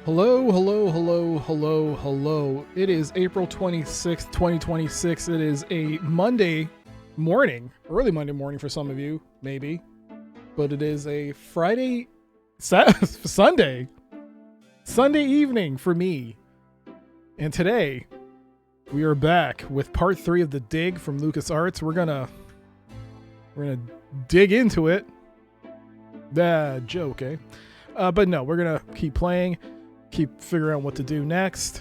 Hello, hello, hello, hello, hello. It is April 26th, 2026. It is a Monday morning, early Monday morning for some of you, maybe. But it is a Sunday evening for me. And today, we are back with part 3 of the dig from Lucasarts. We're gonna dig into it. Joke, eh? But no, we're gonna keep playing. Keep figuring out what to do next,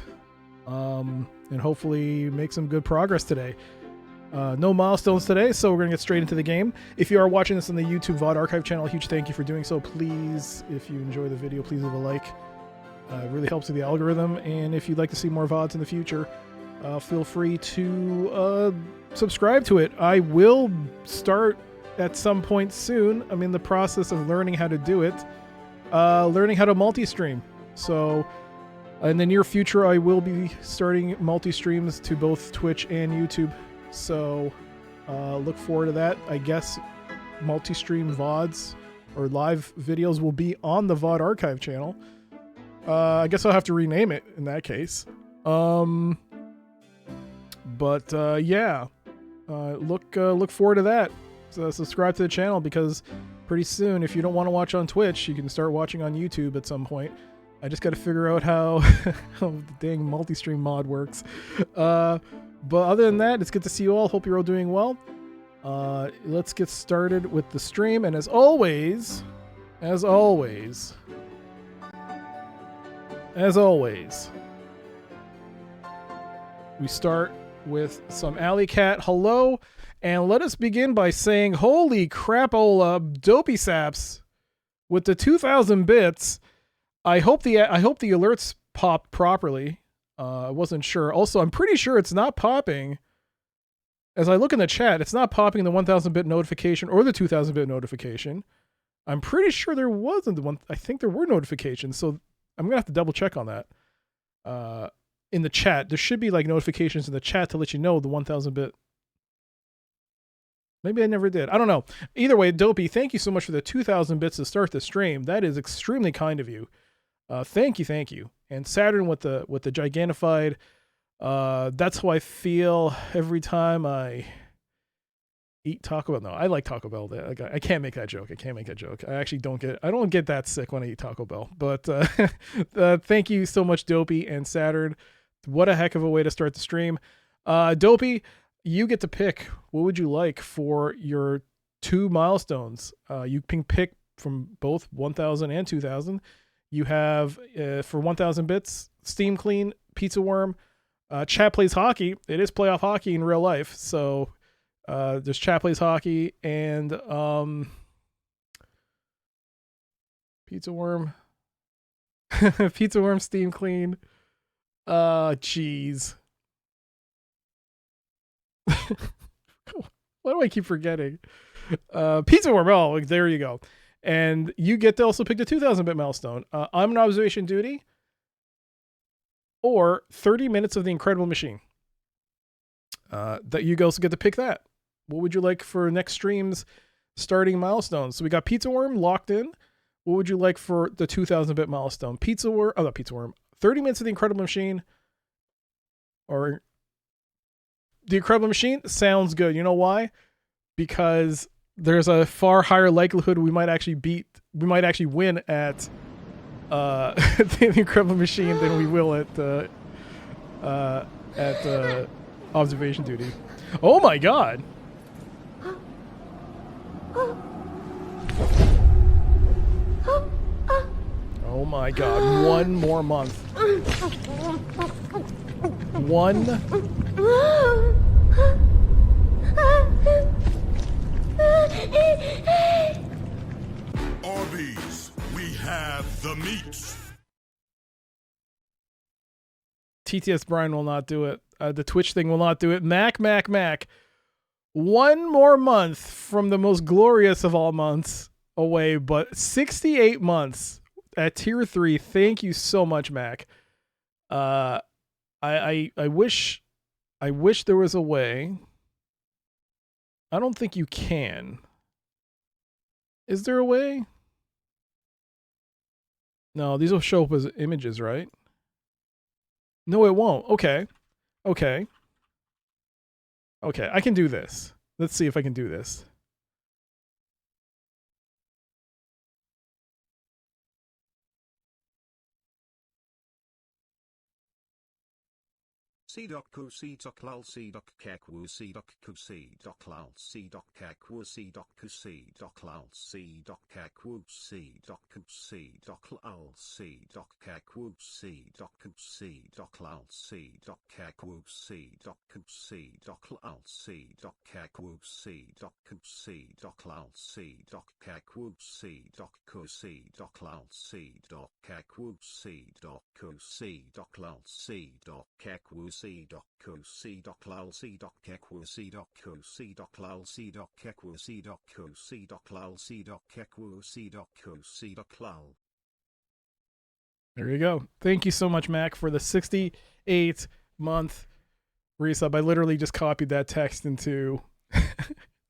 and hopefully make some good progress today. No milestones today, so we're going to get straight into the game. If you are watching this on the YouTube VOD archive channel, a huge thank you for doing so. Please, if you enjoy the video, please leave a like. It really helps with the algorithm, and if you'd like to see more VODs in the future, feel free to subscribe to it. I will start at some point soon. I'm in the process of learning how to do it, learning how to multi-stream. So in the near future, I will be starting multi-streams to both Twitch and YouTube. So look forward to that. I guess multi-stream VODs or live videos will be on the VOD archive channel. I guess I'll have to rename it in that case. Yeah. Look forward to that. So subscribe to the channel, because pretty soon, if you don't want to watch on Twitch, you can start watching on YouTube at some point. I just got to figure out how the dang multi-stream mod works. But other than that, it's good to see you all. Hope you're all doing well. Let's get started with the stream. And as always, we start with some Alley Cat. Hello. And let us begin by saying, holy crapola, Dopey Saps with the 2,000 bits. I hope the alerts pop properly. I wasn't sure. Also, I'm pretty sure it's not popping. As I look in the chat, it's not popping the 1,000-bit notification or the 2,000-bit notification. I'm pretty sure there wasn't the one. I think there were notifications, so I'm gonna have to double check on that. In the chat, there should be like notifications in the chat to let you know the 1,000-bit. Maybe I never did. I don't know. Either way, Dopey, thank you so much for the 2,000 bits to start the stream. That is extremely kind of you. Thank you. And Saturn with the Gigantified. That's how I feel every time I eat Taco Bell. No, I like Taco Bell. I can't make that joke. I actually don't get that sick when I eat Taco Bell. But thank you so much, Dopey and Saturn. What a heck of a way to start the stream. Dopey, you get to pick. What would you like for your 2 milestones? You can pick from both 1,000 and 2,000. You have, for 1,000 bits, Steam Clean, Pizza Worm, Chat Plays Hockey. It is playoff hockey in real life. So there's Chat Plays Hockey and Pizza Worm. Pizza Worm, Steam Clean. Jeez. Why do I keep forgetting? Pizza Worm. Oh, there you go. And you get to also pick the 2,000-bit milestone. I'm an observation duty, or 30 minutes of the Incredible Machine. That you also get to pick that. What would you like for next stream's starting milestones? So we got Pizza Worm locked in. What would you like for the 2,000-bit milestone? Pizza Worm. 30 minutes of the Incredible Machine, or the Incredible Machine sounds good. You know why? Because there's a far higher likelihood we might actually win at the Incredible Machine than we will at observation duty. Oh my god. Oh my god. One more month. Arby's, we have the meats. TTS Brian will not do it. The Twitch thing will not do it. Mac. 1 more month from the most glorious of all months away, but 68 months at tier 3. Thank you so much, Mac. I wish there was a way. I don't think you can. Is there a way? No, these will show up as images, right? No, it won't. Okay. Okay. Okay, I can do this. Let's see if I can do this. C.Ku C.lal C.kekwu C.ku C.lal C.kekwu C.ku C.lal C.kekwu C.ku C.lal C.kekwu C.ku C.lal C.kekwu C.ku C.lal C.kekwu C.ku C.lal C.kekwu C.ku C.lal C.kekwu C.ku C.lal C.kekwu C.ku C.lal C.kekwu C.ku C.lal C.kekwu C.ku C.lal C.kekwu C.ku C.lal. There you go. Thank you so much, Mac, for the 68-month resub. I literally just copied that text into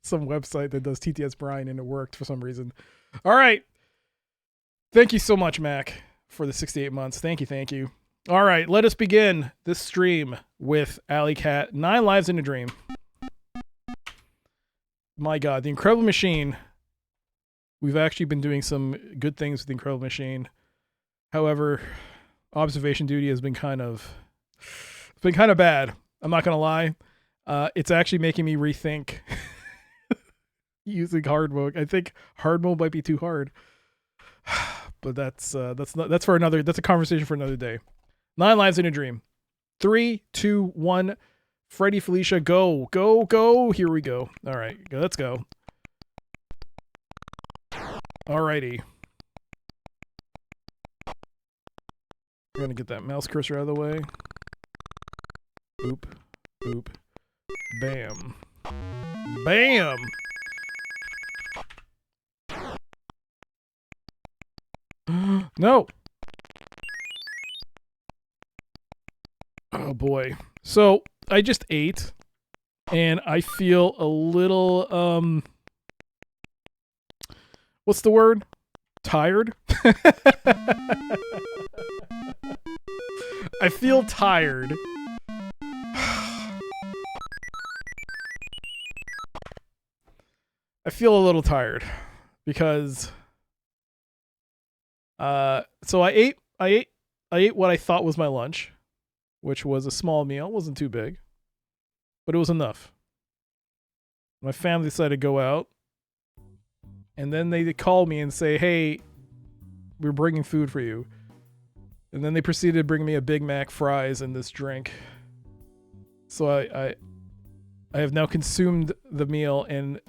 some website that does TTS Brian, and it worked for some reason. All right. Thank you so much, Mac, for the 68 months. Thank you. Thank you. All right. Let us begin this stream with Alley Cat. 9 Lives in a Dream. My God, the Incredible Machine. We've actually been doing some good things with the Incredible Machine. However, observation duty has been kind of bad. I'm not gonna lie. It's actually making me rethink using hard mode. I think hard mode might be too hard. But that's a conversation for another day. 9 Lives in a Dream. 3, 2, 1. Freddy Felicia, go, go, go. Here we go. All right, let's go. Alrighty. I'm gonna get that mouse cursor out of the way. Boop, boop, bam, bam. No. Oh boy. So I just ate, and I feel a little what's the word? Tired. I feel tired. I feel a little tired because so I ate what I thought was my lunch, which was a small meal. It wasn't too big, but it was enough. My family decided to go out, and then they called me and say, "Hey, we're bringing food for you." And then they proceeded to bring me a Big Mac, fries, and this drink. So I have now consumed the meal. And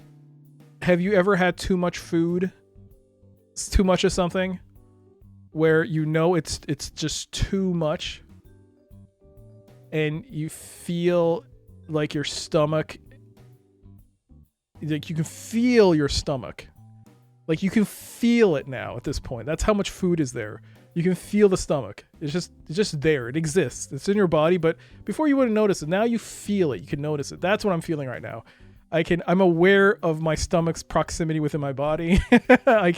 have you ever had too much food? It's too much of something where you know it's just too much, and you feel like your stomach, like you can feel your stomach. Like you can feel it now at this point. That's how much food is there. You can feel the stomach. It's just there. It exists. It's in your body, but before you wouldn't notice it. Now you feel it. You can notice it. That's what I'm feeling right now. I'm aware of my stomach's proximity within my body. I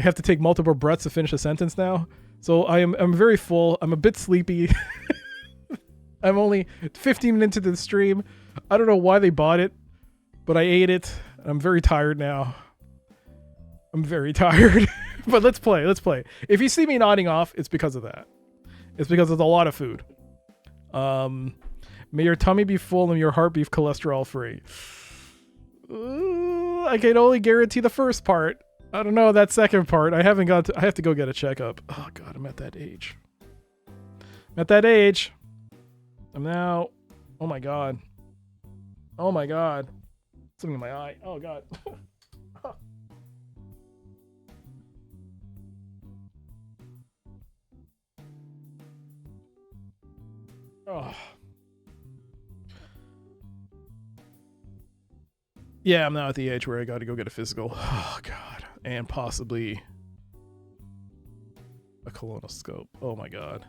have to take multiple breaths to finish a sentence now. So I'm very full. I'm a bit sleepy. I'm only 15 minutes into the stream. I don't know why they bought it, but I ate it. I'm very tired now. I'm very tired. But let's play. If you see me nodding off, it's because of that. It's because there's a lot of food. May your tummy be full and your heart be cholesterol free. I can only guarantee the first part. I don't know that second part. I have to go get a checkup. Oh God, I'm at that age. I'm now. Oh my God. Something in my eye. Oh God. Oh. Yeah, I'm now at the age where I got to go get a physical. Oh God, and possibly a colonoscope. Oh my God.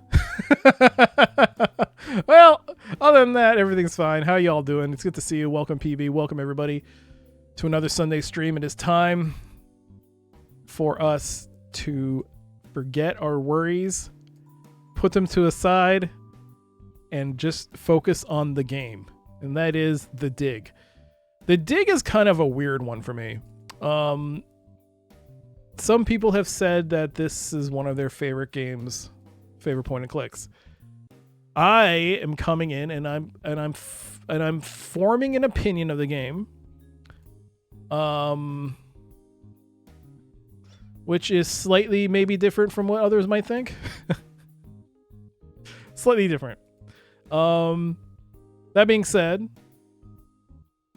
Well, Other than that, everything's fine. How y'all doing? It's good to see you. Welcome, PB. Welcome, everybody, to another Sunday stream. It is time for us to forget our worries, put them to a side, and just focus on the game. And that is The Dig. The Dig is kind of a weird one for me. Some people have said that this is one of their favorite games, favorite point and clicks. I am coming in and I'm forming an opinion of the game, which is slightly maybe different from what others might think. Slightly different. That being said,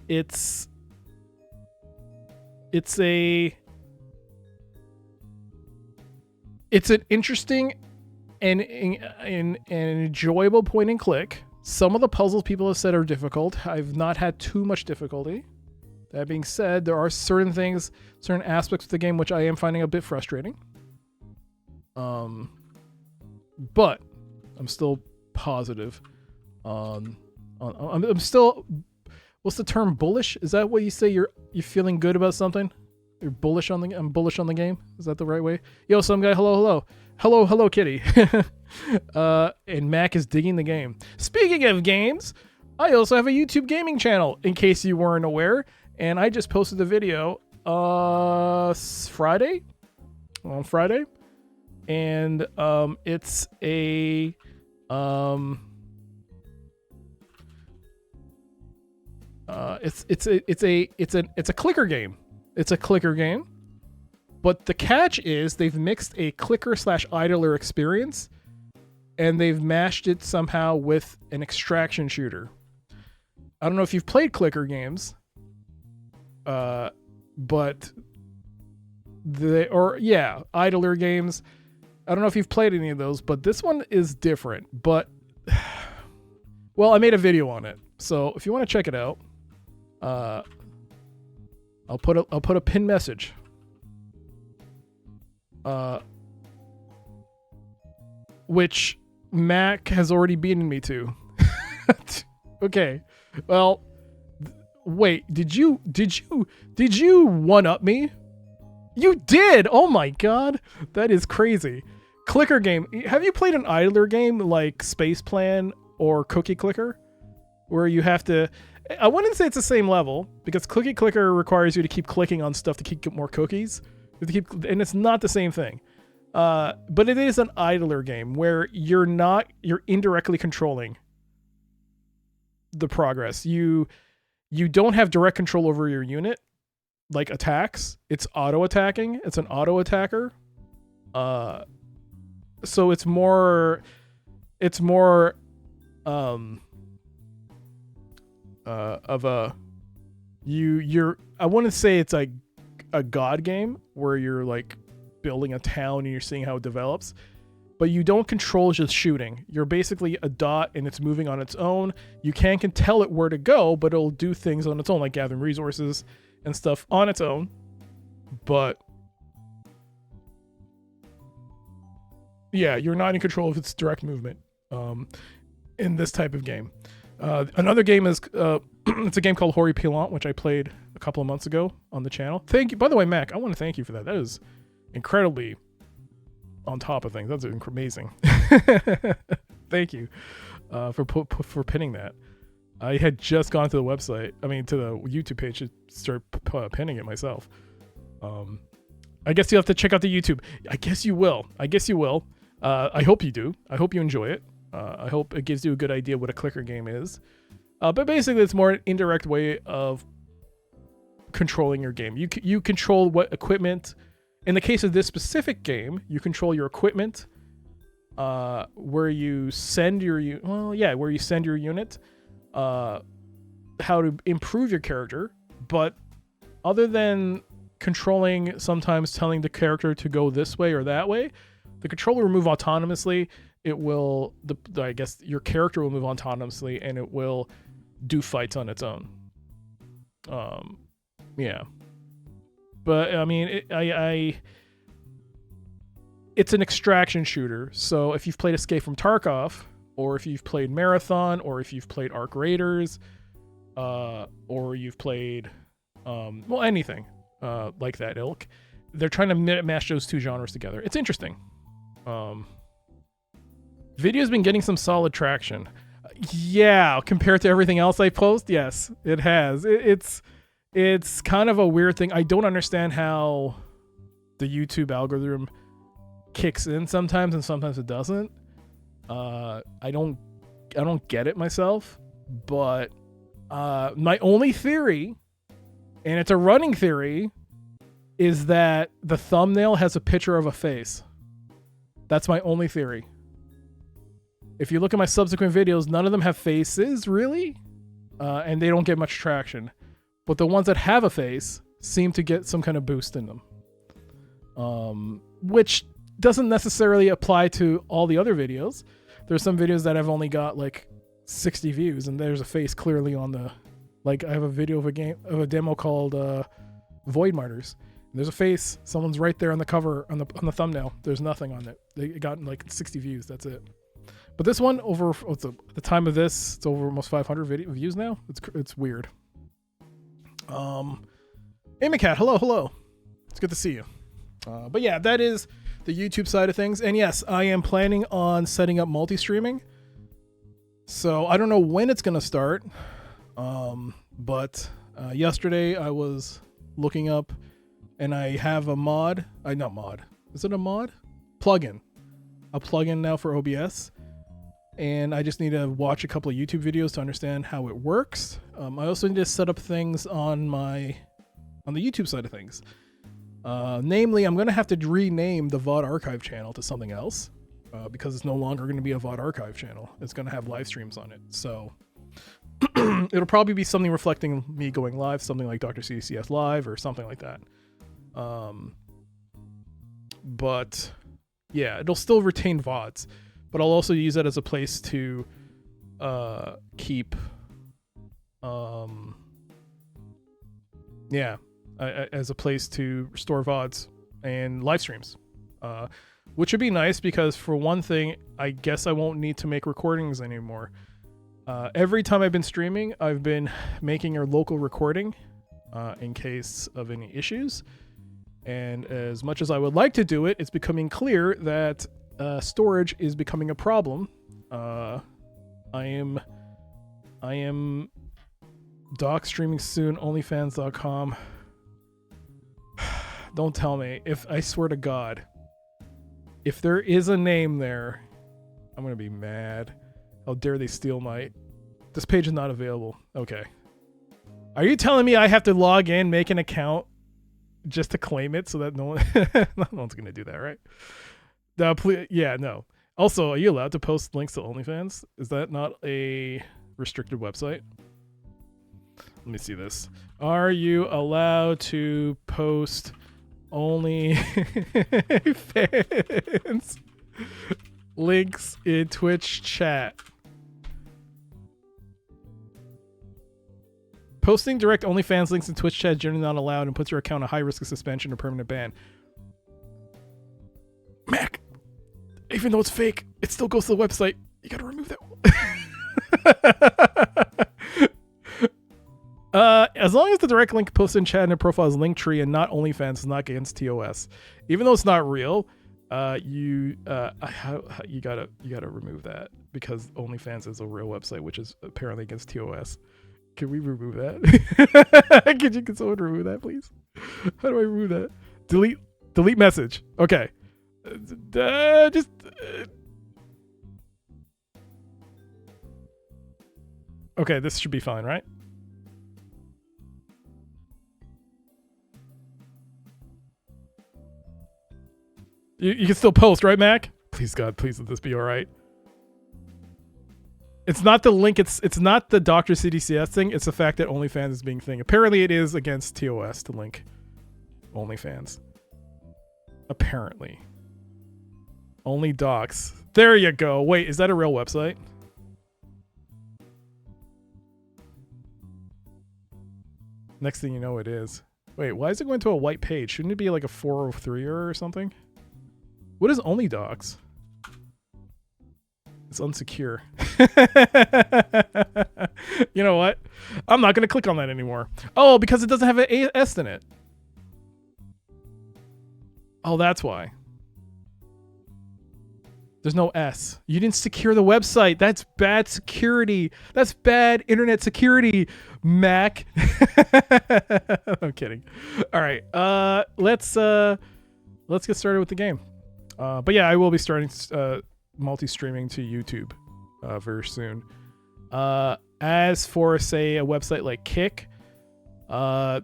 it's an interesting and enjoyable point and click. Some of the puzzles people have said are difficult. I've not had too much difficulty. That being said, there are certain things, certain aspects of the game which I am finding a bit frustrating. But I'm still positive. I'm still. What's the term? Bullish? Is that what you say? You're feeling good about something? You're bullish on the. I'm bullish on the game. Is that the right way? Yo, some guy. Hello, kitty. And Mac is digging the game. Speaking of games, I also have a YouTube gaming channel. In case you weren't aware, and I just posted a video on Friday, and it's a it's a clicker game. It's a clicker game, but the catch is they've mixed a clicker/idler experience, and they've mashed it somehow with an extraction shooter. I don't know if you've played clicker games, but idler games. I don't know if you've played any of those, but this one is different. But well, I made a video on it, so if you want to check it out. I'll put a pinned message. Which Mac has already beaten me to. Okay. Well, wait, did you one up me? You did. Oh my god. That is crazy. Clicker game. Have you played an idler game like Space Plan or Cookie Clicker where you have to I wouldn't say it's the same level because Cookie Clicker requires you to keep clicking on stuff to keep more cookies. You have to keep, and it's not the same thing. But it is an idler game where you're indirectly controlling the progress. You don't have direct control over your unit, like attacks. It's auto attacking. It's an auto attacker. So it's more of a I wouldn't say it's like a god game where you're like building a town and you're seeing how it develops, but you don't control just shooting. You're basically a dot and it's moving on its own. You can tell it where to go, but it'll do things on its own, like gathering resources and stuff on its own. But yeah, you're not in control of its direct movement in this type of game. Another game is it's a game called Hori Pilant, which I played a couple of months ago on the channel. Thank you, by the way, Mac. I want to thank you for that. That is incredibly on top of things. That's amazing. Thank you for pinning that. I had just gone to the website. I mean, to the YouTube page to start pinning it myself. I guess you'll have to check out the YouTube. I guess you will. I hope you do. I hope you enjoy it. I hope it gives you a good idea what a clicker game is. But basically, it's more an indirect way of controlling your game. You control what equipment. In the case of this specific game, you control your equipment, where you send your unit, how to improve your character. But other than controlling, sometimes telling the character to go this way or that way, the controller will move autonomously. It will, I guess your character will move autonomously, and it will do fights on its own. Yeah. But I mean, it's an extraction shooter. So if you've played Escape from Tarkov, or if you've played Marathon, or if you've played Arc Raiders, or you've played, well, anything like that ilk. They're trying to mash those two genres together. It's interesting. Video's been getting some solid traction. Yeah, compared to everything else I post, yes, it has. It's kind of a weird thing. I don't understand how the YouTube algorithm kicks in sometimes and sometimes it doesn't. I don't get it myself, but my only theory, and it's a running theory, is that the thumbnail has a picture of a face. That's my only theory. If you look at my subsequent videos, none of them have faces, really, and they don't get much traction. But the ones that have a face seem to get some kind of boost in them, which doesn't necessarily apply to all the other videos. There's some videos that have only got like 60 views, and there's a face clearly on the, like I have a video of a demo called Void Martyrs. There's a face. Someone's right there on the cover on the thumbnail. There's nothing on it. They got like 60 views. That's it. But this one, over the time of this, it's over almost 500 views now. It's weird. Amy Cat, hello. It's good to see you. But yeah, that is the YouTube side of things. And yes, I am planning on setting up multi-streaming. So I don't know when it's gonna start. But yesterday I was looking up, and I have a mod. Not mod. Is it a mod? Plugin. A plugin now for OBS. And I just need to watch a couple of YouTube videos to understand how it works. I also need to set up things on the YouTube side of things. Namely, I'm going to have to rename the VOD archive channel to something else because it's no longer going to be a VOD archive channel. It's going to have live streams on it. So it'll probably be something reflecting me going live, something like Dr. CCS Live or something like that. But yeah, it'll still retain VODs. But I'll also use that as a place to keep, as a place to store VODs and live streams, which would be nice because for one thing, I guess I won't need to make recordings anymore. Every time I've been streaming, I've been making a local recording in case of any issues. And as much as I would like to do it, it's becoming clear that storage is becoming a problem. I am doc streaming soon, onlyfans.com. Don't tell me. If I swear to God, if there is a name there, I'm gonna be mad. How dare they steal this page is not available. Okay. Are you telling me I have to log in, make an account just to claim it so that no one's gonna do that, right? No. Also, are you allowed to post links to OnlyFans? Is that not a restricted website? Let me see this. Are you allowed to post OnlyFans links in Twitch chat? Posting direct OnlyFans links in Twitch chat is generally not allowed and puts your account at high risk of suspension or permanent ban. Mac, even though it's fake, it still goes to the website. You gotta remove that. As long as the direct link posted in chat in a profile is Linktree and not OnlyFans, is not against TOS. Even though it's not real, you gotta remove that because OnlyFans is a real website, which is apparently against TOS. Can we remove that? Can someone remove that, please? How do I remove that? Delete message. Okay. Okay, this should be fine, right? You can still post, right, Mac? Please, God, please let this be all right. It's not the link. It's not the Dr. CDCS thing. It's the fact that OnlyFans is being thing. Apparently, it is against TOS to link OnlyFans. Apparently. Only docs. There you go. Wait, is that a real website? Next thing you know, it is. Wait, why is it going to a white page? Shouldn't it be like a 403 or something? What is Only Docs? It's unsecure. You know what? I'm not going to click on that anymore. Oh, because it doesn't have an S in it. Oh, that's why. There's no S. You didn't secure the website. That's bad security. That's bad internet security, Mac. I'm kidding. All right. Let's get started with the game. But yeah, I will be starting multi-streaming to YouTube very soon. As for, say, a website like Kick, no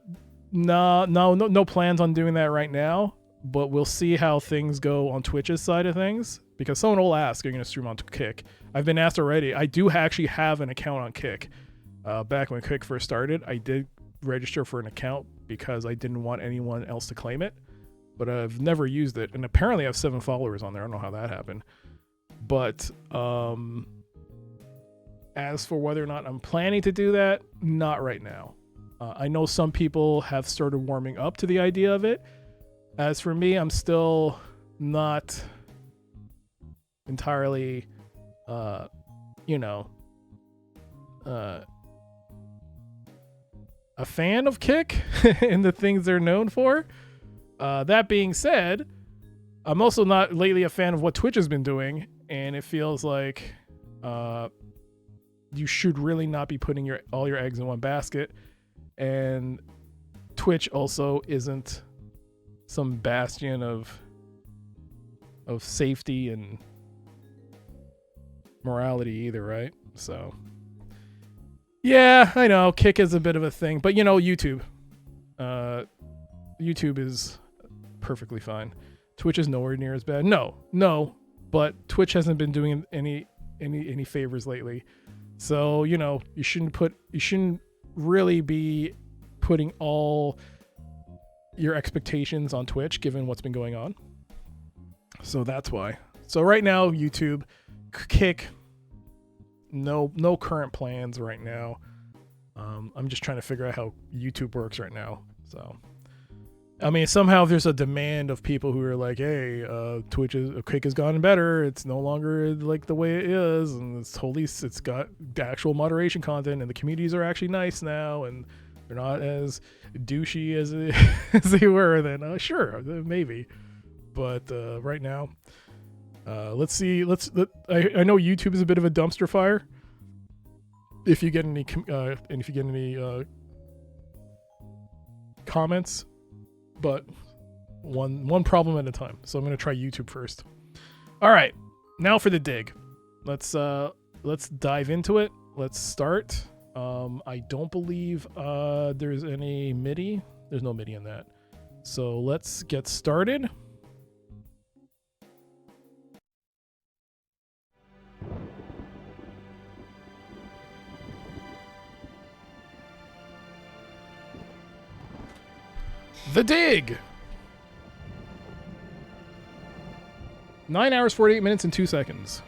plans on doing that right now. But we'll see how things go on Twitch's side of things, because someone will ask, are you going to stream on Kick? I've been asked already. I do actually have an account on Kick. Back when Kick first started, I did register for an account because I didn't want anyone else to claim it, but I've never used it. And apparently I have 7 followers on there. I don't know how that happened. But as for whether or not I'm planning to do that, not right now. I know some people have started warming up to the idea of it. As for me, I'm still not entirely, a fan of Kick and the things they're known for. That being said, I'm also not lately a fan of what Twitch has been doing, and it feels like you should really not be putting all your eggs in one basket. And Twitch also isn't some bastion of safety and morality either, right? So yeah, I know Kick is a bit of a thing, but YouTube is perfectly fine. Twitch is nowhere near as bad. No, but Twitch hasn't been doing any favors lately. So, you shouldn't really be putting all your expectations on Twitch given what's been going on. So that's why. So right now, YouTube, Kick, no current plans right now. I'm just trying to figure out how YouTube works right now. So, I mean, somehow there's a demand of people who are like, hey, Kick has gotten better. It's no longer like the way it is. And it's got actual moderation content and the communities are actually nice now. And they're not as douchey as they were then. Sure, maybe. But right now, let's see. I know YouTube is a bit of a dumpster fire. If you get any comments, but one problem at a time. So I'm gonna try YouTube first. All right, now for the dig. Let's dive into it. Let's start. I don't believe there's any MIDI. There's no MIDI in that. So let's get started. The dig. 9 hours, 48 minutes, and 2 seconds.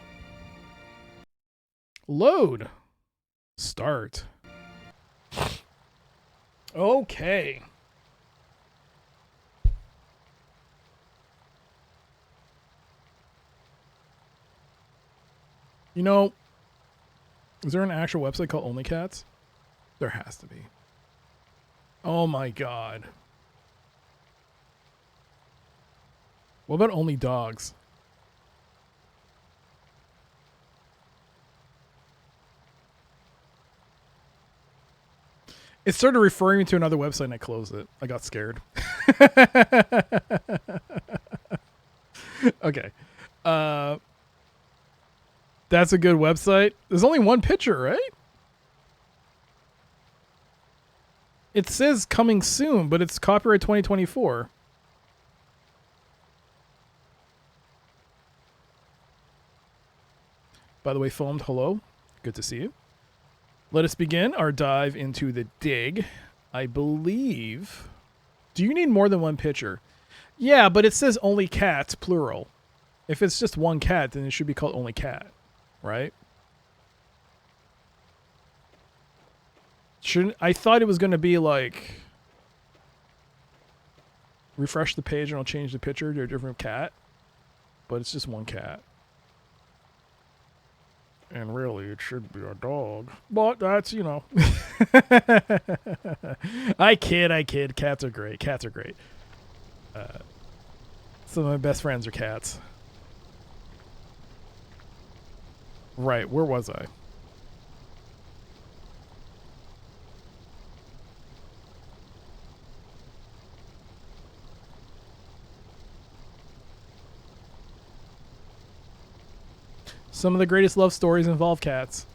Load. Start. Okay. Is there an actual website called Only Cats? There has to be. Oh my god. What about Only Dogs? It started referring me to another website and I closed it. I got scared. Okay. That's a good website. There's only one picture, right? It says coming soon, but it's copyright 2024. By the way, Foamed, hello. Good to see you. Let us begin our dive into the dig. I believe... Do you need more than one picture? Yeah, but it says only cats, plural. If it's just one cat, then it should be called Only Cat, right? I thought it was going to be like... refresh the page and I'll change the picture to a different cat. But it's just one cat. And really, it should be a dog. But that's, you know. I kid. Cats are great. Some of my best friends are cats. Right, where was I? Some of the greatest love stories involve cats.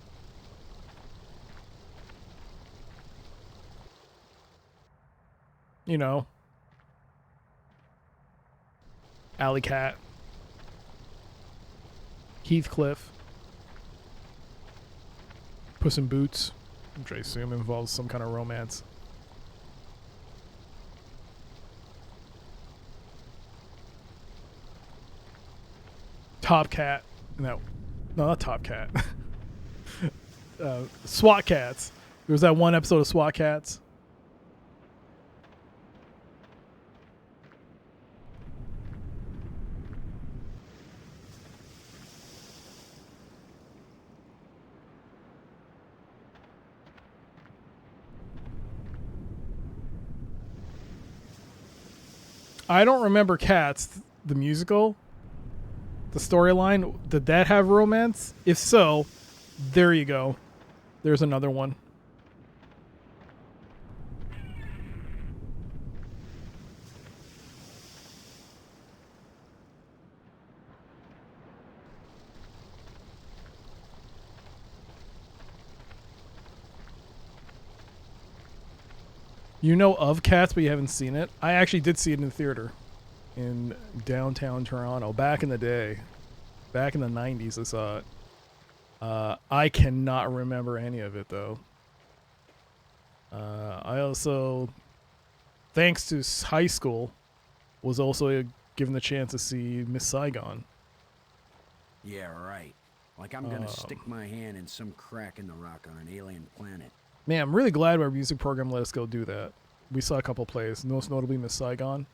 You know. Alley Cat. Heathcliff. Puss in Boots, which I assume involves some kind of romance. Top Cat. No, not Top Cat. SWAT Cats. There was that one episode of SWAT Cats. I don't remember Cats, the musical, the storyline. Did that have romance? If so, there you go. There's another one. You know of Cats, but you haven't seen it? I actually did see it in the theater in downtown Toronto back in the day. Back in the 90s, I saw it. I cannot remember any of it, though. I also, thanks to high school, was also given the chance to see Miss Saigon. Yeah, right. Like I'm gonna stick my hand in some crack in the rock on an alien planet. Man, I'm really glad our music program let us go do that. We saw a couple plays, most notably Miss Saigon.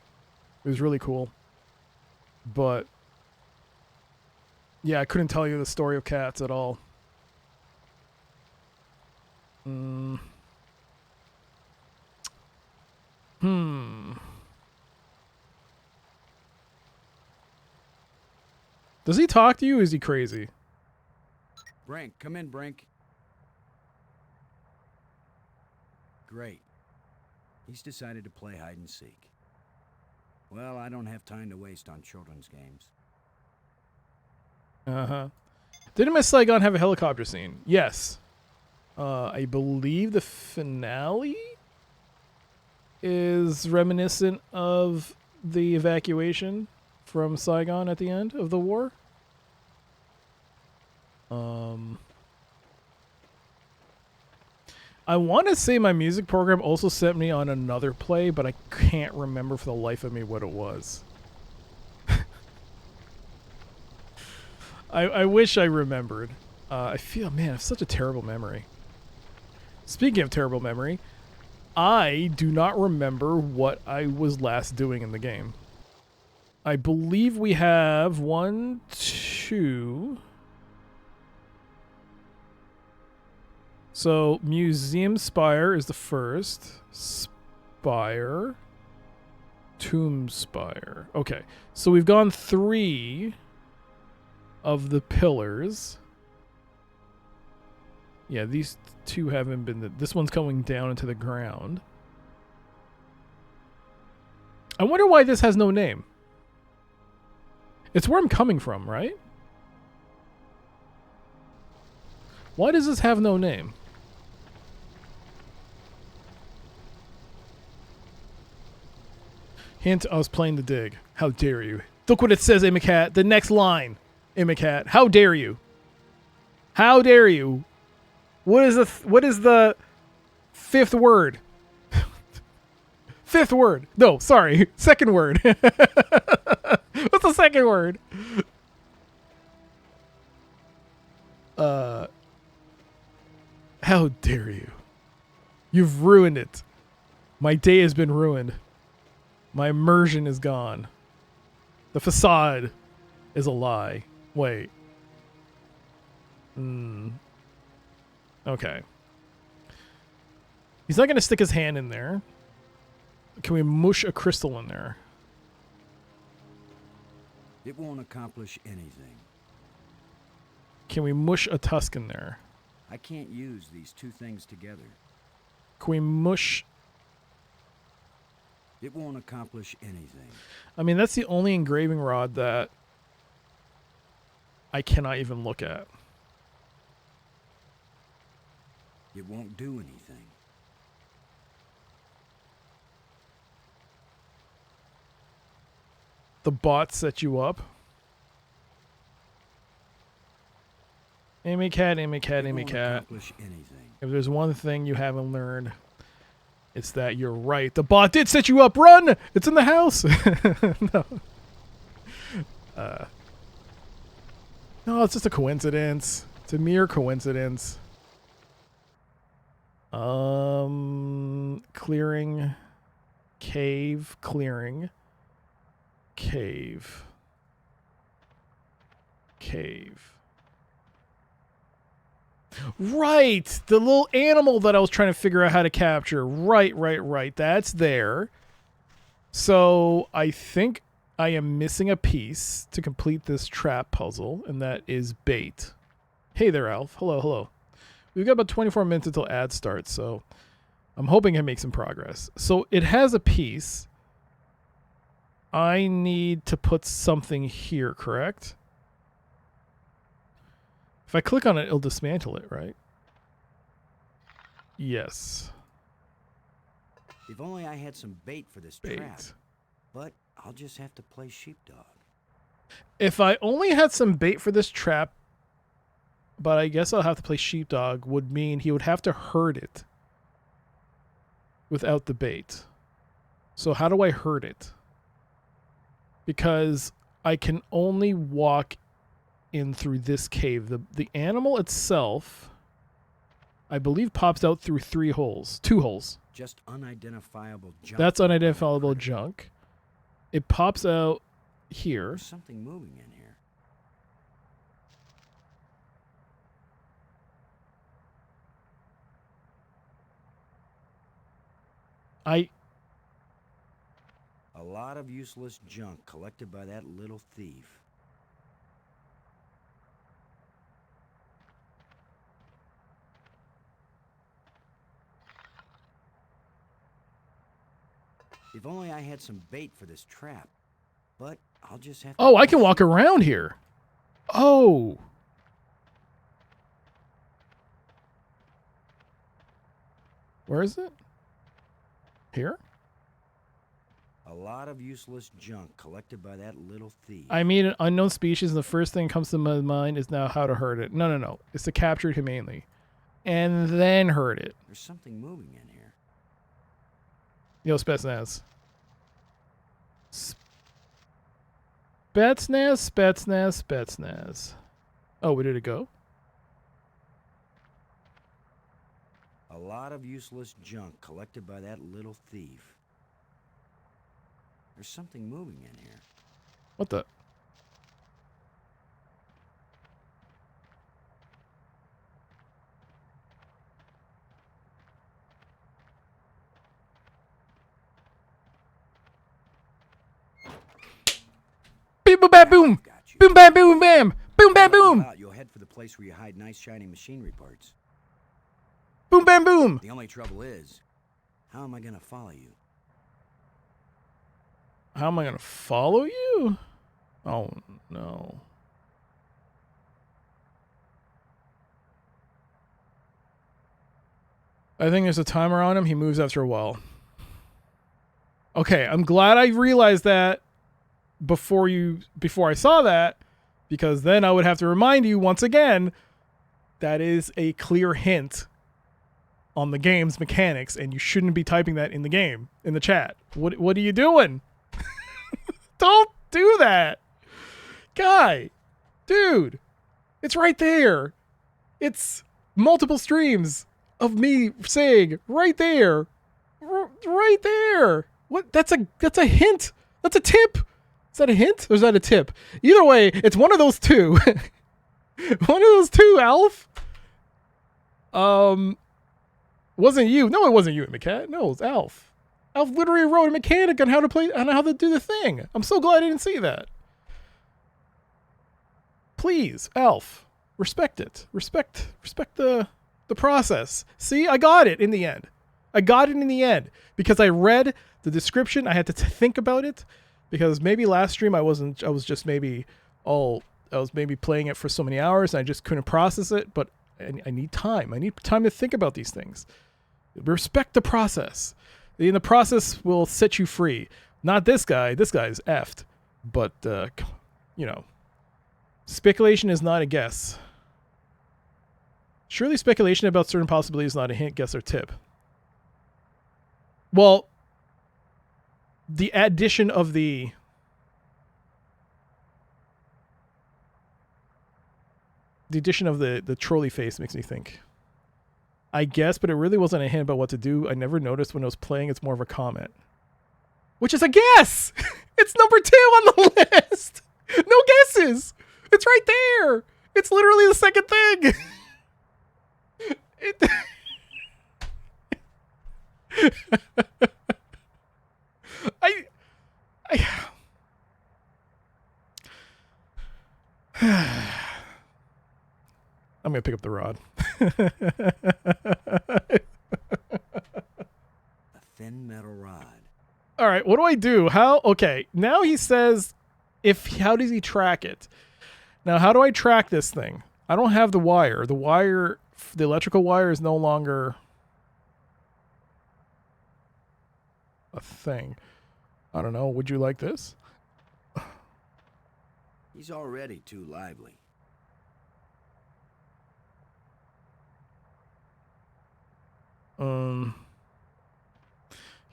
It was really cool. But, yeah, I couldn't tell you the story of Cats at all. Does he talk to you or is he crazy? Brink, come in, Brink. Great. He's decided to play hide and seek. Well, I don't have time to waste on children's games. Uh-huh. Didn't Miss Saigon have a helicopter scene? Yes. I believe the finale is reminiscent of the evacuation from Saigon at the end of the war. I want to say my music program also sent me on another play, but I can't remember for the life of me what it was. I wish I remembered. I feel, man, I have such a terrible memory. Speaking of terrible memory, I do not remember what I was last doing in the game. I believe we have 1, 2... So, Museum Spire is the first. Spire. Tomb Spire. Okay. So we've gone 3 of the pillars. Yeah, these 2 haven't been... This one's going down into the ground. I wonder why this has no name. It's where I'm coming from, right? Why does this have no name? Hint, I was playing the dig. How dare you? Look what it says, Immacat. The next line, Immacat. How dare you? How dare you? What is the 5th word? 5th word. No, sorry. 2nd word. What's the 2nd word? How dare you? You've ruined it. My day has been ruined. My immersion is gone. The facade is a lie. Wait. Okay. He's not going to stick his hand in there. Can we mush a crystal in there? It won't accomplish anything. Can we mush a tusk in there? I can't use these two things together. Can we mush... It won't accomplish anything. I mean, that's the only engraving rod that I cannot even look at. It won't do anything. The bot set you up. Amy cat, Amy cat, It Amy won't cat. accomplish anything. If there's one thing you haven't learned, it's that you're right. The bot did set you up. Run! It's in the house. No. No, it's just a coincidence. It's a mere coincidence. Clearing. Cave. Clearing. Cave. Cave. Right! The little animal that I was trying to figure out how to capture. Right. That's there. So I think I am missing a piece to complete this trap puzzle, and that is bait. Hey there, Alf. Hello. We've got about 24 minutes until ad starts, so I'm hoping I make some progress. So it has a piece. I need to put something here, correct? If I click on it, it'll dismantle it, right? Yes. If only I had some bait for this Bait. trap. But I'll just have to play sheepdog. If I only had some bait for this trap, but I guess I'll have to play sheepdog, would mean he would have to herd it without the bait. So how do I herd it? Because I can only walk in through this cave. The animal itself, I believe, pops out through 2 holes. Just unidentifiable junk. That's unidentifiable junk. It pops out here. There's something moving in here. A lot of useless junk collected by that little thief. If only I had some bait for this trap. But I'll just have to... Oh, I can walk around here. Oh. Where is it? Here? A lot of useless junk collected by that little thief. I mean an unknown species, and the first thing that comes to my mind is now how to herd it. No. It's to capture it humanely. And then herd it. There's something moving in here. Yo, Spetsnaz. Spetsnaz. Oh, where did it go? A lot of useless junk collected by that little thief. There's something moving in here. What the? Beep boom bam boom! Got you. Boom bam boom bam! Boom bam boom! You'll head for the place where you hide nice shiny machinery parts. Boom bam boom! The only trouble is, how am I gonna follow you? How am I gonna follow you? Oh no. I think there's a timer on him. He moves after a while. Okay, I'm glad I realized that before I saw that, because then I would have to remind you once again that is a clear hint on the game's mechanics, and you shouldn't be typing that in the game, in the chat. What are you doing? Don't do that. Guy, dude, it's right there. It's multiple streams of me saying right there. Right there. What? That's a hint. That's a tip. Is that a hint or is that a tip? Either way, it's one of those two. One of those two, Alf. Wasn't you? No, it wasn't you, McCat. No, it was Alf. Alf literally wrote a mechanic on how to play, on how to do the thing. I'm so glad I didn't see that. Please, Alf, respect it. Respect the process. See, I got it in the end. I got it in the end because I read the description. I had to think about it because maybe last stream I was maybe playing it for so many hours and I just couldn't process it, but I need time. I need time to think about these things. Respect the process. The process will set you free. Not this guy. This guy is effed. But, speculation is not a guess. Surely speculation about certain possibilities is not a hint, guess, or tip. Well, the addition of the trolley face makes me think. I guess, but it really wasn't a hint about what to do. I never noticed when I was playing. It's more of a comment. Which is a guess! It's number 2 on the list! No guesses! It's right there! It's literally the second thing! I'm gonna pick up the rod. A thin metal rod. All right, what do I do? How? Okay, now he says, how does he track it? Now, how do I track this thing? I don't have the wire. The electrical wire is no longer a thing. I don't know. Would you like this? He's already too lively.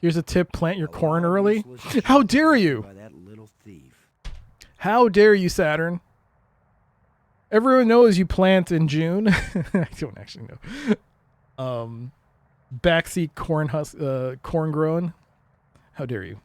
Here's a tip: plant your corn early. How dare you? By that little thief. How dare you, Saturn? Everyone knows you plant in June. I don't actually know. Backseat corn grown. How dare you?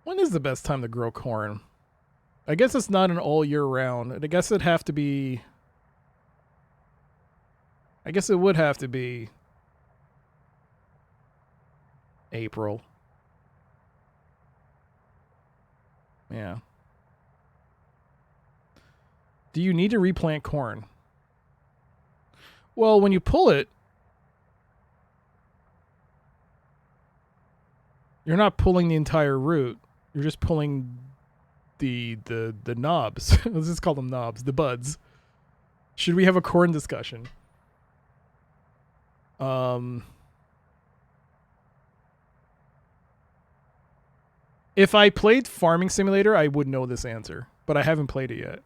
When is the best time to grow corn? I guess it's not an all year round. I guess it'd have to be. I guess it would have to be April. Yeah. Do you need to replant corn? Well, when you pull it, you're not pulling the entire root. You're just pulling the knobs. Let's just call them knobs, the buds. Should we have a corn discussion? If I played Farming Simulator, I would know this answer, but I haven't played it yet.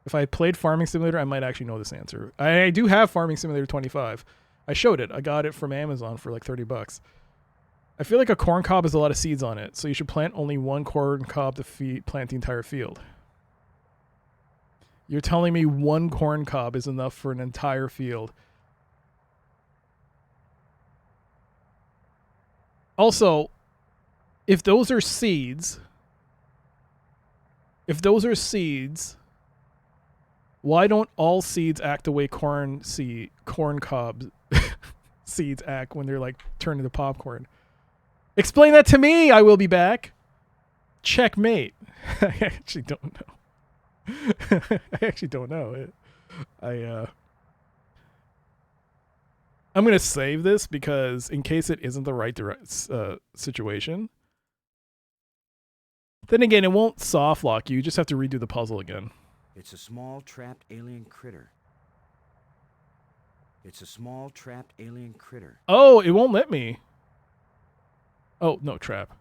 If I played Farming Simulator, I might actually know this answer. I do have Farming Simulator 25. I showed it. I got it from Amazon for like $30. I feel like a corn cob has a lot of seeds on it, so you should plant only one corn cob to plant the entire field. You're telling me one corn cob is enough for an entire field. Also, if those are seeds, why don't all seeds act the way corn cob seeds act when they're like turned into popcorn? Explain that to me. I will be back. Checkmate. I actually don't know. I'm going to save this because in case it isn't the right situation. Then again, it won't soft lock you. You just have to redo the puzzle again. It's a small trapped alien critter. Oh, it won't let me. Oh, no, trap.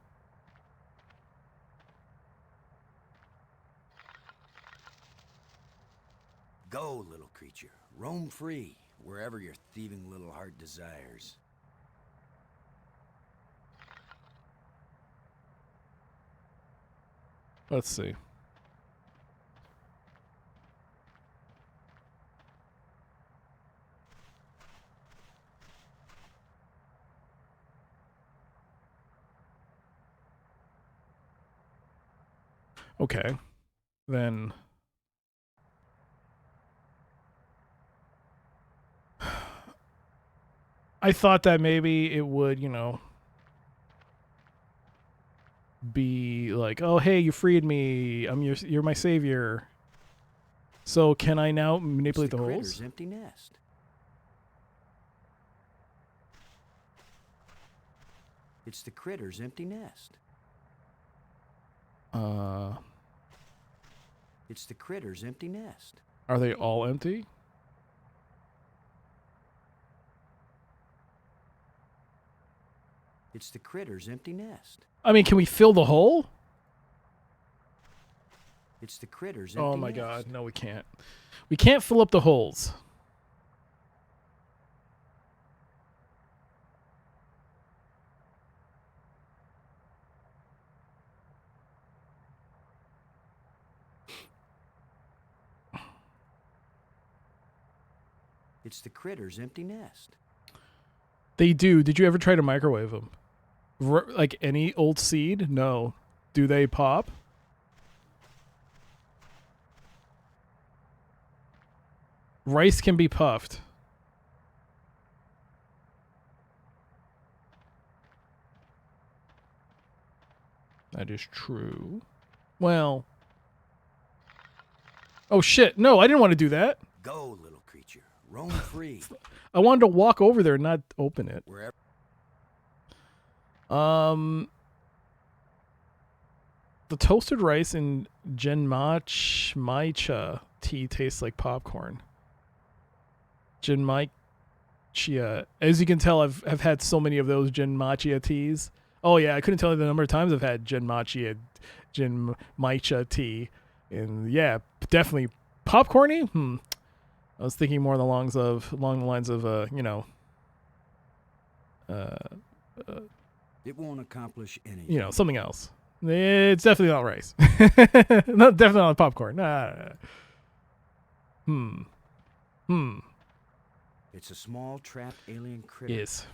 Go, little creature. Roam free, wherever your thieving little heart desires. Let's see. Okay. Then I thought that maybe it would, be like, oh hey, you freed me. You're my savior. So can I now manipulate the holes? Critter's empty nest. It's the critter's empty nest. It's the critter's empty nest. Are they all empty? It's the critter's empty nest. I mean, can we fill the hole? It's the critter's empty Oh my nest. god, no we can't. We can't fill up the holes. It's the critter's empty nest. They do. Did you ever try to microwave them? Like any old seed? No. Do they pop? Rice can be puffed. That is true. Well. Oh shit. No, I didn't want to do that. Go, little creature. Roam free. I wanted to walk over there and not open it. Wherever. The toasted rice in Genmaicha tea tastes like popcorn. Genmaicha. As you can tell, I've had so many of those Genmaicha teas. Oh yeah, I couldn't tell you the number of times I've had Genmaicha tea. And yeah, definitely popcorny. I was thinking more along the lines of It won't accomplish anything. Something else. It's definitely not rice. Definitely not popcorn. Nah. It's a small trapped alien critter. Yes.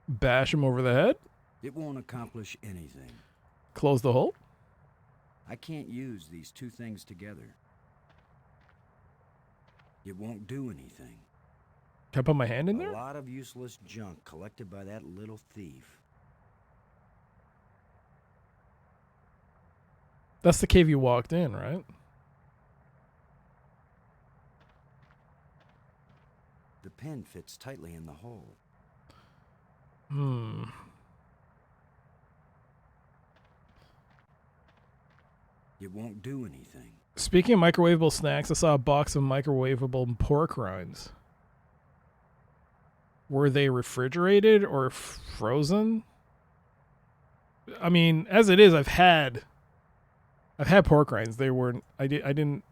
Bash him over the head. It won't accomplish anything. Close the hole. I can't use these two things together. It won't do anything. Can I put my hand in there? A lot of useless junk collected by that little thief. That's the cave you walked in, right? The pen fits tightly in the hole. It won't do anything. Speaking of microwavable snacks, I saw a box of microwavable pork rinds. Were they refrigerated or frozen? I mean, as it is, I've had pork rinds. They weren't. I didn't.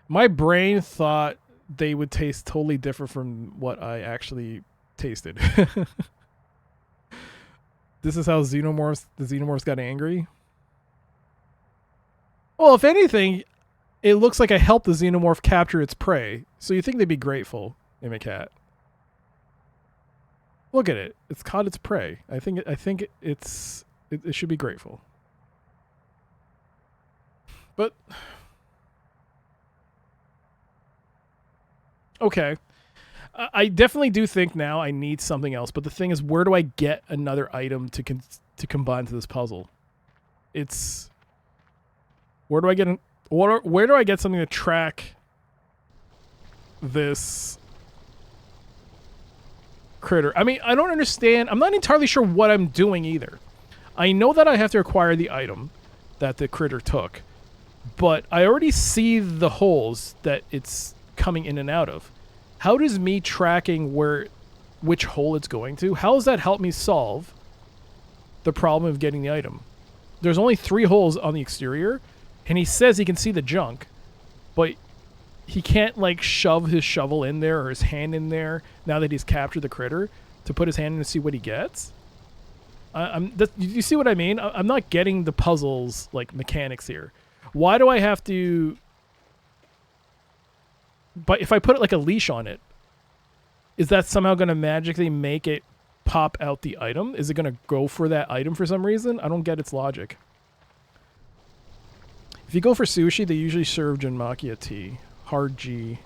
My brain thought they would taste totally different from what I actually tasted. This is how the xenomorphs got angry. Well, if anything, it looks like I helped the xenomorph capture its prey. So you think they'd be grateful, Immacat. Look at it. It's caught its prey. I think it should be grateful. But okay. I definitely do think now I need something else, but the thing is, where do I get another item to combine to this puzzle? Where do I get something to track this critter? I mean, I don't understand. I'm not entirely sure what I'm doing either. I know that I have to acquire the item that the critter took, but I already see the holes that it's coming in and out of. How does me tracking which hole it's going to, how does that help me solve the problem of getting the item? There's only 3 holes on the exterior, and he says he can see the junk, but he can't like shove his shovel in there or his hand in there now that he's captured the critter to put his hand in to see what he gets. You see what I mean? I'm not getting the puzzles like mechanics here. Why do I have to? But if I put like a leash on it, is that somehow going to magically make it pop out the item? Is it going to go for that item for some reason? I don't get its logic. If you go for sushi, they usually serve Janmakia tea. Hard G.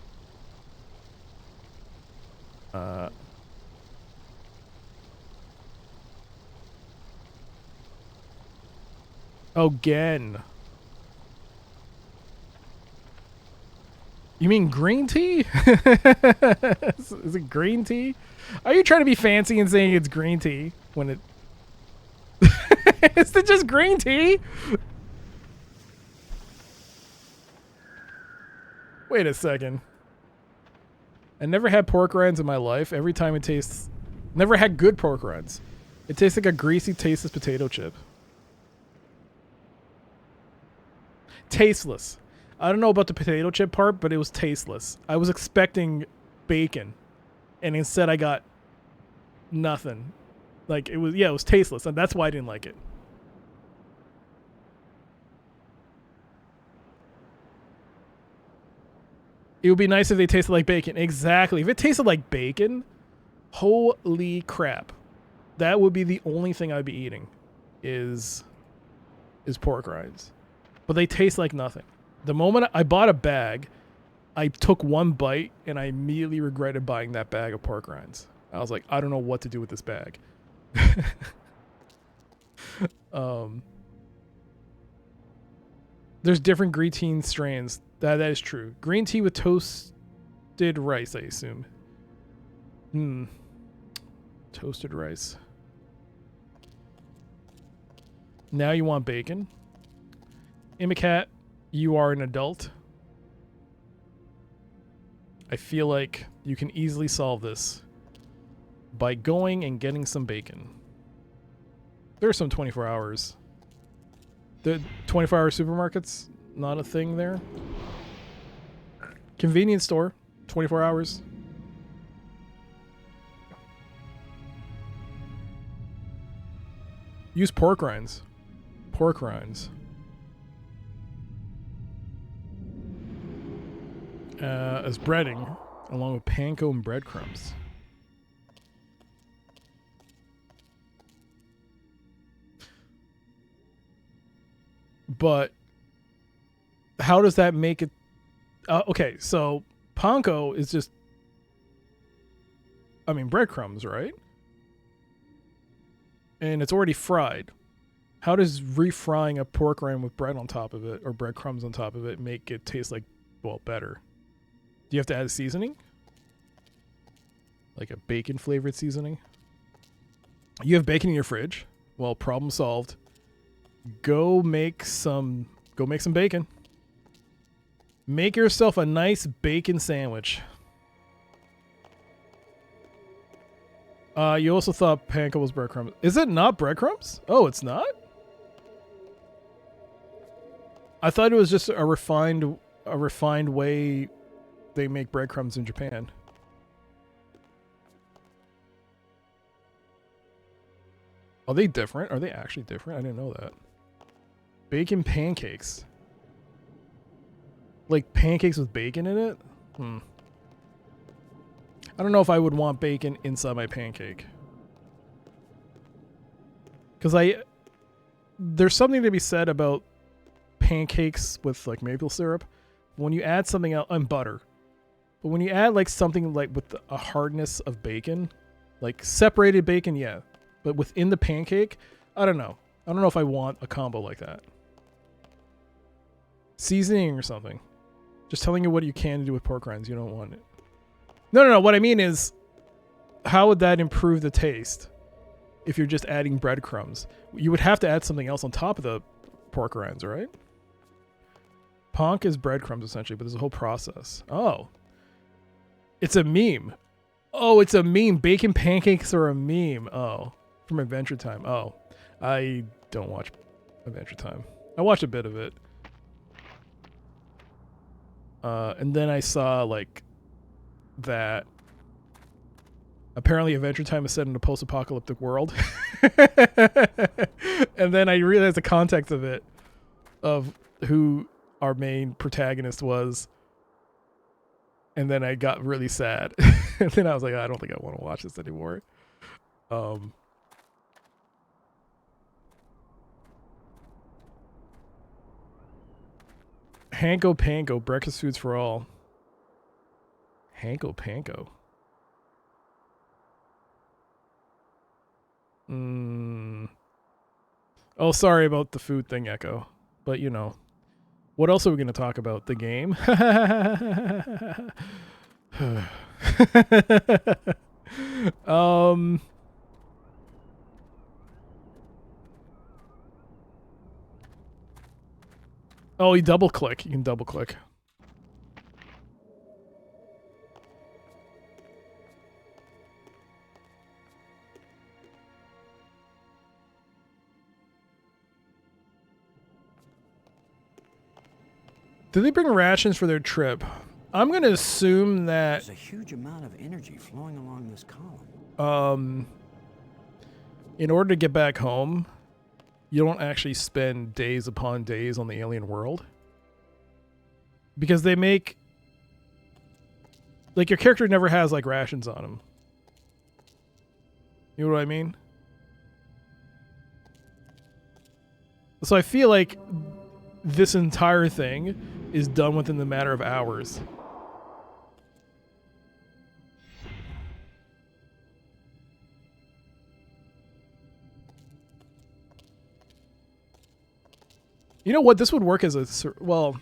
Oh, Gen. You mean green tea? Is it green tea? Are you trying to be fancy and saying it's green tea when it... Is it just green tea? Wait a second. I never had pork rinds in my life. Every time it tastes... Never had good pork rinds. It tastes like a greasy, tasteless potato chip. Tasteless. I don't know about the potato chip part, but it was tasteless. I was expecting bacon, and instead I got nothing. Like, it was tasteless, and that's why I didn't like it. It would be nice if they tasted like bacon. Exactly. If it tasted like bacon, holy crap. That would be the only thing I'd be eating is pork rinds. But they taste like nothing. The moment I bought a bag, I took one bite and I immediately regretted buying that bag of pork rinds. I was like, I don't know what to do with this bag. There's different green tea strains. That is true. Green tea with toasted rice, I assume. Toasted rice. Now you want bacon. Imicat, you are an adult. I feel like you can easily solve this by going and getting some bacon. There are some 24 hours. The 24-hour supermarkets, not a thing there. Convenience store, 24 hours. Use pork rinds. Pork rinds. As breading, along with panko and breadcrumbs. But how does that make it? Okay, so panko is just, I mean, breadcrumbs, right? And it's already fried. How does refrying a pork rind with bread on top of it, or breadcrumbs on top of it, make it taste like, well, better? Do you have to add seasoning? Like a bacon flavored seasoning? You have bacon in your fridge? Well, problem solved. Go make some bacon. Make yourself a nice bacon sandwich. You also thought panko was breadcrumbs. Is it not breadcrumbs? Oh, it's not? I thought it was just a refined way they make breadcrumbs in Japan. Are they different? Are they actually different? I didn't know that. Bacon pancakes. Like pancakes with bacon in it? I don't know if I would want bacon inside my pancake. Because there's something to be said about pancakes with like maple syrup. When you add something else, and butter. But when you add like something like with a hardness of bacon, like separated bacon, yeah. But within the pancake, I don't know. I don't know if I want a combo like that. Seasoning or something. Just telling you what you can do with pork rinds. You don't want it. No. What I mean is, how would that improve the taste if you're just adding breadcrumbs? You would have to add something else on top of the pork rinds, right? Ponk is breadcrumbs essentially, but there's a whole process. Oh. It's a meme. Oh, it's a meme. Bacon pancakes are a meme. Oh. From Adventure Time. Oh. I don't watch Adventure Time. I watched a bit of it. And then I saw like that apparently Adventure Time is set in a post-apocalyptic world. And then I realized the context of it, of who our main protagonist was. And then I got really sad. And then I was like, I don't think I want to watch this anymore. Um, Hanko Panko, breakfast foods for all. Hanko Panko. Oh, sorry about the food thing, Echo. But, you know. What else are we going to talk about? The game? Oh, you double click. You can double click. Did they bring rations for their trip? I'm going to assume that... There's a huge amount of energy flowing along this column. In order to get back home, you don't actually spend days upon days on the alien world. Because they make... Like, your character never has, like, rations on him. You know what I mean? So I feel like this entire thing is done within the matter of hours. You know what? This would work as a... Well...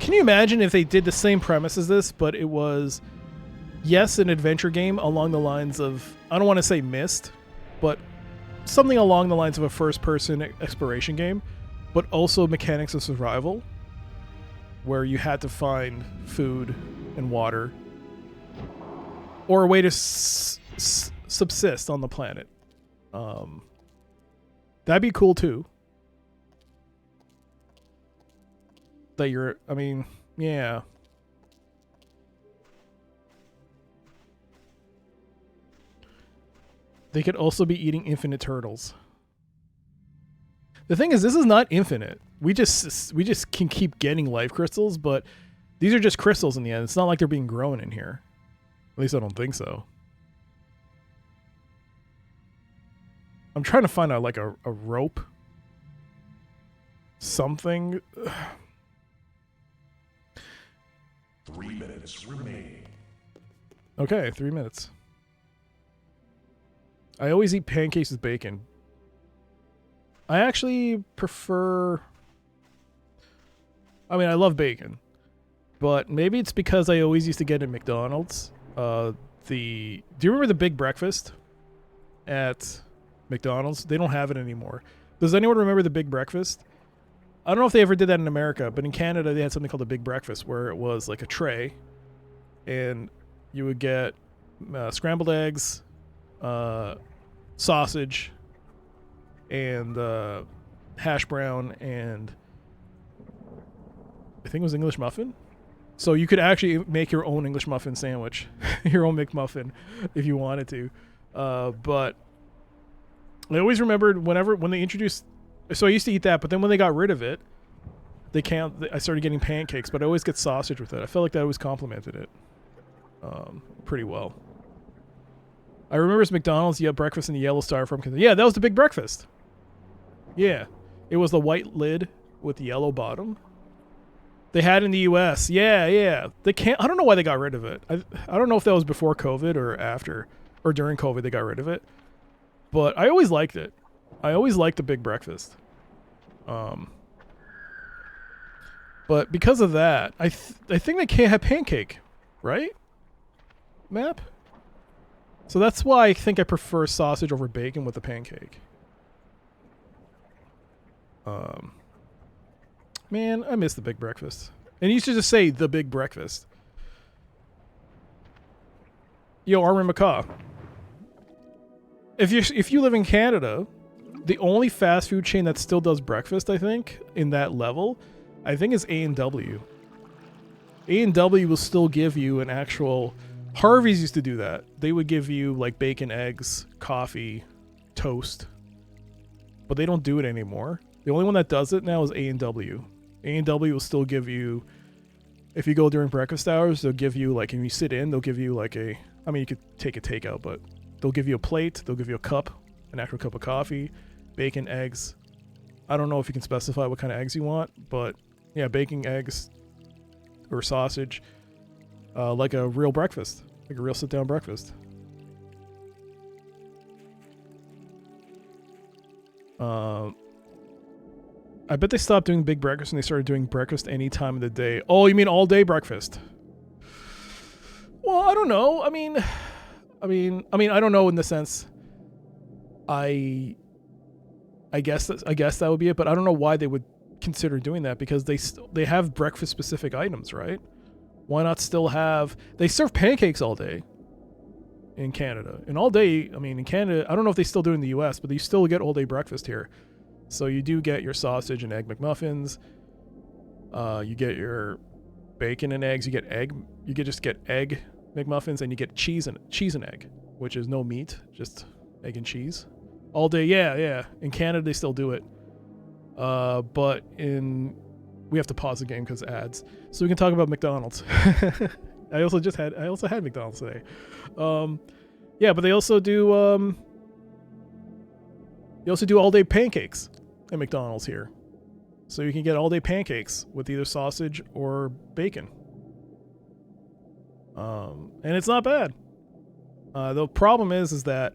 Can you imagine if they did the same premise as this, but it was... Yes, an adventure game along the lines of... I don't want to say Myst, but something along the lines of a first-person exploration game, but also mechanics of survival, where you had to find food and water, or a way to subsist on the planet. That'd be cool too. That you're, I mean, yeah. They could also be eating infinite turtles. The thing is, this is not infinite. We just can keep getting life crystals, but these are just crystals in the end. It's not like they're being grown in here. At least I don't think so. I'm trying to find a rope. Something. 3 minutes remaining. Okay, 3 minutes. I always eat pancakes with bacon. I actually prefer... I mean, I love bacon. But maybe it's because I always used to get at McDonald's. Do you remember the Big Breakfast at McDonald's? They don't have it anymore. Does anyone remember the Big Breakfast? I don't know if they ever did that in America, but in Canada they had something called the Big Breakfast, where it was like a tray, and you would get scrambled eggs, sausage, and hash brown, and I think it was English muffin. So you could actually make your own English muffin sandwich, your own McMuffin, if you wanted to. But I always remembered when they introduced. So I used to eat that, but then when they got rid of it, I started getting pancakes, but I always get sausage with it. I felt like that always complemented it pretty well. I remember it's McDonald's, you had breakfast in the yellow styrofoam. Yeah, that was the Big Breakfast. Yeah. It was the white lid with the yellow bottom. They had in the US. Yeah. I don't know why they got rid of it. I don't know if that was before COVID or after, or during COVID they got rid of it. But I always liked it. I always liked the Big Breakfast. But because of that, I think they can't have pancake, right? Map? So that's why I think I prefer sausage over bacon with the pancake. Man, I miss the Big Breakfast. And you used to just say the Big Breakfast. Yo, Armin Macaw. If you live in Canada, the only fast food chain that still does breakfast, I think, in that level, I think is A&W. A&W will still give you an actual... Harvey's used to do that. They would give you like bacon, eggs, coffee, toast. But they don't do it anymore. The only one that does it now is A&W. A&W will still give you... If you go during breakfast hours, they'll give you like... If you sit in, they'll give you like a I mean, you could take a takeout, but they'll give you a plate, they'll give you a cup, an actual cup of coffee, bacon, eggs. I don't know if you can specify what kind of eggs you want, but yeah, bacon, eggs, or sausage, like a real breakfast, like a real sit-down breakfast. I bet they stopped doing big breakfast and they started doing breakfast any time of the day. Oh, you mean all day breakfast? Well, I don't know. I mean, I don't know in the sense. I guess that would be it, but I don't know why they would consider doing that, because they have breakfast specific items, right? Why not still have? They serve pancakes all day in Canada, and all day. I mean, in Canada, I don't know if they still do it in the U.S., but you still get all day breakfast here. So you do get your sausage and egg McMuffins. You get your bacon and eggs. You get egg. You just get egg McMuffins, and you get cheese and egg, which is no meat, just egg and cheese, all day. Yeah. In Canada, they still do it. But we have to pause the game because of ads, so we can talk about McDonald's. I also had McDonald's today. Yeah, but they also do all day pancakes at McDonald's here, so you can get all day pancakes with either sausage or bacon. And it's not bad. The problem is that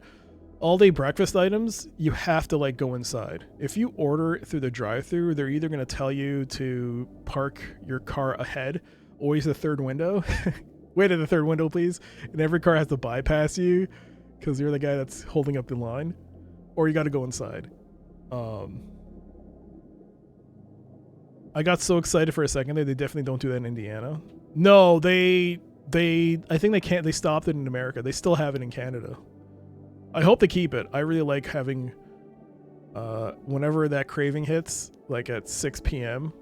all day breakfast items, you have to like go inside. If you order through the drive-thru, they're either going to tell you to park your car ahead, or use the third window. Wait at the third window, please. And every car has to bypass you because you're the guy that's holding up the line, or you got to go inside. I got so excited for a second there. They definitely don't do that in Indiana. No, I think they can't. They stopped it in America. They still have it in Canada. I hope they keep it. I really like having, whenever that craving hits, like at 6 p.m.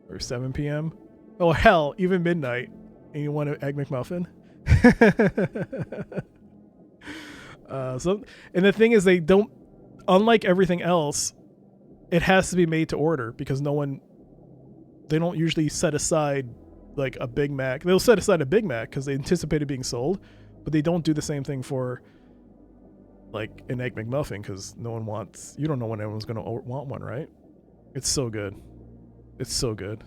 or 7 p.m. Oh, hell, even midnight, and you want an Egg McMuffin. And the thing is, they don't, unlike everything else, it has to be made to order, because they don't usually set aside like a Big Mac. They'll set aside a Big Mac because they anticipate it being sold, but they don't do the same thing for like an Egg McMuffin, because you don't know when everyone's going to want one, right? It's so good. It's so good.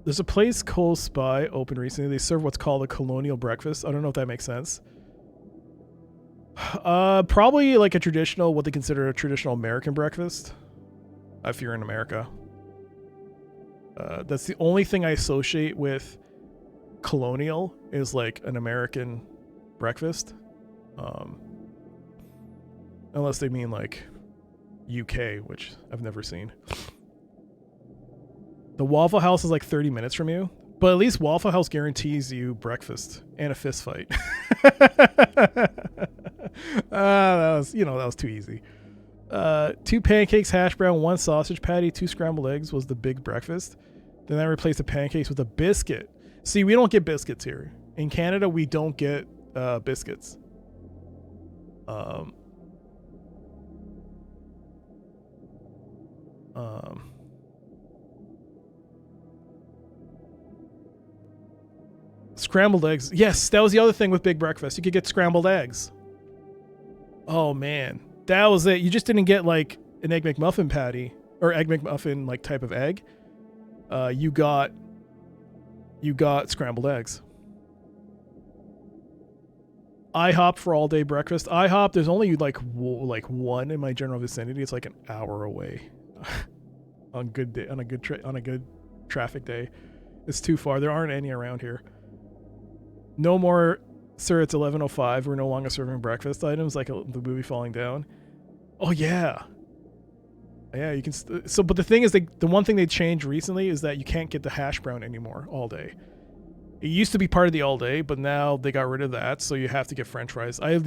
There's a place close by opened recently. They serve what's called a colonial breakfast. I don't know if that makes sense. Probably like what they consider a traditional American breakfast, if you're in America. That's the only thing I associate with colonial, is like an American breakfast. Unless they mean like UK, which I've never seen. The Waffle House is like 30 minutes from you, but at least Waffle House guarantees you breakfast and a fist fight. That was too easy. 2 pancakes, hash brown, 1 sausage patty, 2 scrambled eggs was the big breakfast. Then I replaced the pancakes with a biscuit. See, we don't get biscuits here. In Canada, we don't get biscuits. Scrambled eggs. Yes, that was the other thing with big breakfast. You could get scrambled eggs. Oh, man. That was it. You just didn't get like an Egg McMuffin patty or Egg McMuffin like type of egg. You got scrambled eggs. IHOP for all day breakfast. IHOP, there's only like one in my general vicinity. It's like an hour away. on a good traffic day. It's too far. There aren't any around here. No more, sir, it's 11:05. We're no longer serving breakfast items like the movie Falling Down. Oh, yeah. Yeah, you can. But the thing is, the one thing they changed recently is that you can't get the hash brown anymore all day. It used to be part of the all day, but now they got rid of that, so you have to get French fries. I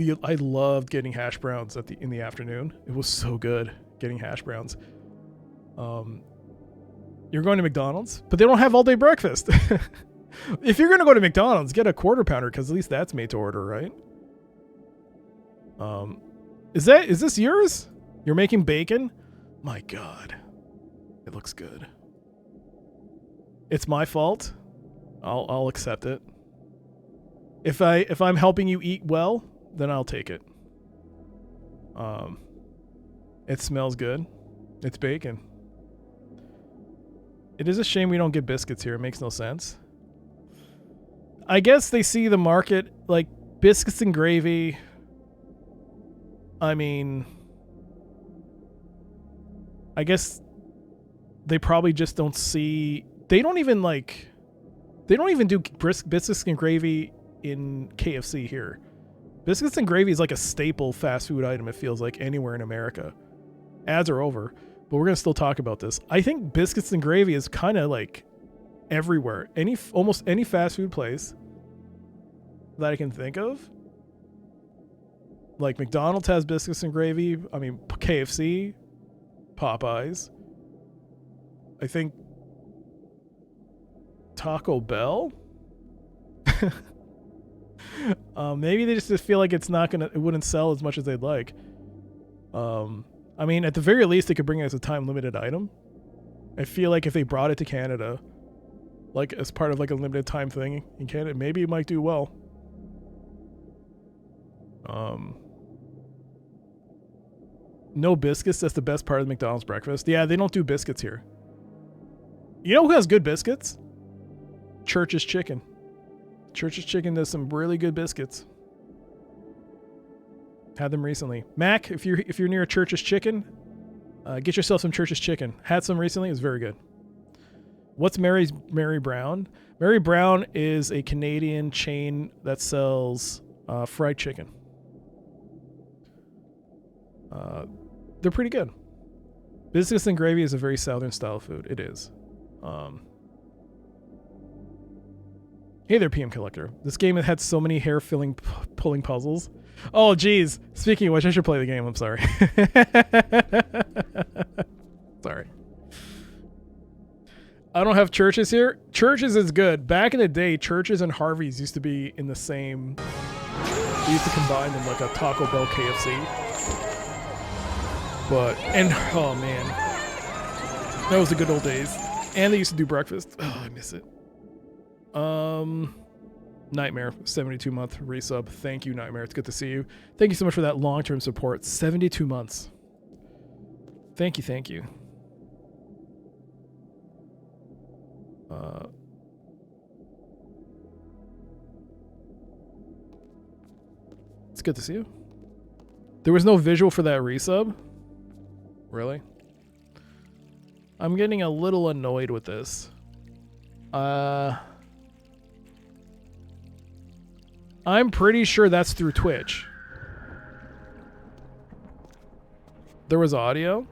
loved getting hash browns in the afternoon. It was so good getting hash browns. You're going to McDonald's, but they don't have all day breakfast. If you're going to go to McDonald's, get a quarter pounder, because at least that's made to order, right? Is this yours? You're making bacon? My God, it looks good. It's my fault. I'll accept it. If I'm helping you eat well, then I'll take it. It smells good. It's bacon. It is a shame we don't get biscuits here. It makes no sense. I guess they see the market like biscuits and gravy. I mean, I guess they probably just don't see. They don't even do biscuits and gravy in KFC here. Biscuits and gravy is like a staple fast food item, it feels like, anywhere in America. Ads are over, but we're going to still talk about this. I think biscuits and gravy is kind of like everywhere. Almost any fast food place that I can think of. Like McDonald's has biscuits and gravy. I mean, KFC, Popeyes. I think Taco Bell. Maybe they just feel like it wouldn't sell as much as they'd like. I mean, at the very least, they could bring it as a time limited item. I feel like if they brought it to Canada, like as part of like a limited time thing in Canada, maybe it might do well. No biscuits. That's the best part of the McDonald's breakfast. Yeah, they don't do biscuits here. You know who has good biscuits? Church's Chicken. Church's Chicken does some really good biscuits. Had them recently. Mac, if you're near a Church's Chicken, get yourself some Church's Chicken. Had some recently. It was very good. What's Mary Brown? Mary Brown is a Canadian chain that sells fried chicken. They're pretty good. Biscuits and gravy is a very southern style food. It is. Hey there, PM Collector. This game had so many hair-pulling puzzles. Oh, geez. Speaking of which, I should play the game. I'm sorry. Sorry. I don't have Churches here. Churches is good. Back in the day, Churches and Harvey's used to be in the same... We used to combine them like a Taco Bell KFC. Oh man. That was the good old days. And they used to do breakfast. Oh, I miss it. Nightmare, 72-month resub. Thank you, Nightmare. It's good to see you. Thank you so much for that long-term support. 72 months. Thank you. It's good to see you. There was no visual for that resub? Really? I'm getting a little annoyed with this. I'm pretty sure that's through Twitch. There was audio.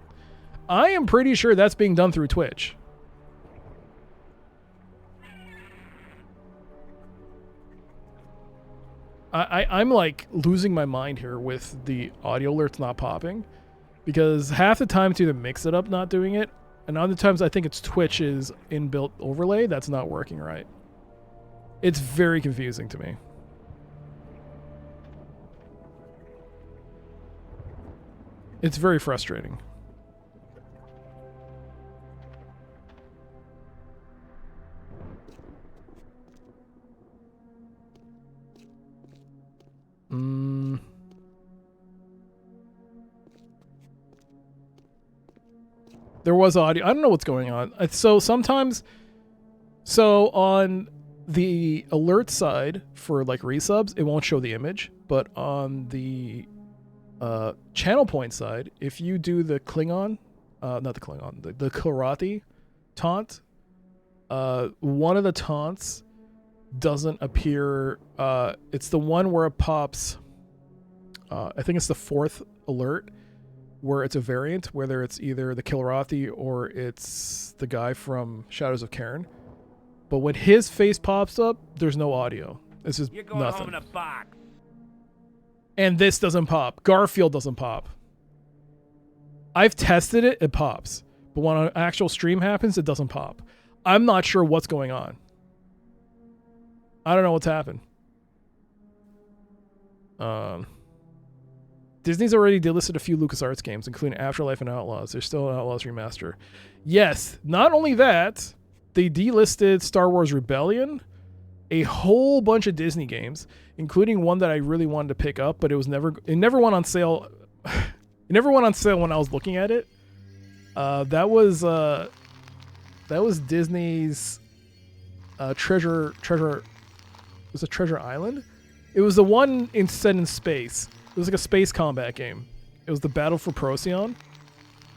I am pretty sure that's being done through Twitch. I'm like losing my mind here with the audio alerts not popping, because half the time it's either Mix It Up not doing it, and other times I think it's Twitch's inbuilt overlay that's not working right. It's very confusing to me. It's very frustrating. There was audio. I don't know what's going on. So sometimes, on the alert side for like resubs, it won't show the image, but on the channel point side, if you do the Klingon, not the Klingon, the Karate taunt, one of the taunts doesn't appear. It's the one where it pops. I think it's the fourth alert where it's a variant, whether it's either the Kilrathi or it's the guy from Shadows of Cairn. But when his face pops up, there's no audio. It's just You're going nothing. home in a box. And this doesn't pop. Garfield doesn't pop. I've tested it, it pops. But when an actual stream happens, it doesn't pop. I'm not sure what's going on. I don't know what's happened. Disney's already delisted a few Lucasarts games, including Afterlife and Outlaws. There's still an Outlaws remaster. Yes, not only that, they delisted Star Wars Rebellion, a whole bunch of Disney games, including one that I really wanted to pick up, but it never went on sale. It never went on sale when I was looking at it. That was Disney's Treasure. Was it Treasure Island? It was the one set in space. It was like a space combat game. It was the Battle for Procyon.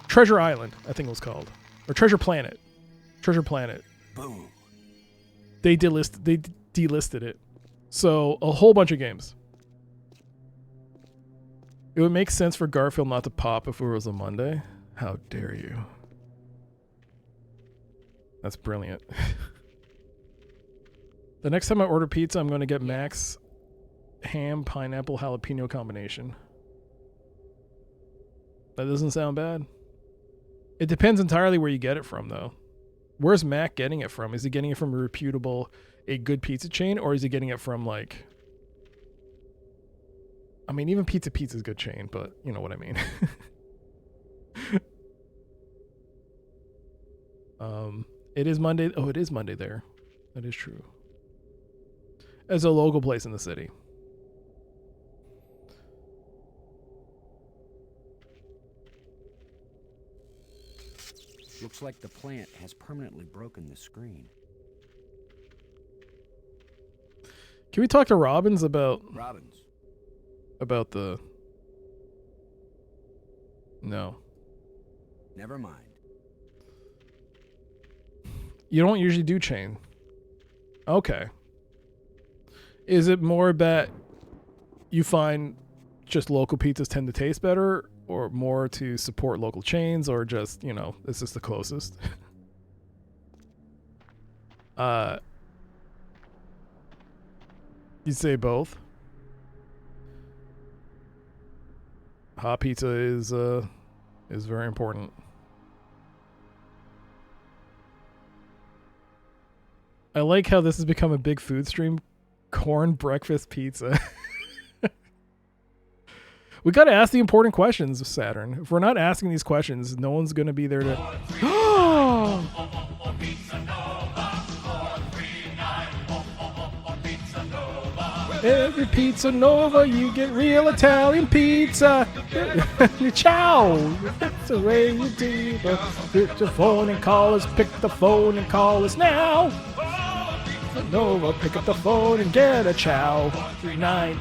Treasure Island, I think it was called, or Treasure Planet. Treasure Planet. Boom. They delisted it. So a whole bunch of games. It would make sense for Garfield not to pop if it was a Monday. How dare you? That's brilliant. The next time I order pizza, I'm going to get Max ham pineapple jalapeno combination. That doesn't sound bad. It depends entirely where you get it from, though. Where's Mac getting it from? Is he getting it from a good pizza chain, or is he getting it from like... I mean, even Pizza is a good chain, but you know what I mean. It is Monday. Oh, it is Monday there. That is true. As a local place in the city. Looks like the plant has permanently broken the screen. Can we talk to Robbins about the... No. Never mind. You don't usually do chain. Okay. Is it more that you find just local pizzas tend to taste better, or more to support local chains, or just, you know, this is the closest? You'd say both? Hot pizza is very important. I like how this has become a big food stream. Corn breakfast pizza. We got to ask the important questions, Saturn. If we're not asking these questions, no one's going to be there to... Every Pizza Nova, you get real Italian pizza. Ciao. That's the way you do. Pick the phone and call us. Pick the phone and call us now. Nova, pick up the phone and get a chow. 439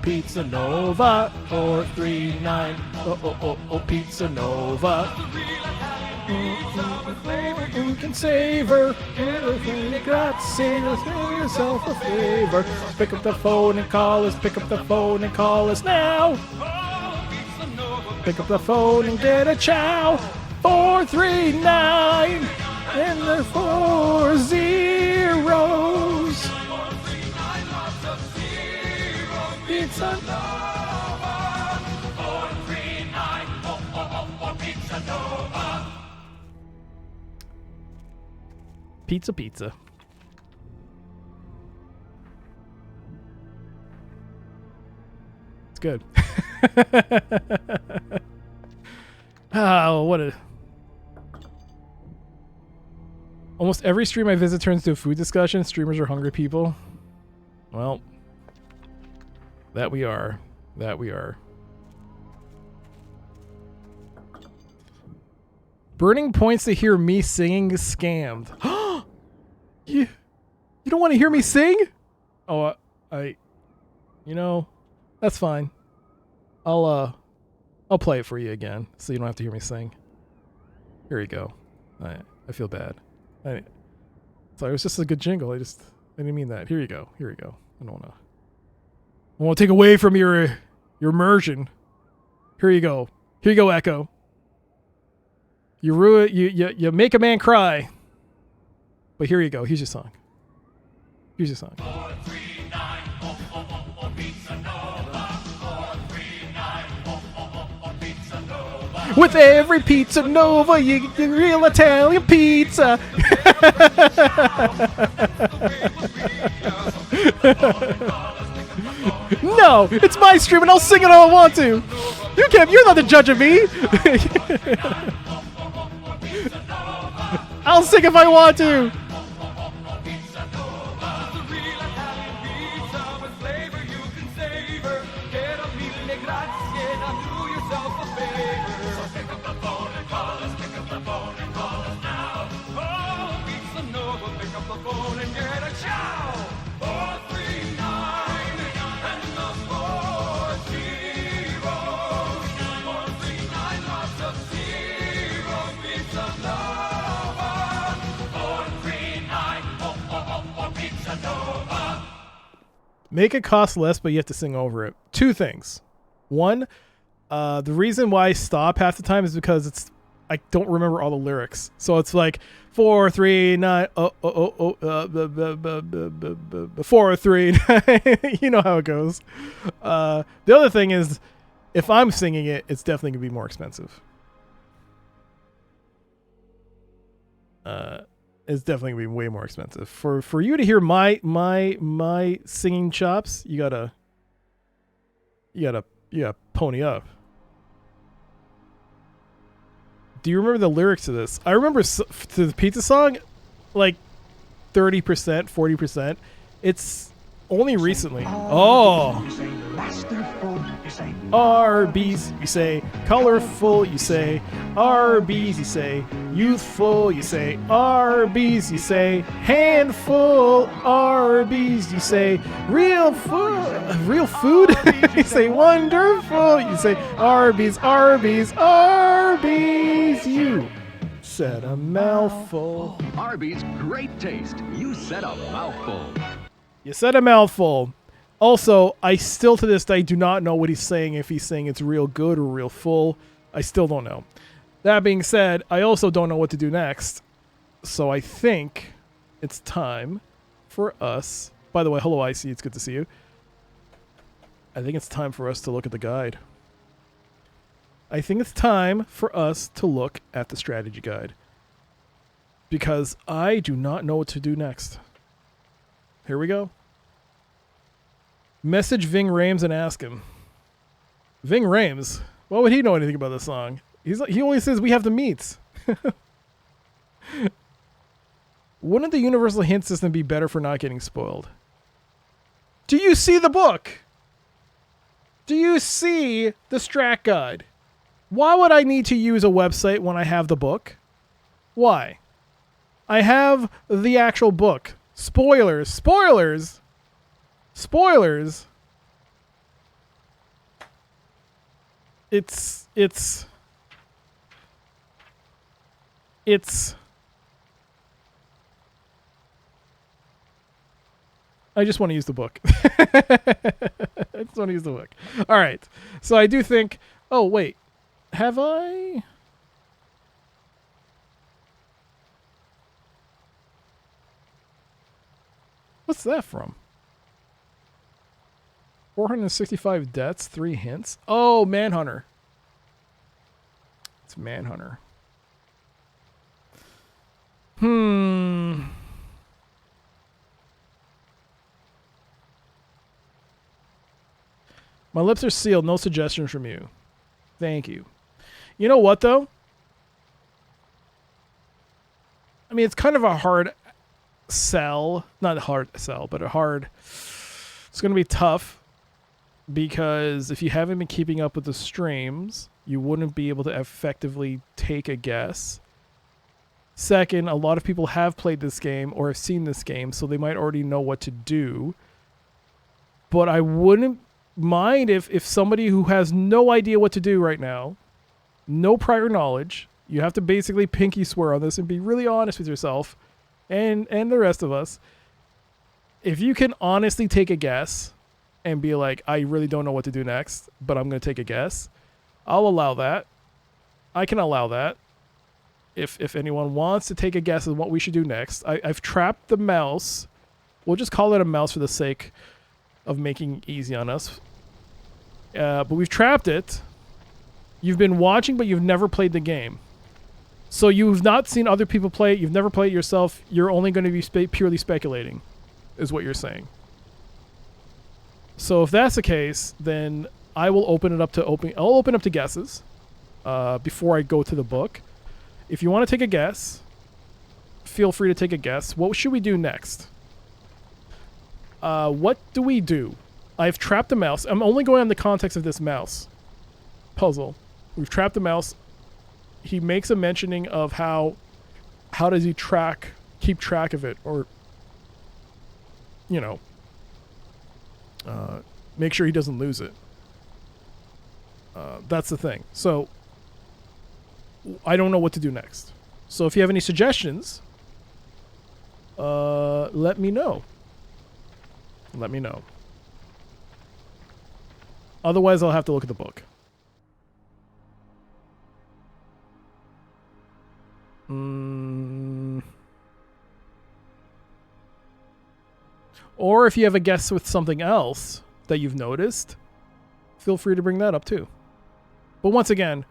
Pizza Nova. 439 Pizza Nova. You can savor everything you got. Say yourself a favor. Pick up the phone and call us. Pick up the phone and call us now. Pick up the phone and get a chow. 439 and the 4 zeros. Pizza Nova. 439 Pizza Nova. Pizza. It's good. Oh, what a... Almost every stream I visit turns to a food discussion. Streamers are hungry people. Well, that we are. Burning points to hear me singing is scammed. You don't want to hear me sing? Oh, you know, that's fine. I'll play it for you again, so you don't have to hear me sing. Here you go. I feel bad. Sorry, it was just a good jingle. I didn't mean that. Here you go. I don't want to take away from your immersion. Here you go, Echo. You make a man cry. But here you go. Here's your song. With every Pizza Nova, you get real Italian pizza. No, it's my stream and I'll sing it all I want to. You're not the judge of me. I'll sing if I want to. Make it cost less, but you have to sing over it. Two things. One, the reason why I stop half the time is because I don't remember all the lyrics. So it's like 4 3 9 4 3 9. You know how it goes. The other thing is, if I'm singing it, it's definitely gonna be more expensive. It's definitely gonna be way more expensive. For you to hear my singing chops, you gotta pony up. Do you remember the lyrics to this? I remember to the pizza song, like 30%, 40%. It's only recently. Oh. Arby's, you say. Colorful, you say. Arby's, you say. Youthful, you say. Arby's, you say. Handful, Arby's, you say. Real food, you say. Wonderful, you say. Arby's, Arby's, Arby's, you said a mouthful. Arby's, great taste. You said a mouthful. You said a mouthful. Also, I still to this day do not know what he's saying, if he's saying it's real good or real full. I still don't know. That being said, I also don't know what to do next. So I think it's time for us. By the way, hello, IC. It's good to see you. I think it's time for us to look at the guide. I think it's time for us to look at the strategy guide. Because I do not know what to do next. Here we go. Message Ving Rhames and ask him. Ving Rhames? Why would he know anything about this song? He only says we have to meet. Wouldn't the universal hint system be better for not getting spoiled? Do you see the book? Do you see the strat guide? Why would I need to use a website when I have the book? Why? I have the actual book. Spoilers. Spoilers. Spoilers. It's I just want to use the book. I just want to use the book. All right. So I do think, oh wait, have I? What's that from? 465 deaths, 3 hints. Oh, Manhunter. It's Manhunter. My lips are sealed. No suggestions from you. Thank you. You know what, though? I mean, it's kind of a hard sell. Not a hard sell, but a hard... It's going to be tough. Because if you haven't been keeping up with the streams, you wouldn't be able to effectively take a guess. Second, a lot of people have played this game or have seen this game, so they might already know what to do. But I wouldn't mind if somebody who has no idea what to do right now, no prior knowledge, you have to basically pinky swear on this and be really honest with yourself and the rest of us. If you can honestly take a guess and be like, I really don't know what to do next, but I'm going to take a guess, I'll allow that. I can allow that. If anyone wants to take a guess on what we should do next, I've trapped the mouse. We'll just call it a mouse for the sake of making it easy on us. But we've trapped it. You've been watching, but you've never played the game. So you've not seen other people play it. You've never played it yourself. You're only going to be purely speculating, is what you're saying. So if that's the case, then I will open it up to I'll open up to guesses before I go to the book. If you want to take a guess, feel free to take a guess. What should we do next? What do we do? I've trapped the mouse. I'm only going on the context of this mouse puzzle. We've trapped the mouse. He makes a mentioning of how does he keep track of it, or make sure he doesn't lose it. That's the thing. So I don't know what to do next. So if you have any suggestions, let me know. Let me know. Otherwise, I'll have to look at the book. Or if you have a guess with something else that you've noticed, feel free to bring that up too. But once again,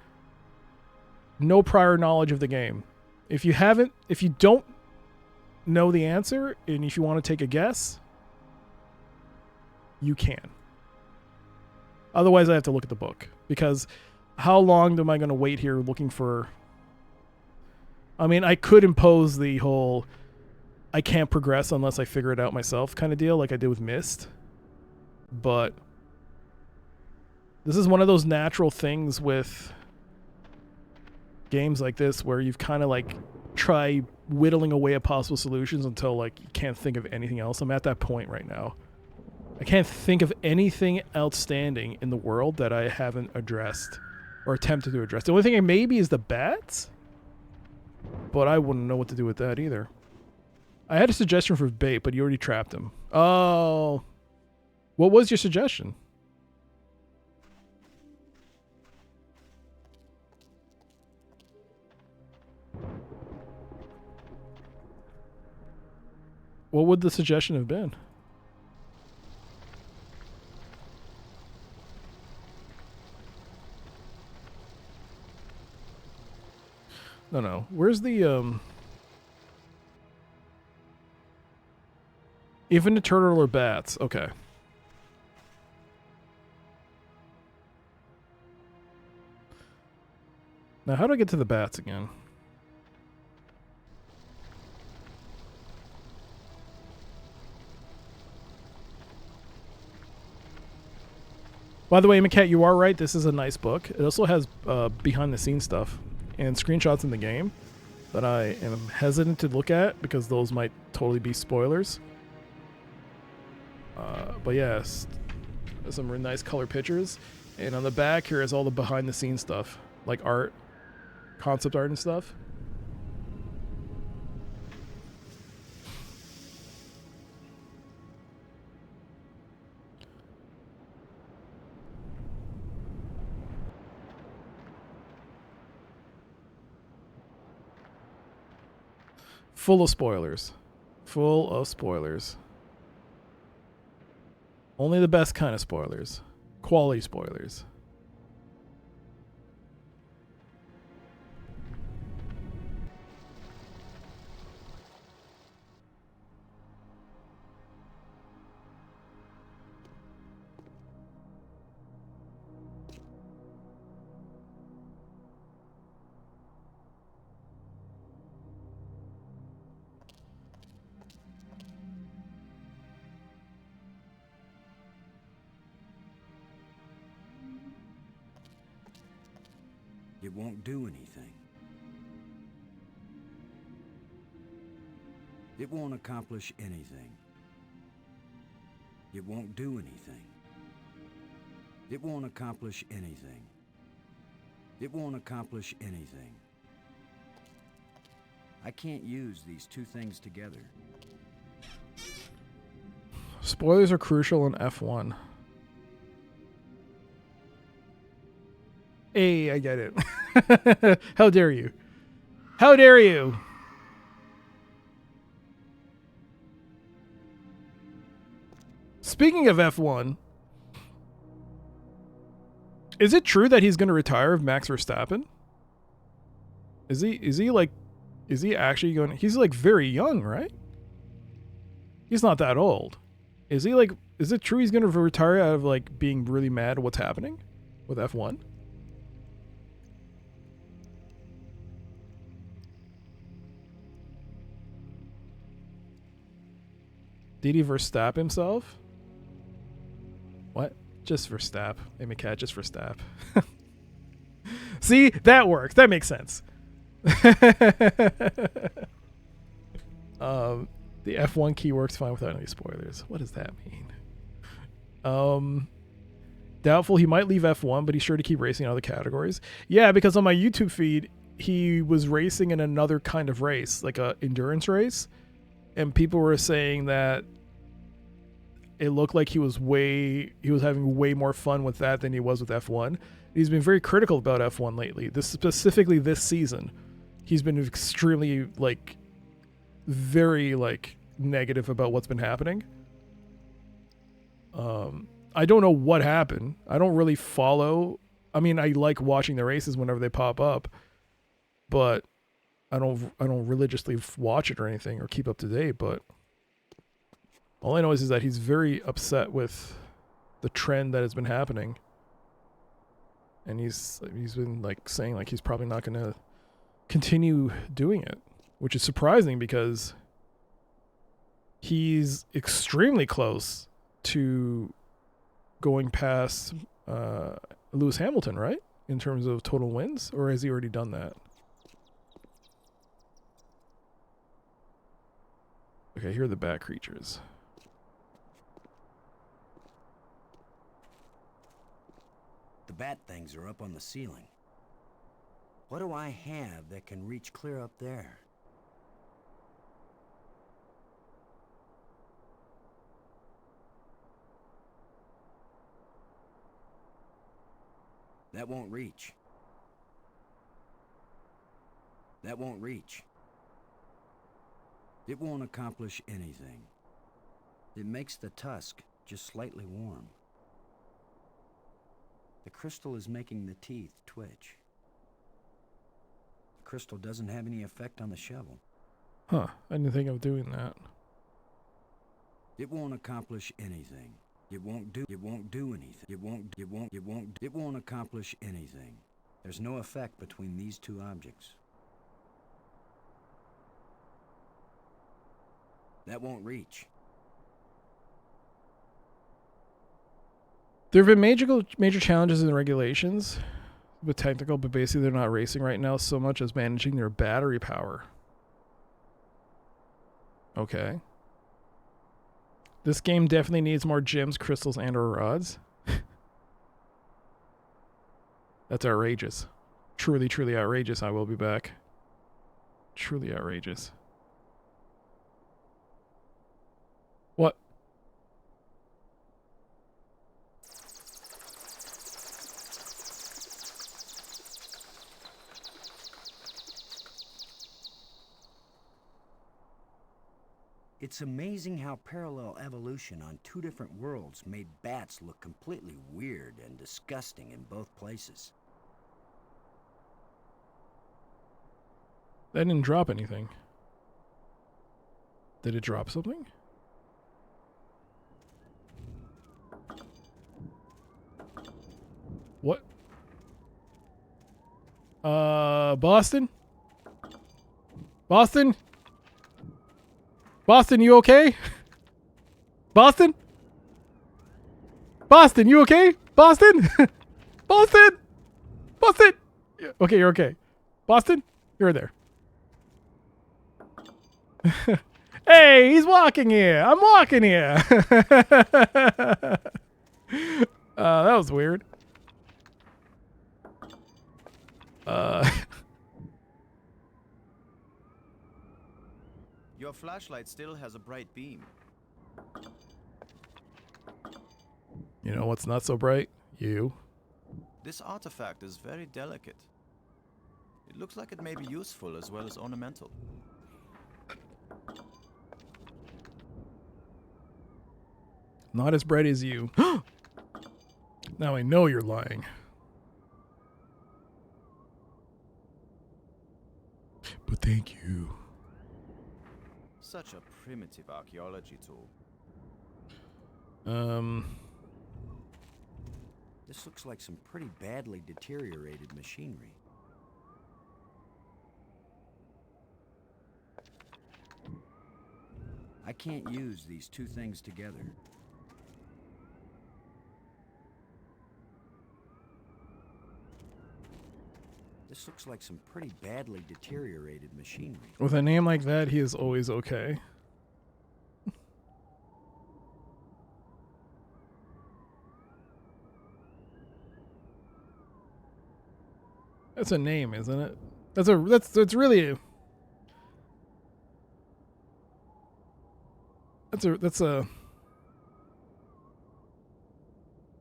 no prior knowledge of the game. If you don't know the answer, and if you want to take a guess, you can. Otherwise, I have to look at the book, because how long am I going to wait here looking for... I mean, I could impose the whole I can't progress unless I figure it out myself kind of deal, like I did with Myst. But this is one of those natural things with games like this where you've kind of like try whittling away at possible solutions until like you can't think of anything else. I'm at that point right now. I can't think of anything outstanding in the world that I haven't addressed or attempted to address. The only thing maybe is the bats, but I wouldn't know what to do with that either. I had a suggestion for bait, but you already trapped him. Oh. What was your suggestion? What would the suggestion have been? No. Where's the even a turtle or bats? Okay. Now, how do I get to the bats again? By the way, Macat, you are right. This is a nice book. It also has behind-the-scenes stuff and screenshots in the game that I am hesitant to look at because those might totally be spoilers. But yes, there's some really nice color pictures. And on the back here is all the behind-the-scenes stuff, like art, concept art and stuff. Full of spoilers. Full of spoilers. Only the best kind of spoilers. Quality spoilers. It won't do anything. It won't accomplish anything. It won't do anything. It won't accomplish anything. It won't accomplish anything. I can't use these two things together. Spoilers are crucial in F1. Hey, I get it. How dare you? How dare you? Speaking of F1, is it true that he's going to retire of Max Verstappen? Is he actually going? He's like very young, right? He's not that old. Is it true he's going to retire out of like being really mad at what's happening with F1? Did he Verstappen himself? What? Just Verstappen. Hey, Macat, just Verstappen. See? That works. That makes sense. The F1 key works fine without any spoilers. What does that mean? Doubtful he might leave F1, but he's sure to keep racing in other categories. Yeah, because on my YouTube feed, he was racing in another kind of race, like a endurance race. And people were saying that it looked like he was having way more fun with that than he was with F1. He's been very critical about F1 lately. Specifically this season, he's been extremely very negative about what's been happening. I don't know what happened. I don't really follow. I mean, I like watching the races whenever they pop up, but I don't religiously watch it or anything or keep up to date. But all I know is that he's very upset with the trend that has been happening, and he's been saying he's probably not going to continue doing it, which is surprising because he's extremely close to going past Lewis Hamilton, right? In terms of total wins, or has he already done that? Okay, here are the bat creatures. The bat things are up on the ceiling. What do I have that can reach clear up there? That won't reach. That won't reach. It won't accomplish anything. It makes the tusk just slightly warm. The crystal is making the teeth twitch. The crystal doesn't have any effect on the shovel. Huh, I didn't think of doing that. It won't accomplish anything. It won't do anything. It won't accomplish anything. There's no effect between these two objects. That won't reach. There have been major challenges in the regulations with technical, but basically they're not racing right now so much as managing their battery power. Okay. This game definitely needs more gems, crystals, and or rods. That's outrageous. Truly, truly outrageous. I will be back. Truly outrageous. What? It's amazing how parallel evolution on two different worlds made bats look completely weird and disgusting in both places. That didn't drop anything. Did it drop something? What? Boston? Boston? Boston, you okay? Boston? Boston, you okay? Boston? Boston? Boston? Yeah, okay, you're okay. Boston? You're there. Hey, he's walking here. I'm walking here. That was weird. Your flashlight still has a bright beam. You know what's not so bright? You. This artifact is very delicate. It looks like it may be useful as well as ornamental. Not as bright as you. Now I know you're lying. But thank you. Such a primitive archaeology tool. This looks like some pretty badly deteriorated machinery. I can't use these two things together. This looks like some pretty badly deteriorated machinery. With a name like that, he is always okay. That's a name, isn't it? That's really a,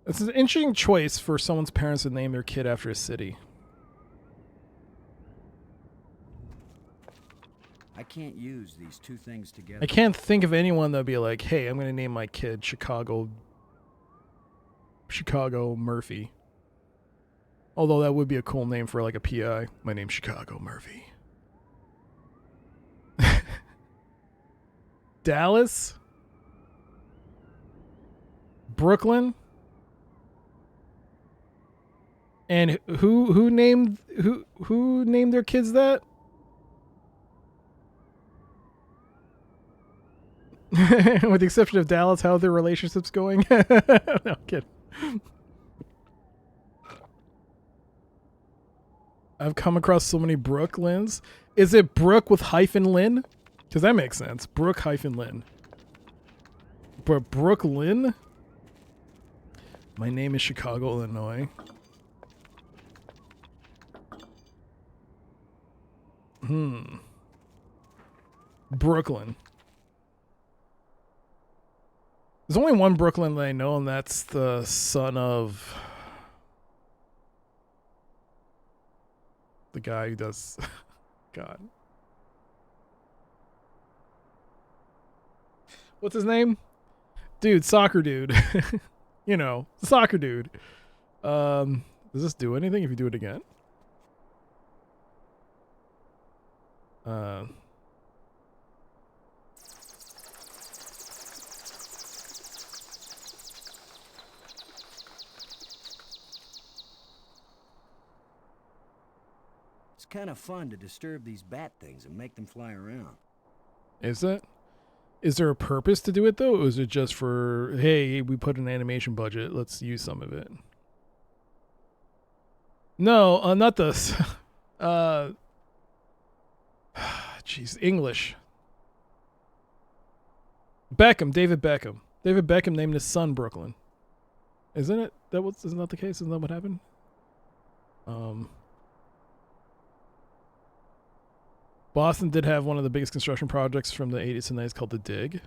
It's an interesting choice for someone's parents to name their kid after a city. I can't use these two things together. I can't think of anyone that would be like, hey, I'm going to name my kid Chicago Murphy. Although that would be a cool name for like a PI. My name's Chicago Murphy. Dallas? Brooklyn? And who named their kids that? With the exception of Dallas, how are their relationships going? No, I'm kidding. I've come across so many Brooklyns. Is it Brook with hyphen Lynn? Because that makes sense. Brook hyphen Lynn. But Brooklyn? My name is Chicago, Illinois. Brooklyn. There's only one Brooklyn that I know, and that's the son of the guy who does God. What's his name? Dude, soccer dude. You know, soccer dude. Does this do anything if you do it again? It's kind of fun to disturb these bat things and make them fly around. Is it? Is there a purpose to do it though? Or is it just for, hey, we put an animation budget, let's use some of it? No, not this. Jeez, English. Beckham, David Beckham. David Beckham named his son Brooklyn. Isn't it? Isn't that the case? Isn't that what happened? Boston did have one of the biggest construction projects from the 80s and 90s called The Dig.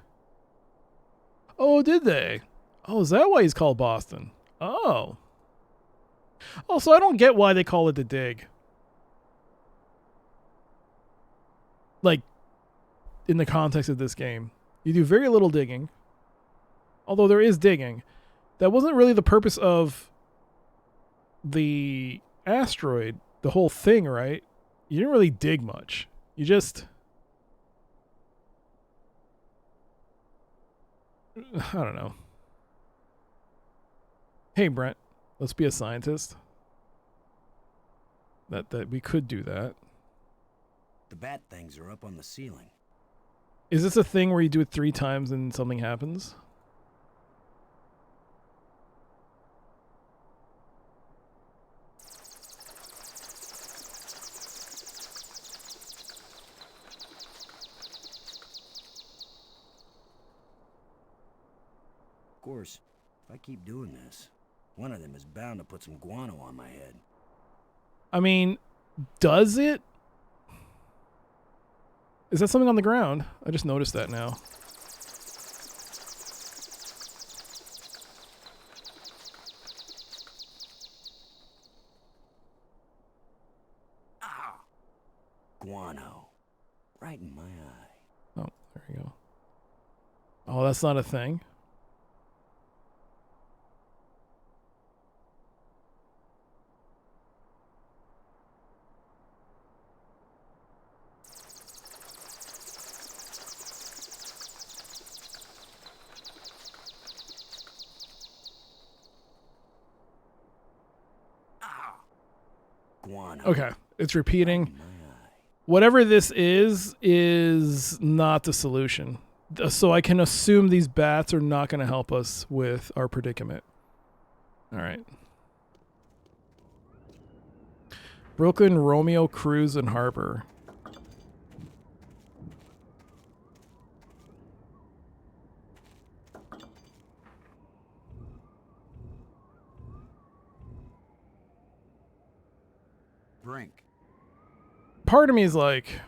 Oh, did they? Oh, is that why he's called Boston? Oh. Oh, so I don't get why they call it The Dig. Like, in the context of this game. You do very little digging. Although there is digging. That wasn't really the purpose of the asteroid, the whole thing, right? You didn't really dig much. You just... I don't know. Hey, Brent, let's be a scientist. That we could do that. The bat things are up on the ceiling. Is this a thing where you do it 3 times and something happens? Of course, if I keep doing this, one of them is bound to put some guano on my head. I mean, does it? Is that something on the ground? I just noticed that now. Ah! Guano. Right in my eye. Oh, there you go. Oh, that's not a thing. Guano. Okay, it's repeating. Right in my eye. Whatever this is not the solution. So I can assume these bats are not going to help us with our predicament. All right. Brooklyn, Romeo, Cruz, and Harbor. Brink. Part of me is like,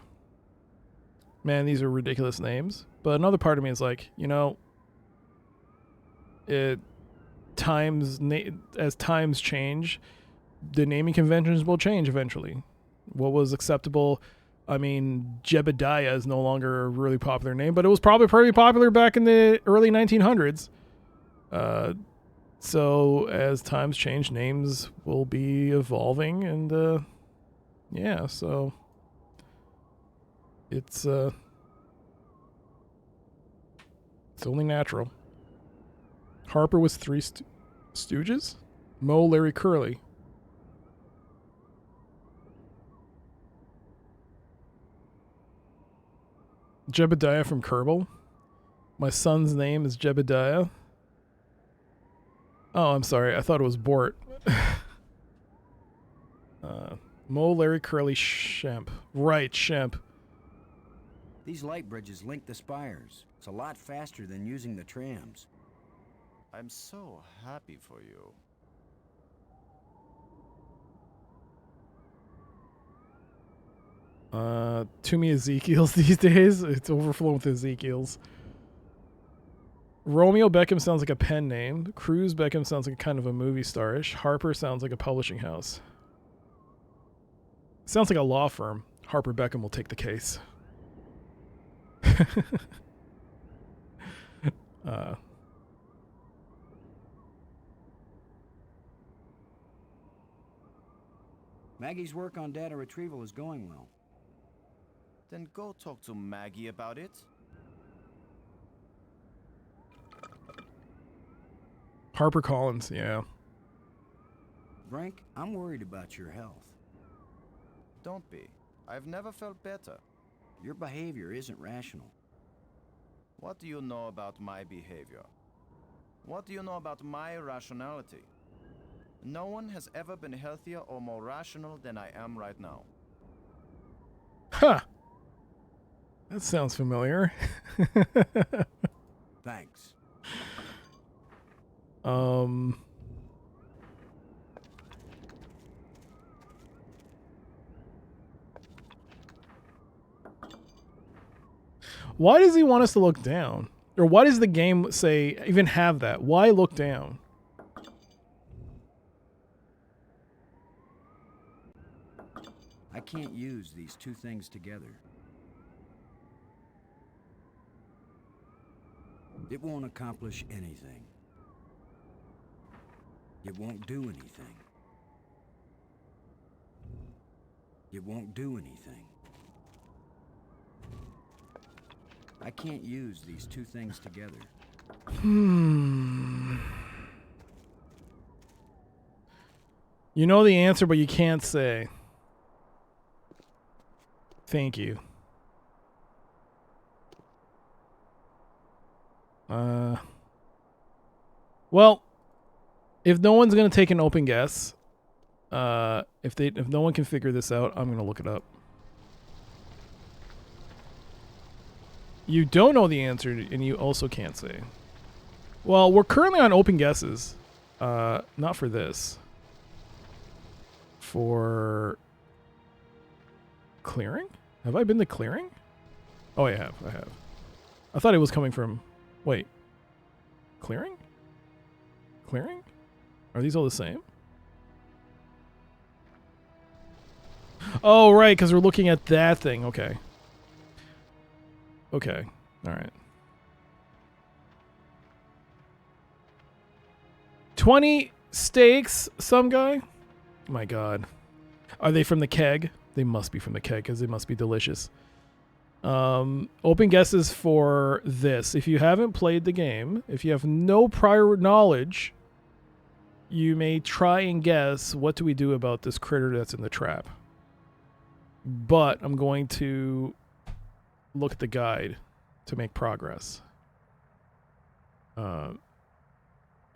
man, these are ridiculous names. But another part of me is like, you know, it as times change, the naming conventions will change eventually. What was acceptable? I mean, Jebediah is no longer a really popular name, but it was probably pretty popular back in the early 1900s. So as times change, names will be evolving, and yeah, so it's only natural. Harper was Three Stooges? Moe, Larry, Curly. Jebediah from Kerbal. My son's name is Jebediah. Oh, I'm sorry. I thought it was Bort. Moe, Larry, Curly, Shemp. Right, Shemp. These light bridges link the spires. It's a lot faster than using the trams. I'm so happy for you. Too many Ezekiels these days. It's overflowing with Ezekiels. Romeo Beckham sounds like a pen name. Cruz Beckham sounds like kind of a movie starish. Harper sounds like a publishing house. Sounds like a law firm. Harper Beckham will take the case. Maggie's work on data retrieval is going well. Then go talk to Maggie about it. Harper Collins, yeah. Brink, I'm worried about your health. Don't be. I've never felt better. Your behavior isn't rational. What do you know about my behavior? What do you know about my rationality? No one has ever been healthier or more rational than I am right now. Huh. That sounds familiar. Thanks. Why does he want us to look down? Or why does the game say, even have that? Why look down? I can't use these two things together. It won't accomplish anything. It won't do anything. It won't do anything. I can't use these two things together. You know the answer, but you can't say. Thank you. Well, if no one's gonna take an open guess, if no one can figure this out, I'm gonna look it up. You don't know the answer, and you also can't say. Well, we're currently on open guesses. Not for this. For clearing? Have I been to clearing? Oh, I have. I thought it was coming from... Wait. Clearing? Clearing? Are these all the same? Oh, right, because we're looking at that thing. Okay. Okay. All right. 20 steaks, some guy? My God. Are they from the keg? They must be from the keg because they must be delicious. Open guesses for this. If you haven't played the game, if you have no prior knowledge, you may try and guess what do we do about this critter that's in the trap. But I'm going to look at the guide to make progress. I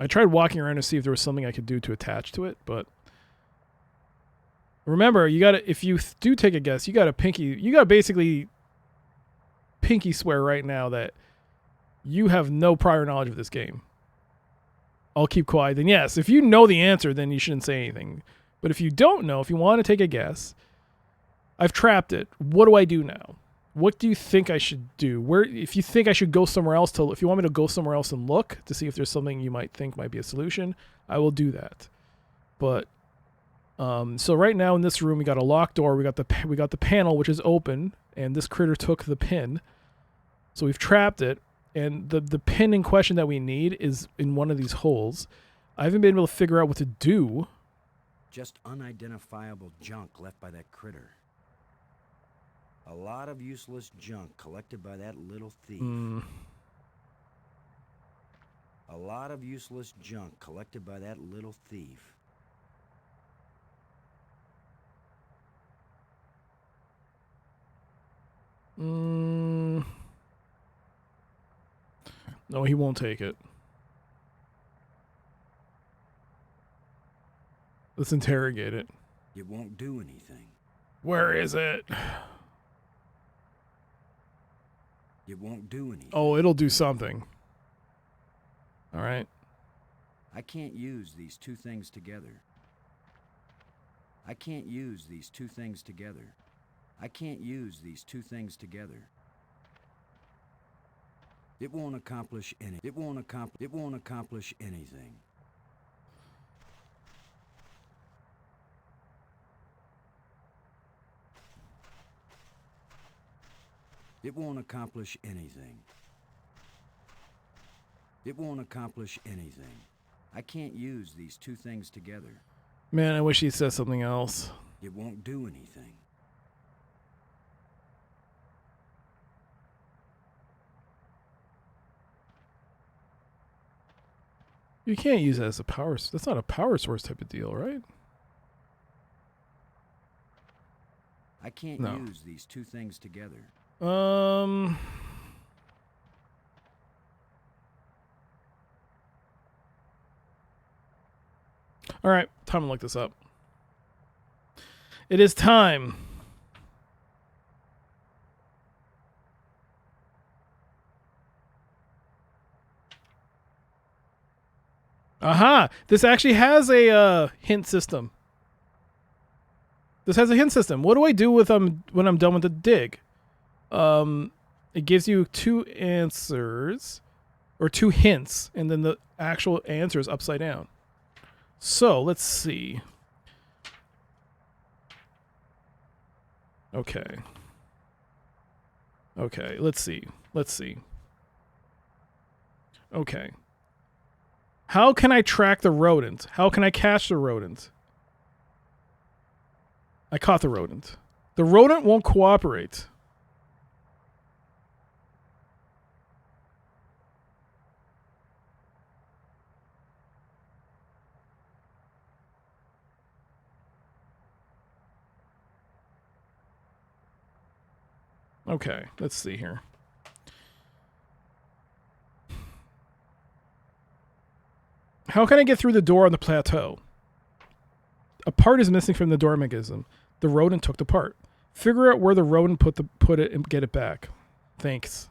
tried walking around to see if there was something I could do to attach to it, but remember, you gotta, if you do take a guess, you gotta basically pinky swear right now that you have no prior knowledge of this game. I'll keep quiet. Then yes, if you know the answer, then you shouldn't say anything. But if you don't know, if you want to take a guess, I've trapped it. What do I do now? What do you think I should do? Where, if you think I should go somewhere else if you want me to go somewhere else and look to see if there's something you might think might be a solution, I will do that. But so right now in this room we got a locked door. We got the panel which is open, and this critter took the pin, so we've trapped it. And the pin in question that we need is in one of these holes. I haven't been able to figure out what to do. Just unidentifiable junk left by that critter. A lot of useless junk collected by that little thief. A lot of useless junk collected by that little thief. No, he won't take it. Let's interrogate it. It won't do anything. Where is it? It won't do anything. Oh, it'll do something. All right. I can't use these two things together. I can't use these two things together. I can't use these two things together. It won't accomplish any. It won't accomplish anything. It won't accomplish anything. It won't accomplish anything. I can't use these two things together. Man, I wish he said something else. It won't do anything. You can't use it as a power. That's not a power source type of deal, right? I can't use these two things together. All right, time to look this up. It is time. Aha! This actually has a hint system. This has a hint system. What do I do with when I'm done with the dig? It gives you two answers or two hints, and then the actual answer is upside down. So let's see. Okay. Okay, let's see. Let's see. Okay. How can I track the rodent? How can I catch the rodent? I caught the rodent. The rodent won't cooperate. Okay, let's see here. How can I get through the door on the plateau? A part is missing from the door mechanism. The rodent took the part. Figure out where the rodent put it and get it back. Thanks.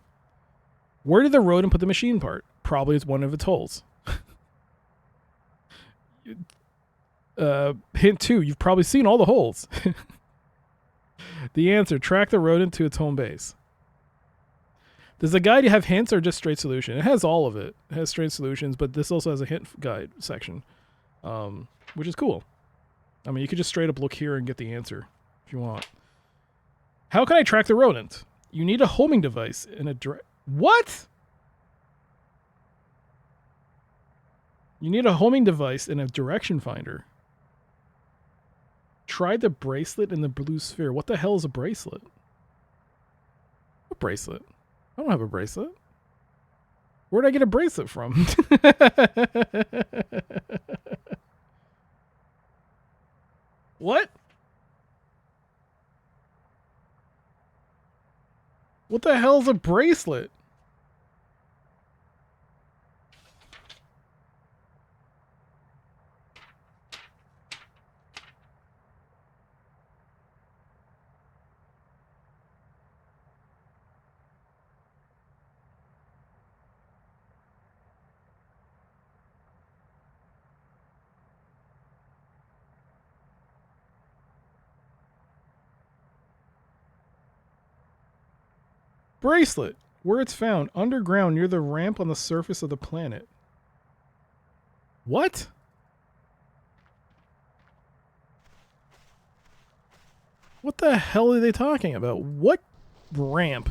Where did the rodent put the machine part? Probably it's one of its holes. Hint 2, you've probably seen all the holes. The answer, track the rodent to its home base. Does the guide have hints or just straight solution? It has all of it. It has straight solutions, but this also has a hint guide section, which is cool. I mean, you could just straight up look here and get the answer if you want. How can I track the rodent? You need a homing device and a what? You need a homing device and a direction finder. Try the bracelet in the blue sphere. What the hell is a bracelet? What bracelet? I don't have a bracelet. Where'd I get a bracelet from? What? What the hell is a bracelet? Bracelet. Where it's found. Underground near the ramp on the surface of the planet. What? What the hell are they talking about? What ramp?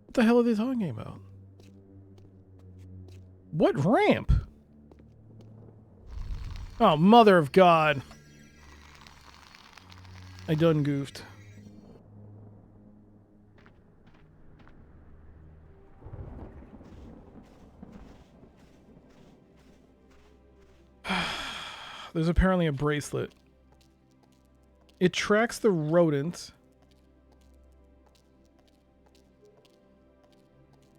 What the hell are they talking about? What ramp? Oh, mother of God. I done goofed. There's apparently a bracelet. It tracks the rodent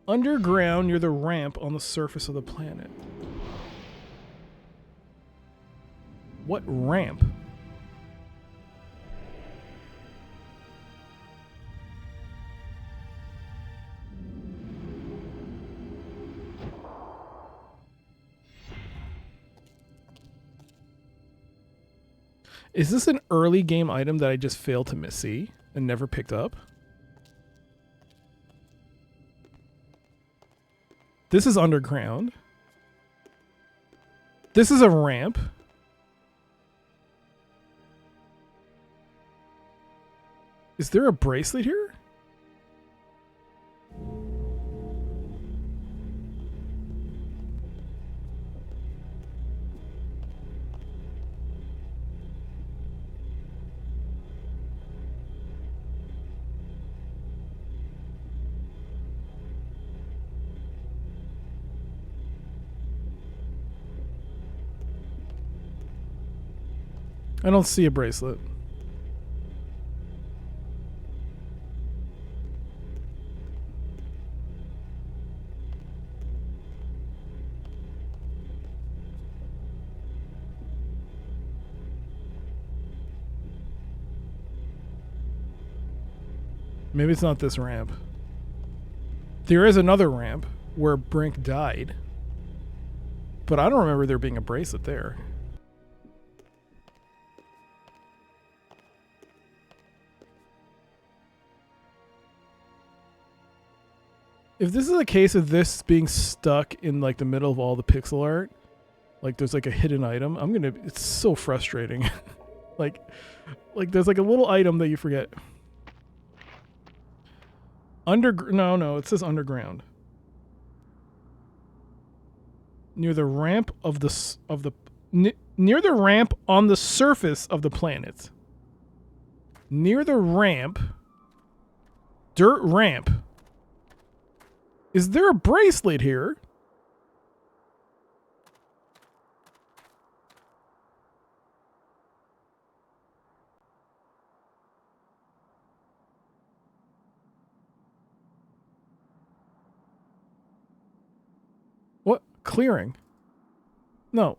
underground near the ramp on the surface of the planet. What ramp? Is this an early game item that I just failed to see and never picked up? This is underground. This is a ramp. Is there a bracelet here? I don't see a bracelet. Maybe it's not this ramp. There is another ramp where Brink died. But I don't remember there being a bracelet there. If this is a case of this being stuck in like the middle of all the pixel art, like there's like a hidden item, it's so frustrating. like there's like a little item that you forget. No, it says underground. Near the ramp near the ramp on the surface of the planet. Near the ramp, dirt ramp. Is there a bracelet here? What? Clearing? No.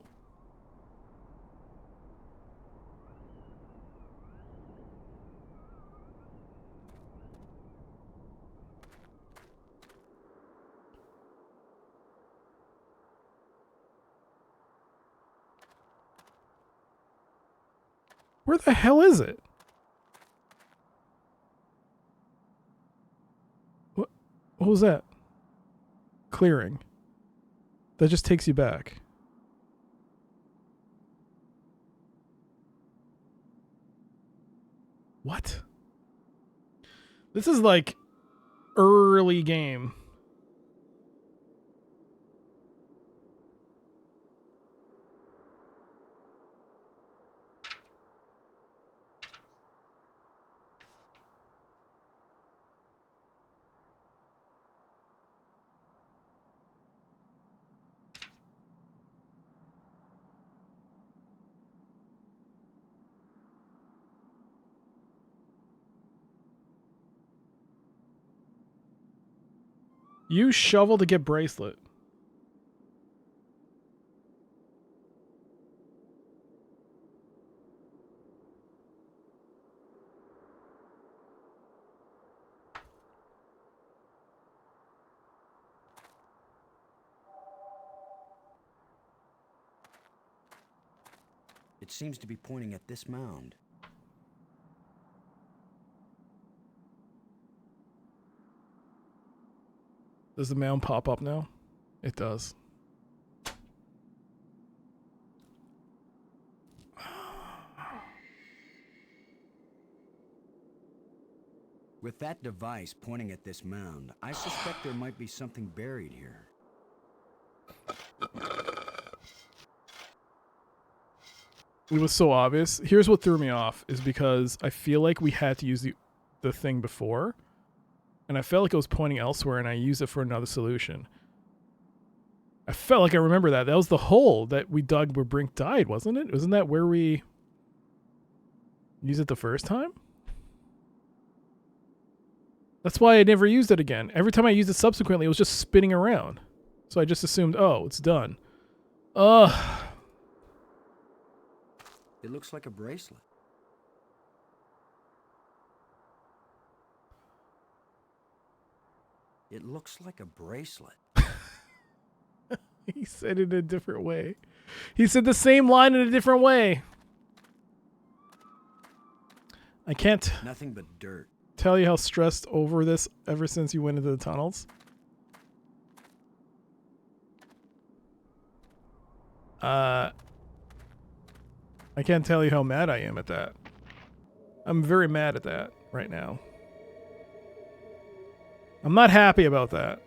Where the hell is it? What was that? Clearing. That just takes you back. What? This is like early game. Use shovel to get bracelet. It seems to be pointing at this mound. Does the mound pop up now? It does. With that device pointing at this mound, I suspect there might be something buried here. It was so obvious. Here's what threw me off is because I feel like we had to use the thing before, and I felt like it was pointing elsewhere, and I used it for another solution. I felt like I remember that. That was the hole that we dug where Brink died, wasn't it? Wasn't that where we used it the first time? That's why I never used it again. Every time I used it subsequently, it was just spinning around. So I just assumed, oh, it's done. Ugh. It looks like a bracelet. It looks like a bracelet. He said it in a different way. He said the same line in a different way. I can't Nothing but dirt. tell you how stressed over this ever since you went into the tunnels. I can't tell you how mad I am at that. I'm very mad at that right now. I'm not happy about that.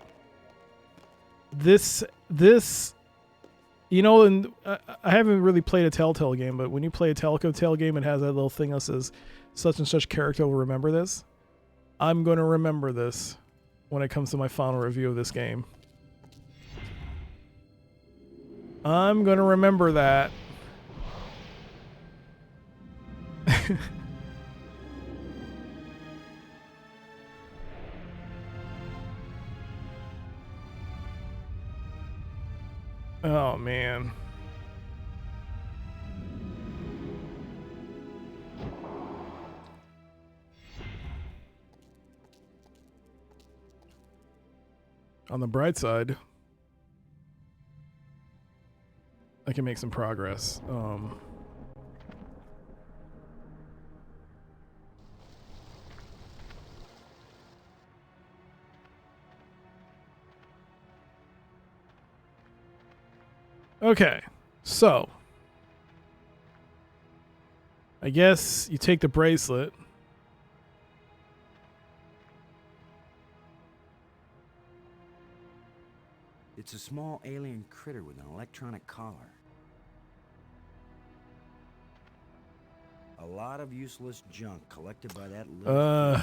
This, you know, and I haven't really played a Telltale game, but when you play a Telltale game, it has that little thing that says such and such character will remember this. I'm going to remember this when it comes to my final review of this game. I'm going to remember that. Oh, man. On the bright side, I can make some progress. Okay, so I guess you take the bracelet. It's a small alien critter with an electronic collar. A lot of useless junk collected by that little...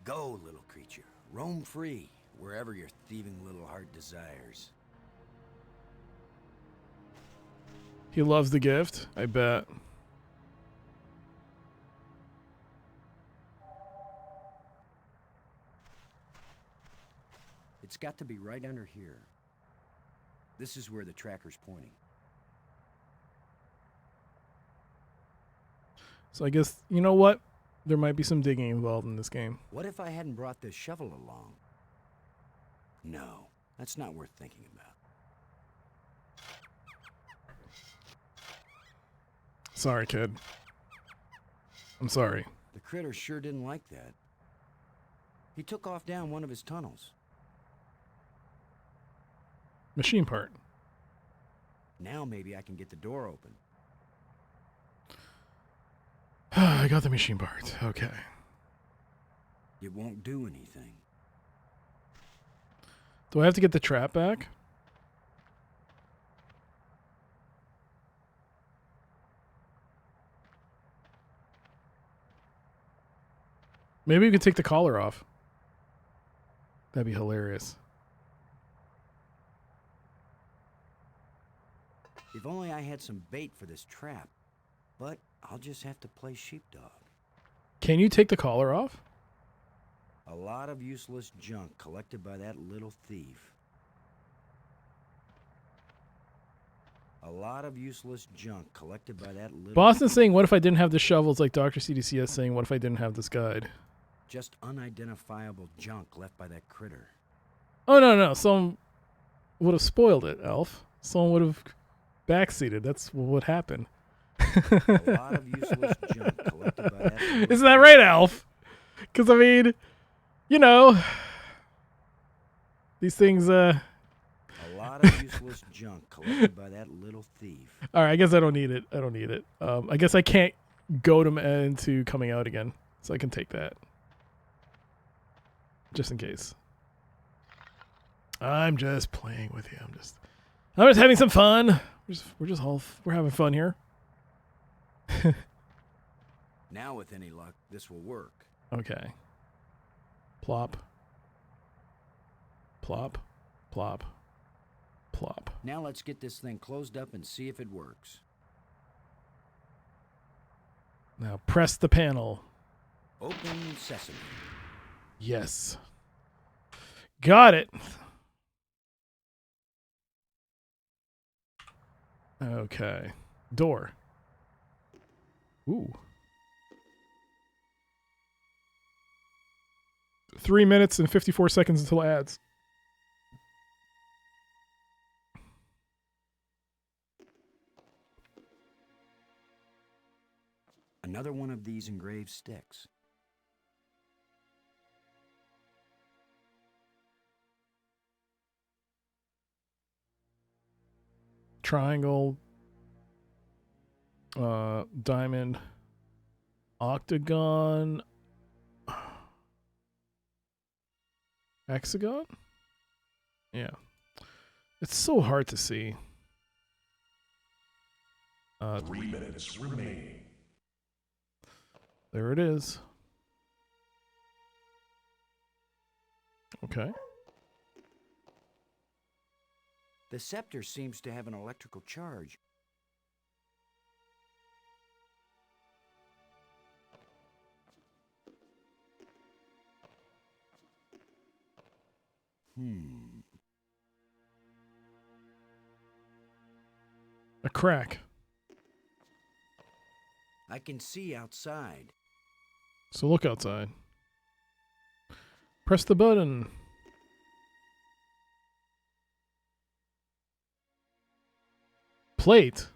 Go, little creature. Roam free, wherever your thieving little heart desires. He loves the gift, I bet. It's got to be right under here. This is where the tracker's pointing. So I guess, you know what? There might be some digging involved in this game. What if I hadn't brought this shovel along? No, that's not worth thinking about. Sorry, kid. I'm sorry. The critter sure didn't like that. He took off down one of his tunnels. Machine part. Now maybe I can get the door open. I got the machine part. Okay. It won't do anything. Do I have to get the trap back? Maybe we can take the collar off. That'd be hilarious. If only I had some bait for this trap. But I'll just have to play sheepdog. Can you take the collar off? A lot of useless junk collected by that little thief. A lot of useless junk collected by that little... Boston saying, what if I didn't have the shovels? Like Dr. CDCS saying, what if I didn't have this guide? Just unidentifiable junk left by that critter. Oh, no. Someone would have spoiled it, Elf. Someone would have backseated. That's what happened. A lot of useless junk collected by that little... Isn't that right, Elf? Because, I mean, you know, these things, A lot of useless junk collected by that little thief. All right, I guess I don't need it. I guess I can't goad him into coming out again, so I can take that. Just in case. I'm just playing with you. I'm just having some fun. We're having fun here. Now, with any luck, this will work. Okay. Plop. Plop. Plop. Plop. Now let's get this thing closed up and see if it works. Now press the panel. Open sesame. Yes. Got it. Okay. Door. Ooh. 3 minutes and 54 seconds until ads. Another one of these engraved sticks. Triangle. Diamond. Octagon. Hexagon? Yeah. It's so hard to see. 3 minutes remaining. There it is. Okay. The scepter seems to have an electrical charge. A crack. I can see outside. So look outside. Press the button. Plate.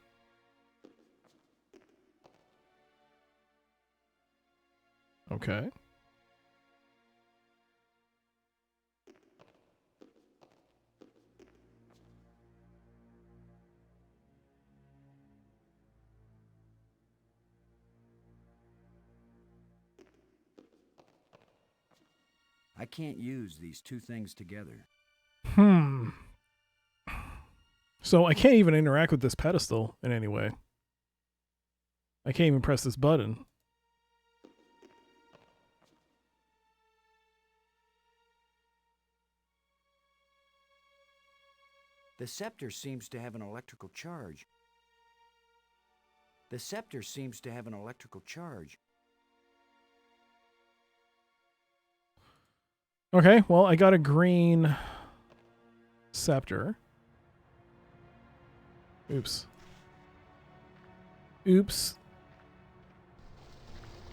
Okay. I can't use these two things together. So I can't even interact with this pedestal in any way. I can't even press this button. The scepter seems to have an electrical charge. The scepter seems to have an electrical charge. Okay, well, I got a green scepter. Oops.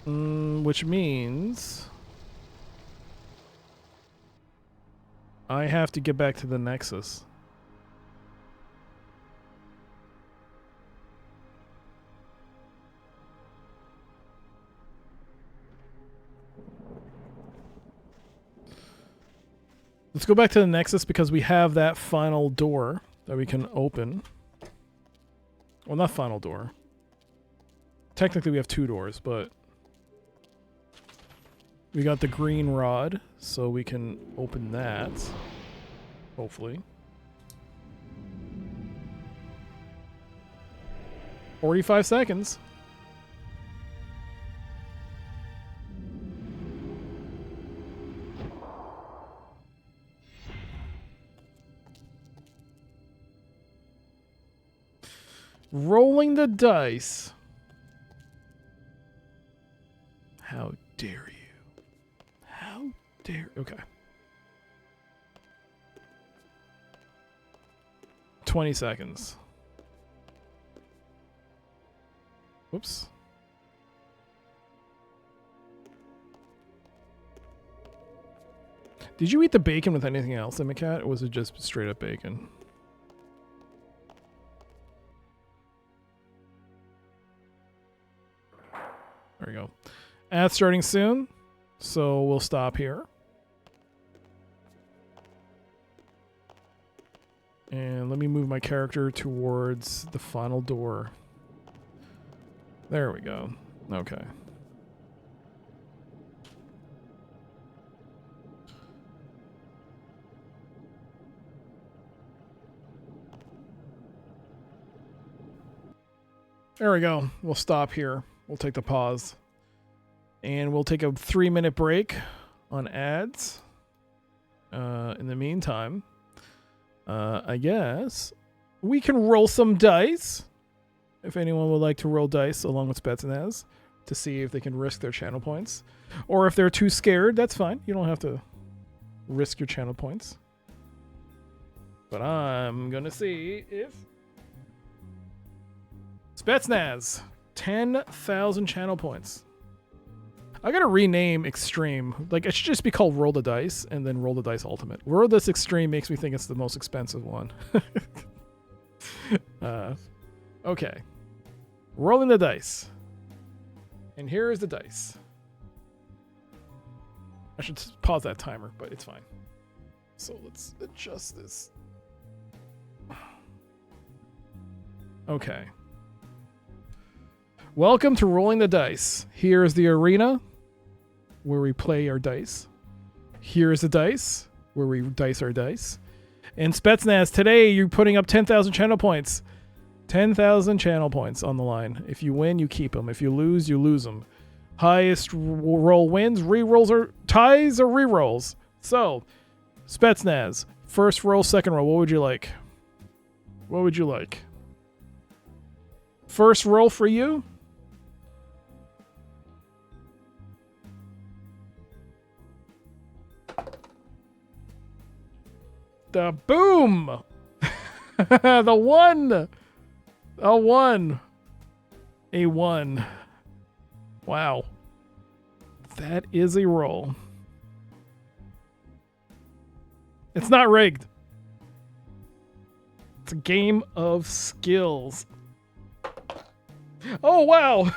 Which means I have to get back to the Nexus. Let's go back to the Nexus because we have that final door that we can open. Well, not final door. Technically, we have two doors, but we got the green rod, so we can open that. Hopefully. 45 seconds. Rolling the dice. How dare you? How dare... Okay. 20 seconds. Whoops. Did you eat the bacon with anything else, Cat, or was it just straight up bacon? There we go. Ad starting soon, so we'll stop here. And let me move my character towards the final door. There we go. Okay. There we go. We'll stop here. We'll take the pause. And we'll take a 3-minute break on ads. In the meantime, I guess we can roll some dice. If anyone would like to roll dice along with Spetsnaz to see if they can risk their channel points. Or if they're too scared, that's fine. You don't have to risk your channel points. But I'm going to see if... Spetsnaz, 10,000 channel points. I gotta rename Extreme. Like, it should just be called Roll the Dice and then Roll the Dice Ultimate. Roll the Dice Extreme makes me think it's the most expensive one. Okay. Rolling the dice. And here is the dice. I should pause that timer, but it's fine. So let's adjust this. Okay. Welcome to Rolling the Dice. Here is the arena where we play our dice. Here is the dice where we dice our dice. And Spetsnaz, today you're putting up 10,000 channel points. 10,000 channel points on the line. If you win, you keep them. If you lose, you lose them. Highest roll wins. Rerolls or ties or rerolls. So, Spetsnaz, first roll, second roll. What would you like? What would you like? First roll for you? The boom! The one! A one. A one. Wow. That is a roll. It's not rigged. It's a game of skills. Oh, wow.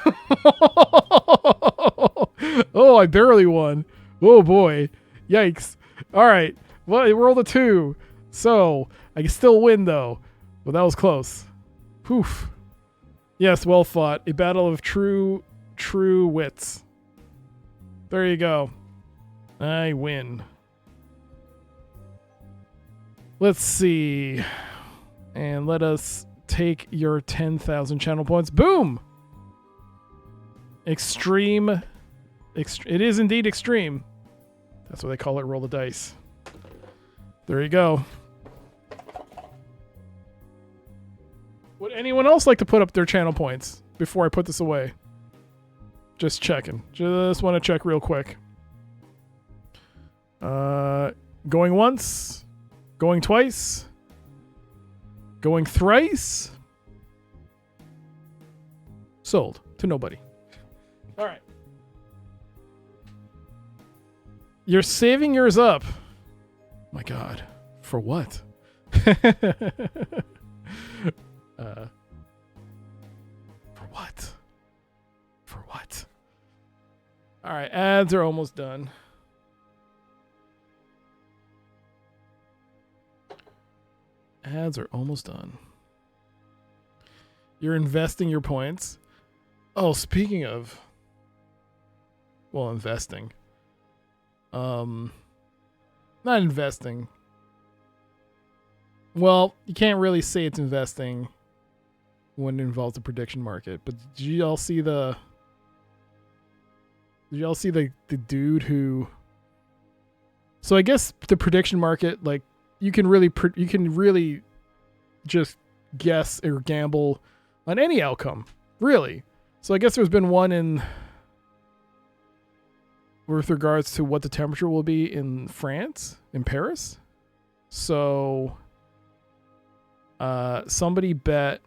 Oh, I barely won. Oh, boy. Yikes. All right. Well, I rolled a 2. So, I can still win, though. Well, that was close. Poof. Yes, well fought. A battle of true wits. There you go. I win. Let's see. And let us take your 10,000 channel points. Boom! Extreme. It is indeed extreme. That's what they call it, roll the dice. There you go. Would anyone else like to put up their channel points before I put this away? Just checking. Just want to check real quick. Going once. Going twice. Going thrice. Sold to nobody. All right. You're saving yours up. My God. For what? For what? For what? All right, ads are almost done. Ads are almost done. You're investing your points. Oh, speaking of, well, investing. Not investing. Well, you can't really say it's investing when it involves the prediction market. But did you all see the dude who? So I guess the prediction market, like, you can really just guess or gamble on any outcome, really. So I guess there's been one in with regards to what the temperature will be in France, in Paris. So somebody bet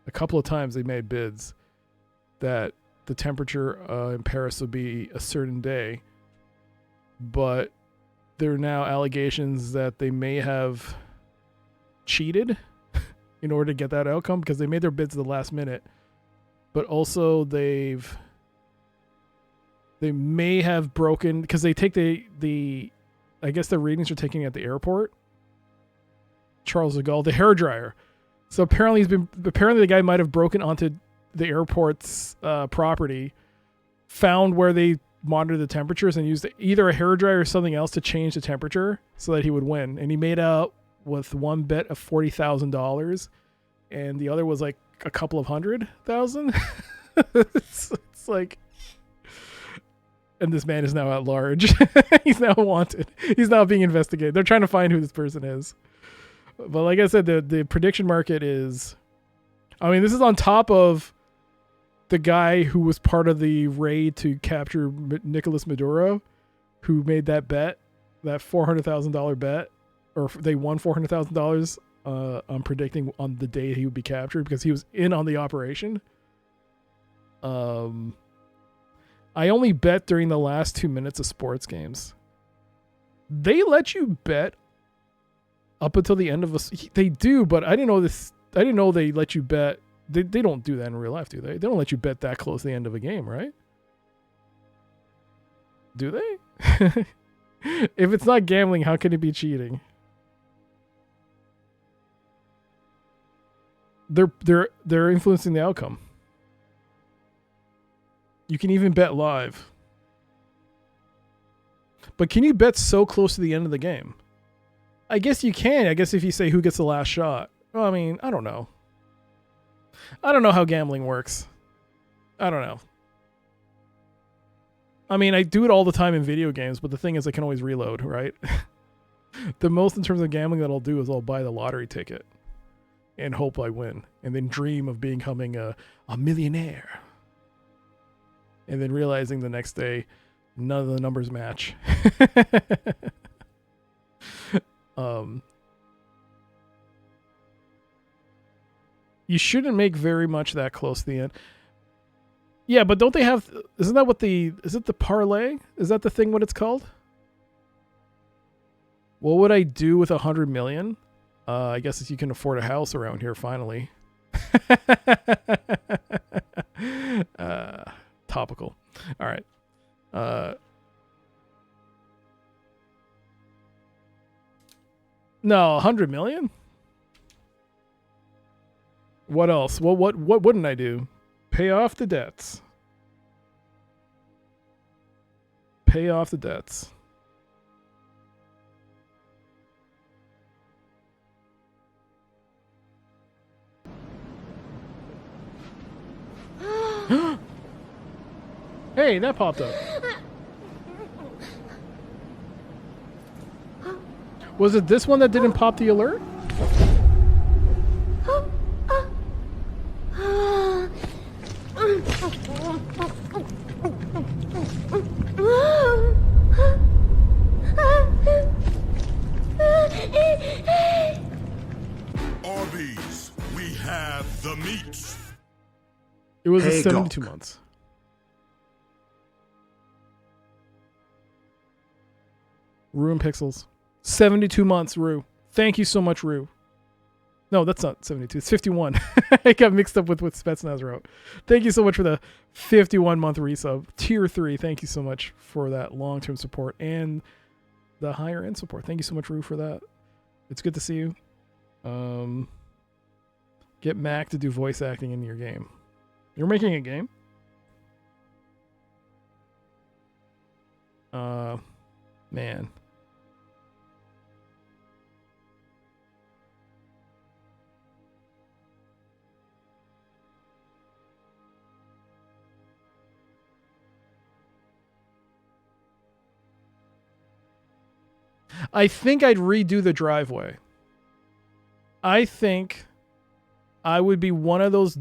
a couple of times they made bids that the temperature in Paris would be a certain day, but there are now allegations that they may have cheated in order to get that outcome because they made their bids at the last minute, but also they may have broken because they take the I guess the readings are taking at the airport. Charles de Gaulle, the hairdryer. So apparently the guy might have broken onto the airport's property, found where they monitor the temperatures, and used either a hairdryer or something else to change the temperature so that he would win. And he made out with one bet of $40,000, and the other was like a couple of $100,000. it's like, and this man is now at large. He's now wanted. He's now being investigated. They're trying to find who this person is. But like I said, the prediction market is, I mean, this is on top of the guy who was part of the raid to capture Nicolas Maduro, who made that bet, that $400,000 bet, or they won $400,000 on predicting on the day he would be captured because he was in on the operation. I only bet during the last 2 minutes of sports games. They let you bet up until the end of they do, but I didn't know this. I didn't know they let you bet. They don't do that in real life, do they? They don't let you bet that close to the end of a game, right? Do they? If it's not gambling, how can it be cheating? They're influencing the outcome. You can even bet live. But can you bet so close to the end of the game? I guess you can. I guess if you say who gets the last shot. Well, I mean, I don't know. I don't know how gambling works. I don't know. I mean, I do it all the time in video games, but the thing is I can always reload, right? The most in terms of gambling that I'll do is I'll buy the lottery ticket and hope I win, and then dream of becoming a millionaire. And then realizing the next day none of the numbers match. You shouldn't make very much that close to the end. Yeah, but don't they have, isn't that what is it the parlay? Is that the thing what it's called? What would I do with 100 million? I guess if you can afford a house around here finally. Topical. All right. No, 100 million? What else? What wouldn't I do? Pay off the debts. Pay off the debts. Hey, that popped up. Was it this one that didn't pop the alert? Arby's, we have the meats. It was Hey, 72 Doc. months. Rue and Pixels. 72 months, Rue. Thank you so much, Rue. No, that's not 72. It's 51. I got mixed up with what Spetsnaz wrote. Thank you so much for the 51-month resub. Tier 3, thank you so much for that long-term support and the higher-end support. Thank you so much, Rue, for that. It's good to see you. Get Mac to do voice acting in your game. You're making a game? Man. I think I'd redo the driveway. I think I would be one of those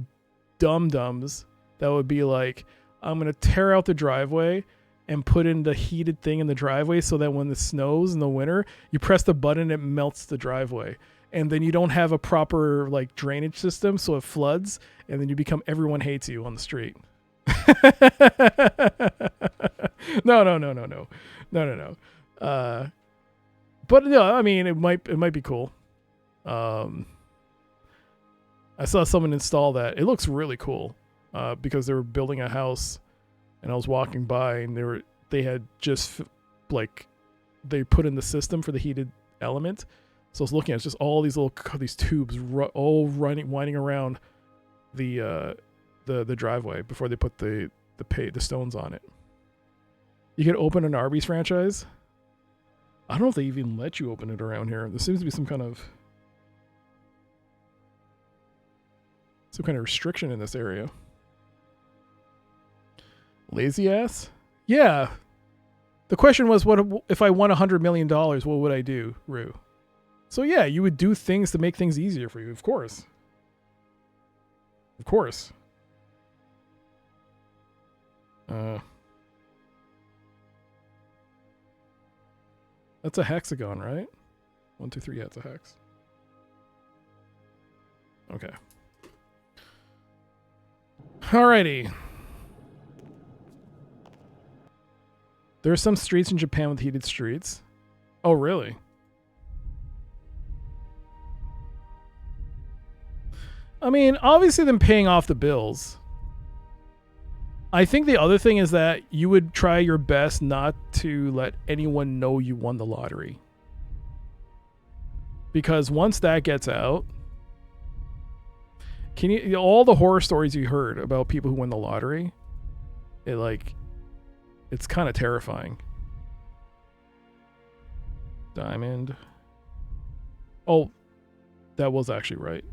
dum-dums that would be like, I'm going to tear out the driveway and put in the heated thing in the driveway so that when it snows in the winter, you press the button, it melts the driveway. and then you don't have a proper like drainage system, so it floods, and then you become everyone hates you on the street. No. But no, I mean it might be cool. I saw someone install that. It looks really cool because they were building a house, and I was walking by, and they had just like they put in the system for the heated element. So I was looking at just all these these tubes all winding around the driveway before they put the stones on it. You could open an Arby's franchise. I don't know if they even let you open it around here. There seems to be some kind of restriction in this area. Lazy ass? Yeah. The question was, what if I won $100 million? What would I do, Rue? So yeah, you would do things to make things easier for you, of course. Of course. That's a hexagon, right? 1, 2, 3, yeah, it's a hex. Okay. Alrighty. There are some streets in Japan with heated streets. Oh, really? I mean, obviously them paying off the bills. I think the other thing is that you would try your best not to let anyone know you won the lottery. Because once that gets out, all the horror stories you heard about people who win the lottery, it's kind of terrifying. Diamond. Oh, that was actually right.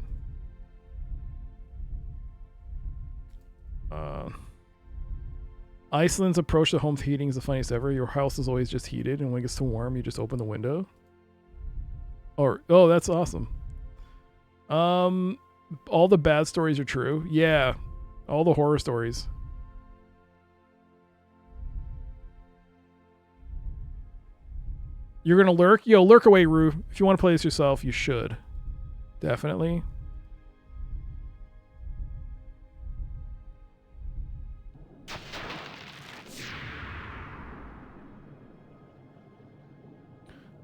Iceland's approach to home heating is the funniest ever. Your house is always just heated, and when it gets too warm, you just open the window. Oh, that's awesome. All the bad stories are true. Yeah, all the horror stories. You're gonna lurk? Yo, lurk away, Rue. If you want to play this yourself, you should. Definitely.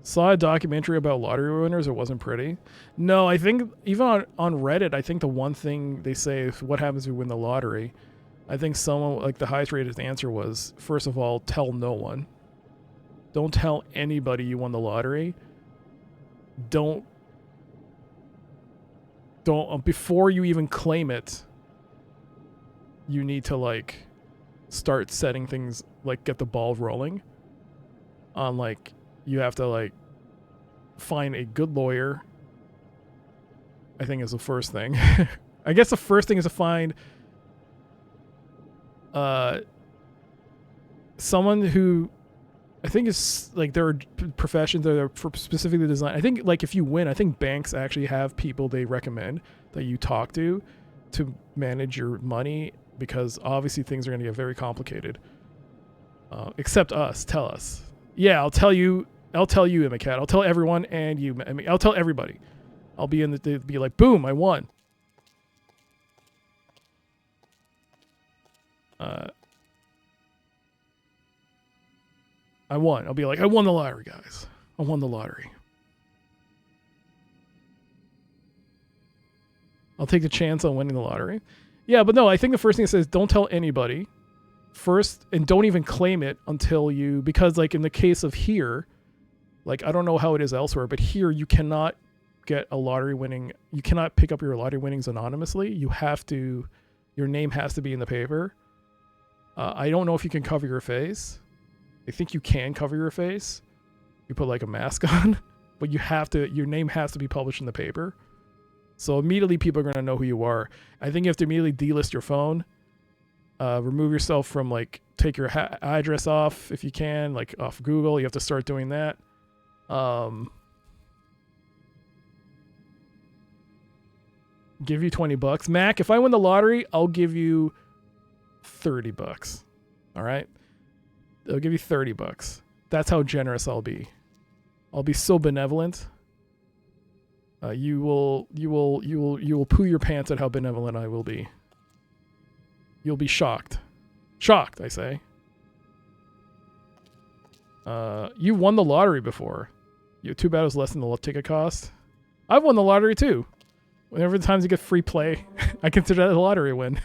Saw a documentary about lottery winners. It wasn't pretty. No, I think even on Reddit, I think the one thing they say is what happens if you win the lottery. I think someone, like the highest rated answer was, first of all, tell no one. Don't tell anybody you won the lottery. Don't before you even claim it, you need to start setting things, get the ball rolling on you have to find a good lawyer. I think is the first thing. I guess the first thing is to find someone who I think is there are professions that are specifically designed. I think if you win, I think banks actually have people they recommend that you talk to manage your money, because obviously things are going to get very complicated. Except us. Tell us. Yeah, I'll tell you, Emma Cat. I'll tell everyone, and you. I mean, I'll tell everybody. I'll be be like, boom, I won. I won. I'll be like, I won the lottery, guys. I won the lottery. I'll take the chance on winning the lottery. Yeah, but no, I think the first thing it says, don't tell anybody first, and don't even claim it until you, because in the case of here, I don't know how it is elsewhere, but here you cannot get a lottery winning. You cannot pick up your lottery winnings anonymously. You have to, your name has to be in the paper. I don't know if you can cover your face. I think you can cover your face. You put a mask on, but you have to, your name has to be published in the paper. So immediately people are going to know who you are. I think you have to immediately delist your phone. Remove yourself from take your address off if you can, off Google. You have to start doing that. Give you $20. Mac, if I win the lottery, I'll give you $30. All right? I'll give you $30. That's how generous I'll be. I'll be so benevolent. You will poo your pants at how benevolent I will be. You'll be shocked. Shocked, I say. You won the lottery before. Too bad it was less than the ticket cost. I've won the lottery too. Whenever the times you get free play, I consider that a lottery win.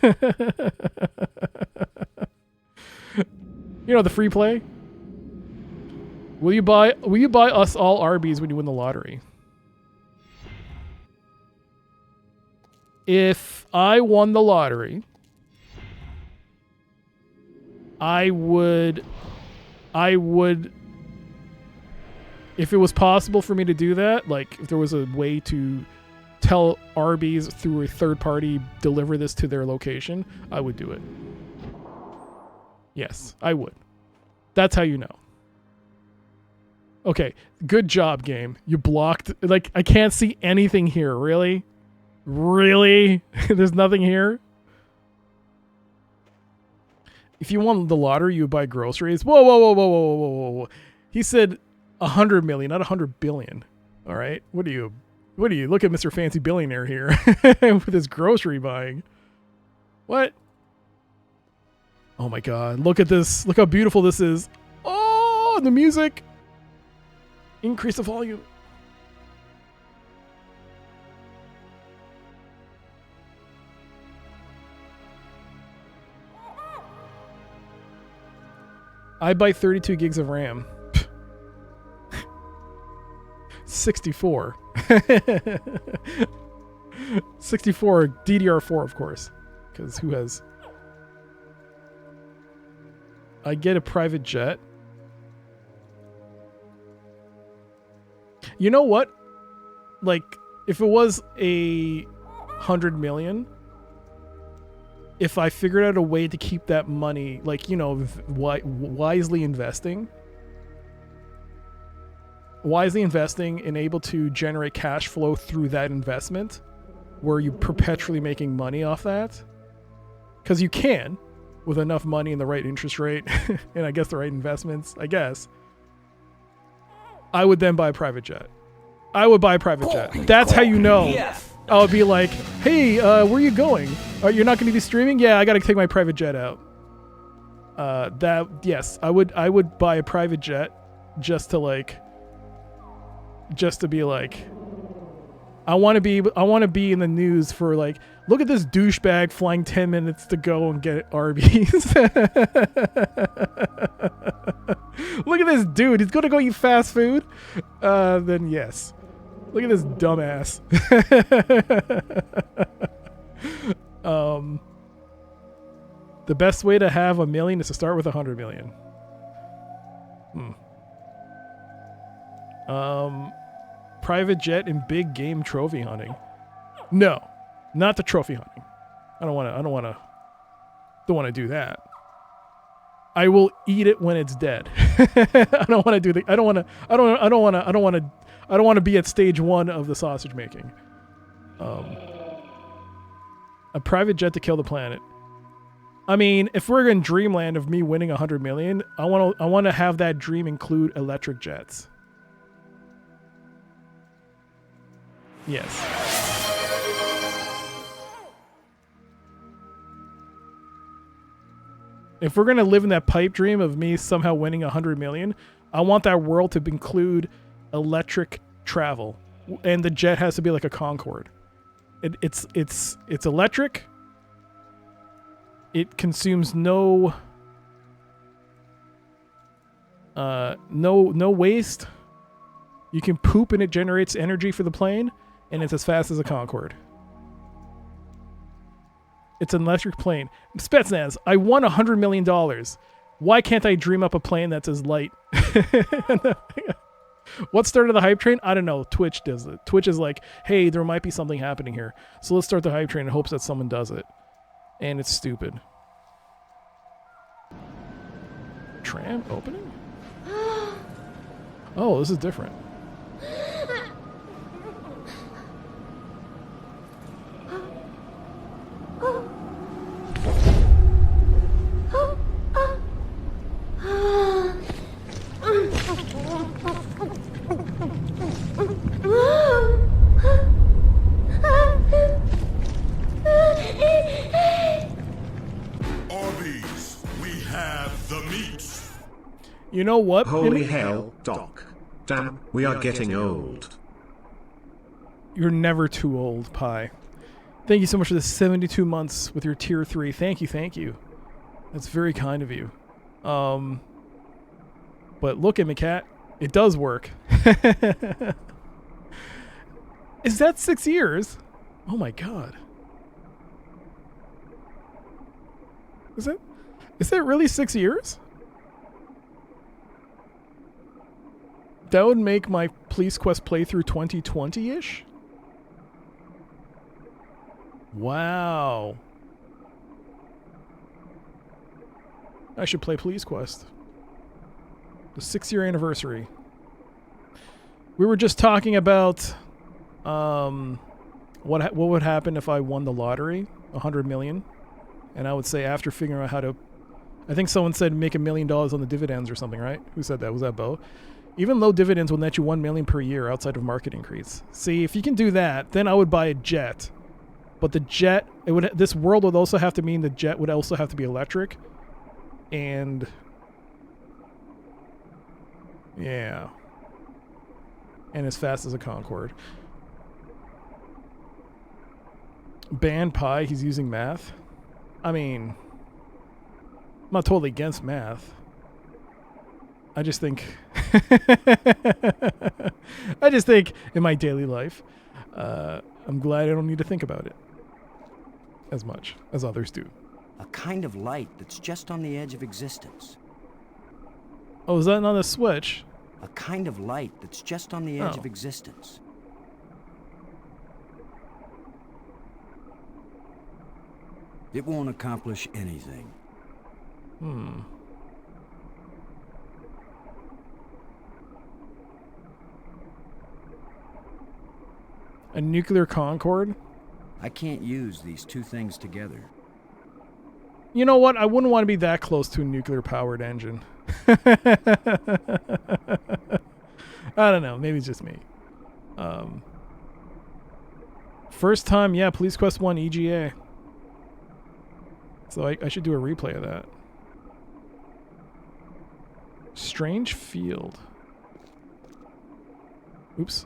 You know the free play? Will you buy us all Arby's when you win the lottery? If I won the lottery, I would if it was possible for me to do that, like if there was a way to tell Arby's through a third party deliver this to their location, I would do it. Yes, I would. That's how you know. Okay, good job, game. You blocked. Like, I can't see anything here. Really? Really? There's nothing here? If you won the lottery, you would buy groceries. Whoa, whoa, whoa, whoa, whoa, whoa, whoa, whoa. He said 100 million, not 100 billion. All right? What do you... Look at Mr. Fancy Billionaire here with his grocery buying. What? Oh my god. Look at this. Look how beautiful this is. Oh, the music. Increase the volume. I buy 32 gigs of RAM. 64. 64 DDR4, of course, because who has? I get a private jet. You know what? Like, if it was 100 million, if I figured out a way to keep that money, like, you know, wisely investing and able to generate cash flow through that investment, where you perpetually making money off that, because you can, with enough money and the right interest rate and I guess the right investments, I guess, I would then buy a private jet. I would buy a private jet. That's how you know. Yes. I would be like, hey, where are you going? You're not going to be streaming? Yeah, I got to take my private jet out. Yes, I would buy a private jet just to be like, I want to be in the news for like, look at this douchebag flying 10 minutes to go and get Arby's. Look at this dude. He's going to go eat fast food. Then yes. Look at this dumbass. The best way to have 1 million is to start with 100 million. Private jet and big game trophy hunting. No, not the trophy hunting. I don't want to do that. I will eat it when it's dead. I don't want to be at stage 1 of the sausage making. A private jet to kill the planet. I mean, if we're in dreamland of me winning 100 million, I want to have that dream include electric jets. Yes. If we're going to live in that pipe dream of me somehow winning 100 million, I want that world to include electric travel. And the jet has to be like a Concorde. It's electric. It consumes no waste. You can poop and it generates energy for the plane, and it's as fast as a Concorde. It's an electric plane. Spetsnaz, I won $100 million. Why can't I dream up a plane that's as light? What started the hype train? I don't know. Twitch does it. Twitch is like, hey, there might be something happening here. So let's start the hype train in hopes that someone does it. And it's stupid. Tram opening? Oh, this is different. You know what? Holy hell, Doc. Damn, we are getting old. You're never too old, Pi. Thank you so much for the 72 months with your tier 3. Thank you, thank you. That's very kind of you. But look at me, cat. It does work. Is that 6 years? Oh my god. Is that really 6 years? That would make my Police Quest playthrough 2020-ish? Wow. I should play Police Quest. The 6-year anniversary. We were just talking about what would happen if I won the lottery, 100 million, and I would say after figuring out how to, I think someone said make $1 million on the dividends or something, right? Who said that? Was that Bo? Even low dividends will net you 1 million per year outside of market increase. See, if you can do that, then I would buy a jet. But the jet, this world would also have to mean the jet would also have to be electric, and yeah, and as fast as a Concorde. Ban Pi, he's using math. I mean, I'm not totally against math. I just think in my daily life, I'm glad I don't need to think about it as much as others do. A kind of light that's just on the edge of existence. Oh, is that not a switch? A kind of light that's just on the edge of existence. It won't accomplish anything. A nuclear Concorde? I can't use these two things together. You know what? I wouldn't want to be that close to a nuclear-powered engine. I don't know. Maybe it's just me. First time, yeah, Police Quest 1 EGA. So I should do a replay of that. Strange field. Oops.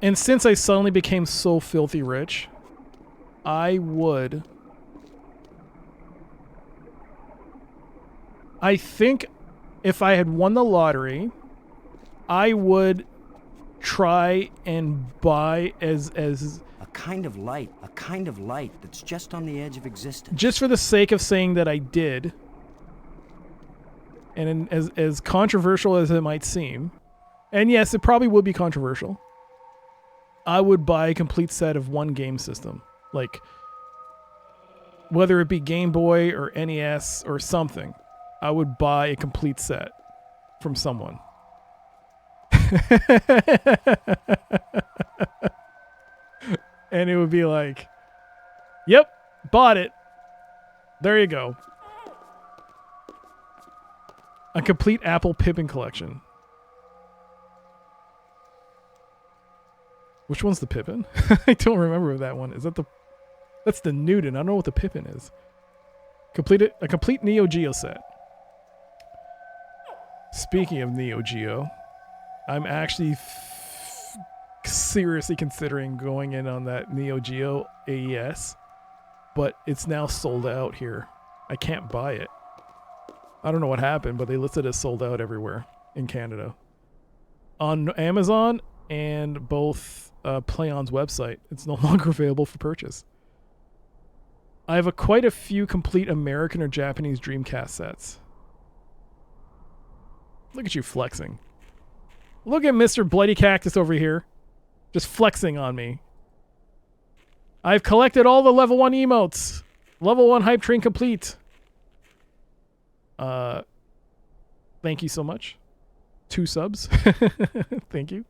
And since I suddenly became so filthy rich, I think if I had won the lottery, I would try and buy as a kind of light that's just on the edge of existence. Just for the sake of saying that I did, and as controversial as it might seem, and yes, it probably would be controversial, I would buy a complete set of one game system. Like, whether it be Game Boy or NES or something, I would buy a complete set from someone. And it would be like, yep, bought it. There you go. A complete Apple Pippin collection. Which one's the Pippin? I don't remember that one. Is that that's the Newton. I don't know what the Pippin is. A complete Neo Geo set. Speaking of Neo Geo, I'm actually seriously considering going in on that Neo Geo AES, but it's now sold out here. I can't buy it. I don't know what happened, but they listed it as sold out everywhere in Canada. On Amazon and both PlayOn's website, it's no longer available for purchase. I have quite a few complete American or Japanese Dreamcast sets. Look at you flexing. Look at Mr. Bloody Cactus over here. Just flexing on me. I've collected all the level 1 emotes. Level 1 hype train complete. Thank you so much. 2 subs. Thank you.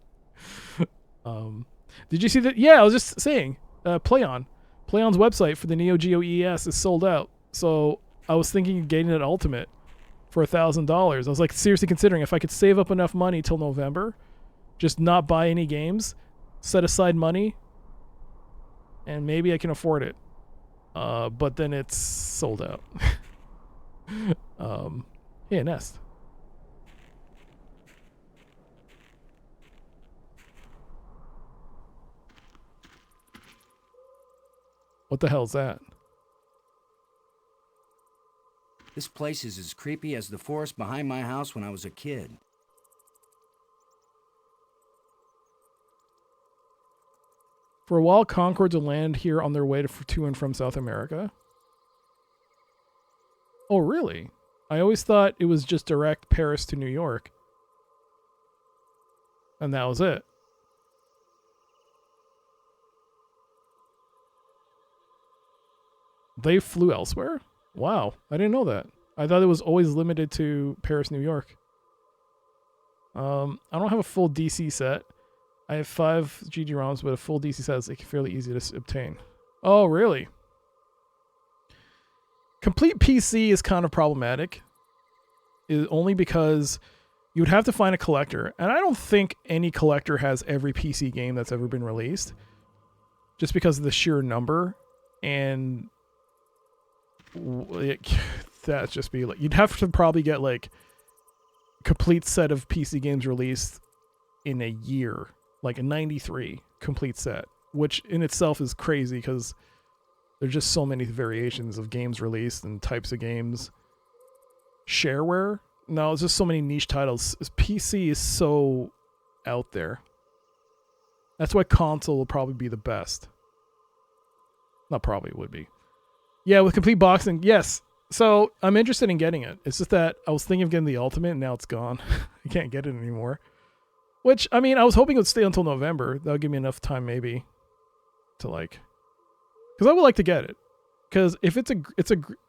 Did you see that? Yeah, I was just saying. PlayOn's website for the Neo Geo ES is sold out. So I was thinking of getting it Ultimate for $1,000. I was like seriously considering if I could save up enough money till November, just not buy any games, set aside money, and maybe I can afford it. But then it's sold out. Yeah, nest. What the hell's that? This place is as creepy as the forest behind my house when I was a kid. For a while, Concords will land here on their way to and from South America. Oh, really? I always thought it was just direct Paris to New York. And that was it. They flew elsewhere? Wow, I didn't know that. I thought it was always limited to Paris, New York. I don't have a full DC set. I have 5 GG ROMs, but a full DC set is like fairly easy to obtain. Oh, really? Complete PC is kind of problematic. Only because you would have to find a collector. And I don't think any collector has every PC game that's ever been released. Just because of the sheer number. And that's just be like, you'd have to probably get like a complete set of PC games released in a year. Like a 93 complete set. Which in itself is crazy because there's just so many variations of games released and types of games. Shareware? No, it's just so many niche titles. PC is so out there. That's why console will probably be the best. Not probably, would be. Yeah, with complete boxing, yes. So I'm interested in getting it. It's just that I was thinking of getting the Ultimate and now it's gone. I can't get it anymore. Which, I mean, I was hoping it would stay until November. That would give me enough time maybe to like... Because I would like to get it. Because if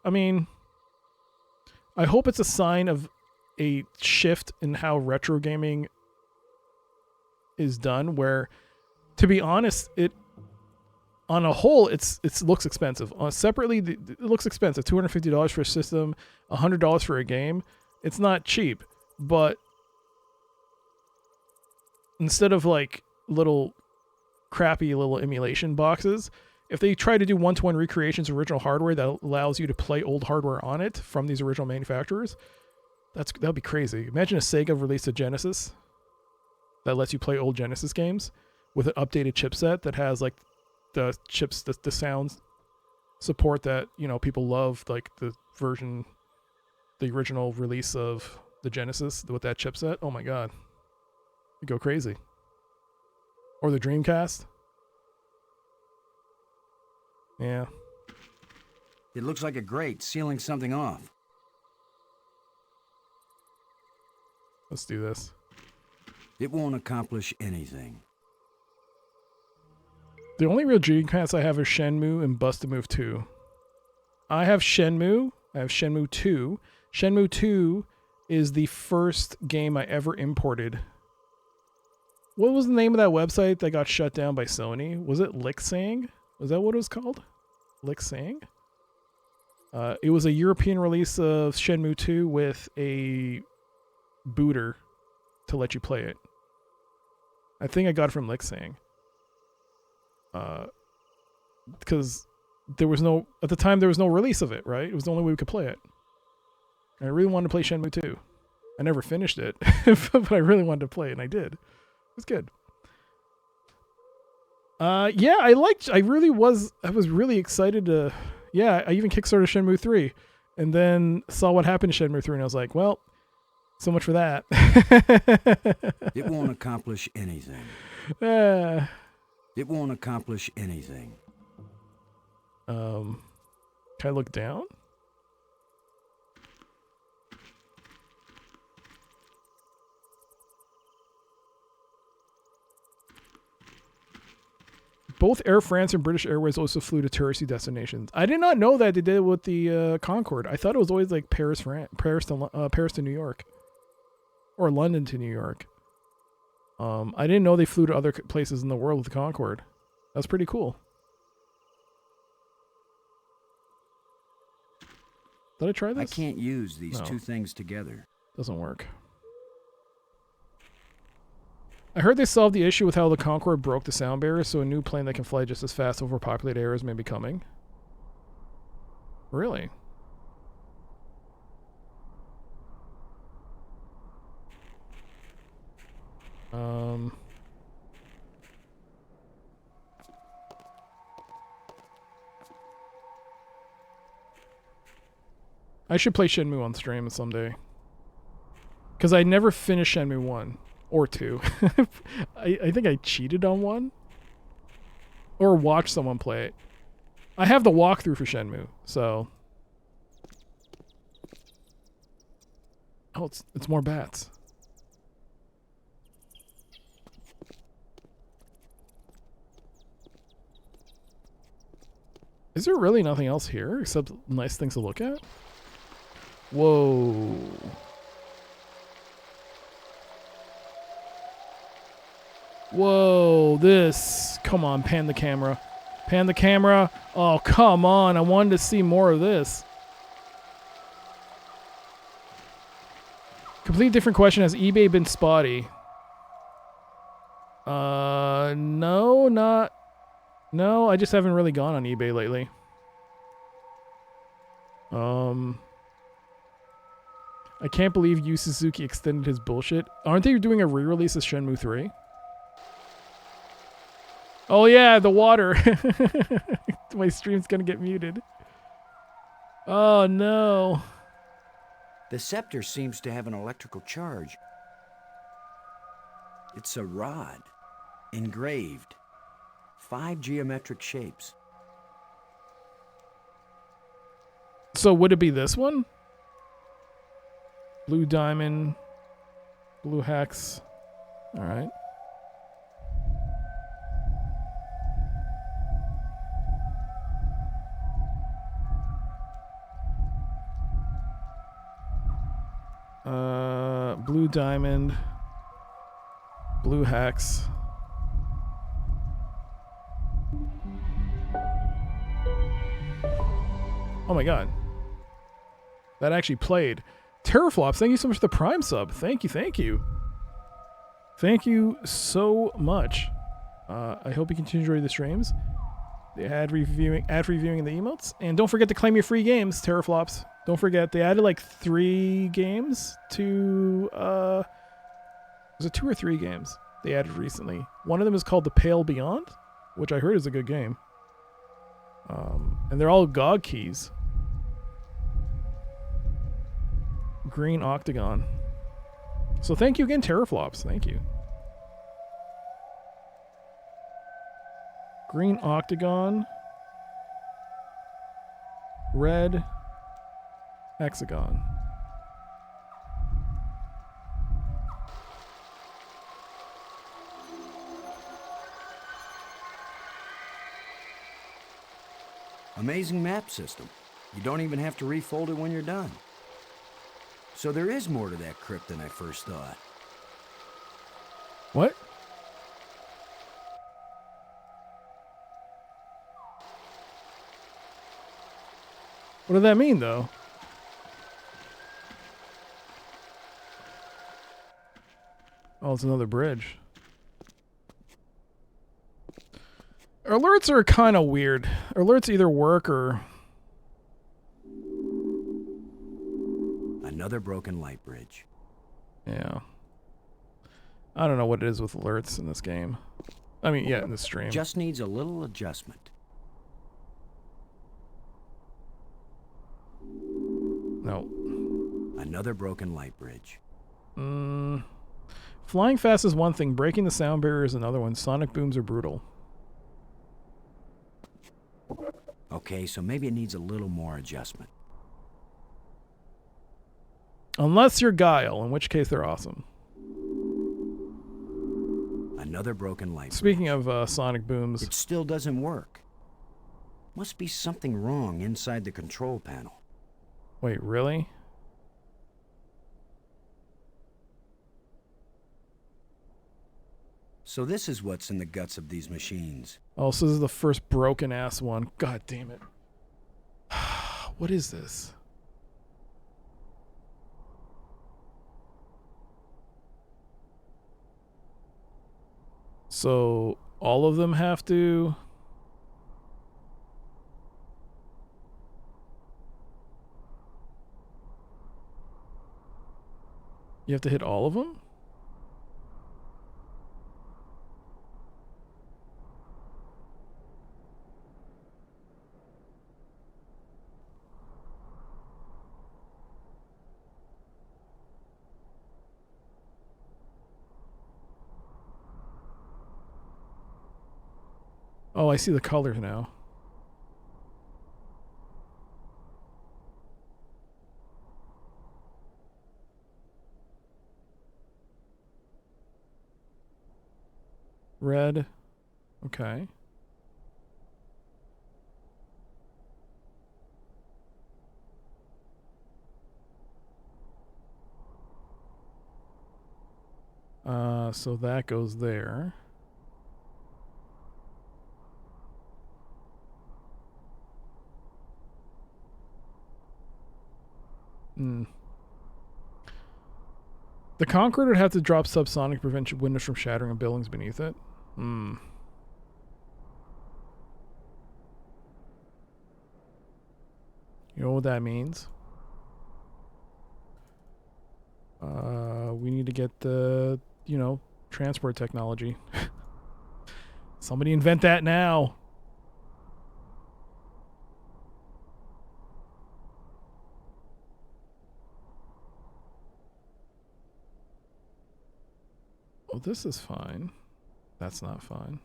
I mean... I hope it's a sign of a shift in how retro gaming is done, where, to be honest, it on a whole it looks expensive. Separately, it looks expensive. $250 for a system, $100 for a game. It's not cheap, but instead of like little crappy little emulation boxes, if they try to do one-to-one recreations of original hardware that allows you to play old hardware on it from these original manufacturers, that'd be crazy. Imagine a Sega released a Genesis that lets you play old Genesis games with an updated chipset that has like the chips, the sounds support that, you know, people love, like the original release of the Genesis with that chipset. Oh my god, you go crazy. Or the Dreamcast. Yeah. It looks like a grate sealing something off. Let's do this. It won't accomplish anything. The only real Dreamcast I have are Shenmue and Bust-A-Move 2. I have Shenmue. I have Shenmue 2. Shenmue 2 is the first game I ever imported. What was the name of that website that got shut down by Sony? Was it Lixang? Was that what it was called? Lixang? It was a European release of Shenmue 2 with a booter to let you play it. I think I got it from Lixang. Because at the time there was no release of it, right? It was the only way we could play it. And I really wanted to play Shenmue 2. I never finished it, but I really wanted to play it, and I did. It was good. Yeah, I was really excited to, yeah, I even kickstarted Shenmue 3 and then saw what happened to Shenmue 3 and I was like, well, so much for that. It won't accomplish anything. It won't accomplish anything. Can I look down? Both Air France and British Airways also flew to touristy destinations. I did not know that they did it with the Concorde. I thought it was always like Paris to New York, or London to New York. I didn't know they flew to other places in the world with the Concorde. That's pretty cool. Did I try this? I can't use these two things together. Doesn't work. I heard they solved the issue with how the Concorde broke the sound barrier, so a new plane that can fly just as fast over populated areas may be coming. Really? I should play Shenmue on stream someday. Because I never finished Shenmue 1 or 2. I think I cheated on 1. Or watched someone play it. I have the walkthrough for Shenmue, so... Oh, it's more bats. Is there really nothing else here except nice things to look at? Whoa. Whoa, this. Come on, pan the camera. Pan the camera. Oh, come on. I wanted to see more of this. Completely different question. Has eBay been spotty? No, not... No, I just haven't really gone on eBay lately. I can't believe Yu Suzuki extended his bullshit. Aren't they doing a re-release of Shenmue 3? Oh yeah, the water. My stream's gonna get muted. Oh no. The scepter seems to have an electrical charge. It's a rod, engraved. 5 geometric shapes. So would it be this one? Blue diamond, blue hex. All right. Blue diamond, blue hex. Oh my god. That actually played. Terraflops, thank you so much for the Prime sub. Thank you, thank you. Thank you so much. I hope you continue to enjoy the streams. The ad reviewing and the emotes. And don't forget to claim your free games, Terraflops. Don't forget, they added like 3 games to... was it 2 or 3 games they added recently? One of them is called The Pale Beyond, which I heard is a good game. And they're all GOG keys. Green Octagon. So thank you again, Terraflops. Thank you. Green Octagon. Red Hexagon. Amazing map system. You don't even have to refold it when you're done. So there is more to that crypt than I first thought. What? What did that mean, though? Oh, it's another bridge. Alerts are kind of weird. Alerts either work or... Another broken light bridge. Yeah. I don't know what it is with alerts in this game. I mean, yeah, in this stream. Just needs a little adjustment. No. Another broken light bridge. Flying fast is one thing. Breaking the sound barrier is another one. Sonic booms are brutal. Okay, so maybe it needs a little more adjustment. Unless you're Guile, in which case they're awesome. Another broken light Speaking bridge. of sonic booms... It still doesn't work. Must be something wrong inside the control panel. Wait, really? So this is what's in the guts of these machines. Oh, so this is the first broken-ass one. God damn it. What is this? So all of them have to... You have to hit all of them? Oh, I see the colors now. Red. Okay. So that goes there. Hmm. The Concord would have to drop subsonic to prevent windows from shattering and buildings beneath it. Hmm. You know what that means? We need to get the, transport technology. Somebody invent that now. Well, this is fine. That's not fine.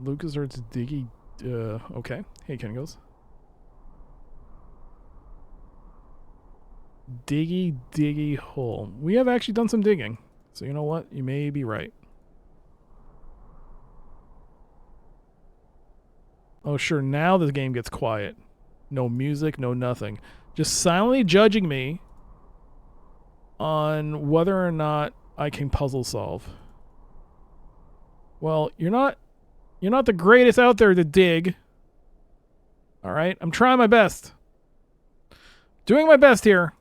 Lucasarts Diggy. Okay. Hey, Kengos. Diggy hole. We have actually done some digging. So you know what? You may be right. Oh, sure. Now the game gets quiet. No music, no nothing. Just silently judging me on whether or not I can puzzle solve. Well, you're not the greatest out there to dig. All right? I'm trying my best. Doing my best here.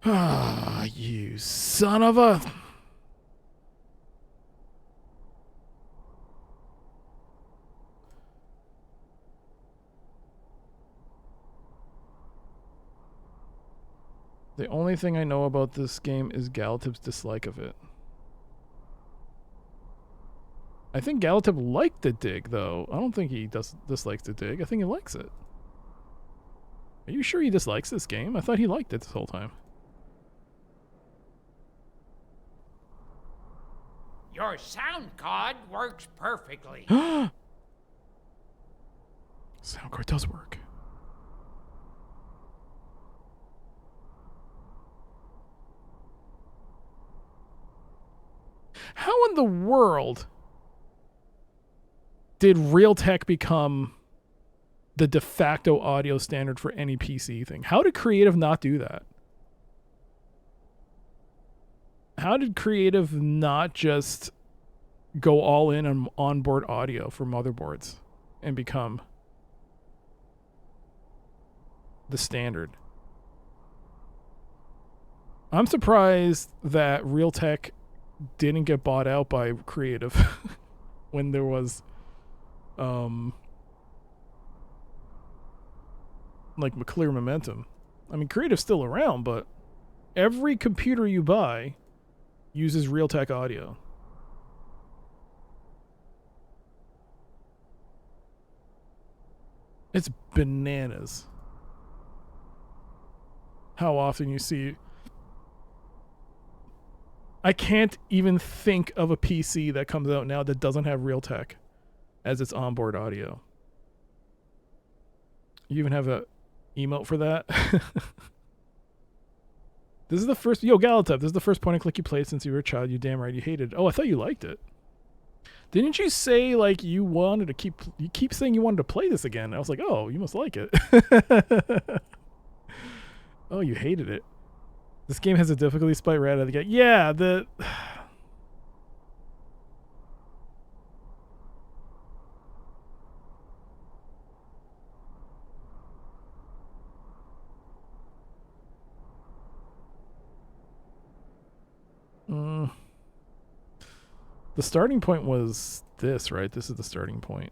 Ah, you son of a... The only thing I know about this game is Galatib's dislike of it. I think Galatib liked the dig, though. I don't think he dislikes the dig. I think he likes it. Are you sure he dislikes this game? I thought he liked it this whole time. Your sound card works perfectly. Sound card does work. How in the world did Realtek become the de facto audio standard for any PC thing? How did Creative not do that? How did Creative not just go all in on onboard audio for motherboards and become the standard? I'm surprised that Realtek didn't get bought out by Creative when there was like clear momentum. I mean, Creative's still around, but every computer you buy uses Realtek audio. It's bananas how often you see... I can't even think of a PC that comes out now that doesn't have Realtek as its onboard audio. You even have a emote for that? This is the first... Yo, Galatub, this is the first point and click you played since you were a child. You damn right you hated it. Oh, I thought you liked it. Didn't you say like you wanted to you keep saying you wanted to play this again? I was like, oh, you must like it. Oh, you hated it. This game has a difficulty spike right out of the gate. Yeah, the the starting point was this, right? This is the starting point.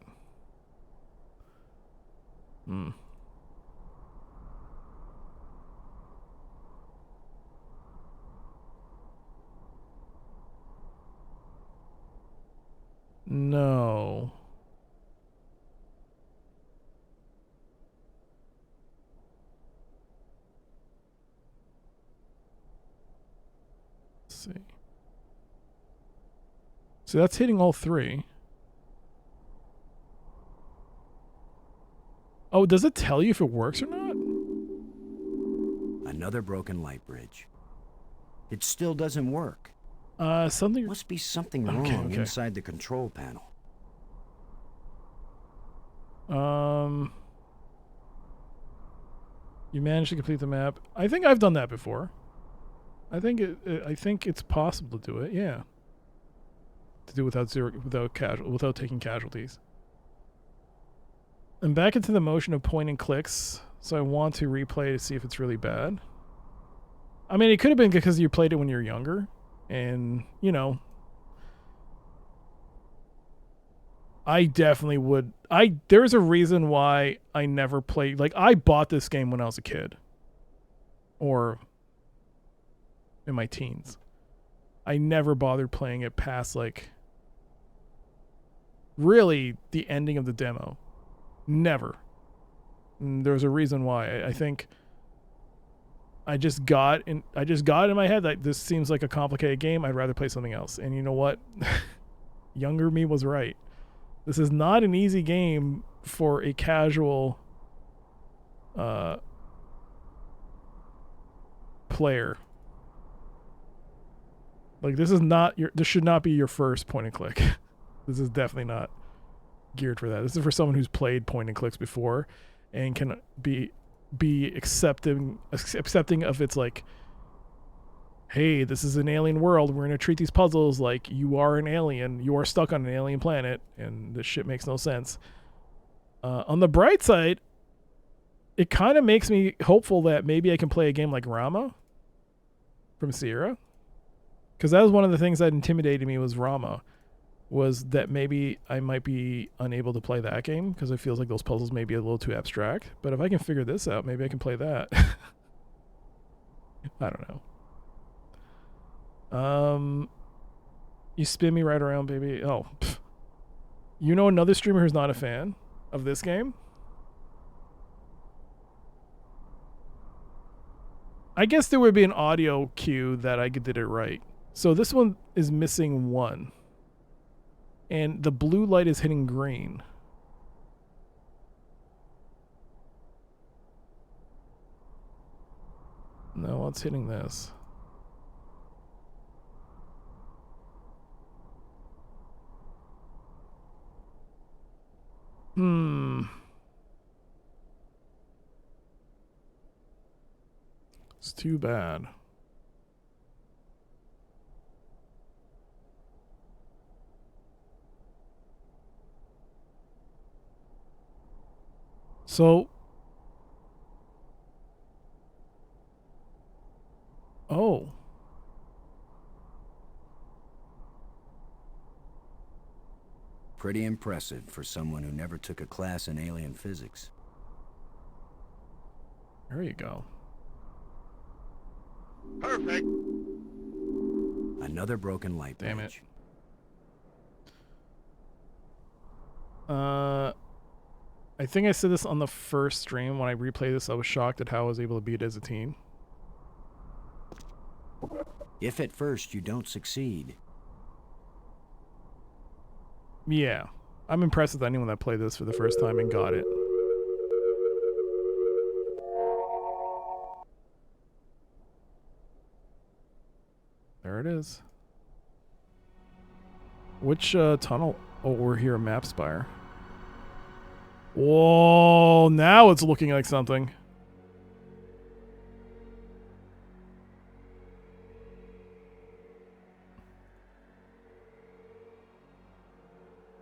No. Let's see. So that's hitting all three. Oh, does it tell you if it works or not? Another broken light bridge. It still doesn't work. Something. Must be something wrong inside the control panel. You managed to complete the map. I think I've done that before. I think it's possible to do it. Yeah. To do without taking casualties. I'm back into the motion of point and clicks, so I want to replay to see if it's really bad. I mean, it could have been because you played it when you were younger, and you know, I definitely would. There's a reason why I never played. Like, I bought this game when I was a kid, or in my teens. I never bothered playing it past like really the ending of the demo. Never. And there's a reason why. I think I just got in my head that this seems like a complicated game. I'd rather play something else. And you know what? Younger me was right. This is not an easy game for a casual player. Like, this should not be your first point and click. This is definitely not geared for that. This is for someone who's played point and clicks before and can be accepting of its like, hey, this is an alien world. We're going to treat these puzzles like you are an alien. You are stuck on an alien planet, and this shit makes no sense. On the bright side, it kind of makes me hopeful that maybe I can play a game like Rama from Sierra. Because that was one of the things that intimidated me was Rama. Was that maybe I might be unable to play that game because it feels like those puzzles may be a little too abstract. But if I can figure this out, maybe I can play that. I don't know. You spin me right around, baby. Oh, pff. You know another streamer who's not a fan of this game? I guess there would be an audio cue that I did it right. So this one is missing one. And the blue light is hitting green. No, it's hitting this. It's too bad. So, oh. Pretty impressive for someone who never took a class in alien physics. There you go. Perfect. Another broken light bridge. Damn it. I think I said this on the first stream. When I replayed this, I was shocked at how I was able to beat it as a teen. If at first you don't succeed. Yeah. I'm impressed with anyone that played this for the first time and got it. There it is. Which tunnel? Oh, we're here, map spire. Whoa, now it's looking like something.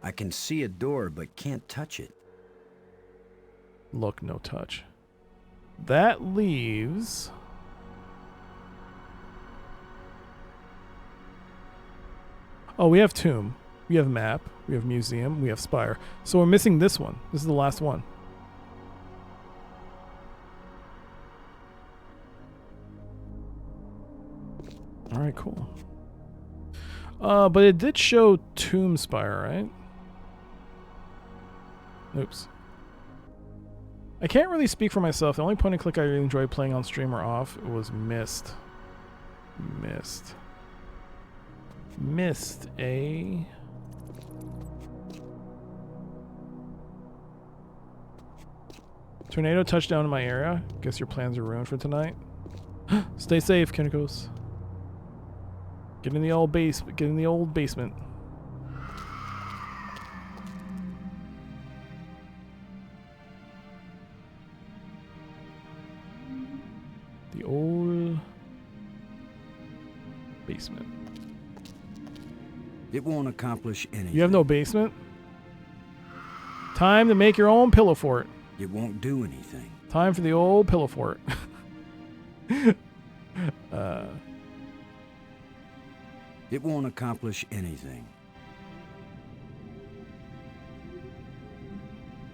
I can see a door, but can't touch it. Look, no touch. That leaves... Oh, we have tomb. We have map. We have museum. We have spire. So we're missing this one. This is the last one. Alright, cool. But it did show tomb spire, right? Oops. I can't really speak for myself. The only point and click I really enjoyed playing on stream or off was Mist. Missed a... Tornado touchdown in my area. Guess your plans are ruined for tonight. Stay safe, Kinikos. Get in the old basement. Get in the old basement. The old basement. It won't accomplish anything. You have no basement? Time to make your own pillow fort. It won't do anything. Time for the old pillow fort. It won't accomplish anything.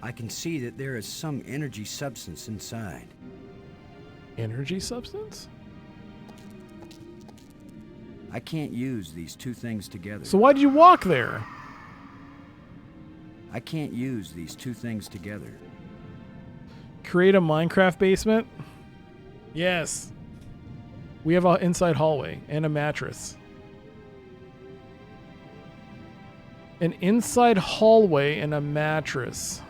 I can see that there is some energy substance inside. Energy substance? I can't use these two things together. So why did you walk there? I can't use these two things together. Create a Minecraft basement? Yes. We have an inside hallway and a mattress. An inside hallway and a mattress.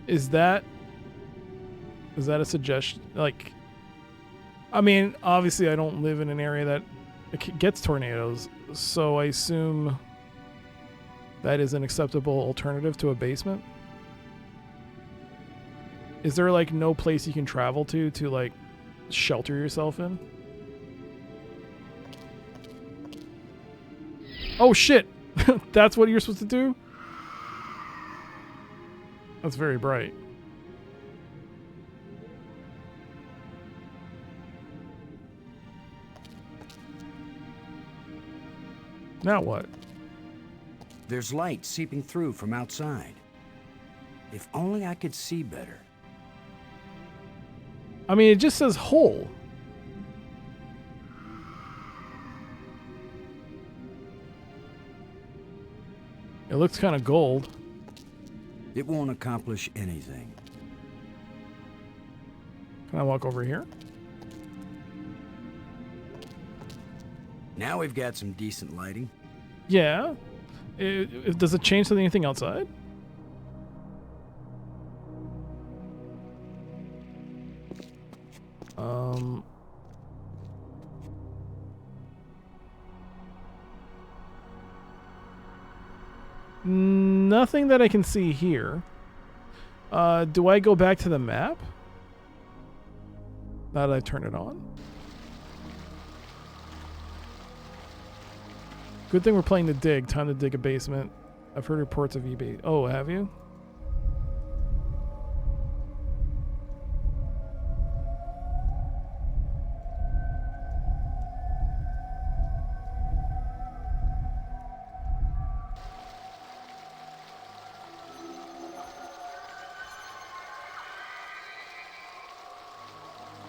Is that a suggestion? Like, I mean, obviously I don't live in an area that gets tornadoes, so I assume that is an acceptable alternative to a basement. Is there like no place you can travel to like shelter yourself in? Oh shit! That's what you're supposed to do? That's very bright. Now what? There's light seeping through from outside. If only I could see better. I mean, it just says hole. It looks kind of gold. It won't accomplish anything. Can I walk over here? Now we've got some decent lighting. Yeah. Does it change to anything outside? Nothing that I can see here. Do I go back to the map? Now that I turn it on? Good thing we're playing the dig. Time to dig a basement. I've heard reports of eBay. Oh, have you?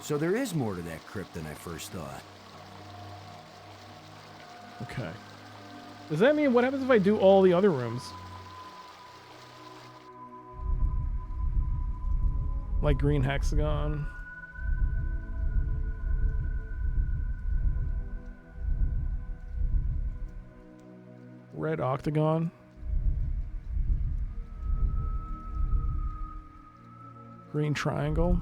So there is more to that crypt than I first thought. Okay. Does that mean what happens if I do all the other rooms? Like green hexagon. Red octagon. Green triangle.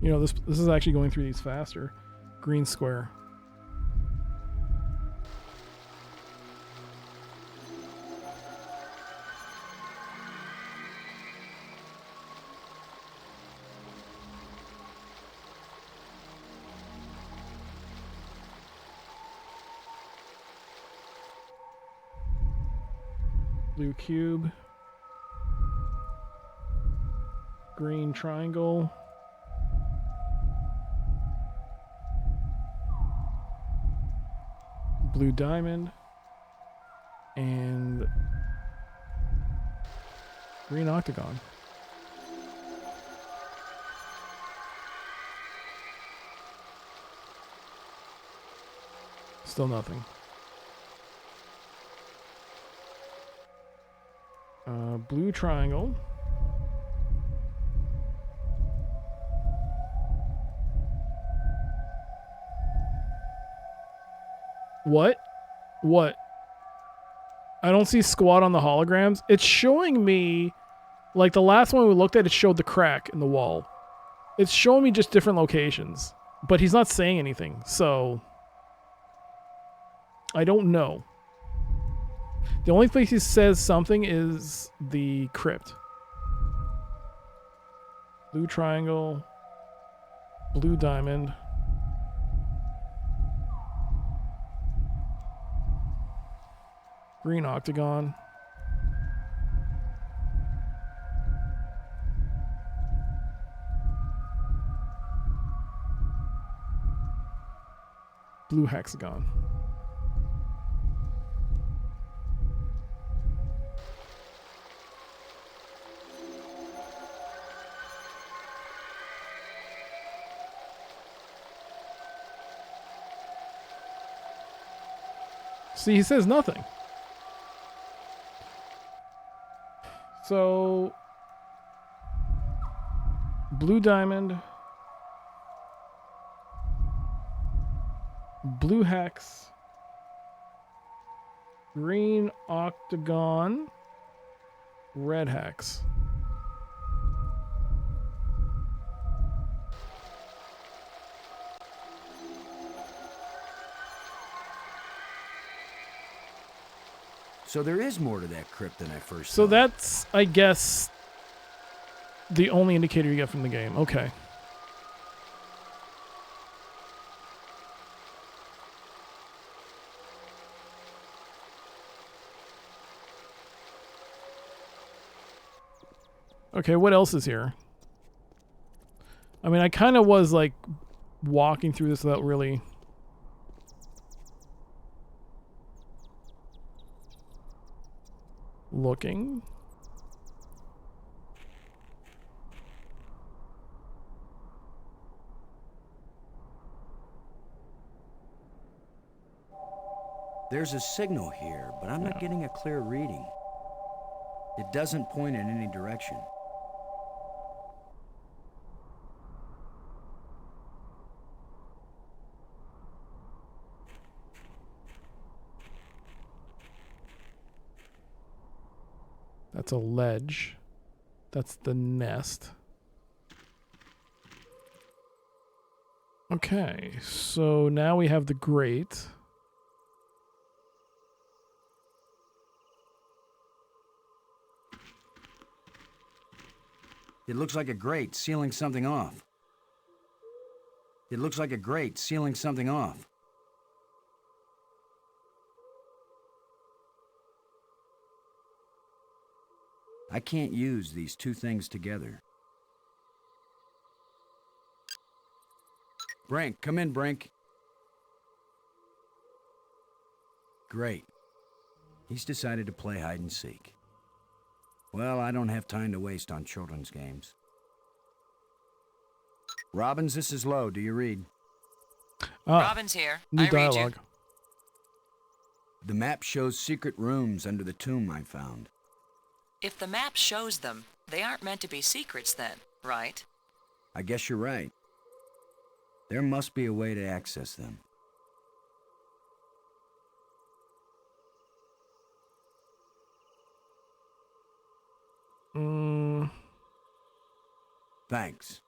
You know, this is actually going through these faster. Green square. Blue cube. Green triangle. Blue diamond. And green octagon. Still nothing. Blue triangle. What? What? I don't see squat on the holograms. It's showing me, like the last one we looked at, it showed the crack in the wall. It's showing me just different locations, but he's not saying anything, so I don't know. The only place he says something is the crypt. Blue triangle, blue diamond. Green octagon. Blue hexagon. See, he says nothing. So, blue diamond, blue hex, green octagon, red hex. So there is more to that crypt than I first So thought. that's, I guess, the only indicator you get from the game. Okay. Okay, what else is here? I mean, I kind of was like walking through this without really... looking. There's a signal here, but I'm not getting a clear reading. It doesn't point in any direction. That's a ledge. That's the nest. Okay, so now we have the grate. It looks like a grate sealing something off. It looks like a grate sealing something off. I can't use these two things together. Brink, come in, Brink. Great. He's decided to play hide and seek. Well, I don't have time to waste on children's games. Robbins, this is Lowe. Do you read? Robin's here. New I read dialogue. you. The map shows secret rooms under the tomb I found. If the map shows them, they aren't meant to be secrets then, right? I guess you're right. There must be a way to access them. Thanks.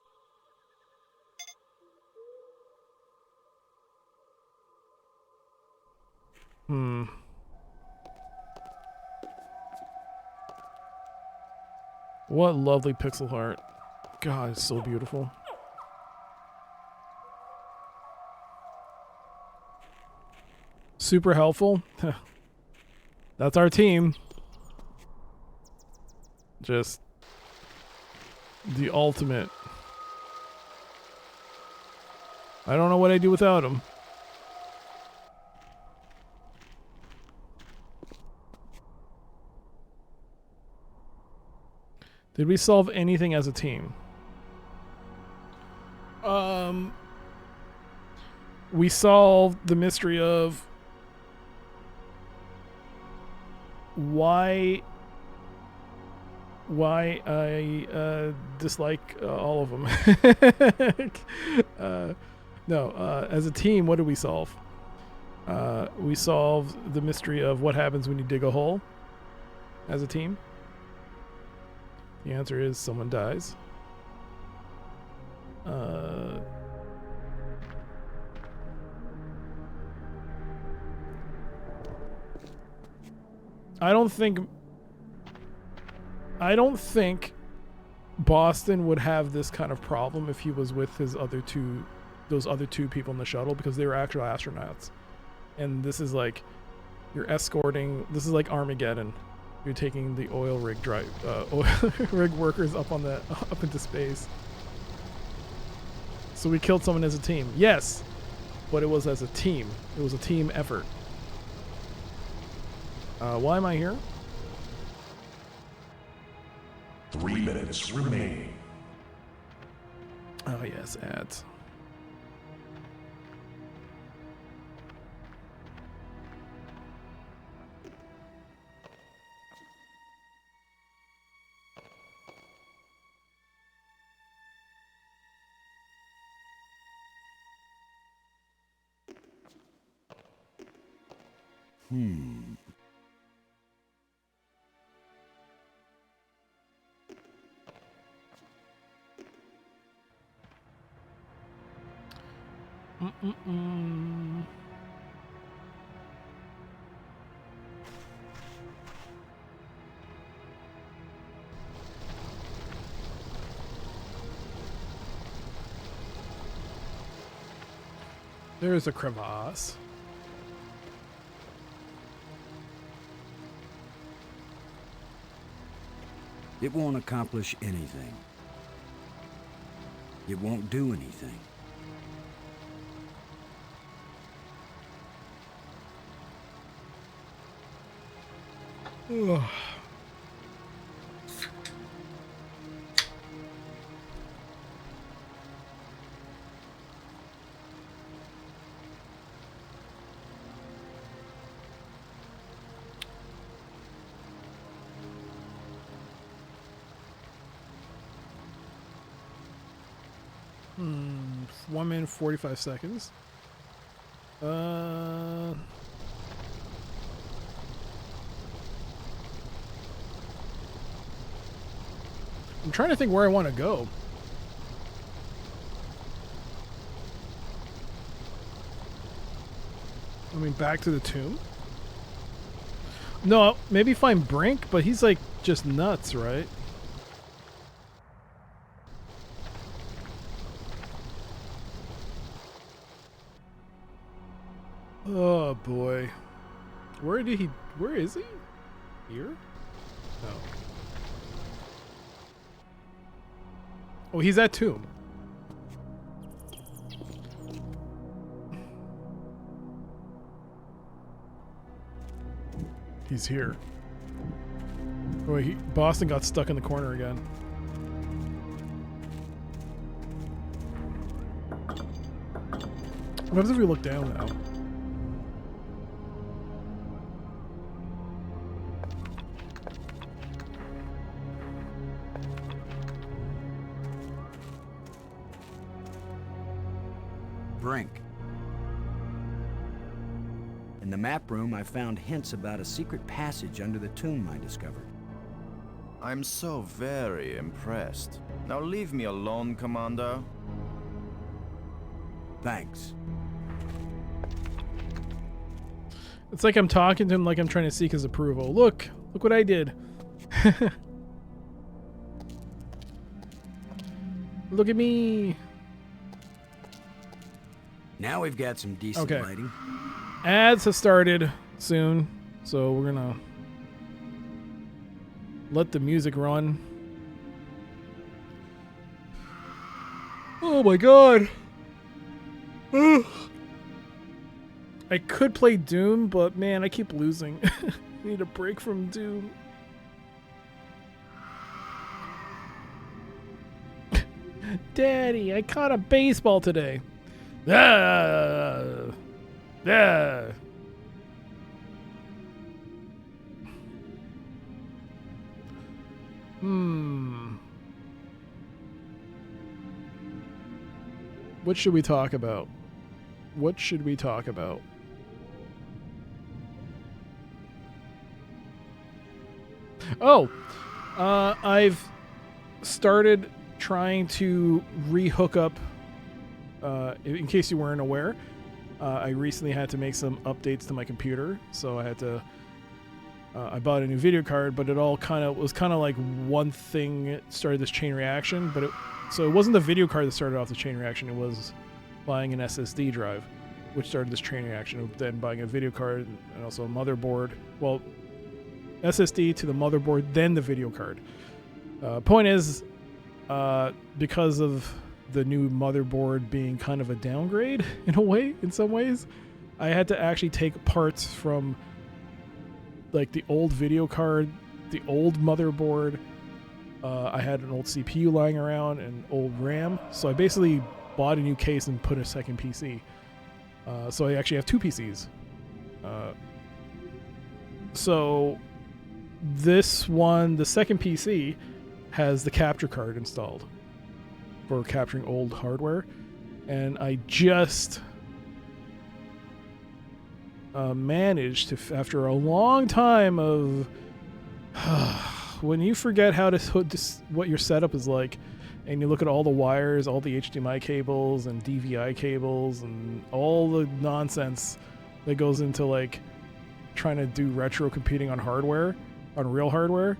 What lovely pixel art. God, it's so beautiful. Super helpful. That's our team. Just the ultimate. I don't know what I'd do without him. Did we solve anything as a team? We solved the mystery of why I dislike all of them. No, as a team, what did we solve? We solved the mystery of what happens when you dig a hole as a team. The answer is someone dies. I don't think Boston would have this kind of problem if he was with those other two people in the shuttle, because they were actual astronauts. And this is like, you're escorting, this is like Armageddon. You're taking the oil rig rig workers up into space. So we killed someone as a team. Yes, but it was as a team. It was a team effort. Why am I here? 3 minutes remaining. Oh yes, ads. There's a crevasse. It won't accomplish anything. It won't do anything. Ugh. Hmm, 1 minute 45 seconds. I'm trying to think where I want to go. I mean, back to the tomb? No, maybe find Brink, but he's like just nuts, right? Oh boy. Where is he? Here? No. Oh, he's at tomb. He's here. Oh, wait, Boston got stuck in the corner again. What happens if we look down now? Brink. In the map room, I found hints about a secret passage under the tomb I discovered. I'm so very impressed. Now leave me alone, Commander. Thanks. It's like I'm talking to him like I'm trying to seek his approval. Look what I did. Look at me. Now we've got some decent Okay. lighting. Ads have started soon, so we're gonna let the music run. Oh my god. Ugh. I could play Doom, but man, I keep losing. I need a break from Doom. Daddy, I caught a baseball today. Ah, ah. What should we talk about? What should we talk about? Oh, I've started trying to rehook up. In case you weren't aware, I recently had to make some updates to my computer, so I had to. I bought a new video card, but it all was kind of like one thing started this chain reaction. But so it wasn't the video card that started off the chain reaction. It was buying an SSD drive, which started this chain reaction. Then buying a video card and also a motherboard. Well, SSD to the motherboard, then the video card. Point is, because of the new motherboard being kind of a downgrade in a way, in some ways, I had to actually take parts from like the old video card, the old motherboard. I had an old CPU lying around and old RAM, so I basically bought a new case and put a second PC. So I actually have two PCs. So this one, the second PC, has the capture card installed for capturing old hardware, and I just managed to, after a long time of when you forget how to what your setup is like, and you look at all the wires, all the HDMI cables and DVI cables and all the nonsense that goes into like trying to do retro computing on hardware, on real hardware,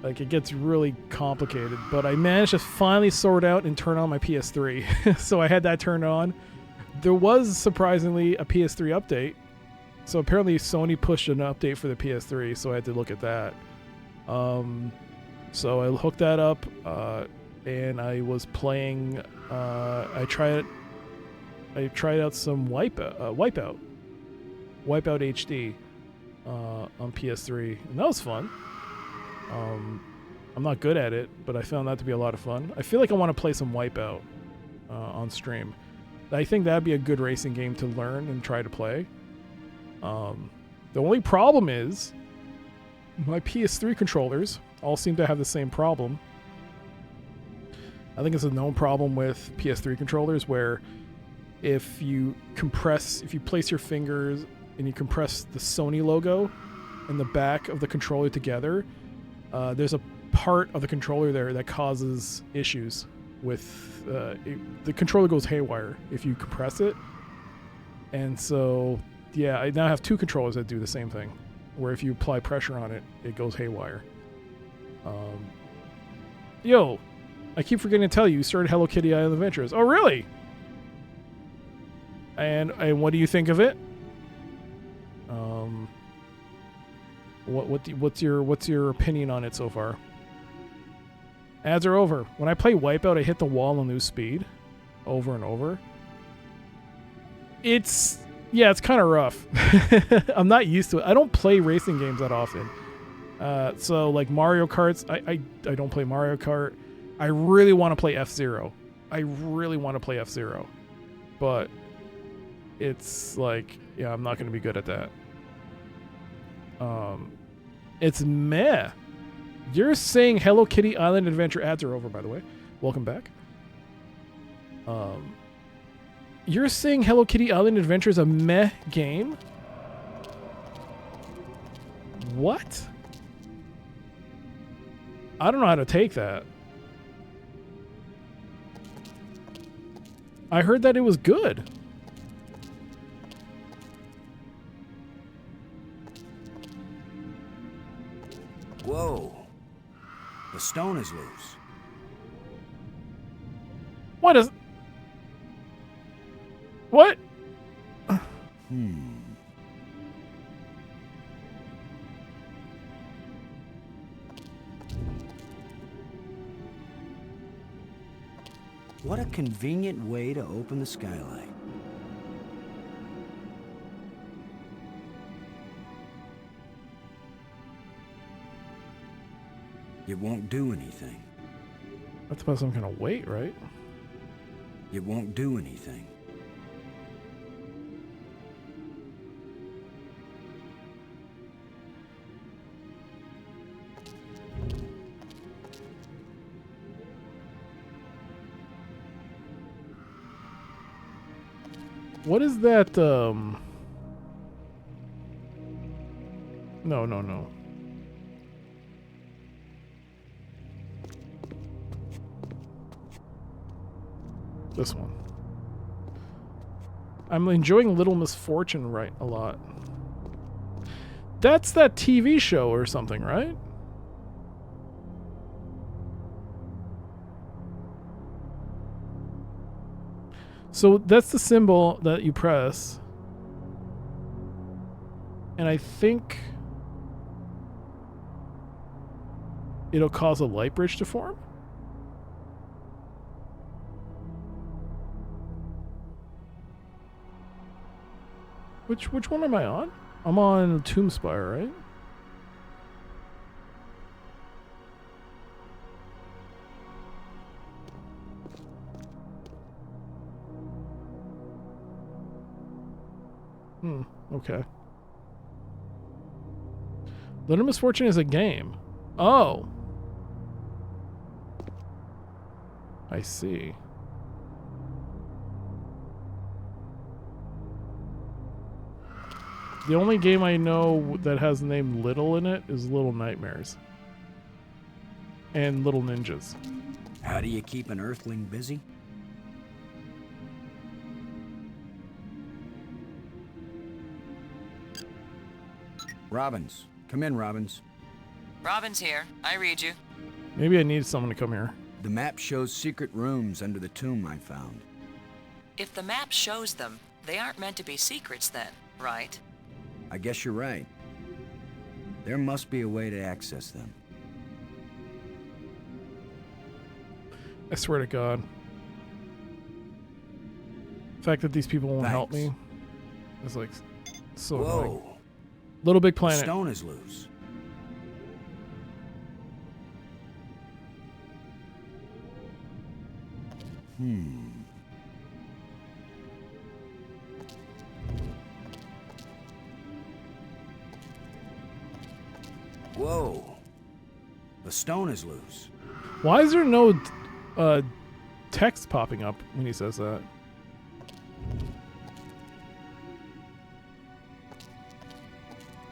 like it gets really complicated. But I managed to finally sort out and turn on my PS3. So I had that turned on. There was surprisingly a PS3 update. So apparently Sony pushed an update for the PS3, so I had to look at that. So I hooked that up, and I was playing. I tried out some Wipeout HD on PS3, and that was fun. I'm not good at it, but I found that to be a lot of fun. I feel like I want to play some Wipeout on stream. I think that'd be a good racing game to learn and try to play. The only problem is my PS3 controllers all seem to have the same problem. I think it's a known problem with PS3 controllers where if you place your fingers and you compress the Sony logo and the back of the controller together, there's a part of the controller there that causes issues with the controller goes haywire if you compress it. And so yeah, I now have two controllers that do the same thing, where if you apply pressure on it, it goes haywire. Yo, I keep forgetting to tell you, you started Hello Kitty Island Adventures. Oh, really? And what do you think of it? What's your opinion on it so far? Ads are over. When I play Wipeout, I hit the wall and lose speed over and over. It's kind of rough. I'm not used to it. I don't play racing games that often. So like Mario Karts, I don't play Mario Kart. I really want to play F-Zero. But it's like, yeah, I'm not going to be good at that. It's meh. You're saying Hello Kitty Island Adventure ads are over, by the way. Welcome back. You're saying Hello Kitty Island Adventure is a meh game? What? I don't know how to take that. I heard that it was good. Whoa. The stone is loose. What is... What? What a convenient way to open the skylight. It won't do anything. That's about some kind of weight, right? It won't do anything. What is that, No, no, no. This one. I'm enjoying Little Misfortune right a lot. That's that TV show or something, right? So that's the symbol that you press. And I think it'll cause a light bridge to form. Which one am I on? I'm on Tombspire, right? Okay. Little Misfortune is a game. Oh. I see. The only game I know that has the name Little in it is Little Nightmares. And Little Ninjas. How do you keep an earthling busy? Robbins. Come in, Robbins. Robin's here. I read you. Maybe I need someone to come here. The map shows secret rooms under the tomb I found. If the map shows them, they aren't meant to be secrets then, right? I guess you're right. There must be a way to access them. I swear to God. The fact that these people won't help me is like so annoying. Whoa. Little Big The Planet. stone is loose. Whoa. The stone is loose. Why is there no text popping up when he says that?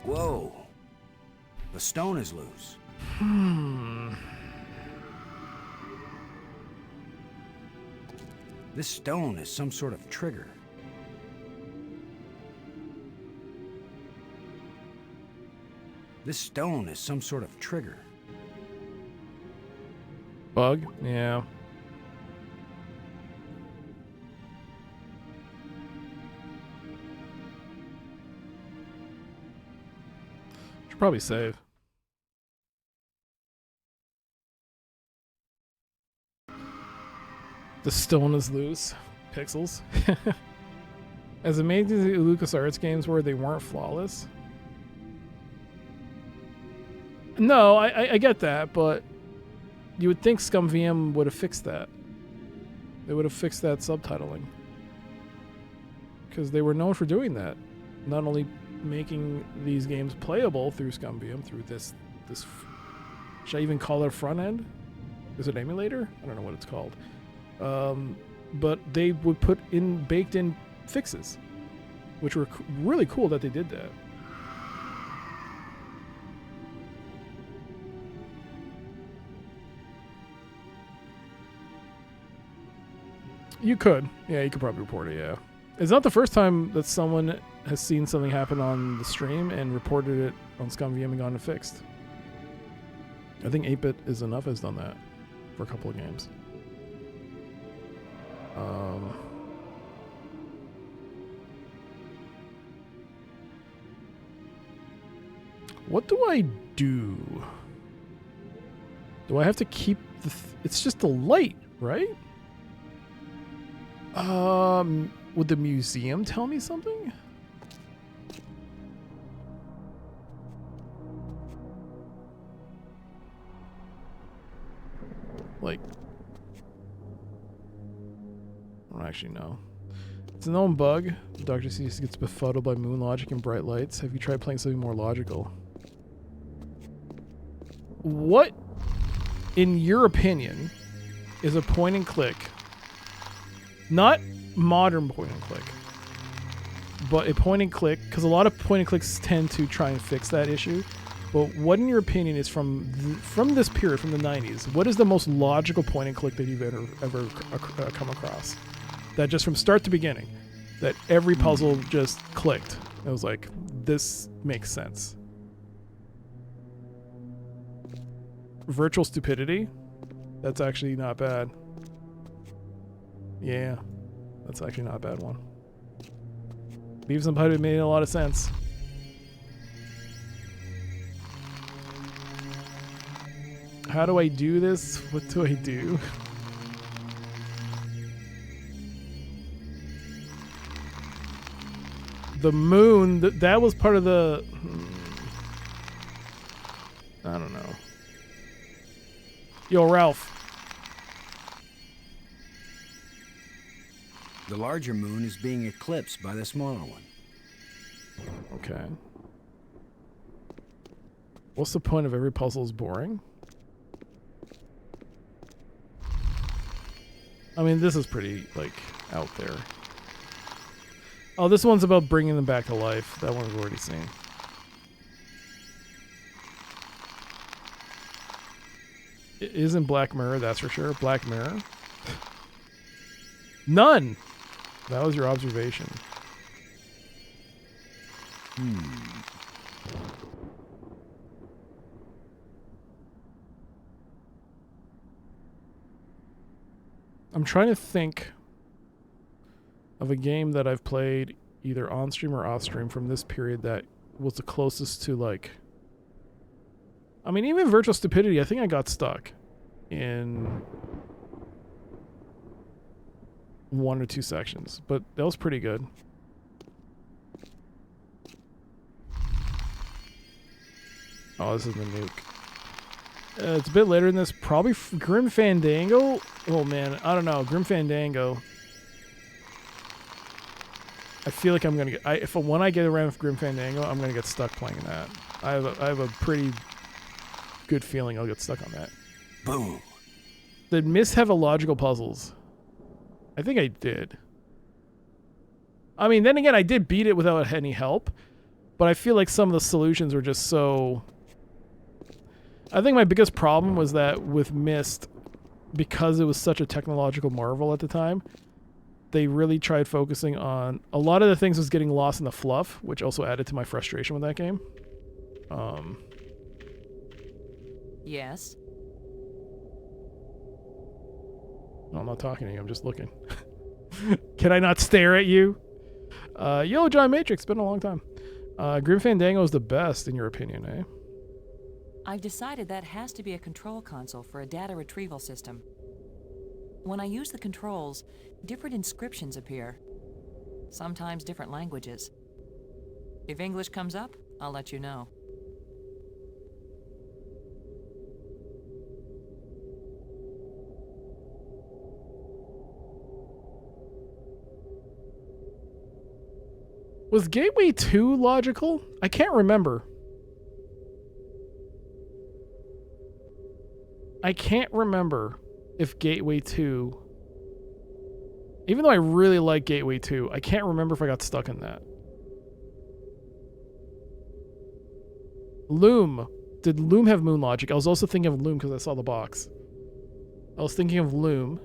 Whoa. The stone is loose. This stone is some sort of trigger. This stone is some sort of trigger. Bug? Yeah. Should probably save. The stone is loose. Pixels. As amazing as the Lucasarts games were, they weren't flawless. No, I get that, but you would think ScumVM would have fixed that. They would have fixed that subtitling. Because they were known for doing that. Not only making these games playable through ScumVM, through this... Should I even call it a front end? Is it emulator? I don't know what it's called. But they would put in baked in fixes, which were really cool that they did that. You could. Yeah, you could probably report it, yeah. It's not the first time that someone has seen something happen on the stream and reported it on ScumVM and gotten it fixed. I think 8-Bit is Enough has done that for a couple of games. What do I do? Do I have to keep the... it's just the light, right? Would the museum tell me something? Like... I don't actually know. It's a known bug. Dr. C gets befuddled by moon logic and bright lights. Have you tried playing something more logical? What, in your opinion, is a point and click, not modern point and click, but a point and click, because a lot of point and clicks tend to try and fix that issue, but what, in your opinion, is from this period, from the 90s, what is the most logical point and click that you've ever come across? That just from start to beginning, that every puzzle just clicked. It was like, this makes sense. Virtual stupidity? That's actually not bad. Yeah, that's actually not a bad one. Beavis and Butthead made a lot of sense. How do I do this? What do I do? The moon, that was part of the... I don't know. Yo, Ralph. The larger moon is being eclipsed by the smaller one. Okay. What's the point of every puzzle is boring? I mean, this is pretty, like, out there. Oh, this one's about bringing them back to life. That one we've already seen. It isn't Black Mirror, that's for sure. Black Mirror? None! That was your observation. I'm trying to think of a game that I've played either on stream or off stream from this period that was the closest to, like... I mean, even Virtual Stupidity, I think I got stuck in 1 or 2 sections, but that was pretty good. Oh, this is the nuke. It's a bit later than this. Probably Grim Fandango? Oh, man. I don't know. Grim Fandango. I feel like I'm going to get... when I get around with Grim Fandango, I'm going to get stuck playing that. I have a pretty good feeling I'll get stuck on that. Boom. Did Miss have a logical puzzles? I think I did. I mean, then again, I did beat it without any help, but I feel like some of the solutions were just so... I think my biggest problem was that with Myst, because it was such a technological marvel at the time, they really tried focusing on... A lot of the things was getting lost in the fluff, which also added to my frustration with that game. Yes. No, I'm not talking to you. I'm just looking. Can I not stare at you? Yo, John Matrix. Been a long time. Grim Fandango is the best, in your opinion, eh? I've decided that has to be a control console for a data retrieval system. When I use the controls, different inscriptions appear. Sometimes different languages. If English comes up, I'll let you know. Was Gateway 2 logical? I can't remember. I can't remember if Gateway 2... Even though I really like Gateway 2, I can't remember if I got stuck in that. Loom. Did Loom have moon logic? I was also thinking of Loom because I saw the box. I was thinking of Loom,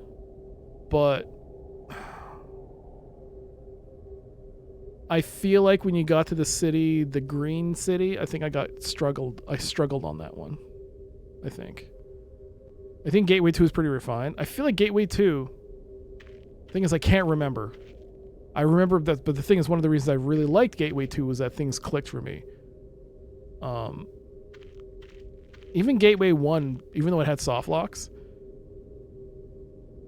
but... I feel like when you got to the city, the green city, I think I struggled on that one. I think Gateway 2 is pretty refined. I feel like Gateway 2... Thing is, I can't remember. I remember that, but the thing is, one of the reasons I really liked Gateway 2 was that things clicked for me. Even Gateway 1, even though it had soft locks,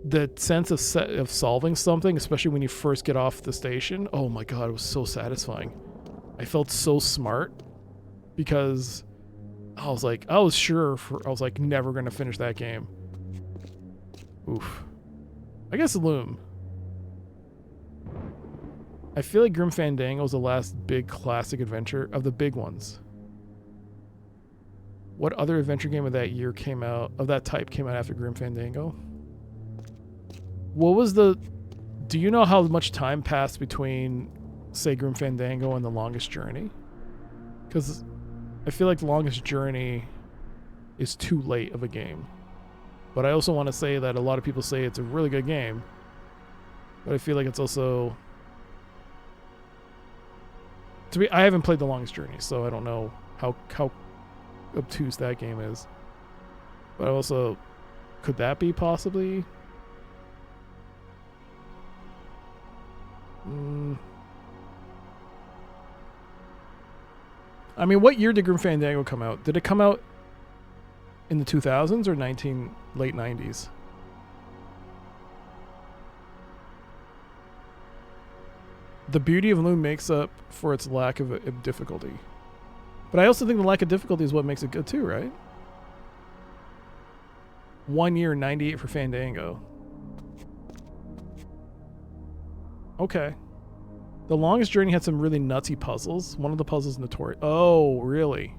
the sense of solving something, especially when you first get off the station, oh my god, it was so satisfying. I felt so smart because I was never going to finish that game. Oof. I guess Loom. I feel like Grim Fandango was the last big classic adventure of the big ones. What other adventure game of that year came out, of that type, came out after Grim Fandango? What was the... Do you know how much time passed between, say, Grim Fandango and The Longest Journey? Because I feel like The Longest Journey is too late of a game. But I also want to say that a lot of people say it's a really good game. But I feel like it's also... I haven't played The Longest Journey, so I don't know how obtuse that game is. But also, could that be possibly? I mean, what year did Grim Fandango come out? Did it come out in the 2000s or late 90s? The beauty of Loom makes up for its lack of difficulty. But I also think the lack of difficulty is what makes it good too, right? 1 year, 98 for Fandango. Okay. The Longest Journey had some really nutsy puzzles. One of the puzzles notorious. Oh, really?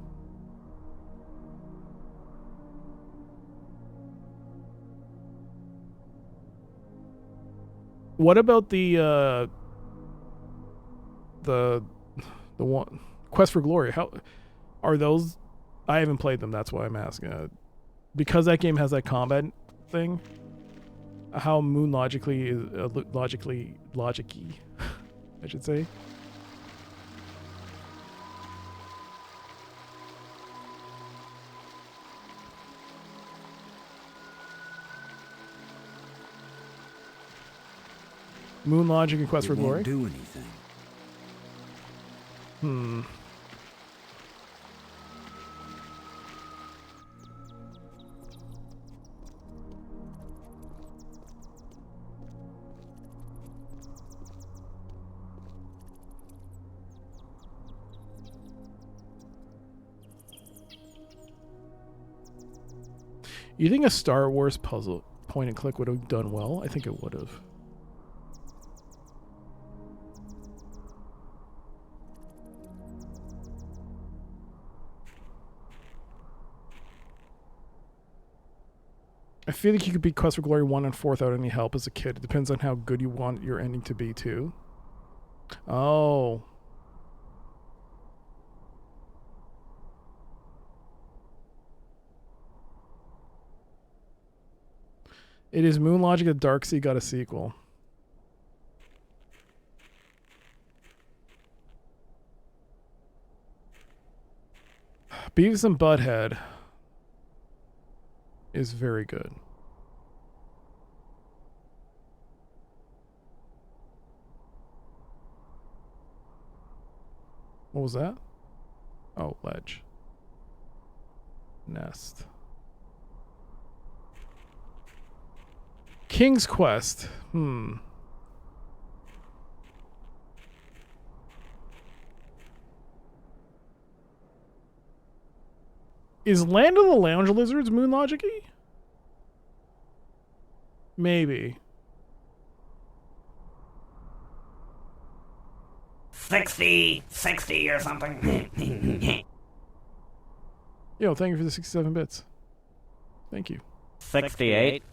What about the one Quest for Glory? How are those? I haven't played them. That's why I'm asking. Because that game has that combat thing. How Moon logically is logicy, I should say. Moon Logic and Quest for Glory. Won't do anything. You think a Star Wars puzzle point and click would have done well? I think it would have. I feel like you could beat Quest for Glory 1 and 4 without any help as a kid. It depends on how good you want your ending to be, too. Oh. It is Moon Logic that Darksea got a sequel. Beavis and Butthead is very good. What was that? Oh, ledge. Nest. King's Quest. Is Land of the Lounge Lizards Moon Logic-y? Maybe. 60 or something. Yo, thank you for the 67 bits. Thank you. 68.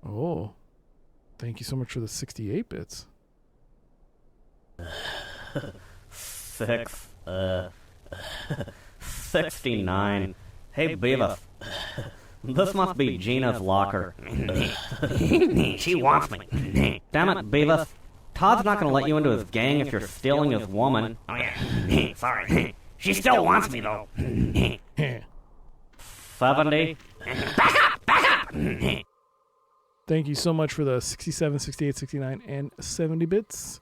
Oh. Thank you so much for the 68 bits. 69. Hey, Beavis. This must be Gina's locker. She wants me. Damn it, Beavis. Todd's not going to let you into his gang if you're stealing his woman. Oh, yeah. Sorry. She still wants me, though. 70. Thank you so much for the 67, 68, 69, and 70 bits.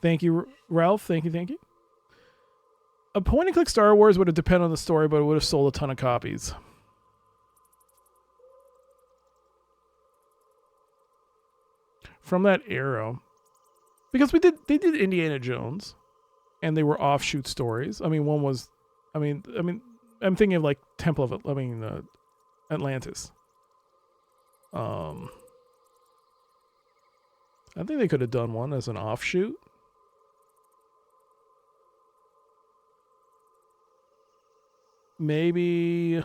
Thank you, Ralph. Thank you, thank you. A point-and-click Star Wars would have depended on the story, but it would have sold a ton of copies. From that era. Because they did Indiana Jones, and they were offshoot stories. I mean, one was, I'm thinking of like Atlantis. I think they could have done one as an offshoot. Maybe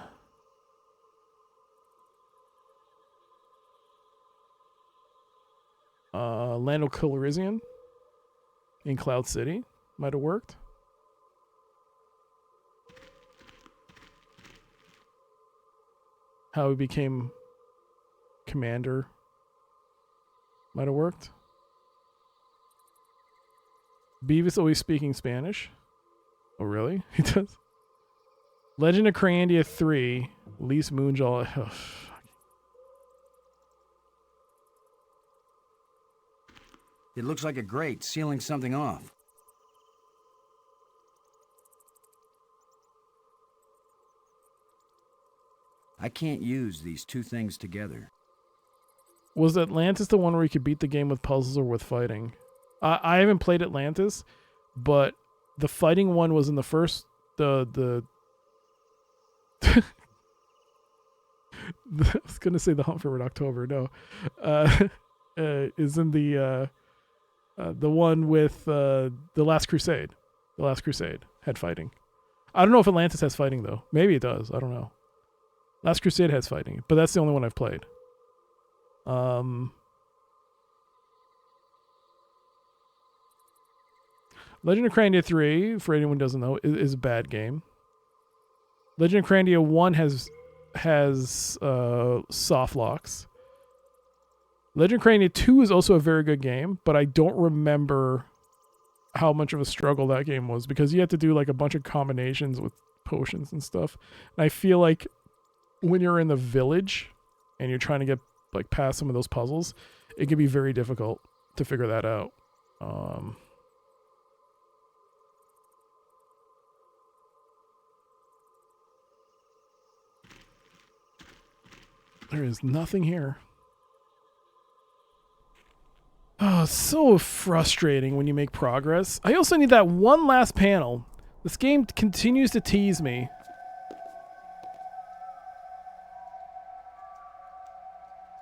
Lando Calrissian in Cloud City might have worked. How he became commander might have worked. Beavis always speaking Spanish. Oh, really? He does? Legend of Crandia 3. Lise Moonjaw. Oh, It looks like a grate sealing something off. I can't use these two things together. Was Atlantis the one where you could beat the game with puzzles or with fighting? I haven't played Atlantis, but the fighting one was in the first I was gonna say the Hunt for Red October. No, is in the one with the Last Crusade. The Last Crusade had fighting. I don't know if Atlantis has fighting though. Maybe it does. I don't know. Last Crusade has fighting, but that's the only one I've played. Legend of Crandia 3, for anyone who doesn't know, is a bad game. Legend of Crandia 1 has soft locks. Legend of Crandia 2 is also a very good game, but I don't remember how much of a struggle that game was because you had to do like a bunch of combinations with potions and stuff. And I feel like when you're in the village and you're trying to get like past some of those puzzles, it can be very difficult to figure that out. There is nothing here. Oh, so frustrating when you make progress. I also need that one last panel. This game continues to tease me.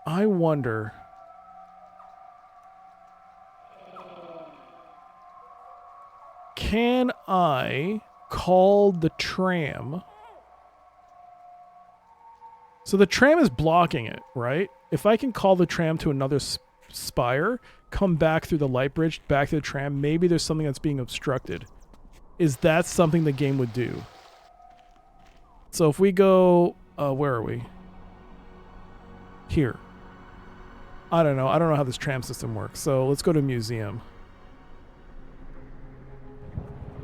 I wonder. Can I call the tram? So the tram is blocking it, right? If I can call the tram to another spire, come back through the light bridge, back to the tram, maybe there's something that's being obstructed. Is that something the game would do? So if we go, where are we? Here. I don't know. I don't know how this tram system works. So let's go to museum.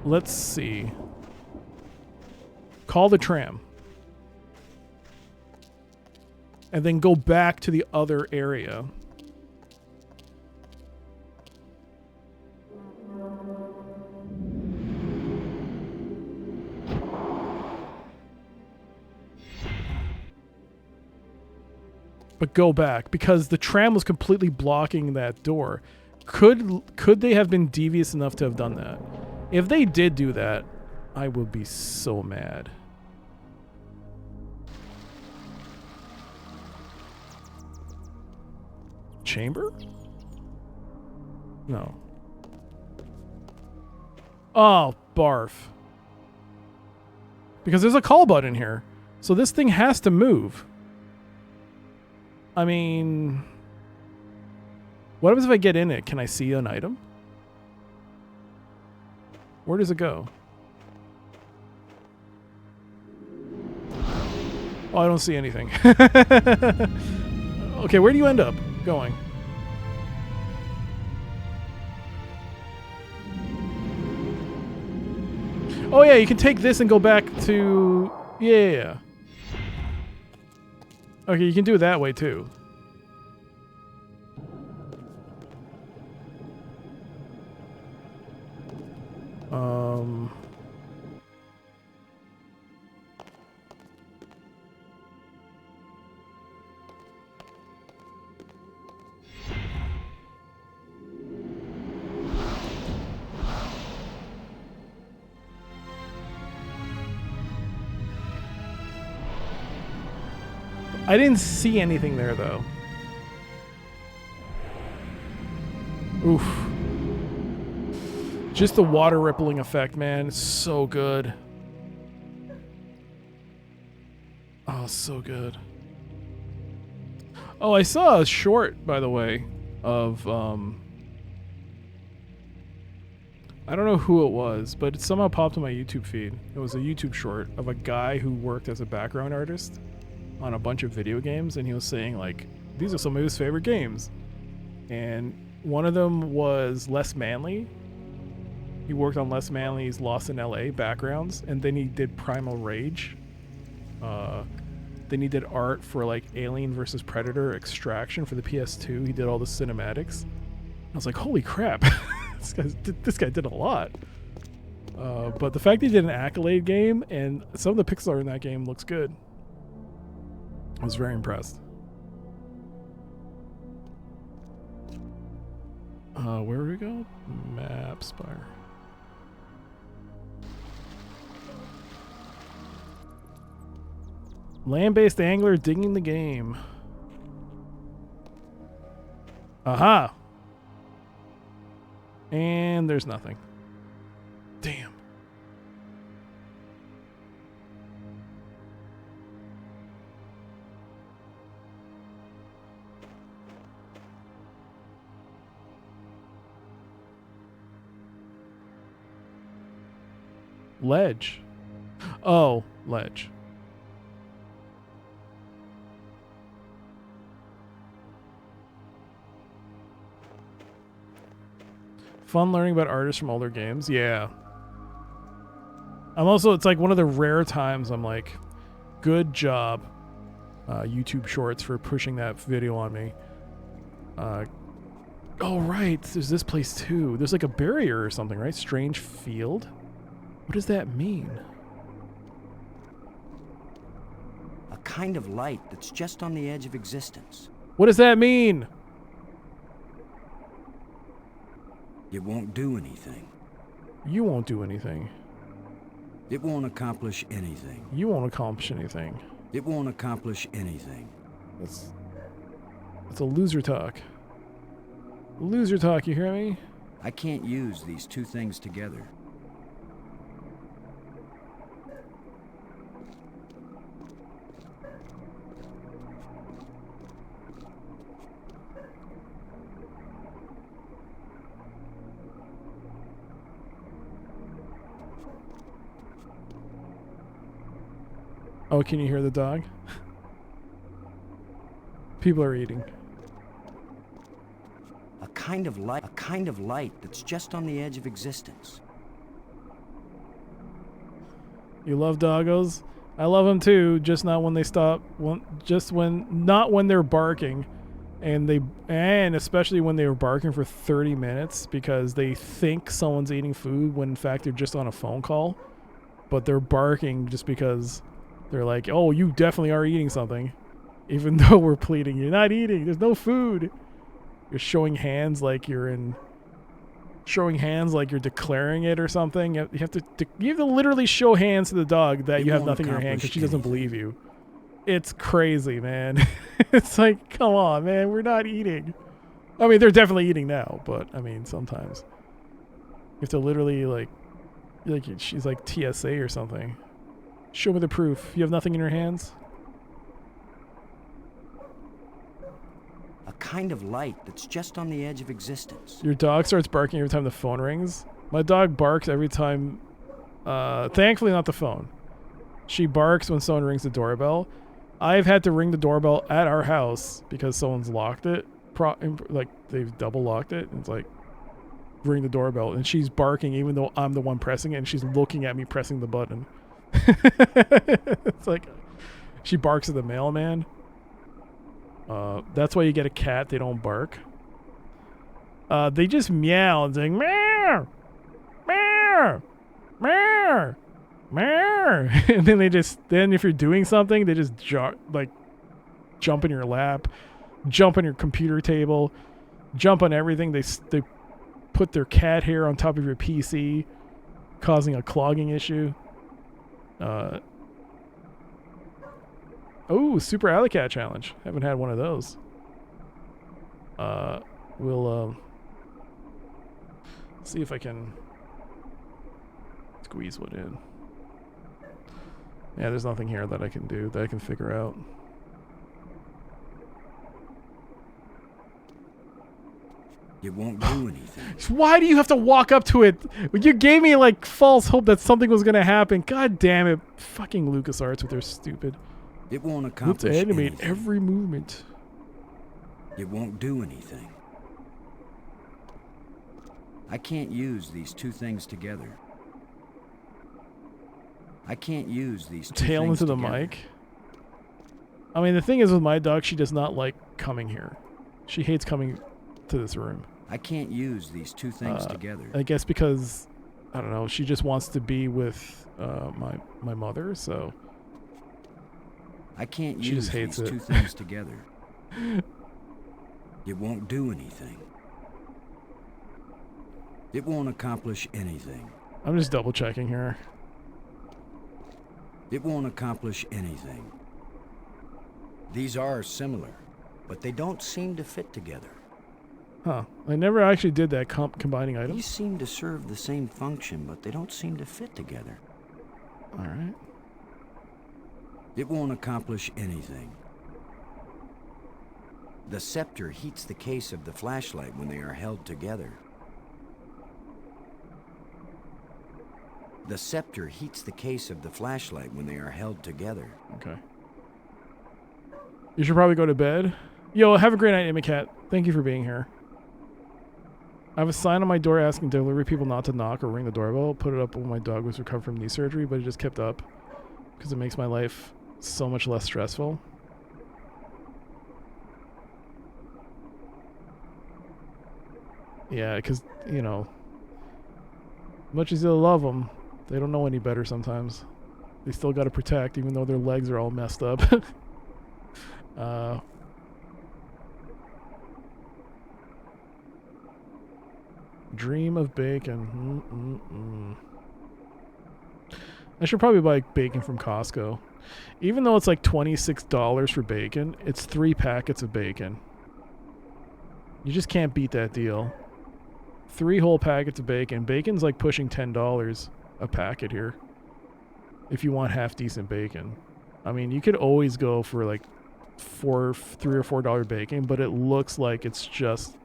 Let's see. Call the tram. And then go back to the other area. But go back because the tram was completely blocking that door. Could they have been devious enough to have done that? If they did do that, I would be so mad. Chamber? No. Oh, barf. Because there's a call button here. So this thing has to move. I mean, what happens if I get in it? Can I see an item? Where does it go? Oh, I don't see anything. Okay, where do you end up going? Oh yeah, you can take this and go back to... Yeah. Okay, you can do it that way too. I didn't see anything there though. Oof. Just the water rippling effect, man. It's so good. Oh, so good. Oh, I saw a short, by the way, of I don't know who it was, but it somehow popped in my YouTube feed. It was a YouTube short of a guy who worked as a background artist on a bunch of video games, and he was saying like, these are some of his favorite games. And one of them was Less Manly. He worked on Les Manly's Lost in LA backgrounds, and then he did Primal Rage. Then he did art for like Alien vs. Predator Extraction for the PS2. He did all the cinematics. I was like, holy crap, this guy did a lot. But the fact that he did an Accolade game and some of the pixel art in that game looks good. I was very impressed. Where do we go? Map Spire. Land-based angler digging the game. Aha! And there's nothing. Damn. Ledge. Oh, ledge. Fun learning about artists from older games. Yeah. I'm also, it's like one of the rare times I'm like, good job, YouTube Shorts, for pushing that video on me. Oh, right. There's this place too. There's like a barrier or something, right? Strange field. What does that mean? A kind of light that's just on the edge of existence. What does that mean? It won't do anything. You won't do anything. It won't accomplish anything. You won't accomplish anything. It won't accomplish anything. That's a loser talk. Loser talk, you hear me? I can't use these two things together. Oh, can you hear the dog? People are eating. A kind of light that's just on the edge of existence. You love doggos? I love them too, just not when they stop. Not when they're barking, and especially when they were barking for 30 minutes because they think someone's eating food when in fact they're just on a phone call, but they're barking just because they're like, oh, you definitely are eating something, even though we're pleading, you're not eating. There's no food. You're showing hands like you're declaring it or something. You have to literally show hands to the dog that you have nothing in your hand because she doesn't believe you. It's crazy, man. It's like, come on, man, we're not eating. I mean, they're definitely eating now, but I mean, sometimes you have to literally like she's like TSA or something. Show me the proof. You have nothing in your hands? A kind of light that's just on the edge of existence. Your dog starts barking every time the phone rings. My dog barks every time, thankfully not the phone. She barks when someone rings the doorbell. I've had to ring the doorbell at our house because someone's locked it. Like, they've double locked it. It's like, ring the doorbell, and she's barking even though I'm the one pressing it, and she's looking at me pressing the button. It's like she barks at the mailman. That's why you get a cat. They don't bark. They just meow and say meow, meow, meow, meow, and then if you're doing something, they just jump in your lap, jump on your computer table, jump on everything. They put their cat hair on top of your PC, causing a clogging issue. Oh, Super Alley Cat Challenge. Haven't had one of those. We'll see if I can squeeze one in. Yeah, there's nothing here that I can do, that I can figure out. It won't do anything. Why do you have to walk up to it? You gave me like false hope that something was gonna happen. God damn it. Fucking LucasArts with their stupid. It won't Let's accomplish animate anything. every movement. It won't do anything. I can't use these two things together. I can't use these two Tail things into the together. mic. I mean, the thing is with my dog, she does not like coming here. She hates coming to this room. I can't use these two things together. I guess because, I don't know, she just wants to be with my mother, so I can't she use just hates these it. two things together. It won't do anything. It won't accomplish anything. I'm just double checking here. It won't accomplish anything. These are similar, but they don't seem to fit together. Huh. I never actually did that combining These items. seem to serve the same function, but they don't seem to fit together. Alright. It won't accomplish anything. The scepter heats the case of the flashlight when they are held together. The scepter heats the case of the flashlight when they are held together. Okay. You should probably go to bed. Yo, have a great night, Amicat. Thank you for being here. I have a sign on my door asking delivery people not to knock or ring the doorbell. Put it up when my dog was recovered from knee surgery, but it just kept up because it makes my life so much less stressful. Yeah, because, you know, much as you love them, they don't know any better sometimes. They still got to protect, even though their legs are all messed up. Dream of bacon. I should probably buy bacon from Costco. Even though it's like $26 for bacon, it's 3 packets of bacon. You just can't beat that deal. 3 whole packets of bacon. Bacon's like pushing $10 a packet here. If you want half decent bacon. I mean, you could always go for like $3 or $4 bacon, but it looks like it's just,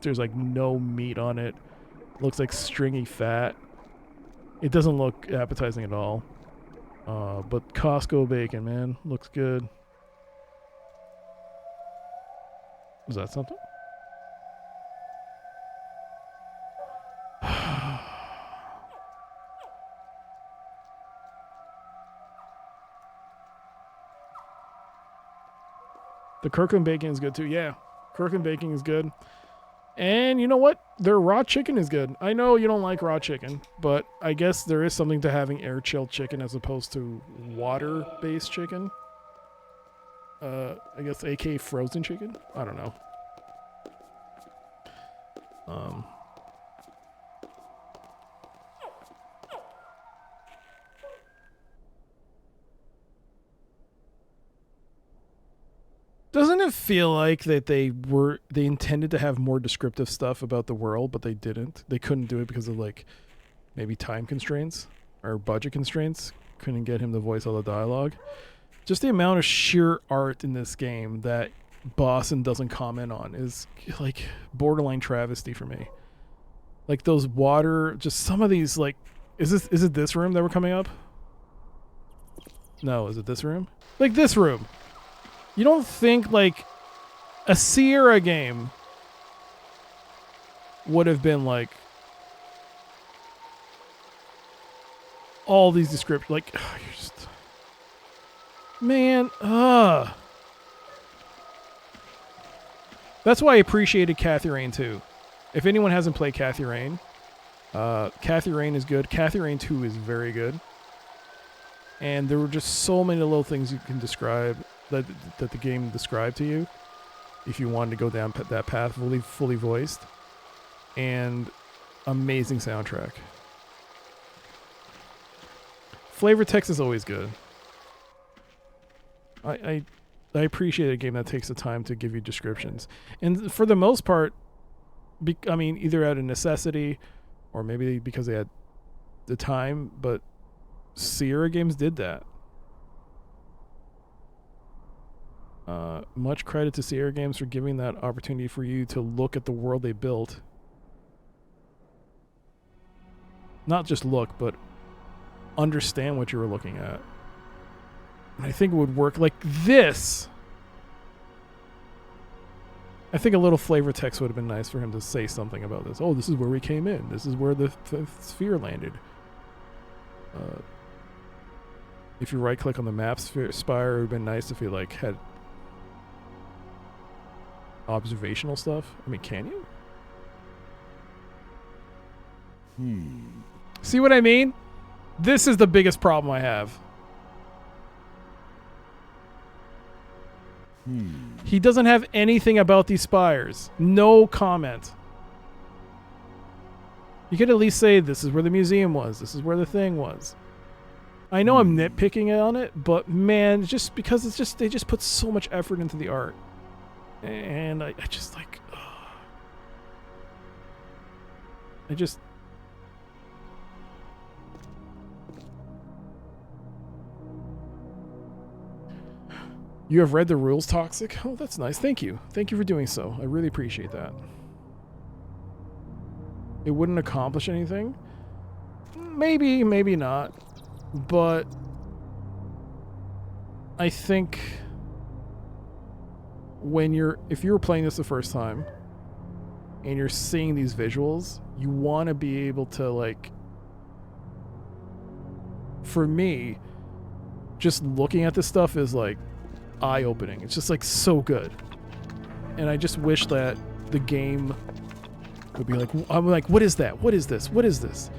there's like no meat on it. Looks like stringy fat. It doesn't look appetizing at all. But Costco bacon, man, looks good. Was that something? The Kirkland bacon is good too. Yeah, Kirkland bacon is good. And you know what? Their raw chicken is good. I know you don't like raw chicken, but I guess there is something to having air chilled chicken as opposed to water based chicken. I guess AK frozen chicken? I don't know. Doesn't it feel like that they intended to have more descriptive stuff about the world, but they didn't? They couldn't do it because of like maybe time constraints or budget constraints. Couldn't get him to voice all the dialogue. Just the amount of sheer art in this game that Boston doesn't comment on is like borderline travesty for me. Like those water, just some of these like, is it this room that we're coming up? No, is it this room? Like this room. You don't think like a Sierra game would have been like all these descriptions. Like, you're just, man, That's why I appreciated Kathy Rain too. If anyone hasn't played Kathy Rain, Kathy Rain is good. Kathy Rain 2 is very good. And there were just so many little things you can describe that the game described to you if you wanted to go down that path, fully voiced. And amazing soundtrack. Flavor text is always good. I appreciate a game that takes the time to give you descriptions. And for the most part, I mean, either out of necessity or maybe because they had the time, but Sierra games did that. Much credit to Sierra games for giving that opportunity for you to look at the world they built. Not just look, but understand what you were looking at. And I think it would work like this. I think a little flavor text would have been nice for him to say something about this. Oh, this is where we came in. This is where the sphere landed. If you right-click on the map spire, it would have been nice if he like had observational stuff. I mean, can you? See what I mean? This is the biggest problem I have. He doesn't have anything about these spires. No comment. You could at least say, this is where the museum was. This is where the thing was. I know I'm nitpicking on it, but man, just because it's just, they just put so much effort into the art. And I just like, I just, you have read the rules, Toxic? Oh, that's nice. Thank you. Thank you for doing so. I really appreciate that. It wouldn't accomplish anything? Maybe, maybe not. But I think if you were playing this the first time and you're seeing these visuals, you want to be able to, like, for me, just looking at this stuff is like eye-opening. It's just like so good. And I just wish that the game would be like, I'm like, what is that? What is this? What is this?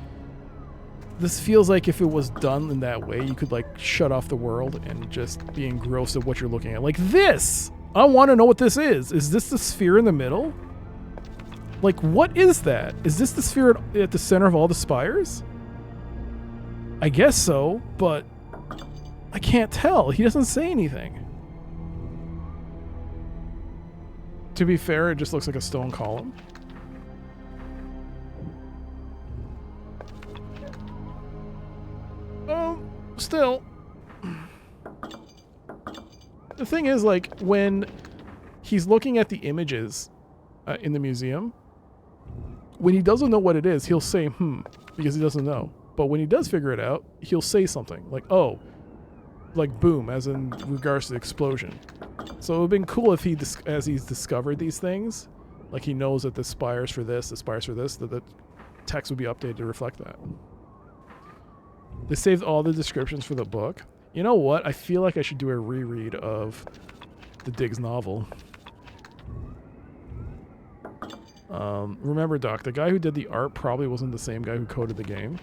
This feels like if it was done in that way, you could like shut off the world and just be engrossed at what you're looking at. Like this! I want to know what this is. Is this the sphere in the middle? Like, what is that? Is this the sphere at the center of all the spires? I guess so, but I can't tell. He doesn't say anything. To be fair, it just looks like a stone column. Still, the thing is, like, when he's looking at the images in the museum, when he doesn't know what it is, he'll say, because he doesn't know. But when he does figure it out, he'll say something like, oh, like boom, as in regards to the explosion. So it would have been cool if as he's discovered these things, like he knows that the spires for this, the spires for this, that the text would be updated to reflect that. They saved all the descriptions for the book. You know what? I feel like I should do a reread of the Diggs novel. Remember, Doc, the guy who did the art probably wasn't the same guy who coded the game.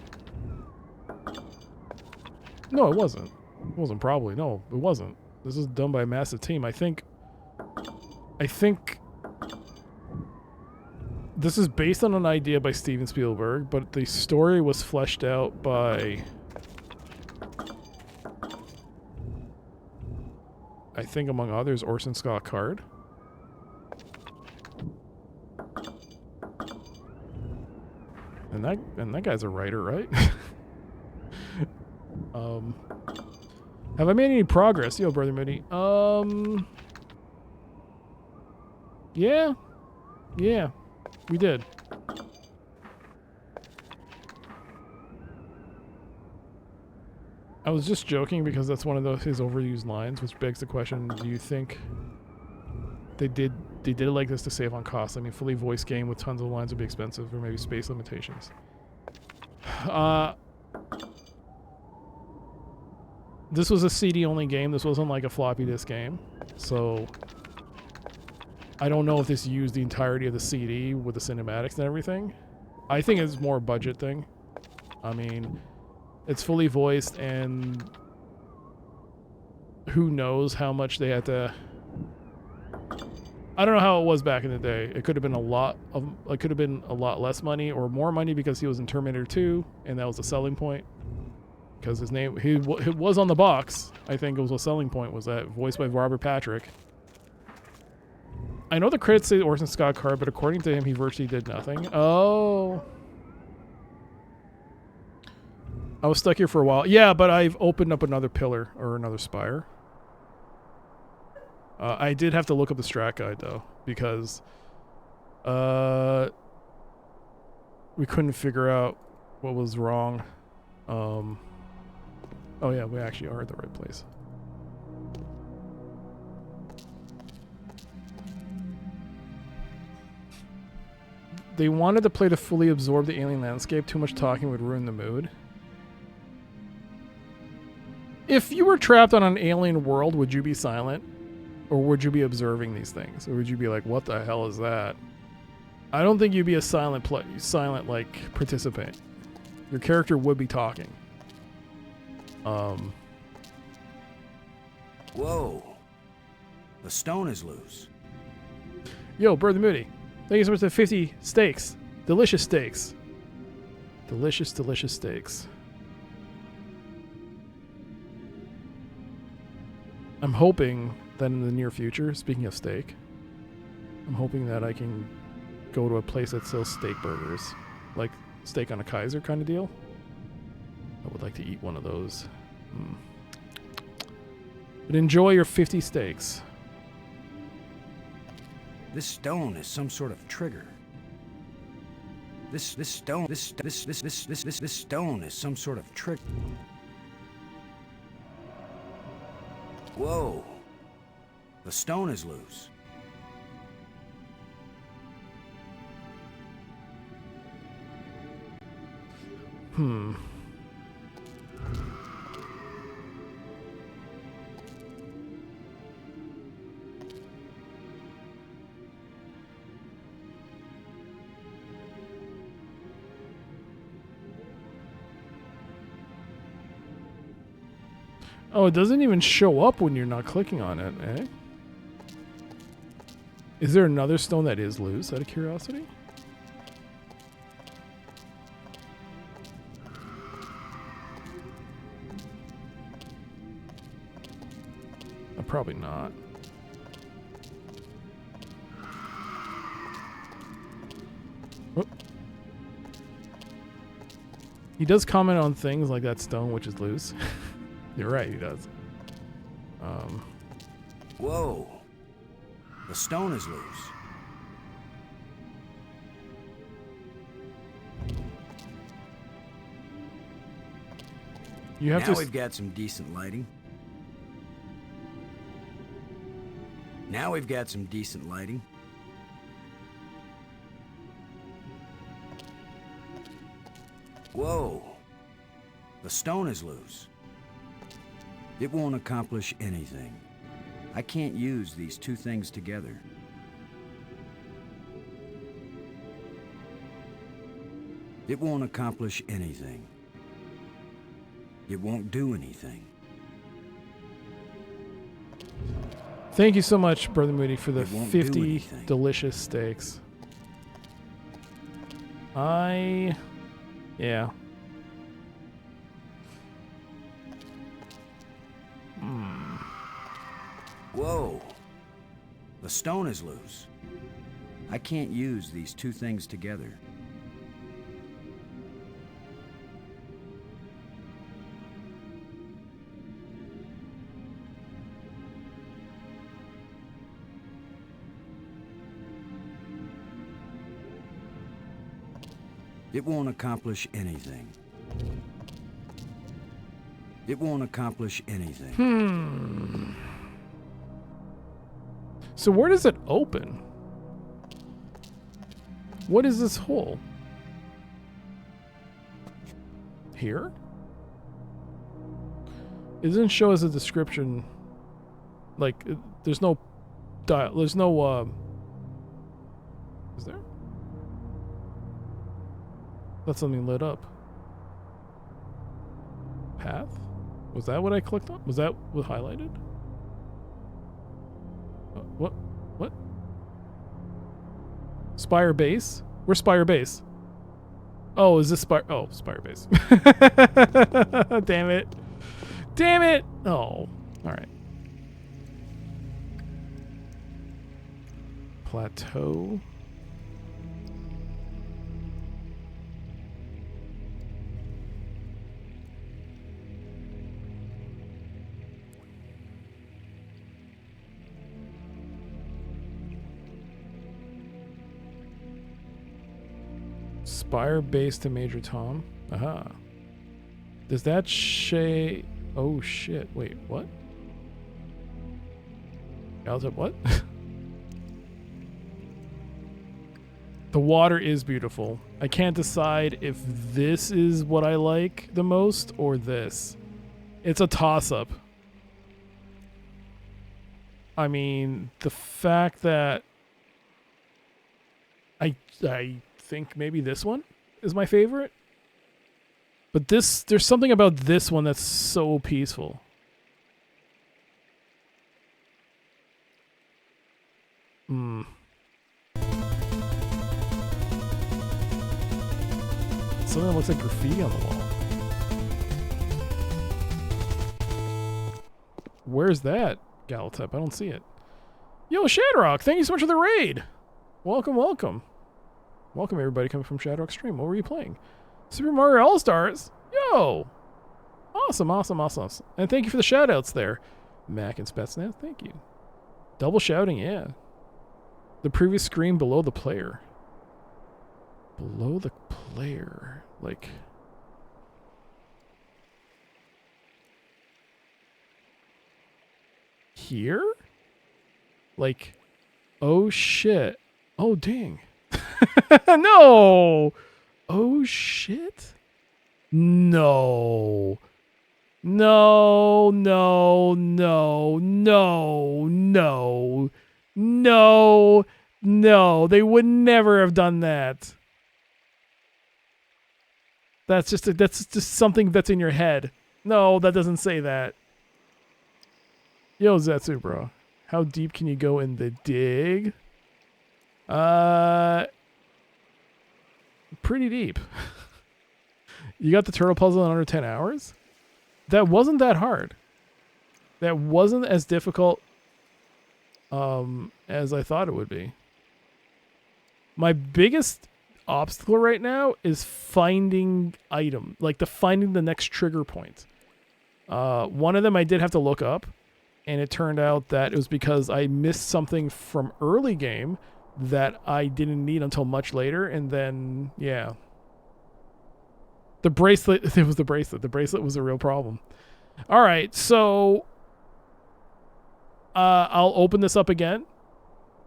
No, it wasn't. It wasn't probably. No, it wasn't. This is done by a massive team. I think this is based on an idea by Steven Spielberg, but the story was fleshed out by, I think, among others, Orson Scott Card. And that guy's a writer, right? Have I made any progress? Yo, Brother Moody. Yeah, we did. I was just joking because that's one of his overused lines, which begs the question, do you think they did they did it like this to save on costs. I mean, fully voiced game with tons of lines would be expensive, or maybe space limitations. This was a CD-only game. This wasn't like a floppy disk game. So I don't know if this used the entirety of the CD with the cinematics and everything. I think it's more a budget thing. I mean, it's fully voiced, and who knows how much they had to... I don't know how it was back in the day. It could have been a lot less money or more money because he was in Terminator 2, and that was the selling point. Because his name, he was on the box. I think it was a selling point, was that voiced by Robert Patrick. I know the credits say Orson Scott Card, but according to him, he virtually did nothing. Oh. I was stuck here for a while. Yeah, but I've opened up another pillar or another spire. I did have to look up the strat guide, though, because we couldn't figure out what was wrong. Oh yeah, we actually are at the right place. They wanted the player to fully absorb the alien landscape. Too much talking would ruin the mood. If you were trapped on an alien world, would you be silent? Or would you be observing these things? Or would you be like, what the hell is that? I don't think you'd be a silent like participant. Your character would be talking. Whoa. The stone is loose. Yo, Bird the Moody. Thank you so much for 50 steaks. Delicious steaks. Delicious, delicious steaks. I'm hoping that in the near future, speaking of steak, I'm hoping that I can go to a place that sells steak burgers. Like steak on a Kaiser kind of deal. I would like to eat one of those. But enjoy your 50 steaks. This stone is some sort of trigger. This stone is some sort of trick. Whoa. The stone is loose. Oh, it doesn't even show up when you're not clicking on it, eh? Is there another stone that is loose, out of curiosity? Probably not. Oh. He does comment on things like that stone, which is loose. You're right, he does. Whoa. The stone is loose. You have now to. We've got some decent lighting. Now we've got some decent lighting. Whoa. The stone is loose. It won't accomplish anything. I can't use these two things together. It won't accomplish anything. It won't do anything. Thank you so much, Brother Moody, for the 50 delicious steaks. Yeah. Whoa. The stone is loose. I can't use these two things together. It won't accomplish anything. It won't accomplish anything. So where does it open? What is this hole? Here? It doesn't show us a description. Like, there's no dial. There's no, is there? That's something lit up. Path? Was that what I clicked on? Was that what highlighted? What? What? Spire Base? Where's Spire Base? Oh, is this Spire? Oh, Spire Base. Damn it. Damn it! Oh, alright. Plateau. Spire Base to Major Tom. Aha. Does that shay... Oh shit, wait, what? Galtip, what? The water is beautiful. I can't decide if this is what I like the most or this. It's a toss-up. I mean, the fact that I think maybe this one is my favorite. But there's something about this one that's so peaceful. Something that looks like graffiti on the wall. Where's that, Galatep? I don't see it. Yo, Shadrock, thank you so much for the raid. Welcome, welcome. Welcome, everybody coming from Shadrock Stream. What were you playing? Super Mario All-Stars? Yo! Awesome, awesome, awesome. And thank you for the shout-outs there. Mac and Spetsnaz, thank you. Double shouting, yeah. The previous screen below the player. Below the player. Like... Here? Like... Oh, shit. Oh, dang. No! Oh, shit. No. No, no, no, no, no, no, no. They would never have done that. That's just something that's in your head. No, that doesn't say that. Yo, Zetsu, bro. How deep can you go in the dig? Pretty deep. You got the turtle puzzle in under 10 hours? That wasn't that hard. That wasn't as difficult as I thought it would be. My biggest obstacle right now is finding item, like finding the next trigger point. One of them I did have to look up, and it turned out that it was because I missed something from early game that I didn't need until much later, and then, yeah. The bracelet, it was the bracelet. The bracelet was a real problem. All right, so I'll open this up again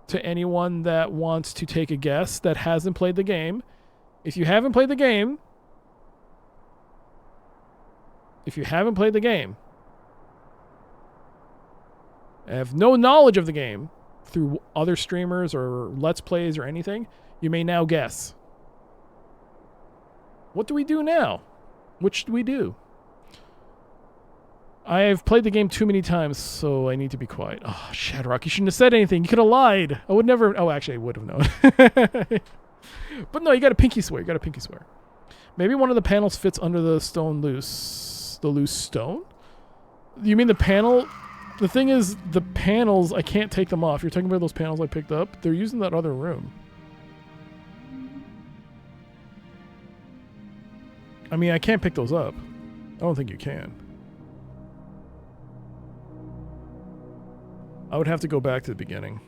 to anyone that wants to take a guess that hasn't played the game. If you haven't played the game, have no knowledge of the game through other streamers or Let's Plays or anything, you may now guess. What do we do now? Which do we do? I have played the game too many times, so I need to be quiet. Oh, Shadrock, you shouldn't have said anything. You could have lied. I would never... Oh, actually, I would have known. But no, you got a pinky swear. Maybe one of the panels fits under the stone loose. The loose stone? You mean the panel... The thing is, the panels, I can't take them off. You're talking about those panels I picked up? They're using that other room. I mean, I can't pick those up. I don't think you can. I would have to go back to the beginning.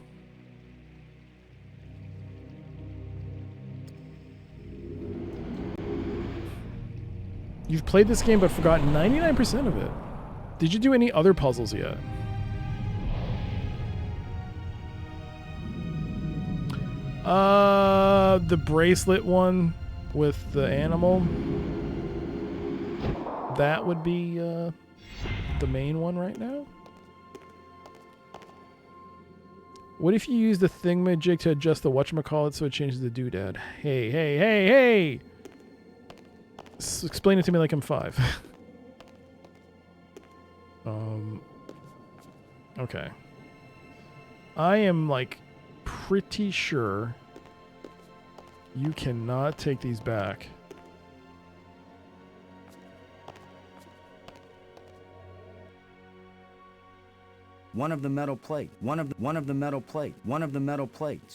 You've played this game but forgotten 99% of it. Did you do any other puzzles yet? The bracelet one with the animal. That would be the main one right now. What if you use the thingamajig to adjust the whatchamacallit so it changes the doodad? Hey! Explain it to me like I'm 5. Okay. I am like pretty sure you cannot take these back. One of the metal plates.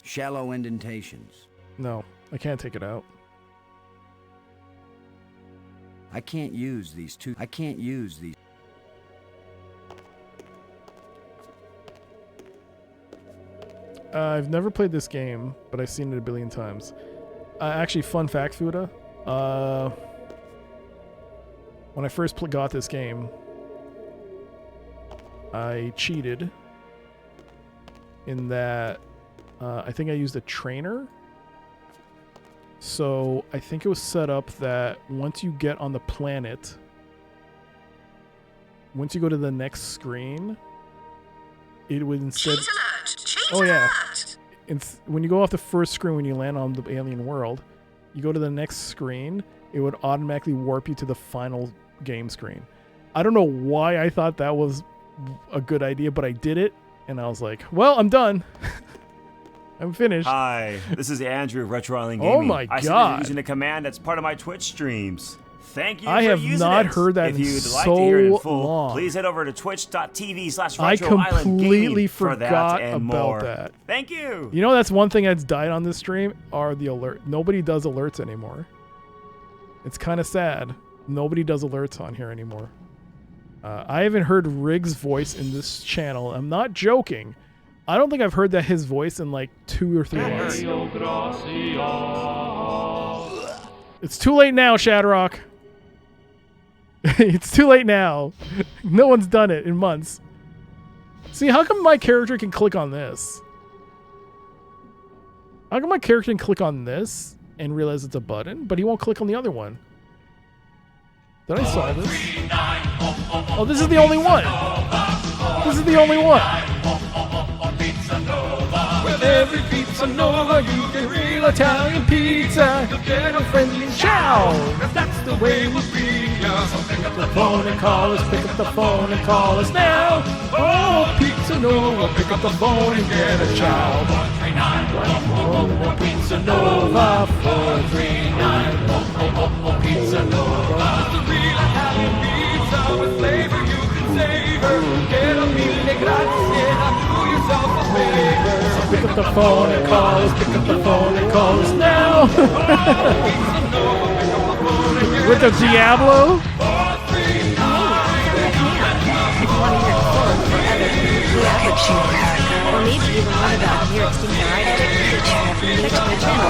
Shallow indentations. No, I can't take it out. I can't use these. I've never played this game, but I've seen it a billion times. Actually, fun fact, Fuda. When I first got this game, I cheated in that I think I used a trainer. So I think it was set up that once you get on the planet, once you go to the next screen, it would instead... Oh yeah. When you go off the first screen, when you land on the alien world, you go to the next screen, it would automatically warp you to the final game screen. I don't know why I thought that was a good idea, but I did it, and I was like, well, I'm done. I'm finished. Hi, this is Andrew of Retro Island Gaming. Oh my I see god. you're using a command that's part of my Twitch streams. Thank you I for have using not it. heard that if in you'd like so to hear it in full, long. please head over to twitch.tv/Retro I completely Island Gaming for forgot that and about more. that. Thank you. You know, that's one thing that's died on this stream are the alert. Nobody does alerts anymore. It's kind of sad. Nobody does alerts on here anymore. I haven't heard Rig's voice in this channel. I'm not joking. I don't think I've heard his voice in like 2 or 3 months. It's too late now, Shadrock. It's too late now. No one's done it in months. See, how come my character can click on this? How come my character can click on this and realize it's a button, but he won't click on the other one? Did I solve this? Oh, this is the only one. This is the only one. With every pizza nova, you get real Italian pizza. You get a friendly chow. That's the way we be. So pick up the phone and call us. Pick up the phone and call us now. Oh, Pizza Nova, pick up the phone and get a chow. 139 Pizza Nova 439. Pizza Nova. Just a real Italian pizza with flavor you can savor. Get a mille grazie. Do yourself a favor. So pick up the phone and call us. Pick up the phone and call us now. With the Diablo? Or maybe even one about near extinct varieties. Check my channel.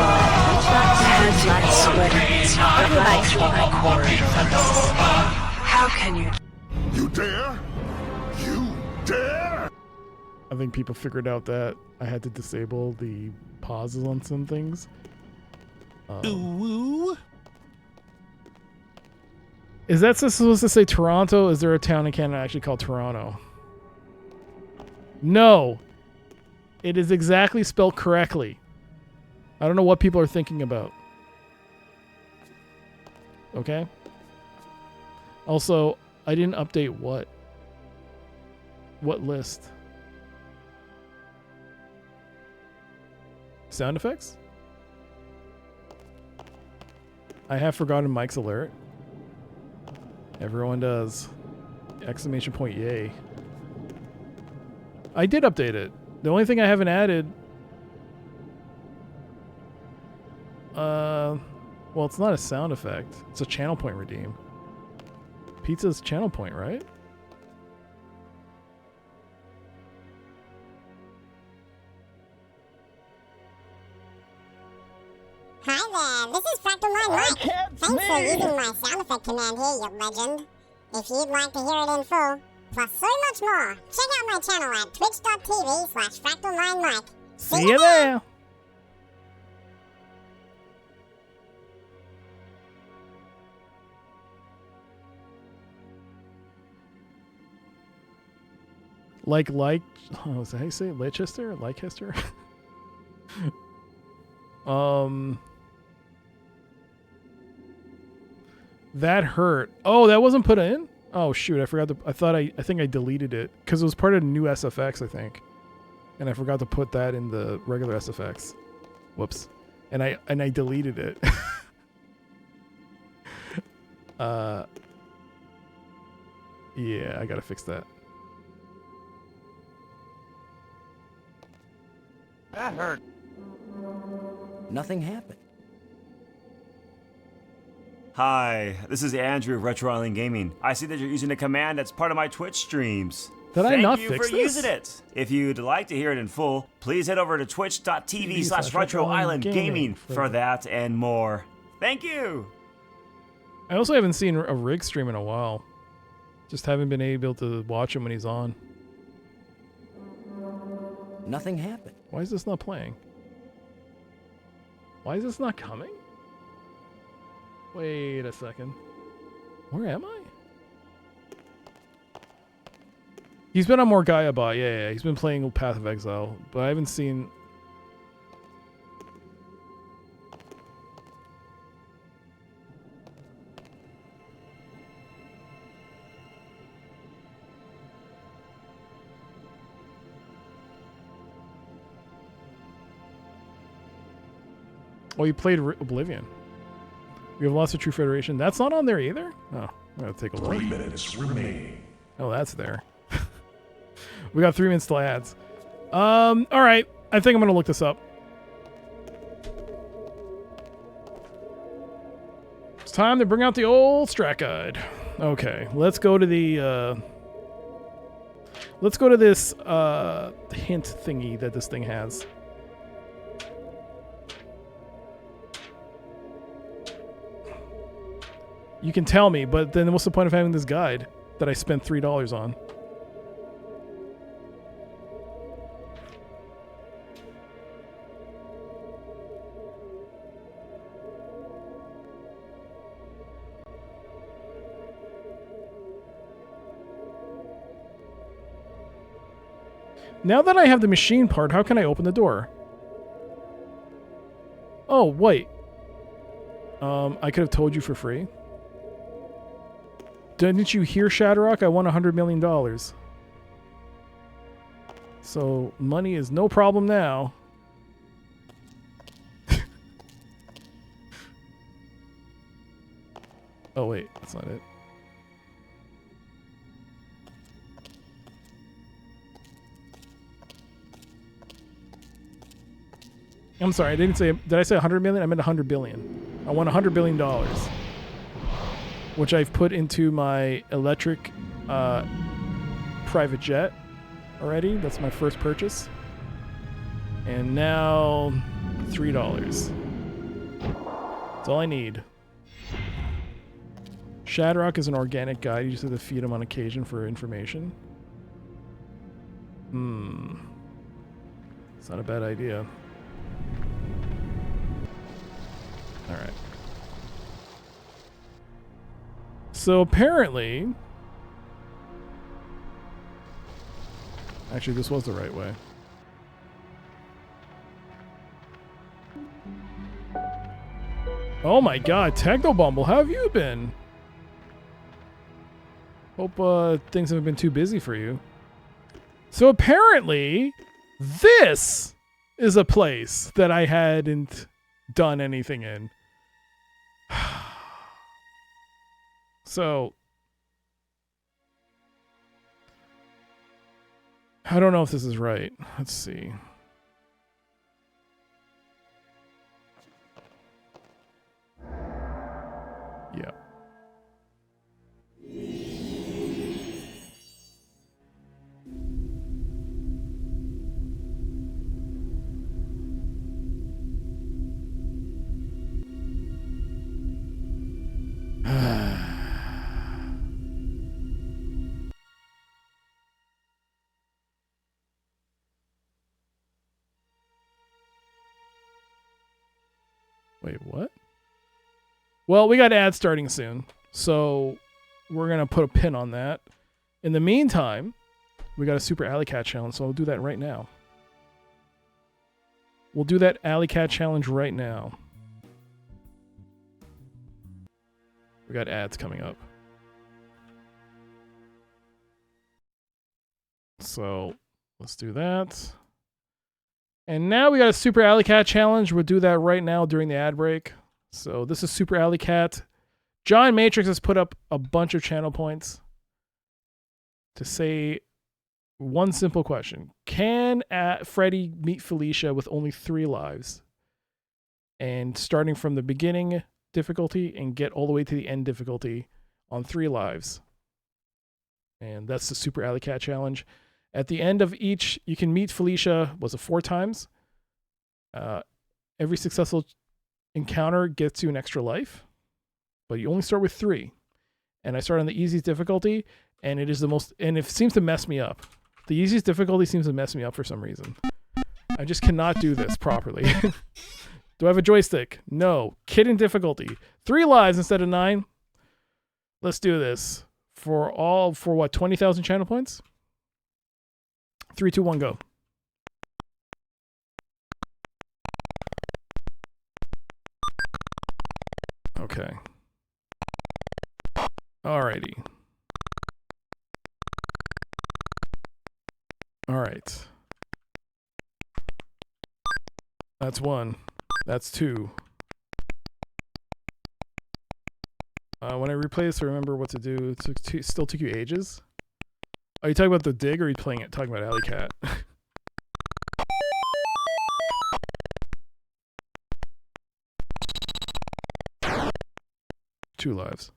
How can you? You dare? You dare? I think people figured out that I had to disable the pauses on some things. Is that supposed to say Toronto? Is there a town in Canada actually called Toronto? No. It is exactly spelled correctly. I don't know what people are thinking about. Okay? Also, I didn't update what? What list? Sound effects? I have forgotten Mike's alert. Everyone does. Exclamation point, yay. I did update it. The only thing I haven't added... well, it's not a sound effect. It's a channel point redeem. Pizza's channel point, right? Hi there, this is Fractal Line Mike. Thanks for using my sound effect command here, you legend. If you'd like to hear it in full, plus so much more, check out my channel at twitch.tv/Fractal9Mike. See you there! oh, is that how you say it? Leicester? Leicester? That hurt. Oh, that wasn't put in? Oh shoot, I forgot I think I deleted it because it was part of the new SFX, I think. And I forgot to put that in the regular SFX. Whoops. And I deleted it. Yeah, I gotta fix that. That hurt. Nothing happened. Hi, this is Andrew of Retro Island Gaming. I see that you're using a command that's part of my Twitch streams. Did I not Thank you fix for this? using it. If you'd like to hear it in full, please head over to twitch.tv/Retro Island Gaming for that and more. Thank you. I also haven't seen a Rig stream in a while. Just haven't been able to watch him when he's on. Nothing happened. Why is this not playing? Why is this not coming? Wait a second. Where am I? He's been on more Gaiabot, yeah. He's been playing Path of Exile, but I haven't seen... Oh, you played Oblivion. We have lots of True Federation. That's not on there either? Oh, I'm going to take a look. 3 minutes remaining. Oh, that's there. We got 3 minutes till ads. All right. I think I'm going to look this up. It's time to bring out the old strat guide. Okay, let's go to the... let's go to this hint thingy that this thing has. You can tell me, but then what's the point of having this guide that I spent $3 on? Now that I have the machine part, how can I open the door? Oh, wait. I could have told you for free. Didn't you hear, Shatterrock? I won $100 million. So, money is no problem now. Oh, wait. That's not it. I'm sorry. I didn't say... Did I say 100 million? I meant 100 billion. I won $100 billion. Which I've put into my electric private jet already. That's my first purchase. And now $3. That's all I need. Shatterrock is an organic guide. You just have to feed him on occasion for information. It's not a bad idea. Alright. So apparently... Actually, this was the right way. Oh my god, Technobumble, how have you been? Hope things haven't been too busy for you. So apparently, this is a place that I hadn't done anything in. So, I don't know if this is right. Let's see. Yeah. Wait, what? Well, we got ads starting soon, so we're going to put a pin on that. In the meantime, we got a Super Alley Cat challenge, so I'll do that right now. We'll do that Alley Cat challenge right now. We got ads coming up. So let's do that. And now we got a Super Alley Cat challenge. We'll do that right now during the ad break. So this is Super Alley Cat. John Matrix has put up a bunch of channel points to say one simple question. Can Freddy meet Felicia with only 3 lives? And starting from the beginning difficulty and get all the way to the end difficulty on 3 lives. And that's the Super Alley Cat challenge. At the end of each, you can meet Felicia, was it 4 times? Every successful encounter gets you an extra life, but you only start with 3. And I start on the easiest difficulty, and it is the most, and it seems to mess me up. The easiest difficulty seems to mess me up for some reason. I just cannot do this properly. Do I have a joystick? No. Kidding difficulty. 3 lives instead of 9. Let's do this. For what, 20,000 channel points? 3, 2, 1, go. Okay. Alrighty. Alright. That's 1. That's 2. When I replay this, I remember what to do. It still took you ages. Are you talking about the dig, or are you talking about Alley Cat? 2 lives.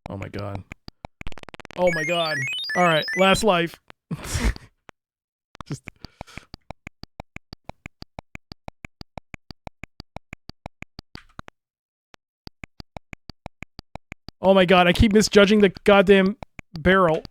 Oh my god. Oh my god. Alright, last life. Just... Oh my god, I keep misjudging the goddamn barrel.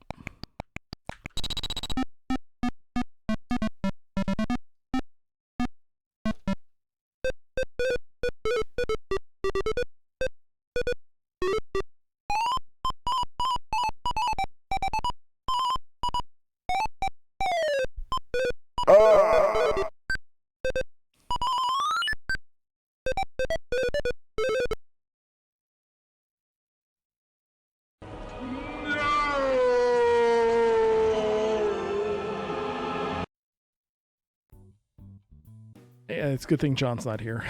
Yeah, it's a good thing John's not here.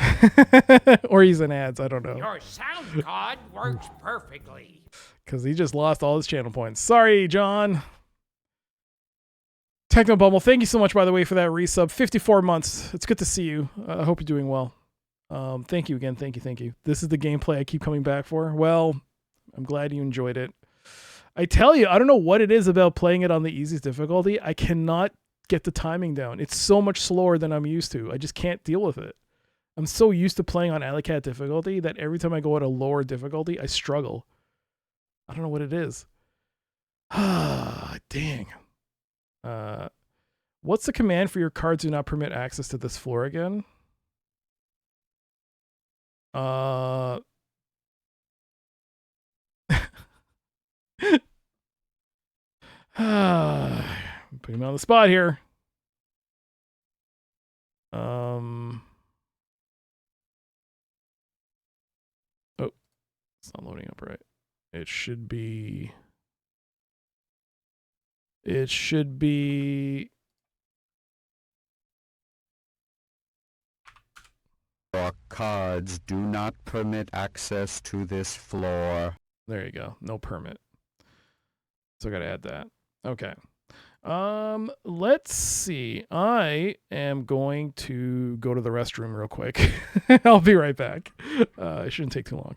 Or he's in ads, I don't know. Your sound card works perfectly. Because he just lost all his channel points. Sorry, John. Techno Bumble, thank you so much, by the way, for that resub. 54 months. It's good to see you. I hope you're doing well. Thank you again. Thank you. This is the gameplay I keep coming back for. Well, I'm glad you enjoyed it. I tell you, I don't know what it is about playing it on the easiest difficulty. I cannot get the timing down. It's so much slower than I'm used to. I just can't deal with it. I'm so used to playing on Alley Cat difficulty that every time I go at a lower difficulty, I struggle. I don't know what it is. Dang. What's the command for your cards do not permit access to this floor again? Putting me on the spot here. Oh, it's not loading up right. It should be. Your cards do not permit access to this floor. There you go. No permit. So I gotta add that. Okay. Let's see. I am going to go to the restroom real quick. I'll be right back. It shouldn't take too long.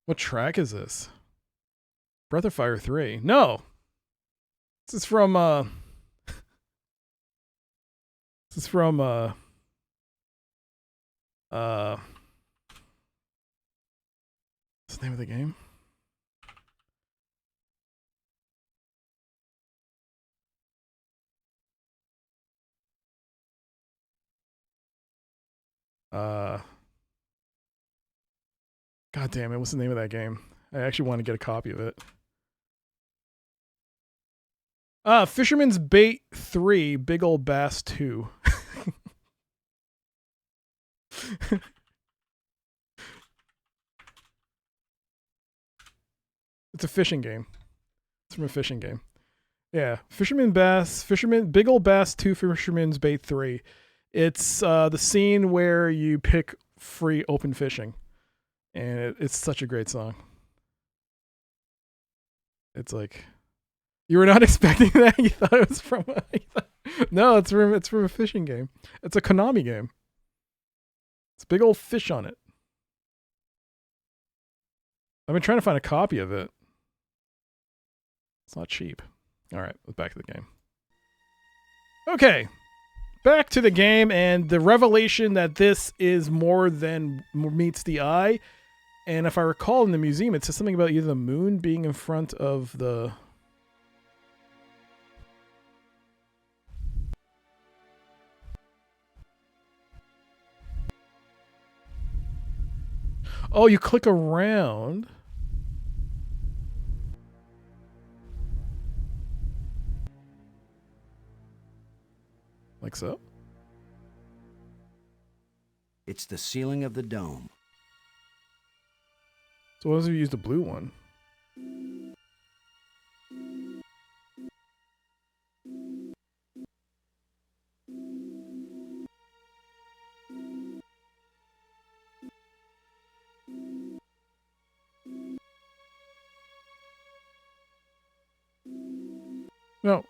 What track is this? Breath of Fire 3. No. This is from what's the name of the game? God damn it, what's the name of that game? I actually want to get a copy of it. Fisherman's Bait 3, Big Ol' Bass 2. It's a fishing game. It's from a fishing game. Yeah, Big Ol' Bass 2, Fisherman's Bait 3. It's the scene where you pick free open fishing. And it's such a great song. It's like, you were not expecting that? You thought it was from no, it's from a fishing game. It's a Konami game. It's a big old fish on it. I've been trying to find a copy of it. It's not cheap. All right, back to the game. Okay, back to the game and the revelation that this is more than meets the eye. And if I recall in the museum, it says something about either the moon being in front of the... Oh, you click around. Like so? It's the ceiling of the dome. So what if you use the blue one? No.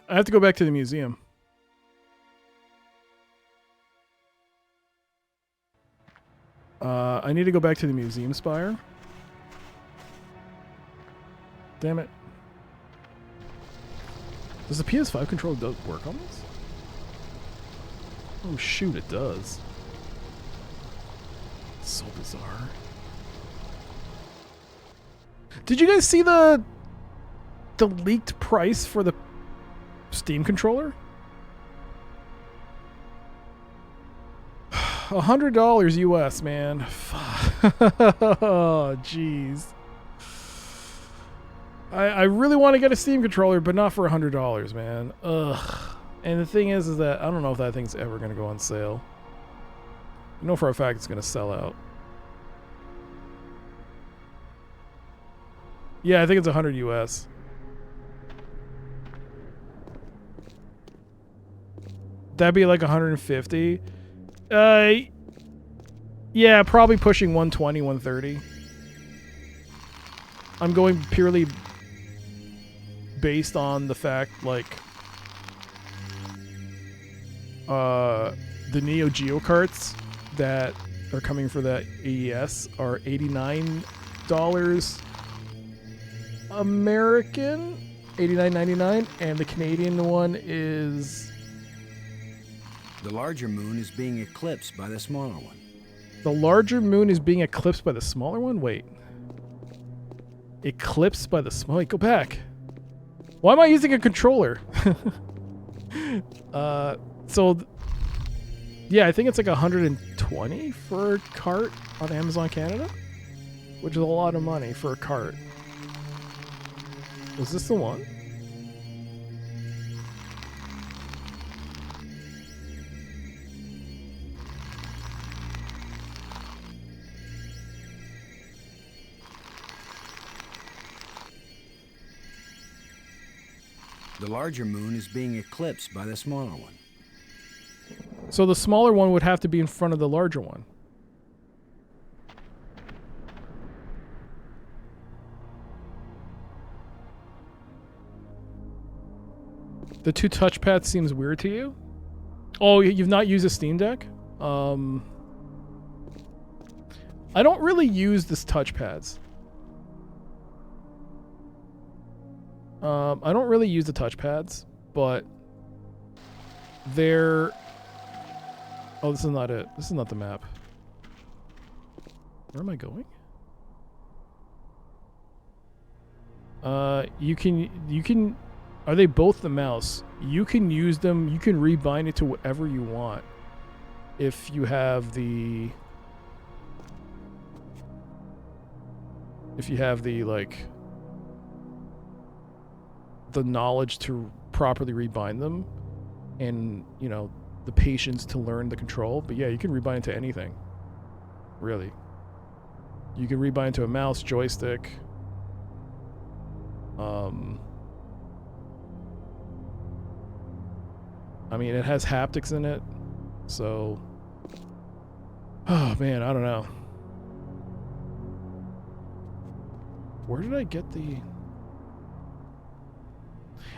I have to go back to the museum. I need to go back to the museum spire. Damn it. Does the PS5 controller work on this? Oh shoot, it does. It's so bizarre. Did you guys see the leaked price for the Steam controller? $100 US, man. Oh, jeez. I really want to get a Steam controller, but not for $100, man. Ugh. And the thing is that I don't know if that thing's ever going to go on sale. I know for a fact it's going to sell out. Yeah, I think it's 100 US. That'd be like 150. Yeah, probably pushing 120, 130. I'm going purely based on the fact, like, the Neo Geo carts that are coming for that AES are $89 American, $89.99, and the Canadian one is... The larger moon is being eclipsed by the smaller one. The larger moon is being eclipsed by the smaller one? Wait. Eclipsed by the small... Wait, go back. Why am I using a controller? Yeah, I think it's like 120 for a cart on Amazon Canada, which is a lot of money for a cart. Was this the one? The larger moon is being eclipsed by the smaller one. So the smaller one would have to be in front of the larger one. The two touchpads seems weird to you? Oh, you've not used a Steam Deck? I don't really use this touchpads. I don't really use the touchpads, but they're... Oh, this is not it. This is not the map. Where am I going? You can... Are they both the mouse? You can use them. You can rebind it to whatever you want. If you have the... If you have the, like... the knowledge to properly rebind them. And, you know, the patience to learn the control. But yeah, you can rebind it to anything. Really. You can rebind it to a mouse, joystick. I mean, it has haptics in it, so... Oh, man, I don't know. Where did I get the...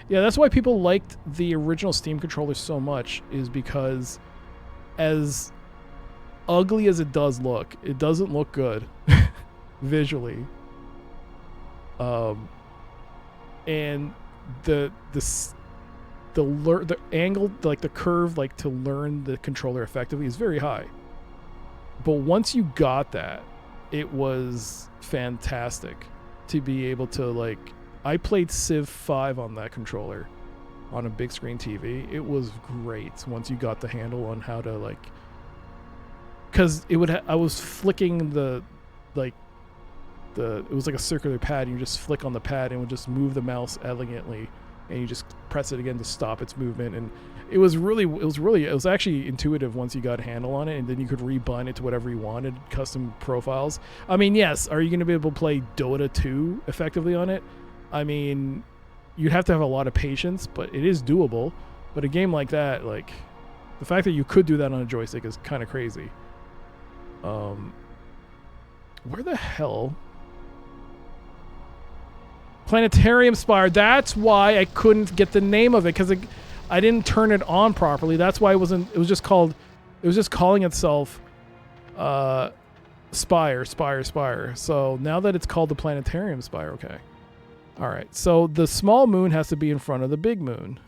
Yeah, that's why people liked the original Steam controller so much, is because as ugly as it does look, it doesn't look good visually. And the angle, like the curve, like to learn the controller effectively is very high. But once you got that, it was fantastic to be able to, like, I played Civ 5 on that controller on a big screen TV. It was great once you got the handle on how to, like, because it would I was flicking the, like, it was like a circular pad, and you just flick on the pad and it would just move the mouse elegantly, and you just press it again to stop its movement. And it was actually intuitive once you got a handle on it, and then you could rebind it to whatever you wanted, custom profiles. I mean, yes, are you going to be able to play Dota 2 effectively on it? I mean, you'd have to have a lot of patience, but it is doable. But a game like that, like, the fact that you could do that on a joystick is kind of crazy. Where the hell? Planetarium Spire. That's why I couldn't get the name of it, because I didn't turn it on properly. That's why it wasn't. It was just calling itself Spire. So now that it's called the Planetarium Spire, okay. All right. So the small moon has to be in front of the big moon.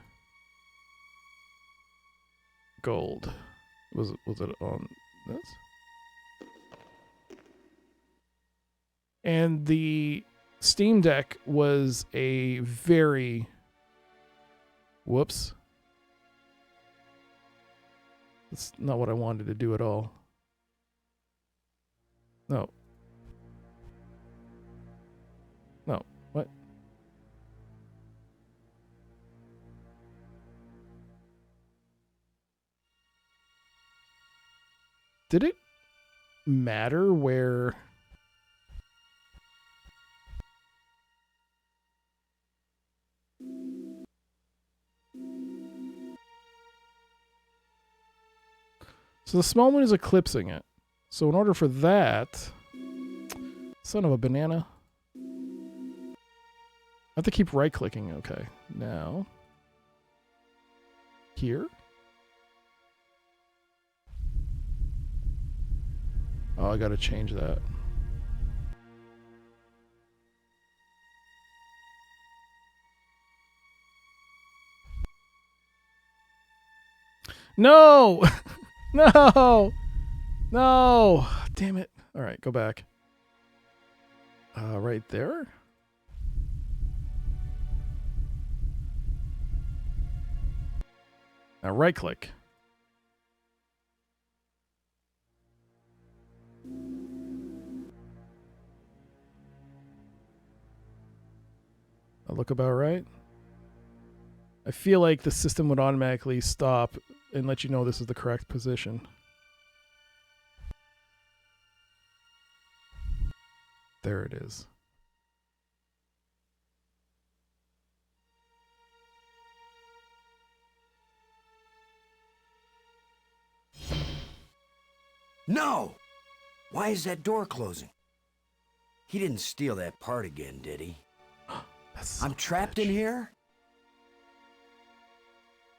Gold. Was it on this? And the Steam Deck was a very... Whoops. That's not what I wanted to do at all. No. No. What? Did it matter where... So the small moon is eclipsing it. So in order for that... Son of a banana. I have to keep right-clicking. Okay. Now... Here? Oh, I gotta change that. No! No! No! Damn it. Alright, go back. Right there? Now right click. That look about right? I feel like the system would automatically stop and let you know this is the correct position. There it is. No! Why is that door closing? He didn't steal that part again, did he? I'm trapped in here?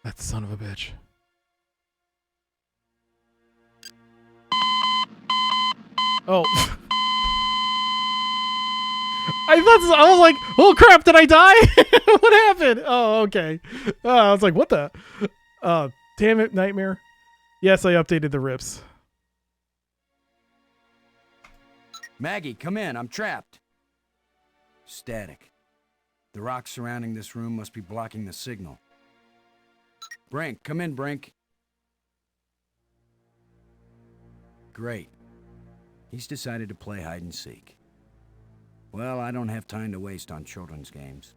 That son of a bitch. Oh. I was like, oh crap, did I die? What happened? Oh, okay. I was like, what the? Damn it, Nightmare. Yes, I updated the rips. Maggie, come in. I'm trapped. Static. The rocks surrounding this room must be blocking the signal. Brink, come in, Brink. Great. He's decided to play hide and seek. Well, I don't have time to waste on children's games.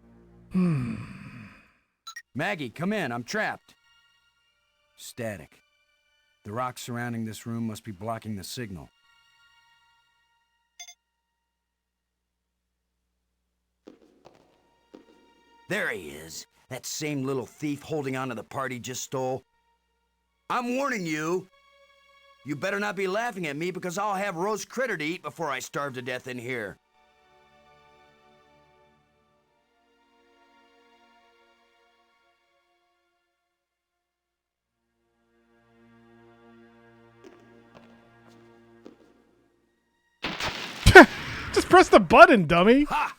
Maggie, come in. I'm trapped. Static. The rocks surrounding this room must be blocking the signal. There he is. That same little thief holding on to the part he just stole. I'm warning you. You better not be laughing at me because I'll have roast critter to eat before I starve to death in here. Just press the button, dummy. Ha!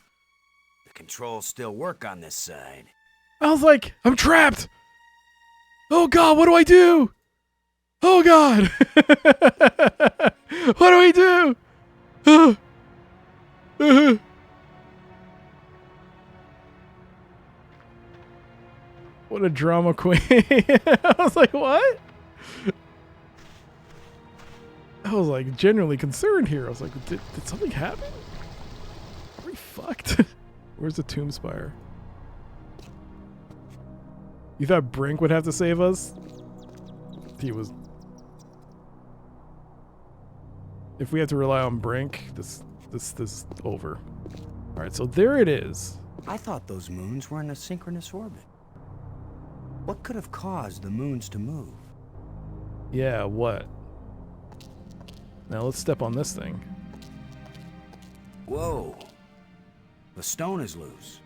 The controls still work on this side. I was like, I'm trapped. Oh God, what do I do? Oh God. What do we do? What a drama queen. I was like, what? I was like genuinely concerned here. I was like, did something happen? Are we fucked? Where's the tomb spire? You thought Brink would have to save us? He was. If we had to rely on Brink, this is over. All right, so there it is. I thought those moons were in a synchronous orbit. What could have caused the moons to move? Yeah, what? Now let's step on this thing. Whoa. The stone is loose.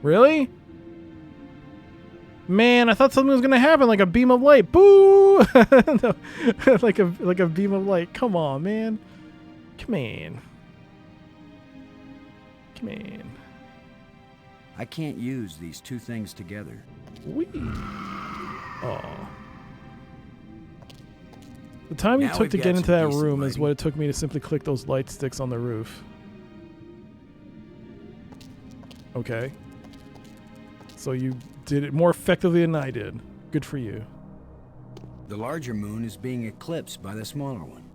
Really? Man, I thought something was gonna happen, like a beam of light. Boo! No, like a beam of light. Come on, man. Come on. Come on. I can't use these two things together. Wee. Oh. The time you Now took we've to got get into some that decent room is lighting. what it took me to simply click those light sticks on the roof. Okay. So you did it more effectively than I did. Good for you. The larger moon is being eclipsed by the smaller one.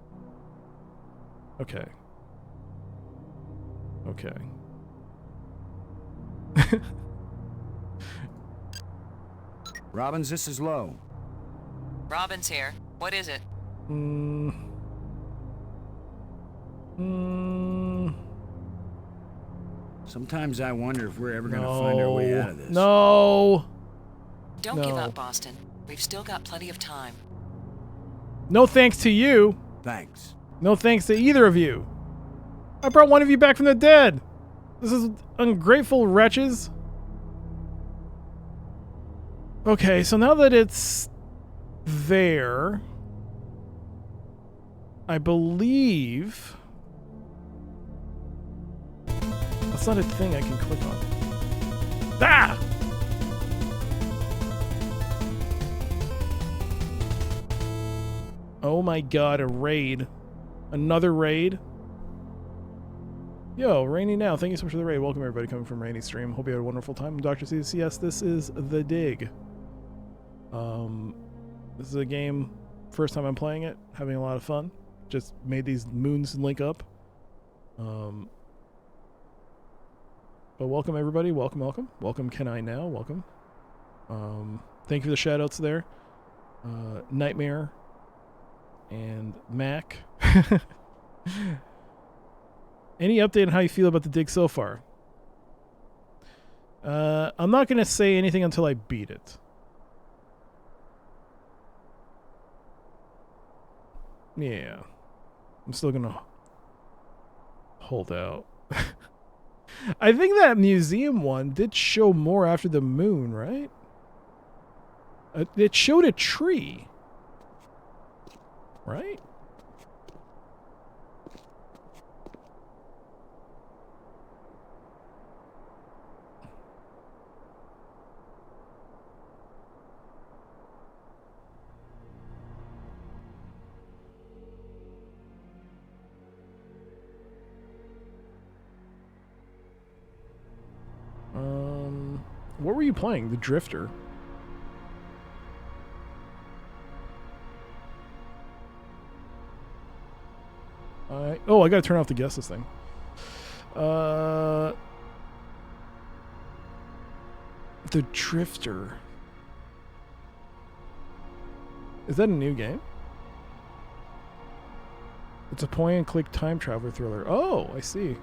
Okay. Okay. Robbins, this is Low. Robin's here. What is it? Sometimes I wonder if we're ever going to find our way out of this. No. Don't give up, Boston. We've still got plenty of time. No thanks to you. Thanks. No thanks to either of you. I brought one of you back from the dead. This is ungrateful wretches. Okay, so now that it's there, I believe that's not a thing I can click on. Ah! Oh my god, a raid. Another raid? Yo, Rainy now. Thank you so much for the raid. Welcome everybody coming from Rainy Stream. Hope you had a wonderful time. I'm Dr. CCS. This is The Dig. This is a game, first time I'm playing it, having a lot of fun. Just made these moons link up. But welcome everybody. Welcome, welcome. Welcome Can I Now. Welcome. Thank you for the shout outs there. Nightmare and Mac. Any update on how you feel about the dig so far? I'm not going to say anything until I beat it. Yeah. I'm still going to hold out. I think that museum one did show more after the moon, right? It showed a tree. right? What were you playing? The Drifter. I gotta turn off the guesses thing. The Drifter. Is that a new game? It's a point-and-click time traveler thriller. Oh, I see.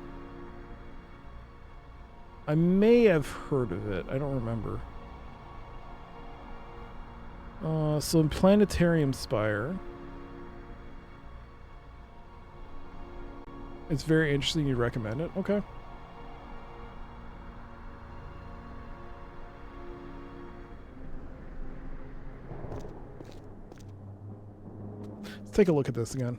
I may have heard of it. I don't remember. So Planetarium Spire. It's very interesting. You recommend it? Okay. Let's take a look at this again.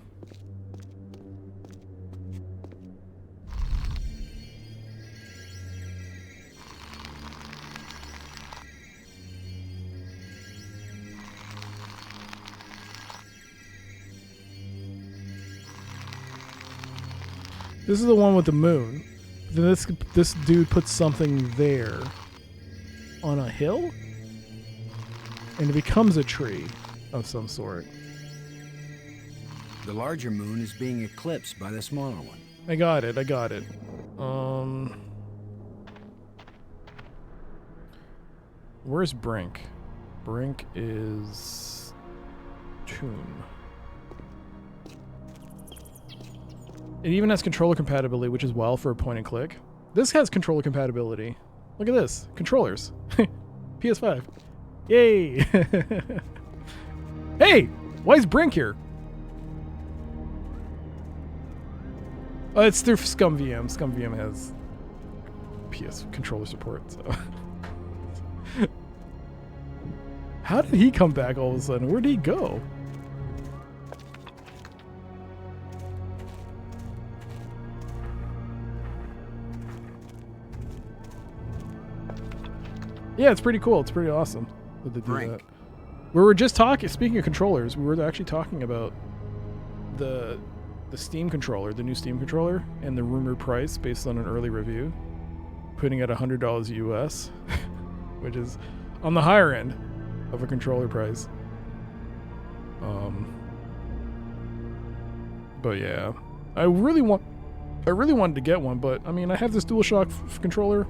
This is the one with the moon. Then this dude puts something there on a hill, and it becomes a tree of some sort. The larger moon is being eclipsed by the smaller one. I got it. Where's Brink? Brink is Tomb. It even has controller compatibility, which is wild for a point and click. This has controller compatibility. Look at this. Controllers. PS5. Yay! Hey! Why is Brink here? Oh, it's through ScumVM. ScumVM has PS controller support, so... How did he come back all of a sudden? Where'd he go? Yeah, it's pretty cool. It's pretty awesome that they do that. We were just talking, speaking of controllers, we were actually talking about the Steam controller, the new Steam controller, and the rumored price based on an early review, putting at $100 US, which is on the higher end of a controller price. But yeah, I really wanted to get one, but I mean, I have this DualShock controller,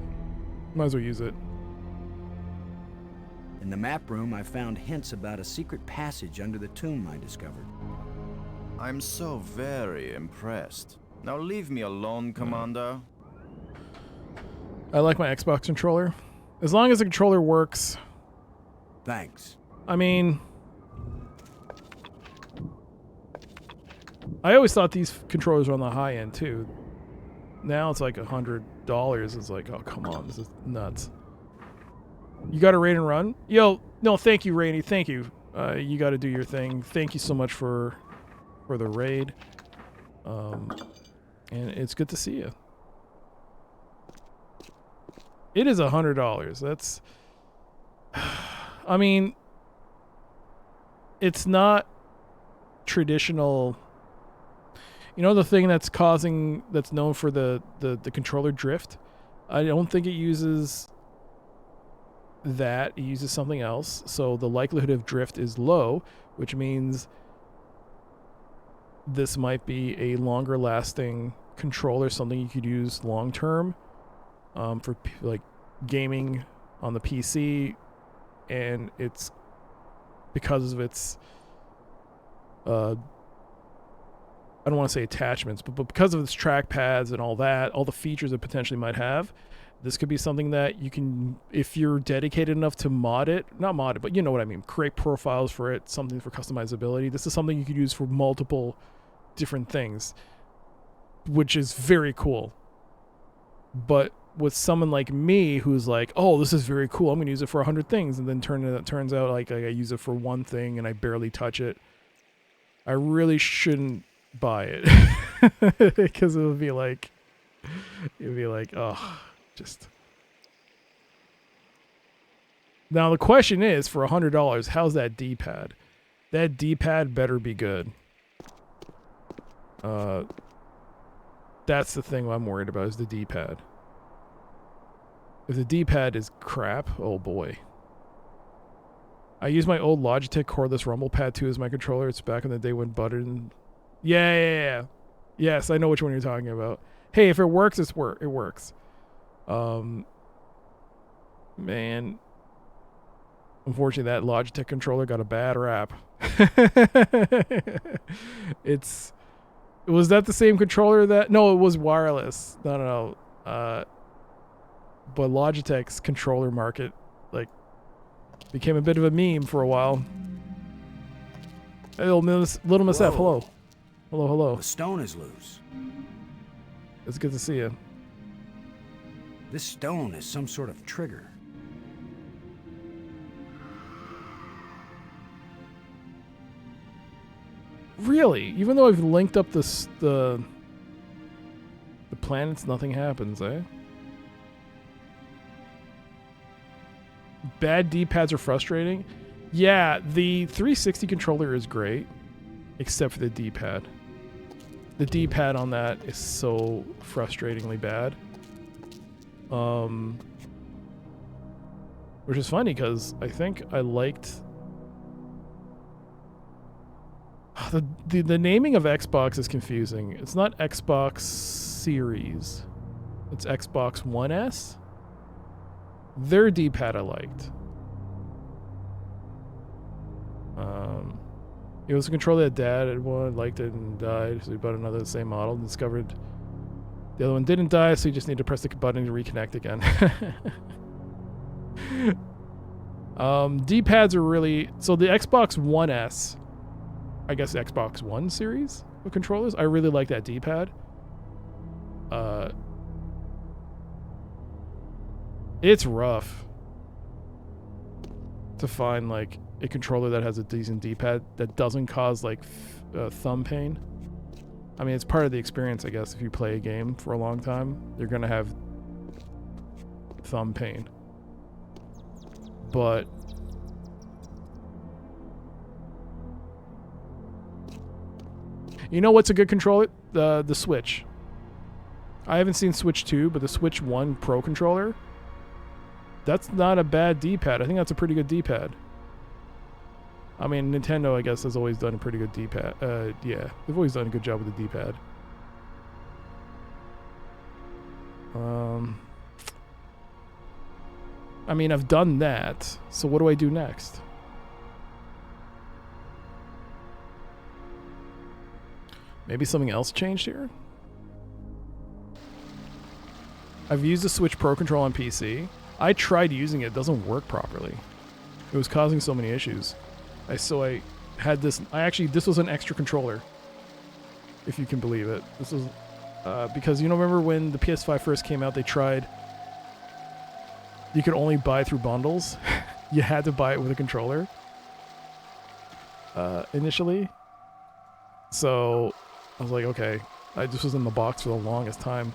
might as well use it. In the map room, I found hints about a secret passage under the tomb I discovered. I'm so very impressed. Now leave me alone, Commander. I like my Xbox controller. As long as the controller works. Thanks. I mean, I always thought these controllers were on the high end too. Now it's like $100. It's like, oh, come on, this is nuts. You got a raid and run? Yo, no, thank you, Rainy. Thank you. You got to do your thing. Thank you so much for the raid. And it's good to see you. It is $100. That's... I mean, it's not traditional... You know the thing that's known for the controller drift? I don't think it uses... that. It uses something else, so the likelihood of drift is low, which means this might be a longer lasting controller, something you could use long term for like gaming on the PC, and it's because of its I don't want to say attachments, but because of its trackpads and all that, all the features it potentially might have, this could be something that you can, if you're dedicated enough to not mod it, but you know what I mean, create profiles for it, something for customizability. This is something you could use for multiple different things, which is very cool. But with someone like me who's like, oh, this is very cool, I'm going to use it for 100 things, and then turns out like I use it for one thing and I barely touch it, I really shouldn't buy it because it would be like, oh, just. Now the question is, for $100, how's that D-pad? That D-pad better be good. That's the thing I'm worried about, is the D-pad. If the D-pad is crap, oh boy. I use my old Logitech cordless rumble pad too as my controller. It's back in the day when button. Yeah. Yes, I know which one you're talking about. Hey, if it works, it works. Man. Unfortunately, that Logitech controller got a bad rap. Was that the same controller that... No, it was wireless. No. But Logitech's controller market, like, became a bit of a meme for a while. Hey, little Miss F, hello. Hello. The stone is loose. It's good to see you. This stone is some sort of trigger. Really? Even though I've linked up the planets, nothing happens, eh? Bad D-pads are frustrating. Yeah, the 360 controller is great, except for the D-pad. The D-pad on that is so frustratingly bad. Which is funny because I think I liked the naming of Xbox is confusing. It's not Xbox Series. It's Xbox One S. Their D-pad I liked. It was a controller that Dad had one, liked it, and died, so he bought another the same model and discovered the other one didn't die, so you just need to press the button to reconnect again. D-pads are really... So the Xbox One S, I guess the Xbox One series of controllers, I really like that D-pad. It's rough to find like a controller that has a decent D-pad that doesn't cause like thumb pain. I mean, it's part of the experience, I guess. If you play a game for a long time, you're gonna have thumb pain. But you know what's a good controller? The Switch. I haven't seen Switch 2, but the Switch 1 Pro controller, that's not a bad D-pad. I think that's a pretty good D-pad. I mean, Nintendo, I guess, has always done a pretty good D-pad. Yeah, they've always done a good job with the D-pad. I mean, I've done that, so what do I do next? Maybe something else changed here? I've used the Switch Pro Control on PC. I tried using it. It doesn't work properly. It was causing so many issues. So I had this... this was an extra controller. If you can believe it. This was... because, remember when the PS5 first came out, they tried... You could only buy through bundles. You had to buy it with a controller. Initially. So... I was like, okay. This was in the box for the longest time.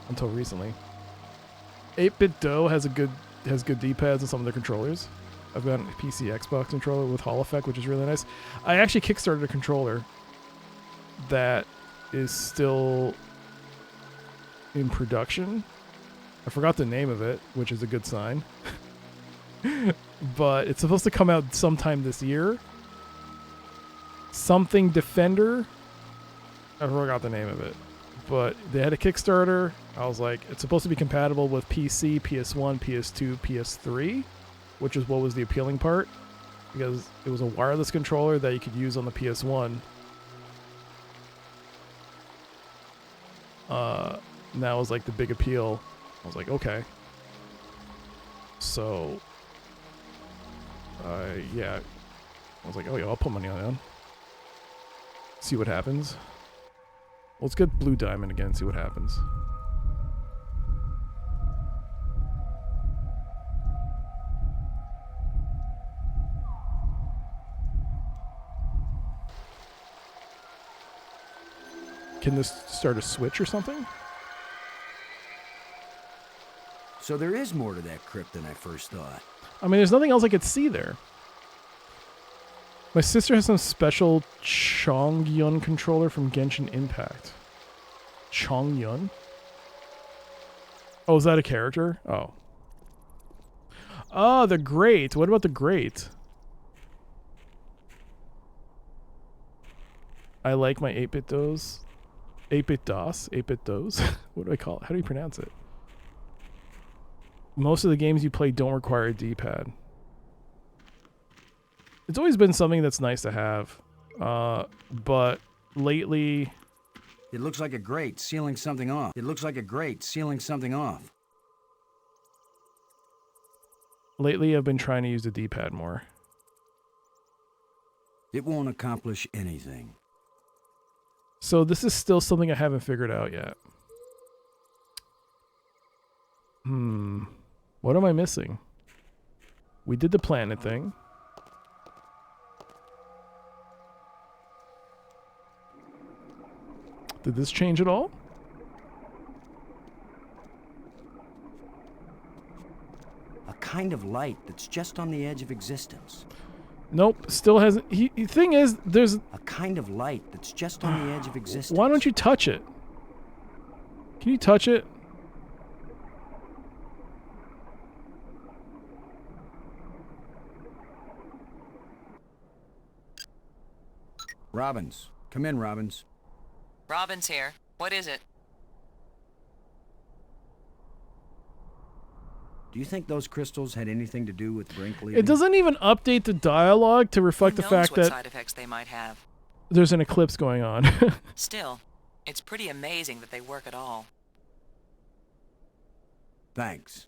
Until recently. 8-Bit Dough has good D-pads on some of their controllers. I've got a PC Xbox controller with Hall Effect, which is really nice. I actually kickstarted a controller that is still in production. I forgot the name of it, which is a good sign. But it's supposed to come out sometime this year. Something Defender. I forgot the name of it. But they had a Kickstarter. I was like, it's supposed to be compatible with PC, PS1, PS2, PS3, which is what was the appealing part, because it was a wireless controller that you could use on the PS1. And that was like the big appeal. I was like, okay. So, yeah. I was like, oh yeah, I'll put money on it. See what happens. Let's get Blue Diamond again, see what happens. Can this start a switch or something? So there is more to that crypt than I first thought. I mean, there's nothing else I could see there. My sister has some special Chongyun controller from Genshin Impact. Chongyun? Oh, is that a character? Oh. Oh, the Great. What about the Great? I like my 8-bit DOS. 8-bit DOS? 8-bit DOS? What do I call it? How do you pronounce it? Most of the games you play don't require a D-pad. It's always been something that's nice to have. But lately... It looks like a grate sealing something off. It looks like a grate sealing something off. Lately, I've been trying to use the D-pad more. It won't accomplish anything. So this is still something I haven't figured out yet. What am I missing? We did the planet thing. Did this change at all? A kind of light that's just on the edge of existence. Nope, still hasn't. The thing is, there's a kind of light that's just on the edge of existence. Why don't you touch it? Can you touch it? Robbins. Come in, Robbins. Robin's here. What is it? Do you think those crystals had anything to do with Brink leaving? It doesn't even update the dialogue to reflect the fact what that side effects they might have. There's an eclipse going on. Still, it's pretty amazing that they work at all. Thanks.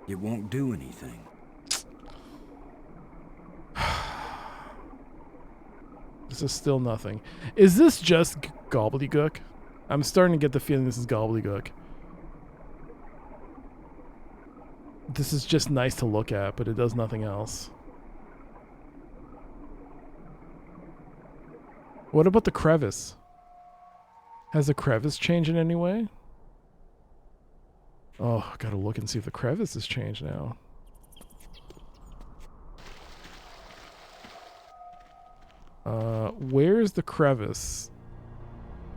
It won't do anything. This is still nothing. Is this just gobbledygook? I'm starting to get the feeling this is gobbledygook. This is just nice to look at, but it does nothing else. What about the crevice? Has the crevice changed in any way? Oh, I gotta look and see if the crevice has changed now. Where's the crevice?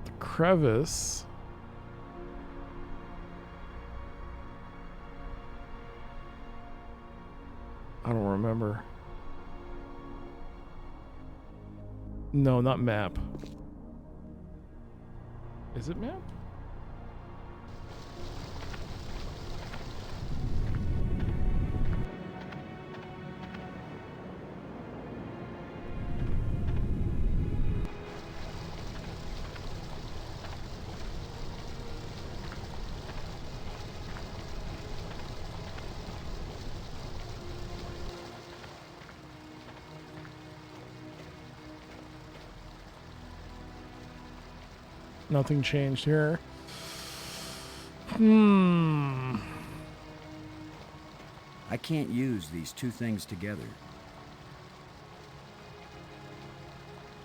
The crevice... I don't remember. No, not map. Is it map? Nothing changed here. I can't use these two things together.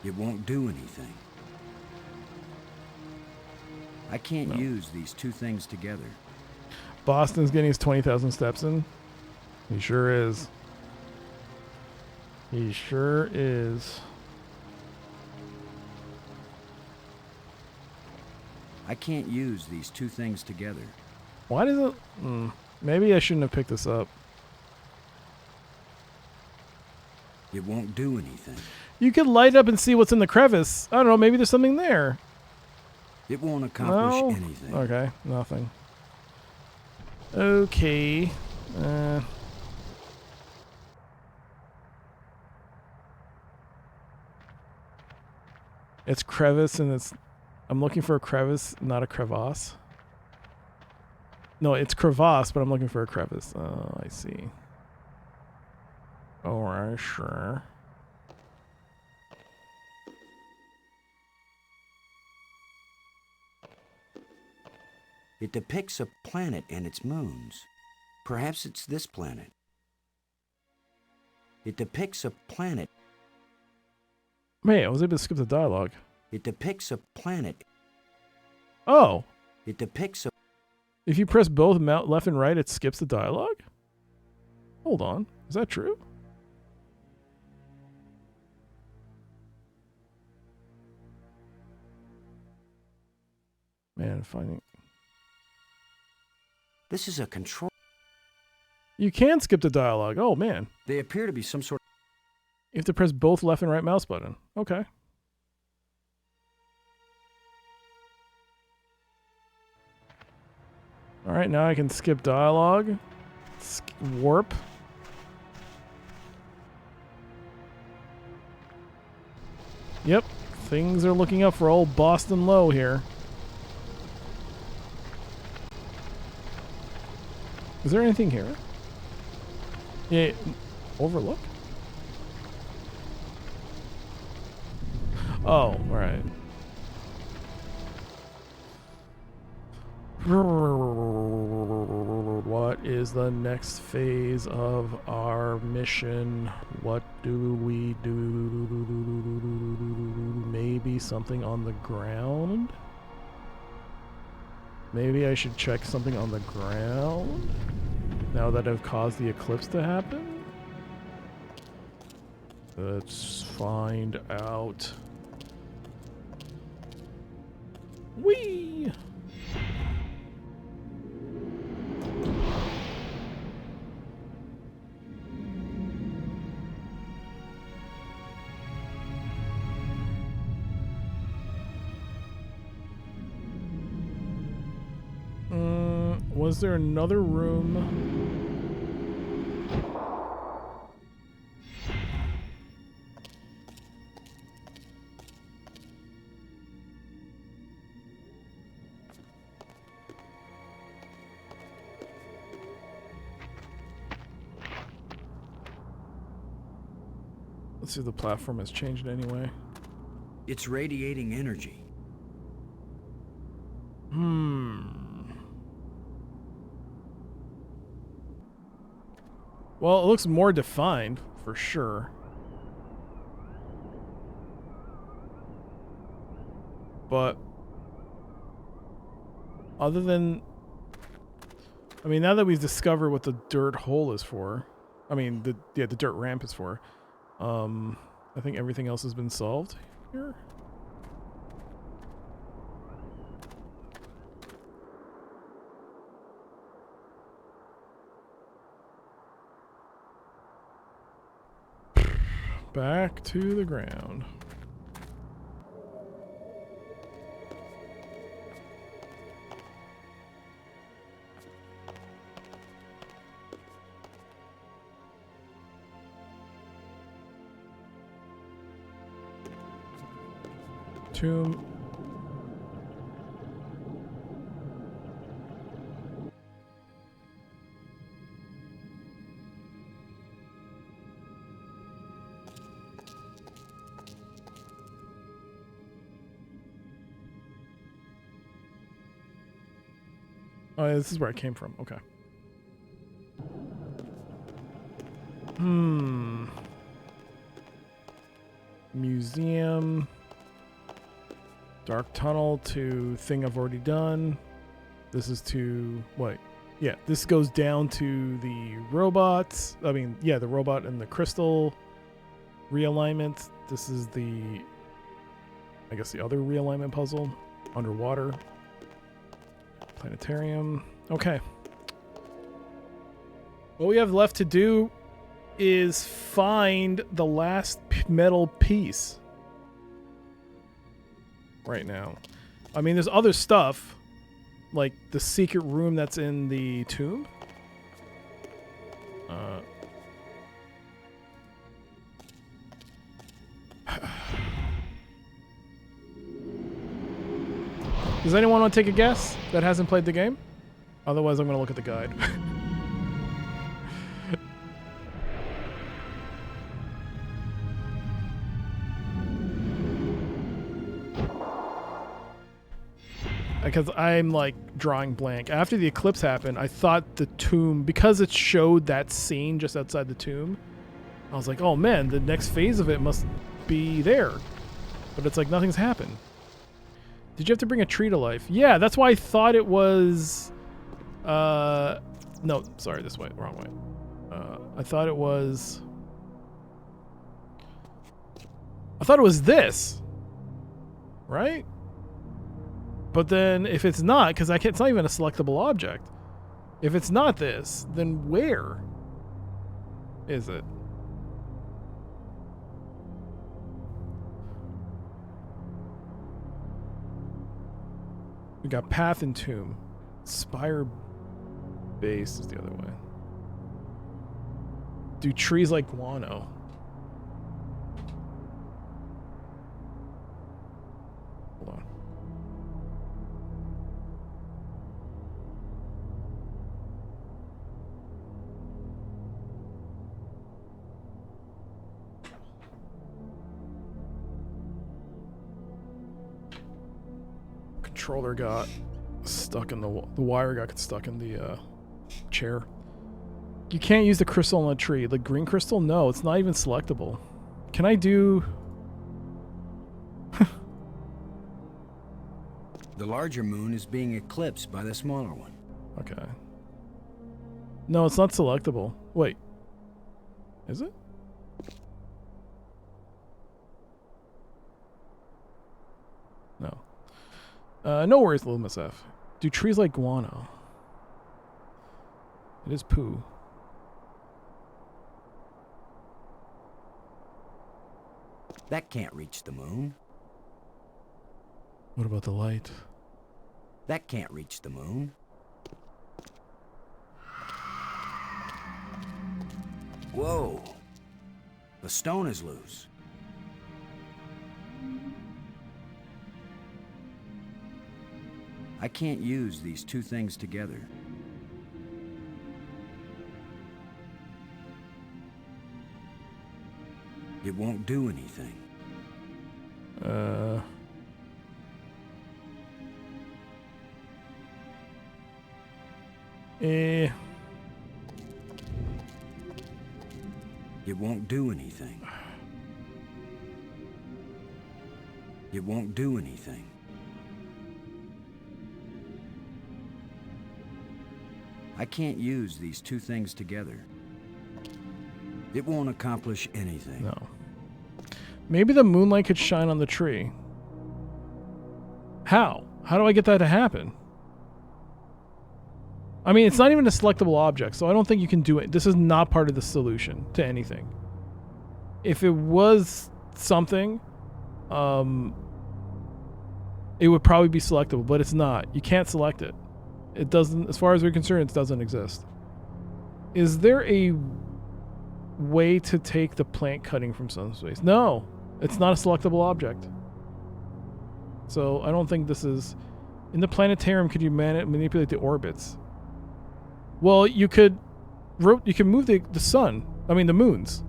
It won't do anything. I can't use these two things together. Boston's getting his 20,000 steps in. He sure is. He sure is. I can't use these two things together. Why does it... maybe I shouldn't have picked this up. It won't do anything. You could light up and see what's in the crevice. I don't know, maybe there's something there. It won't accomplish No? anything. Okay, nothing. Okay. It's crevice and it's... I'm looking for a crevice, not a crevasse. No, it's crevasse, but I'm looking for a crevice. Oh, I see. Alright, sure. It depicts a planet and its moons. Perhaps it's this planet. It depicts a planet. Man, I was able to skip the dialogue. It depicts a planet. Oh. It depicts a... If you press both left and right, it skips the dialogue? Hold on. Is that true? Man, finding... This is a control... You can skip the dialogue. Oh, man. They appear to be some sort... You have to press both left and right mouse button. Okay. All right, now I can skip dialogue. Warp. Yep, things are looking up for old Boston Low here. Is there anything here? Yeah, overlook? Oh, right. What is the next phase of our mission? What do we do? Maybe something on the ground? Maybe I should check something on the ground now that I've caused the eclipse to happen? Let's find out. Whee! Was there another room? Let's see if the platform has changed anyway. It's radiating energy. Well, it looks more defined, for sure. But other than... I mean, now that we've discovered what the dirt hole is for... I mean, the dirt ramp is for... I think everything else has been solved here. Back to the ground. Tomb. Oh, yeah, this is where I came from. Okay. Museum. Dark tunnel to thing I've already done. This is to... Wait. Yeah, this goes down to the robots. I mean, yeah, the robot and the crystal realignment. This is the... I guess the other realignment puzzle. Underwater. Planetarium. Okay. What we have left to do is find the last metal piece. Right now. I mean, there's other stuff. Like the secret room that's in the tomb. Does anyone want to take a guess that hasn't played the game? Otherwise, I'm going to look at the guide. Because I'm like drawing blank. After the eclipse happened, I thought the tomb, because it showed that scene just outside the tomb, I was like, oh man, the next phase of it must be there. But it's like nothing's happened. Did you have to bring a tree to life? Yeah, that's why I thought it was... no, sorry, this way, wrong way. I thought it was... this. Right? But then if it's not, because it's not even a selectable object. If it's not this, then where is it? We got path and tomb. Spire base is the other way. Do trees like guano? Hold on. Controller got stuck in the wire got stuck in the chair. You can't use the crystal on a tree. The green crystal? No, it's not even selectable. Can I do... The larger moon is being eclipsed by the smaller one. Okay. No, it's not selectable. Wait. Is it? No. No worries, Loomis F. Do trees like guano? It is poo. That can't reach the moon. What about the light? That can't reach the moon. Whoa. The stone is loose. I can't use these two things together. It won't do anything. It won't do anything. It won't do anything. I can't use these two things together. It won't accomplish anything. No. Maybe the moonlight could shine on the tree. How? How do I get that to happen? I mean, it's not even a selectable object, so I don't think you can do it. This is not part of the solution to anything. If it was something, it would probably be selectable, but it's not. You can't select it. It doesn't, as far as we're concerned, it doesn't exist. Is there a way to take the plant cutting from subspace? No, it's not a selectable object. So I don't think this is... In the planetarium, could you manipulate the orbits? Well, you could move the sun, I mean the moons.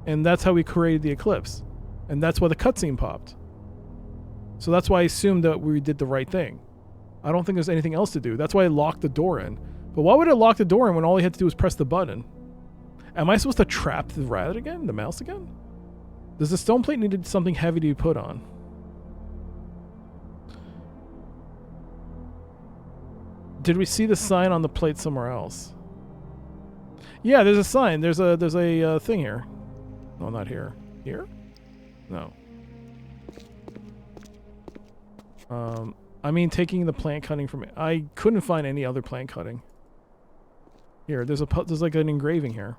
And that's how we created the eclipse. And that's why the cutscene popped. So that's why I assumed that we did the right thing. I don't think there's anything else to do. That's why I locked the door in. But why would it lock the door in when all I had to do was press the button? Am I supposed to trap the rat again? The mouse again? Does the stone plate need something heavy to be put on? Did we see the sign on the plate somewhere else? Yeah, there's a sign. There's a thing here. No, not here. Here? No. I mean, taking the plant cutting from it. I couldn't find any other plant cutting. Here, there's like an engraving here.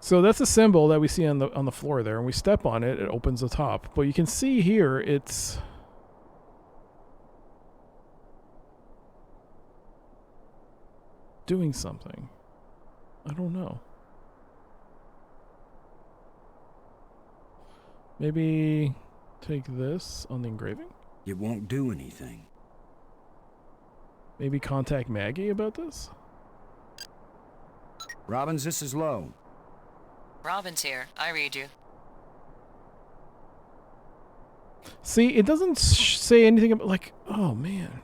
So that's a symbol that we see on the floor there, and we step on it, it opens the top. But you can see here, it's doing something. I don't know. Maybe take this on the engraving? It won't do anything. Maybe contact Maggie about this? Robbins, this is Lowe. Robin's here. I read you. See, it doesn't say anything about, like, oh, man.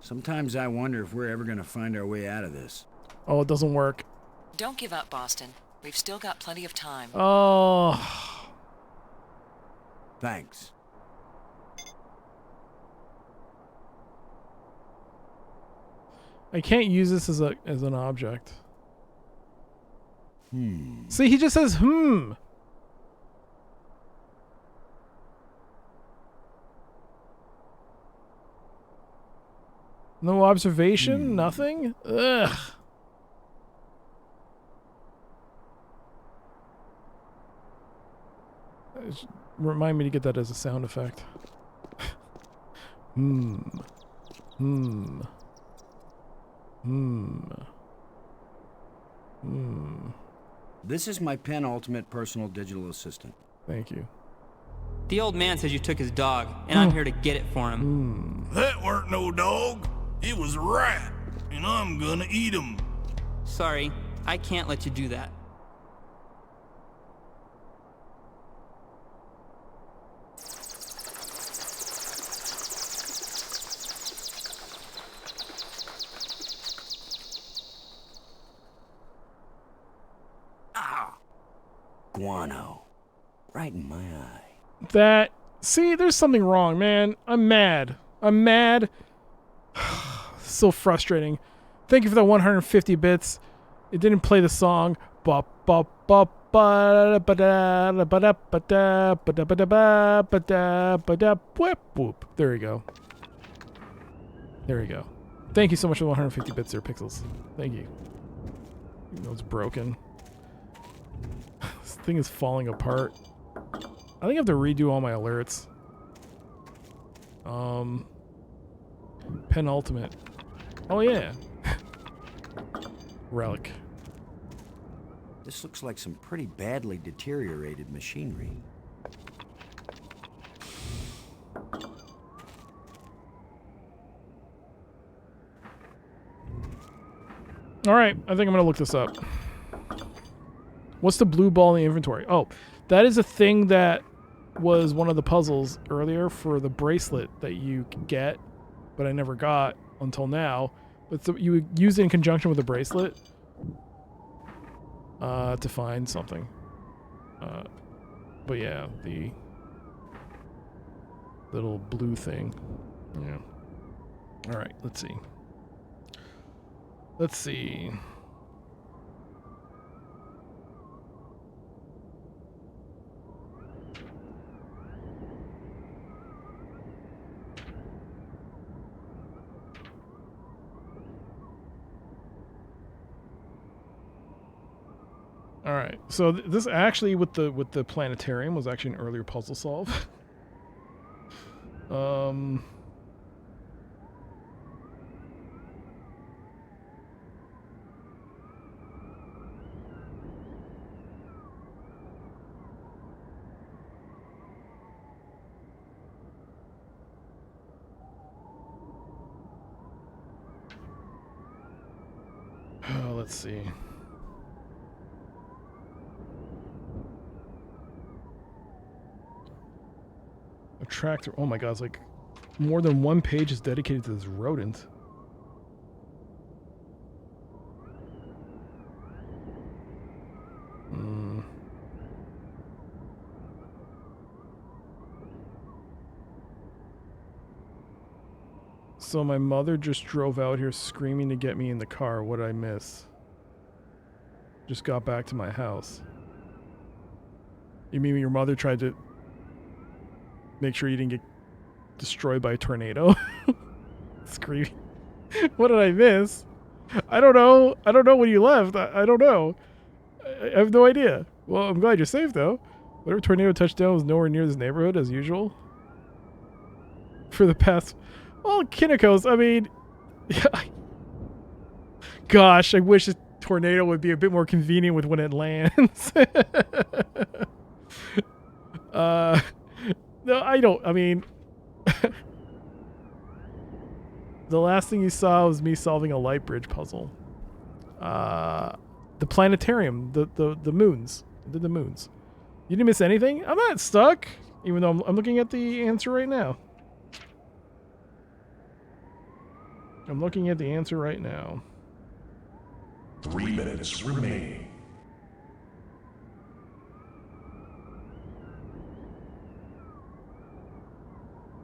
Sometimes I wonder if we're ever going to find our way out of this. Oh, it doesn't work. Don't give up, Boston. We've still got plenty of time. Oh. Thanks. I can't use this as an object. See, he just says, No observation? Nothing? Ugh. Remind me to get that as a sound effect. This is my penultimate personal digital assistant. Thank you. The old man says you took his dog, and I'm here to get it for him. That weren't no dog. It was a rat, and I'm gonna eat him. Sorry, I can't let you do that. Guano. Right in my eye. See, there's something wrong, man. I'm mad. So frustrating. Thank you for that 150 bits. It didn't play the song. Whoop. There we go. Thank you so much for the 150 bits there, Pixels. Thank you. Even though it's broken. This thing is falling apart. I think I have to redo all my alerts. Penultimate. Oh yeah. Relic. This looks like some pretty badly deteriorated machinery. Alright, I think I'm gonna look this up. What's the blue ball in the inventory? Oh, that is a thing that was one of the puzzles earlier for the bracelet that you can get, but I never got until now. But so you would use it in conjunction with the bracelet to find something. But yeah, the little blue thing. Yeah. All right, let's see. All right, so this actually with the planetarium was actually an earlier puzzle solve. Let's see. A tractor. Oh my god, it's like more than one page is dedicated to this rodent. So my mother just drove out here screaming to get me in the car. What did I miss? Just got back to my house. You mean your mother tried to make sure you didn't get destroyed by a tornado? Screaming. What did I miss? I don't know. I don't know when you left. I don't know. I have no idea. Well, I'm glad you're safe, though. Whatever tornado touched down was nowhere near this neighborhood, as usual. For the past... Well, Kinnikos, I mean... Gosh, I wish a tornado would be a bit more convenient with when it lands. No, I don't. I mean... The last thing you saw was me solving a light bridge puzzle. The planetarium, the moons. I did the moons. You didn't miss anything? I'm not stuck, even though I'm looking at the answer right now. I'm looking at the answer right now. 3 minutes remaining.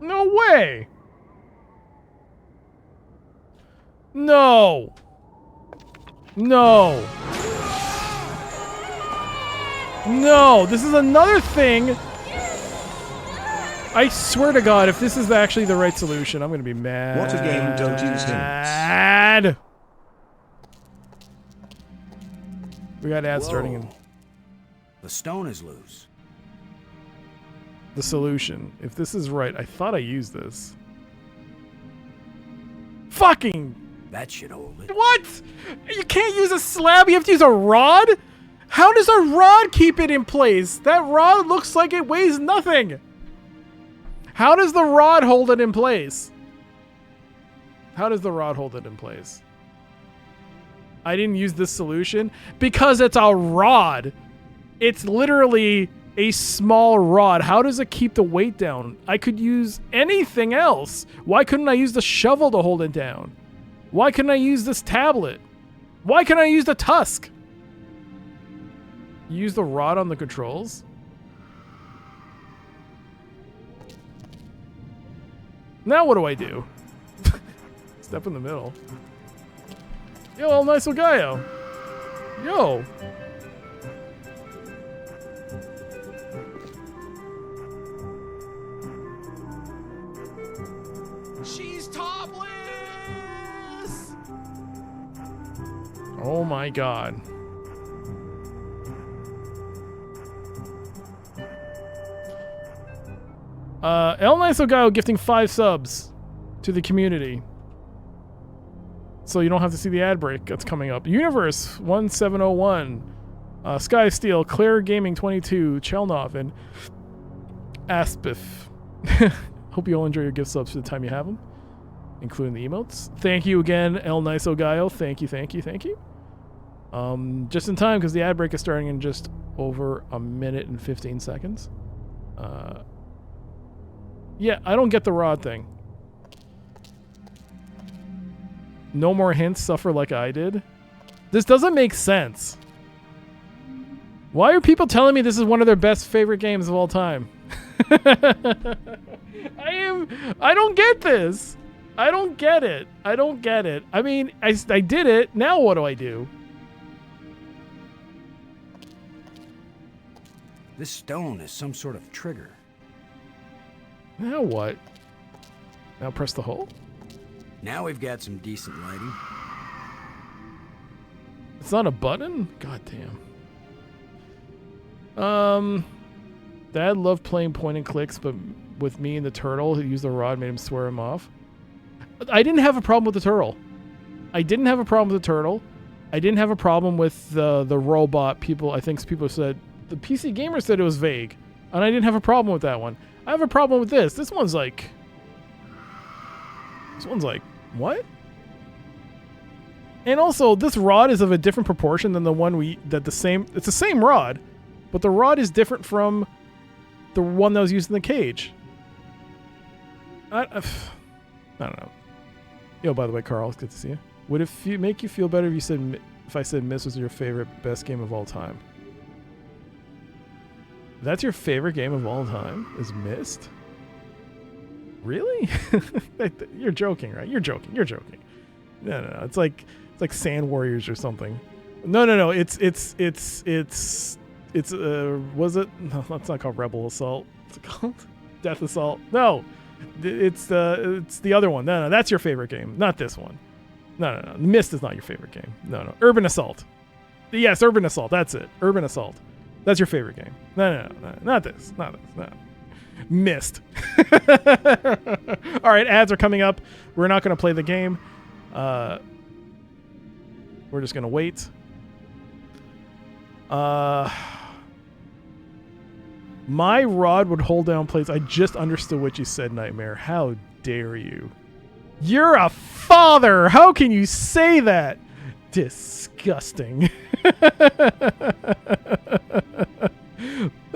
No way! No! No! No! This is another thing! I swear to God, if this is actually the right solution, I'm gonna be mad. What a game, don't use hints. Mad! We got ads starting in... The stone is loose. The solution. If this is right, I thought I used this. Fucking... That should hold it. What? You can't use a slab, you have to use a rod? How does a rod keep it in place? That rod looks like it weighs nothing. How does the rod hold it in place? How does the rod hold it in place? I didn't use this solution because it's a rod. It's literally a small rod. How does it keep the weight down? I could use anything else. Why couldn't I use the shovel to hold it down? Why couldn't I use this tablet? Why couldn't I use the tusk? Use the rod on the controls? Now what do I do? Step in the middle. Yo, El Nice Gallo. Yo. She's topless! Oh my God. El Nice Gallo gifting 5 subs to the community. So you don't have to see the ad break that's coming up. Universe 1701. Sky Steel, Claire Gaming 22, Chelnov, and Aspif. Hope you all enjoy your gift subs for the time you have them, including the emotes. Thank you again, El Nice Gallo. Thank you, thank you, thank you. Just in time because the ad break is starting in just over a minute and 15 seconds. Yeah, I don't get the rod thing. No more hints, suffer like I did. This doesn't make sense. Why are people telling me this is one of their best favorite games of all time? I don't get this. I don't get it. I don't get it. I mean, I did it. Now what do I do? This stone is some sort of trigger. Now what? Now press the hole? Now we've got some decent lighting. It's not a button? God damn. Dad loved playing point and clicks, but with me and the turtle who used the rod made him swear him off. I didn't have a problem with the turtle. I didn't have a problem with the turtle. I didn't have a problem with the robot. I think people said, the PC Gamer said it was vague. And I didn't have a problem with that one. I have a problem with this. This one's like, what? And also, this rod is of a different proportion than the one it's the same rod, but the rod is different from the one that was used in the cage. I don't know. Yo, by the way, Carl, it's good to see you. Would it make you feel better if I said Myst was your favorite best game of all time? That's your favorite game of all time? Is Myst? Really? You're joking, right? You're joking. No. It's like Sand Warriors or something. No. It's was it? No, that's not called Rebel Assault. What's it called? Death Assault. No. It's the other one. No, that's your favorite game. Not this one. No. Myst is not your favorite game. No. Urban Assault. Yes, Urban Assault. That's it. Urban Assault. That's your favorite game. No. Not this. No. Myst. All right, ads are coming up. We're not going to play the game. We're just going to wait. My rod would hold down plates. I just understood what you said, Nightmare. How dare you? You're a father. How can you say that? Disgusting.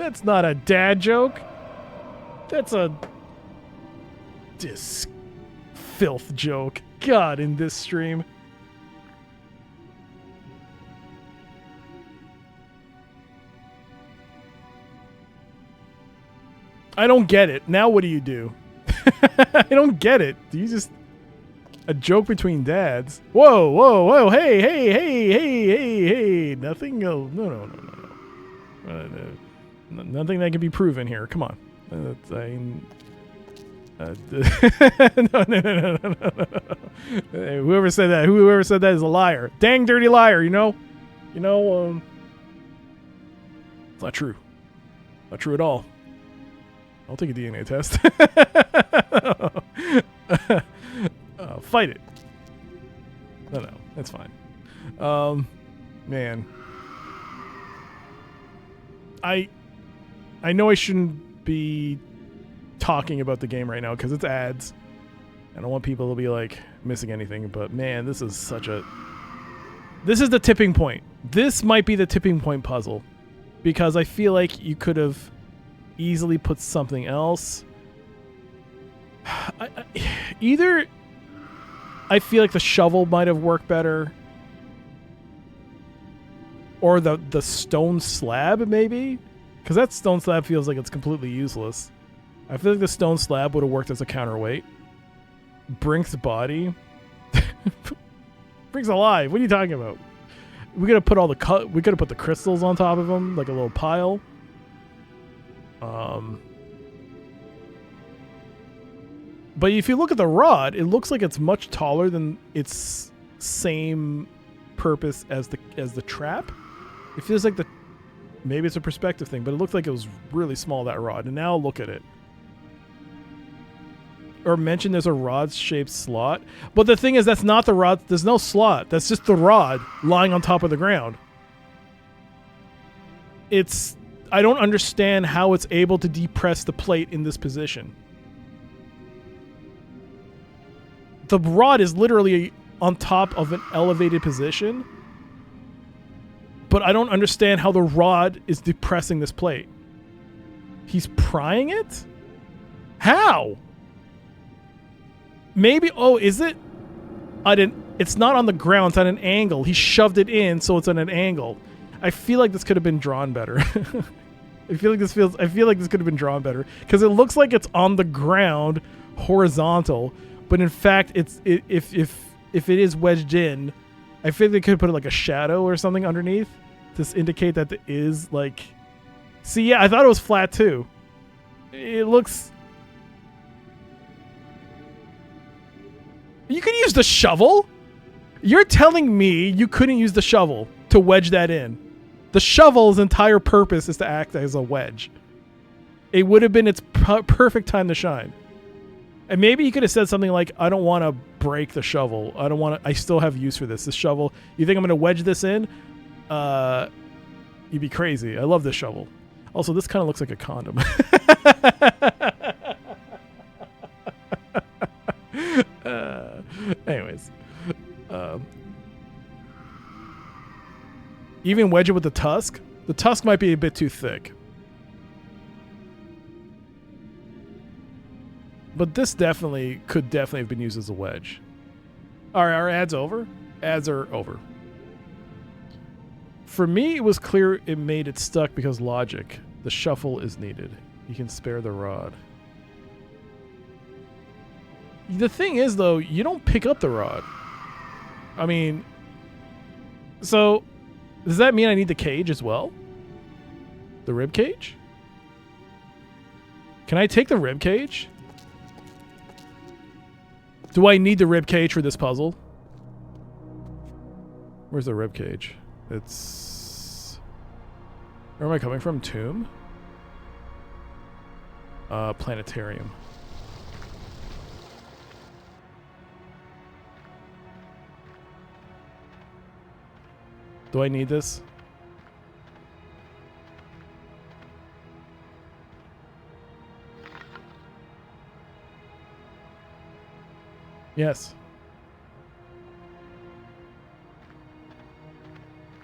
That's not a dad joke. That's a filth joke. God, in this stream. I don't get it. Now what do you do? I don't get it. Do you just... A joke between dads? Whoa, whoa, whoa. Hey, hey, hey, hey, hey, hey. Nothing? No, no, no, no, no. Nothing that can be proven here. Come on. No, no, no, no, no, no. Hey, whoever said that is a liar. Dang dirty liar, you know? It's not true. Not true at all. I'll take a DNA test. Fight it. No, that's fine. Man. I know I shouldn't be talking about the game right now because it's ads. I don't want people to be like missing anything, but man, this is the tipping point. This might be the tipping point puzzle because I feel like you could have easily put something else. Either I feel like the shovel might have worked better, or the stone slab maybe, because that stone slab feels like it's completely useless. I feel like the stone slab would have worked as a counterweight. Brink's body. Brink's alive. What are you talking about? We could have put we could have put the crystals on top of him like a little pile. But if you look at the rod, it looks like it's much taller than its same purpose as the trap. It feels like maybe it's a perspective thing, but it looked like it was really small, that rod. And now look at it. Or mention there's a rod-shaped slot. But the thing is, that's not the rod. There's no slot. That's just the rod lying on top of the ground. I don't understand how it's able to depress the plate in this position. The rod is literally on top of an elevated position, but I don't understand how the rod is depressing this plate. He's prying it? How? Maybe, is it? It's not on the ground, it's at an angle. He shoved it in, so it's at an angle. I feel like this could have been drawn better. I feel like this could have been drawn better because it looks like it's on the ground, horizontal, but in fact, if it is wedged in, I think they could put like a shadow or something underneath to indicate that it is like. See, yeah, I thought it was flat too. It looks. You could use the shovel. You're telling me you couldn't use the shovel to wedge that in? The shovel's entire purpose is to act as a wedge. It would have been its perfect time to shine. And maybe you could have said something like, I don't want to break the shovel. I still have use for this. This shovel, you think I'm going to wedge this in? You'd be crazy. I love this shovel. Also, this kind of looks like a condom. Anyways. Even wedge it with the tusk? The tusk might be a bit too thick. But this could definitely have been used as a wedge. Alright, are ads over? Ads are over. For me, it was clear it made it stuck because logic. The shuffle is needed. You can spare the rod. The thing is, though, you don't pick up the rod. I mean, so does that mean I need the cage as well? The rib cage? Can I take the rib cage? Do I need the rib cage for this puzzle? Where's the rib cage? It's... Where am I coming from? Tomb? Planetarium. Do I need this? Yes.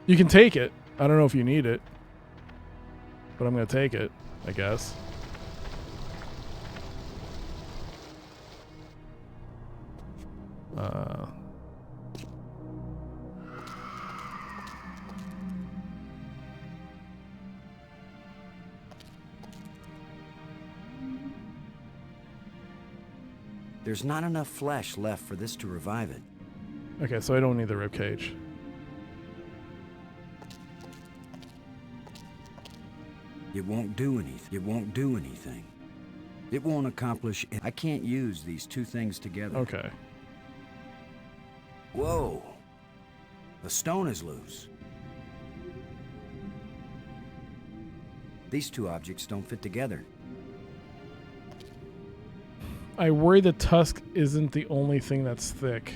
You can take it. I don't know if you need it. but I'm gonna take it, I guess. There's not enough flesh left for this to revive it. Okay, so I don't need the ribcage. It won't do anything. It won't do anything. It won't accomplish I can't use these two things together. Okay. Whoa. The stone is loose. These two objects don't fit together. I worry the tusk isn't the only thing that's thick.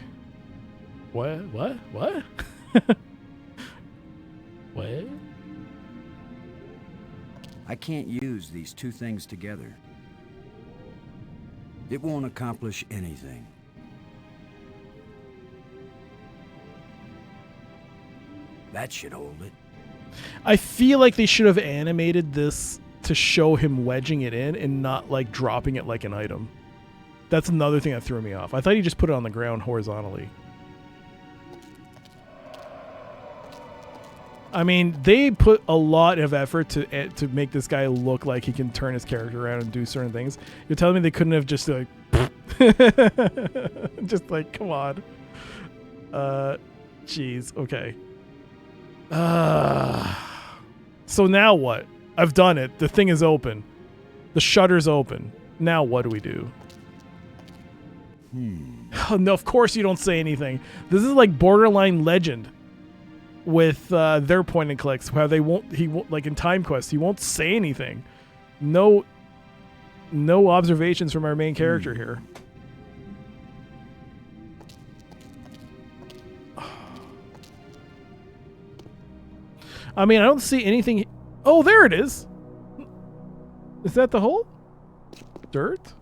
What? What? What? What? I can't use these two things together. It won't accomplish anything. That should hold it. I feel like they should have animated this to show him wedging it in and not like dropping it like an item. That's another thing that threw me off. I thought he just put it on the ground horizontally. I mean, they put a lot of effort to make this guy look like he can turn his character around and do certain things. You're telling me they couldn't have just like, just like, come on. Jeez. Okay. So now what? I've done it. The thing is open. The shutter's open. Now what do we do? No, of course you don't say anything. This is like borderline Legend with their point and clicks, how he won't like in Time Quest, he won't say anything. No observations from our main character here. I mean, I don't see anything. Oh, there it is. Is that the hole? Dirt?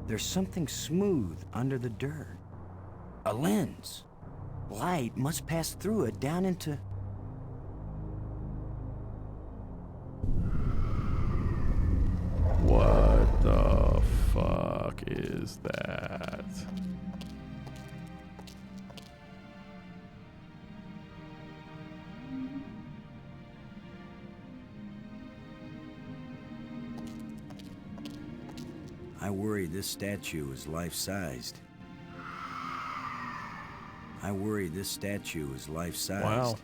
There's something smooth under the dirt. A lens. Light must pass through it down into... What the fuck is that? I worry this statue is life-sized. I worry this statue is life-sized. Wow.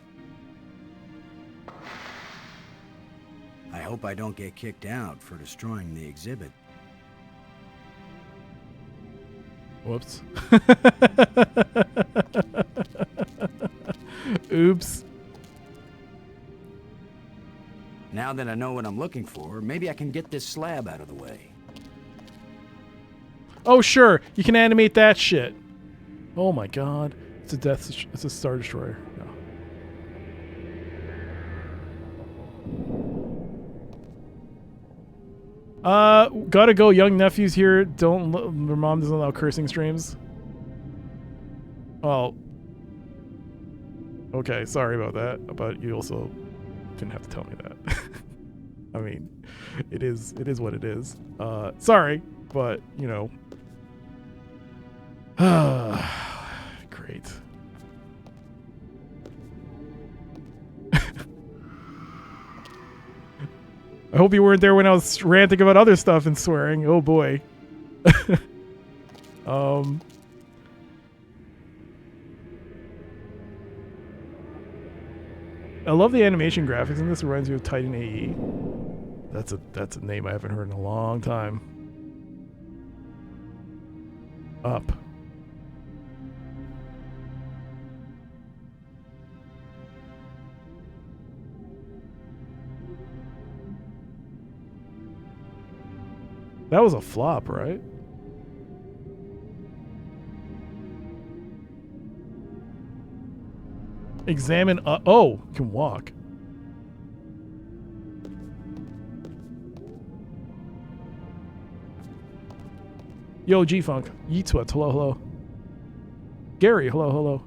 I hope I don't get kicked out for destroying the exhibit. Whoops. Oops. Now that I know what I'm looking for, maybe I can get this slab out of the way. Oh, sure. You can animate that shit. Oh my god. It's a it's a Star Destroyer. No. Gotta go. Young nephew's here. Your mom doesn't allow cursing streams. Oh. Okay, sorry about that. But you also didn't have to tell me that. I mean, it is what it is. Sorry, but you know. Great. I hope you weren't there when I was ranting about other stuff and swearing. Oh boy. I love the animation graphics, and this reminds me of Titan AE. That's a name I haven't heard in a long time. Up. That was a flop, right? Examine. Oh, you can walk. Yo, G-Funk. Yeetswet. Hello, hello. Gary. Hello, hello.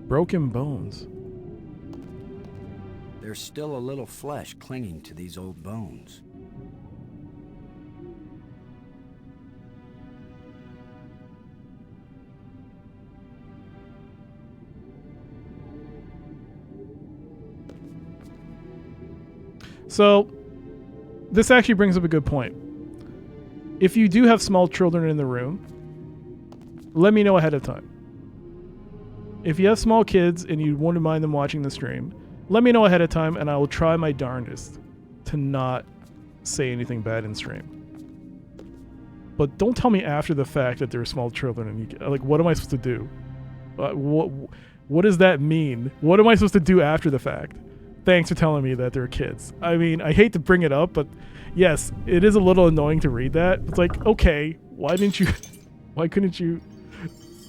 Broken bones. There's still a little flesh clinging to these old bones. So, this actually brings up a good point. If you do have small children in the room, let me know ahead of time. If you have small kids and you wouldn't mind them watching the stream, let me know ahead of time and I will try my darndest to not say anything bad in stream. But don't tell me after the fact that there are small children and you, like, what am I supposed to do? What does that mean? What am I supposed to do after the fact? Thanks for telling me that they're kids. I mean, I hate to bring it up, but yes, it is a little annoying to read that. It's like, okay, why couldn't you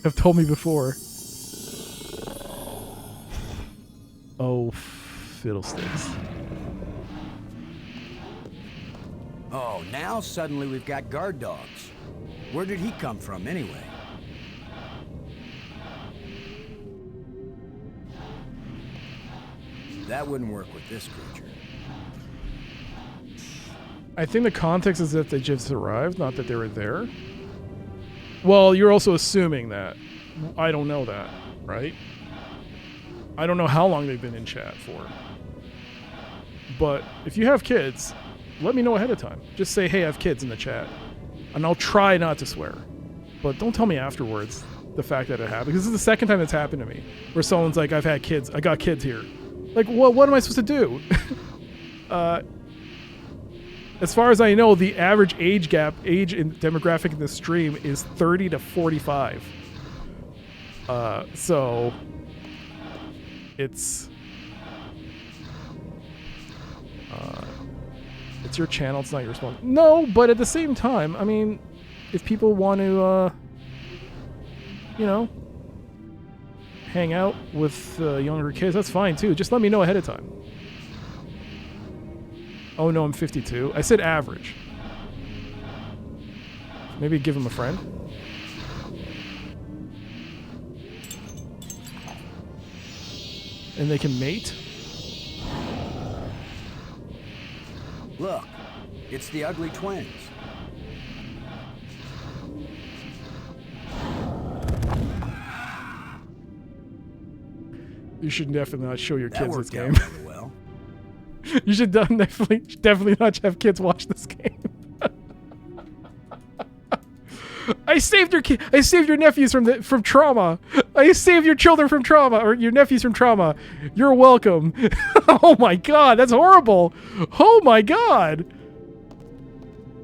have told me before? Oh, fiddlesticks. Oh, now suddenly we've got guard dogs. Where did he come from anyway? That wouldn't work with this creature. I think the context is that they just arrived, not that they were there. Well, you're also assuming that. I don't know that, right? I don't know how long they've been in chat for. But if you have kids, let me know ahead of time. Just say, hey, I have kids in the chat. And I'll try not to swear. But don't tell me afterwards the fact that it happened. Because this is the second time it's happened to me. Where someone's like, I've had kids. I got kids here. Like, what am I supposed to do? As far as I know, the average age in demographic in this stream is 30 to 45. So it's your channel. It's not your responsibility. No, but at the same time, I mean, if people want to, hang out with younger kids, that's fine too. Just let me know ahead of time. Oh no, I'm 52. I said average. Maybe give him a friend. And they can mate. Look, it's the ugly twins. You should definitely not show your kids this game. Really well. You should definitely not have kids watch this game. I saved your nephews from trauma. I saved your children from trauma, or your nephews from trauma. You're welcome. Oh my god, that's horrible. Oh my god.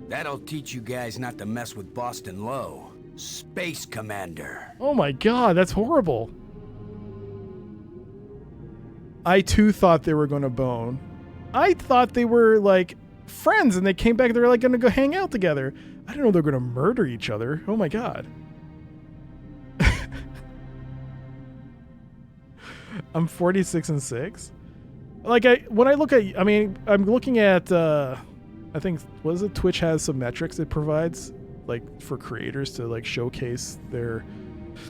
That'll teach you guys not to mess with Boston Low, Space Commander. Oh my god, that's horrible. I too thought they were going to bone. I thought they were like friends and they came back and they were like going to go hang out together. I didn't know they were going to murder each other. Oh my god. I'm 46 and 6. Like when I look at, I mean, I'm looking at, I think, what is it? Twitch has some metrics it provides, like for creators to like showcase their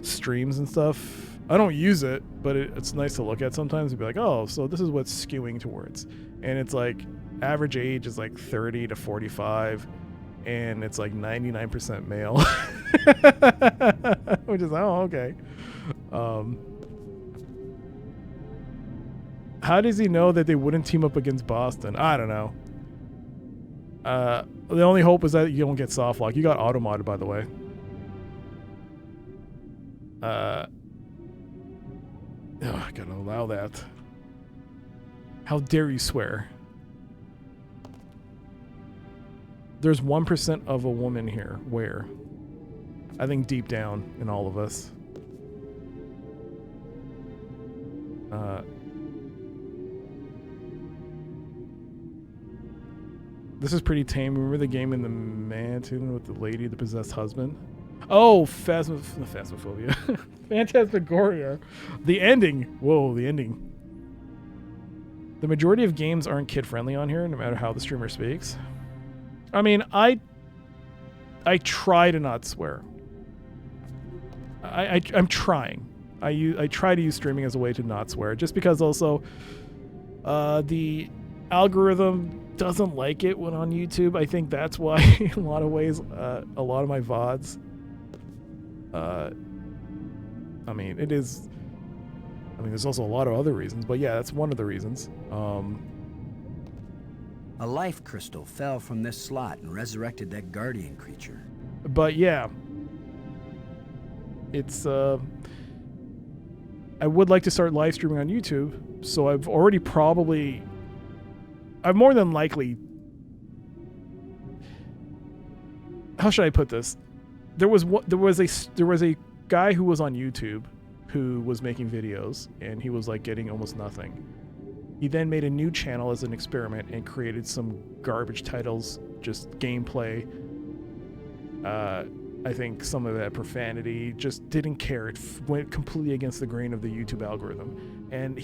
streams and stuff. I don't use it, but it's nice to look at sometimes and be like, oh, so this is what's skewing towards. And it's like average age is like 30 to 45 and it's like 99% male. Which is, oh, okay. How does he know that they wouldn't team up against Boston? I don't know. The only hope is that you don't get soft lock. You got auto modded, by the way. I gotta allow that. How dare you swear? There's 1% of a woman here. Where? I think deep down in all of us. This is pretty tame. Remember the game in the Mansion with the lady, the possessed husband? Oh, Phasmophobia. Phantasmagoria. The ending. Whoa, the ending. The majority of games aren't kid-friendly on here, no matter how the streamer speaks. I mean, I try to not swear. I'm trying. I try to use streaming as a way to not swear, just because also the algorithm doesn't like it when on YouTube. I think that's why in a lot of ways a lot of my VODs, I mean, there's also a lot of other reasons, but yeah, that's one of the reasons. A life crystal fell from this slot and resurrected that guardian creature. But yeah, it's I would like to start live streaming on YouTube, so I've more than likely, how should I put this? There was a guy who was on YouTube who was making videos, and he was like getting almost nothing. He then made a new channel as an experiment and created some garbage titles, just gameplay. I think some of that profanity, just didn't care. It went completely against the grain of the YouTube algorithm. And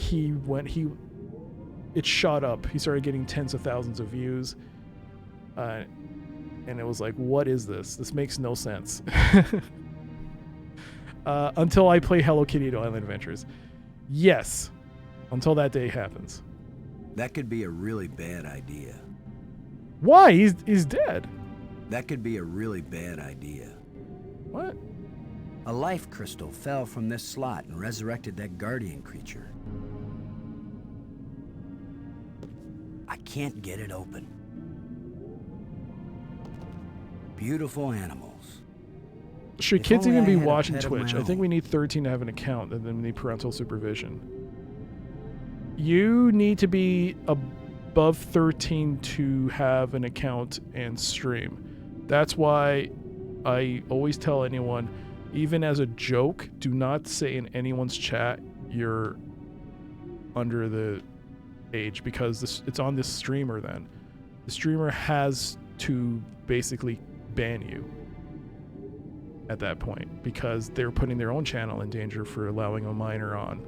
it shot up. He started getting tens of thousands of views. And it was like, what is this? This makes no sense. Until I play Hello Kitty at Island Adventures. Yes. Until that day happens. That could be a really bad idea. Why? He's dead. That could be a really bad idea. What? A life crystal fell from this slot and resurrected that guardian creature. I can't get it open. Beautiful animals. Should kids even be watching Twitch? I think we need 13 to have an account, and then we need parental supervision. You need to be above 13 to have an account and stream. That's why I always tell anyone, even as a joke, do not say in anyone's chat you're under the age, because it's on this streamer then. The streamer has to basically ban you at that point, because they're putting their own channel in danger for allowing a minor on.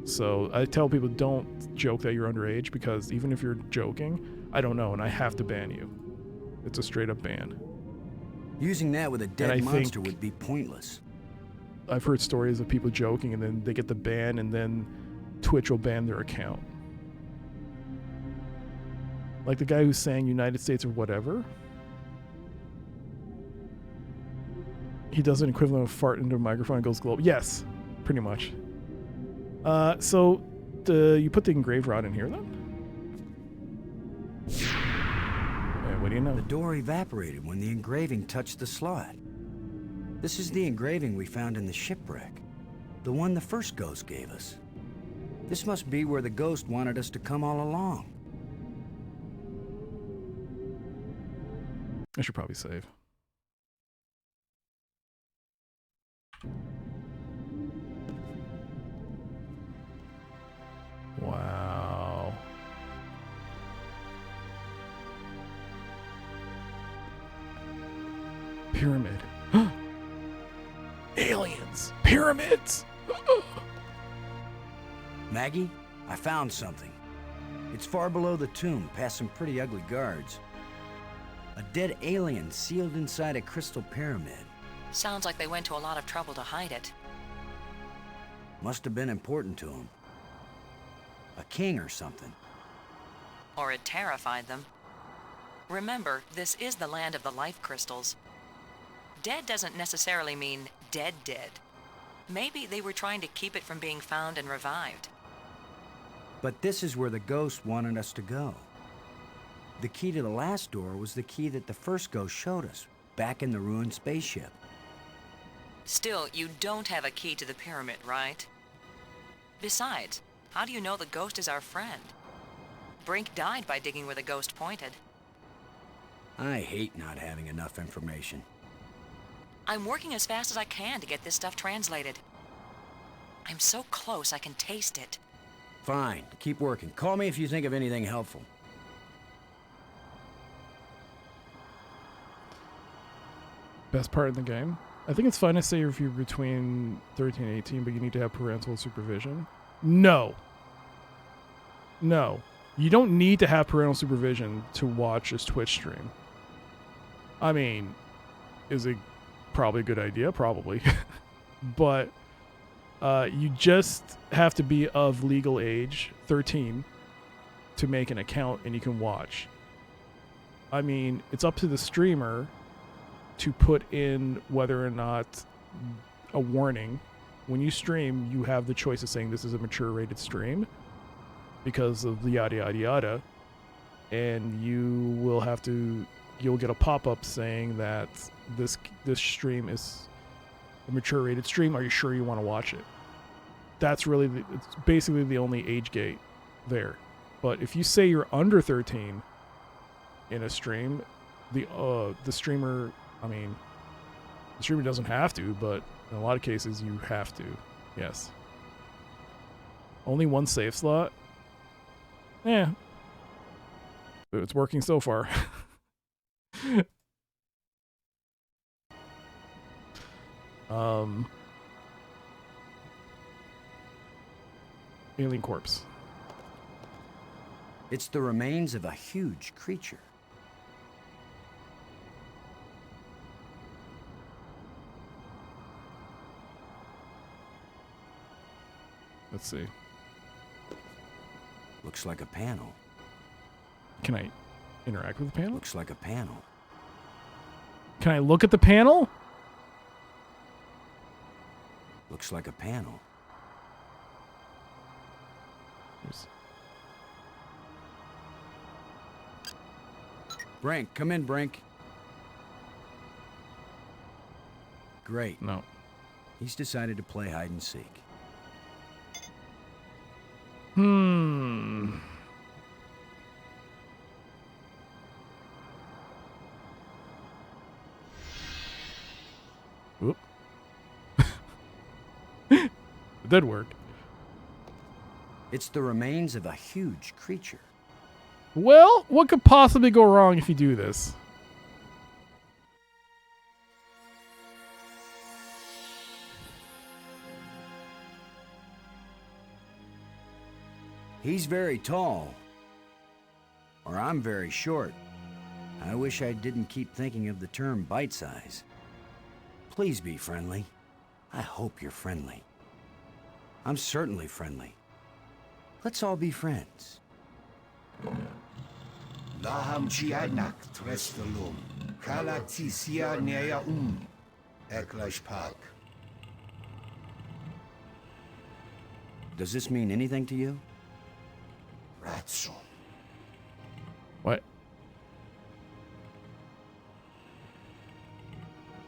So I tell people, don't joke that you're underage, because even if you're joking, I don't know, and I have to ban you. It's a straight up ban. Using that with a dead monster would be pointless. I've heard stories of people joking and then they get the ban, and then Twitch will ban their account. Like the guy who's saying United States or whatever. He does an equivalent of fart into a microphone and goes global. Yes, pretty much. So you put the engraved rod in here then? What do you know? The door evaporated when the engraving touched the slot. This is the engraving we found in the shipwreck. The one the first ghost gave us. This must be where the ghost wanted us to come all along. I should probably save. Wow. Pyramid. Aliens. Pyramids. Maggie, I found something. It's far below the tomb, past some pretty ugly guards. A dead alien sealed inside a crystal pyramid. Sounds like they went to a lot of trouble to hide it. Must have been important to him. A king or something. Or it terrified them. Remember, this is the land of the life crystals. Dead doesn't necessarily mean dead. Maybe they were trying to keep it from being found and revived. But this is where the ghost wanted us to go. The key to the last door was the key that the first ghost showed us, back in the ruined spaceship. Still, you don't have a key to the pyramid, right? Besides, how do you know the ghost is our friend? Brink died by digging where the ghost pointed. I hate not having enough information. I'm working as fast as I can to get this stuff translated. I'm so close I can taste it. Fine, keep working. Call me if you think of anything helpful. Best part in the game? I think it's fine to say if you're between 13 and 18, but you need to have parental supervision. No. You don't need to have parental supervision to watch this Twitch stream. I mean, is it probably a good idea? Probably. but you just have to be of legal age, 13, to make an account, and you can watch. I mean, it's up to the streamer to put in whether or not a warning. When you stream, you have the choice of saying this is a mature rated stream because of the yada yada yada, and you'll get a pop-up saying that this stream is a mature rated stream. Are you sure you want to watch it? That's really it's basically the only age gate there. But if you say you're under 13 in a stream, the streamer doesn't have to, but in a lot of cases you have to. Yes. Only one save slot. Yeah. It's working so far. Alien corpse. It's the remains of a huge creature. Let's see. Looks like a panel. Can I interact with the panel? Looks like a panel. Can I look at the panel? Looks like a panel. Brink, come in, Brink. Great. No. He's decided to play hide and seek. Whoop. It did work. It's the remains of a huge creature. Well, what could possibly go wrong if you do this? He's very tall. Or I'm very short. I wish I didn't keep thinking of the term bite size. Please be friendly. I hope you're friendly. I'm certainly friendly. Let's all be friends. Laham Chianak Trestelum, Kalatisia Nea Eklash Park. Does this mean anything to you? Ratso. What?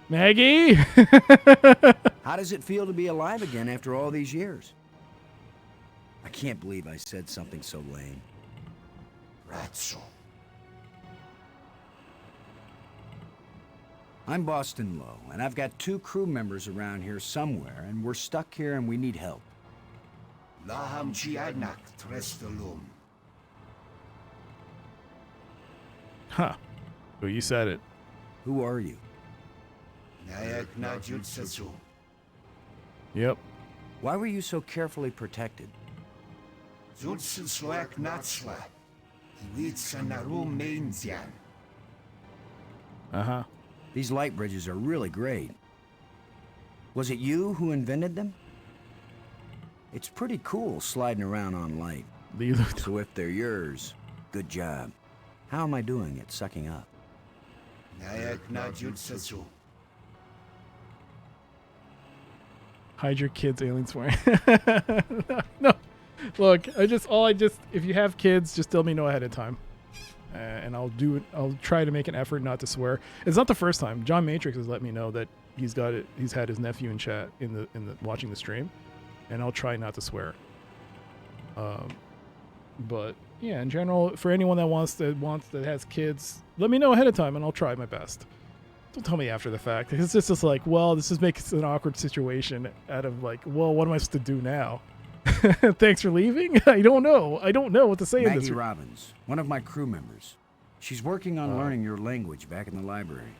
Maggie? How does it feel to be alive again after all these years? I can't believe I said something so lame. Ratso. I'm Boston Lowe, and I've got 2 crew members around here somewhere, and we're stuck here and we need help. Laham Chianak Trestelum. Huh. Well, you said it. Who are you? Nayak Najutsasu. Yep. Why were you so carefully protected? Zulsloak Natsla. Iwitsanarum Mainzian. Uh-huh. These light bridges are really great. Was it you who invented them? It's pretty cool sliding around on light. So if they're yours, good job. How am I doing at sucking up? Nayak Najutsasu. Hide your kids, alien swearing. No. Look, if you have kids, just let me know ahead of time. And I'll try to make an effort not to swear. It's not the first time. John Matrix has let me know that he's had his nephew in chat in the watching the stream, and I'll try not to swear. But yeah, in general, for anyone that has kids, let me know ahead of time, and I'll try my best. Don't tell me after the fact. It's just like, well, this makes an awkward situation out of like, well, what am I supposed to do now? Thanks for leaving. I don't know what to say. Maggie Robbins, one of my crew members. She's working on learning your language back in the library.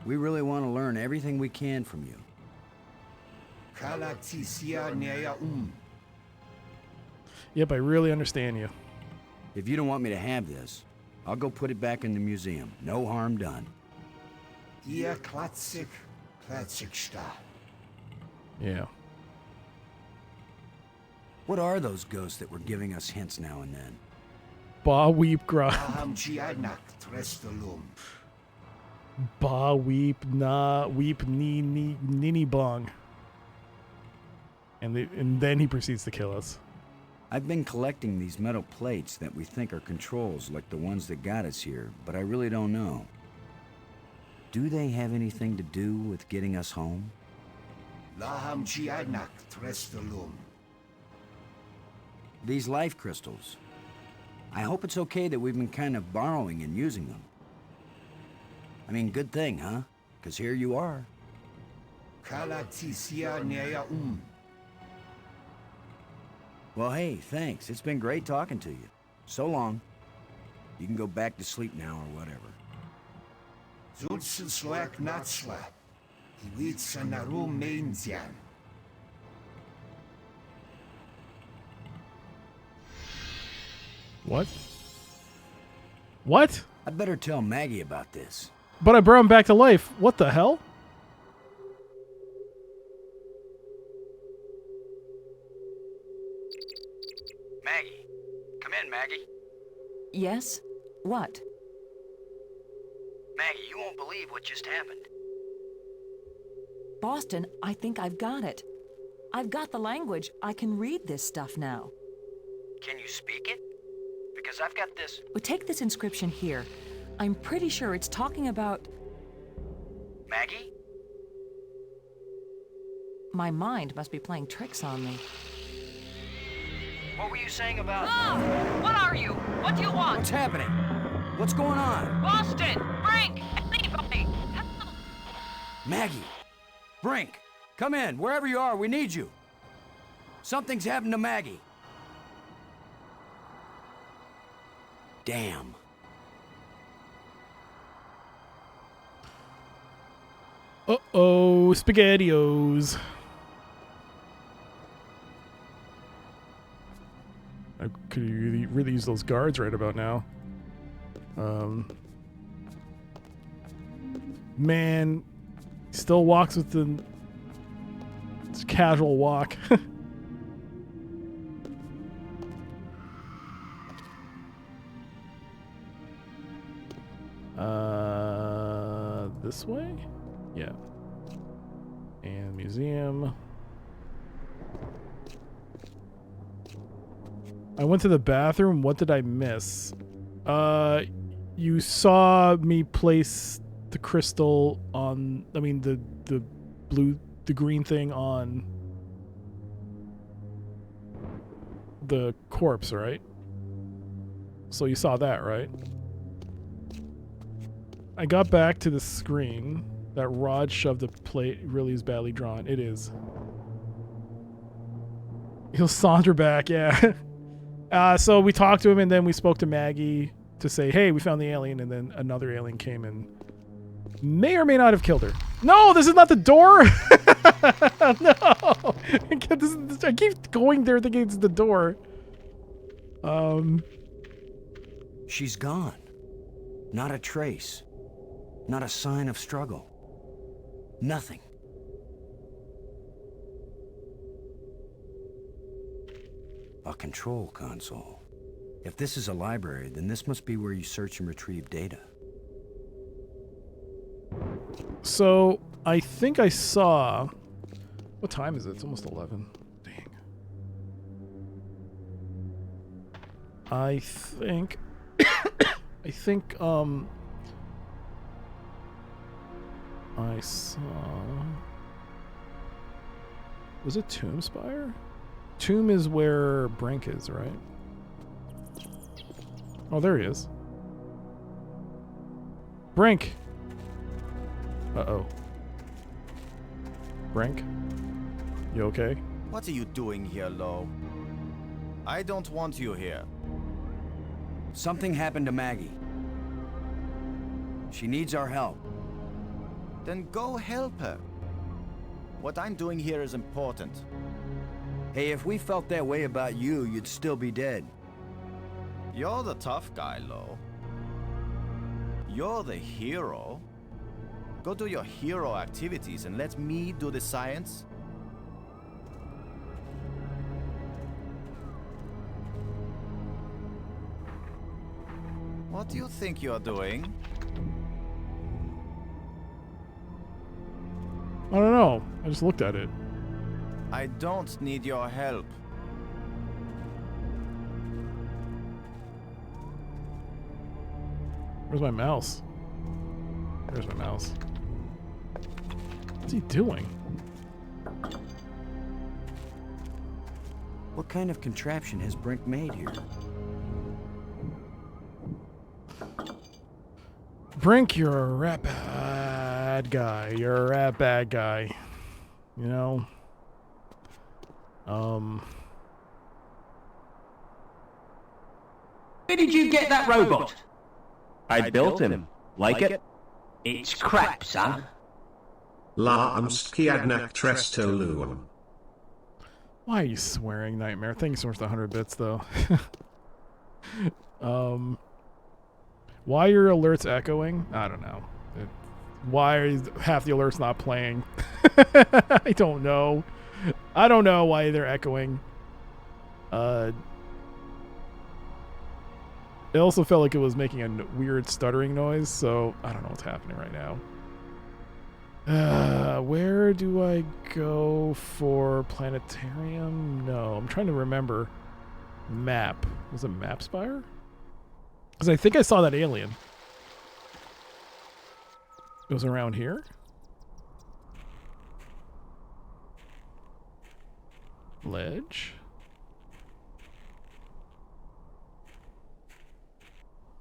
We really want to learn everything we can from you. Yep, I really understand you. If you don't want me to have this, I'll go put it back in the museum. No harm done. Yeah. What are those ghosts that were giving us hints now and then? Ba weep gra. Ba weep na weep ni nini bong. And then he proceeds to kill us. I've been collecting these metal plates that we think are controls like the ones that got us here, but I really don't know. Do they have anything to do with getting us home? These life crystals. I hope it's okay that we've been kind of borrowing and using them. I mean, good thing, huh? Because here you are. Well, hey, thanks. It's been great talking to you. So long. You can go back to sleep now or whatever. What? What? I better tell Maggie about this. But I brought him back to life. What the hell? Maggie. Come in, Maggie. Yes? What? Maggie, you won't believe what just happened. Boston, I think I've got it. I've got the language. I can read this stuff now. Can you speak it? Because I've got this... Well, take this inscription here. I'm pretty sure it's talking about... Maggie? My mind must be playing tricks on me. What were you saying about... Oh! What are you? What do you want? What's happening? What's going on? Boston! Brink! Anybody! Maggie! Brink! Come in! Wherever you are, we need you! Something's happened to Maggie. Damn. Uh-oh, SpaghettiOs. I could really use those guards right about now. Man, still walks with the casual walk. This way? Yeah. And museum. I went to the bathroom. What did I miss? You saw me place the crystal on, I mean, the green thing on the corpse, right? So you saw that, right? I got back to the screen. That Rod shoved the plate really is badly drawn. It is. He'll saunter back, yeah. So we talked to him, and then we spoke to Maggie to say, hey, we found the alien, and then another alien came and may or may not have killed her. No, this is not the door! No! I keep going there thinking it's the door. She's gone. Not a trace. Not a sign of struggle. Nothing. A control console. If this is a library, then this must be where you search and retrieve data. So, I think I saw... What time is it? It's almost 11. Dang. I think... I saw... Was it Tomb Spire? Tomb is where Brink is, right? Oh, there he is. Brink! Uh-oh. Brink? You okay? What are you doing here, Lo? I don't want you here. Something happened to Maggie. She needs our help. Then go help her. What I'm doing here is important. Hey, if we felt that way about you, you'd still be dead. You're the tough guy, Lo. You're the hero. Go do your hero activities and let me do the science. What do you think you're doing? I don't know. I just looked at it. I don't need your help. Where's my mouse? There's my mouse. What's he doing? What kind of contraption has Brink made here? Brink, you're a rat bad guy. You're a rat bad guy. You know? Where did you get that robot? I built him. Like it? It's crap, son. La amskiadnak trestoluan. Why are you swearing, Nightmare? Thank you so much for the 100 bits, though. Why are your alerts echoing? I don't know. Why are half the alerts not playing? I don't know. I don't know why they're echoing. It also felt like it was making a weird stuttering noise, so I don't know what's happening right now. Where do I go for planetarium? No, I'm trying to remember. Map. Was it Map Spire? Because I think I saw that alien. It was around here? Ledge?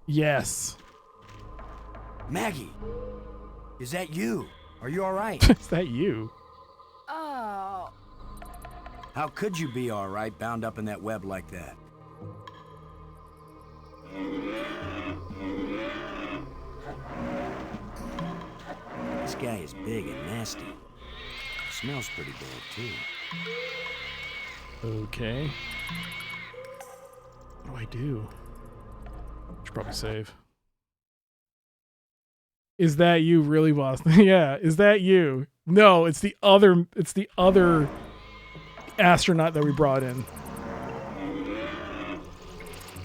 Yes. Maggie, is that you? Are you all right? Is that you? Oh. How could you be all right bound up in that web like that? This guy is big and nasty. Smells pretty bad, too. Okay. What do I do? Should probably save. Is that you really, Boston? Yeah, is that you? No, it's the other astronaut that we brought in.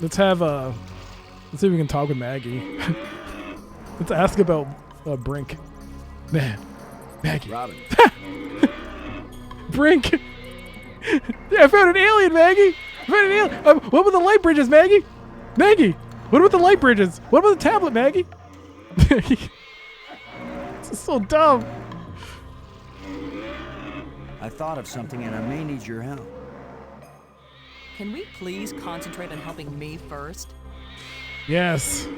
Let's see if we can talk with Maggie. Let's ask about Brink. Man, Maggie. Robin. Brink. I found an alien, Maggie. I found an alien. What about the light bridges, Maggie? Maggie, what about the light bridges? What about the tablet, Maggie? This is so dumb. I thought of something and I may need your help. Can we please concentrate on helping me first? Yes.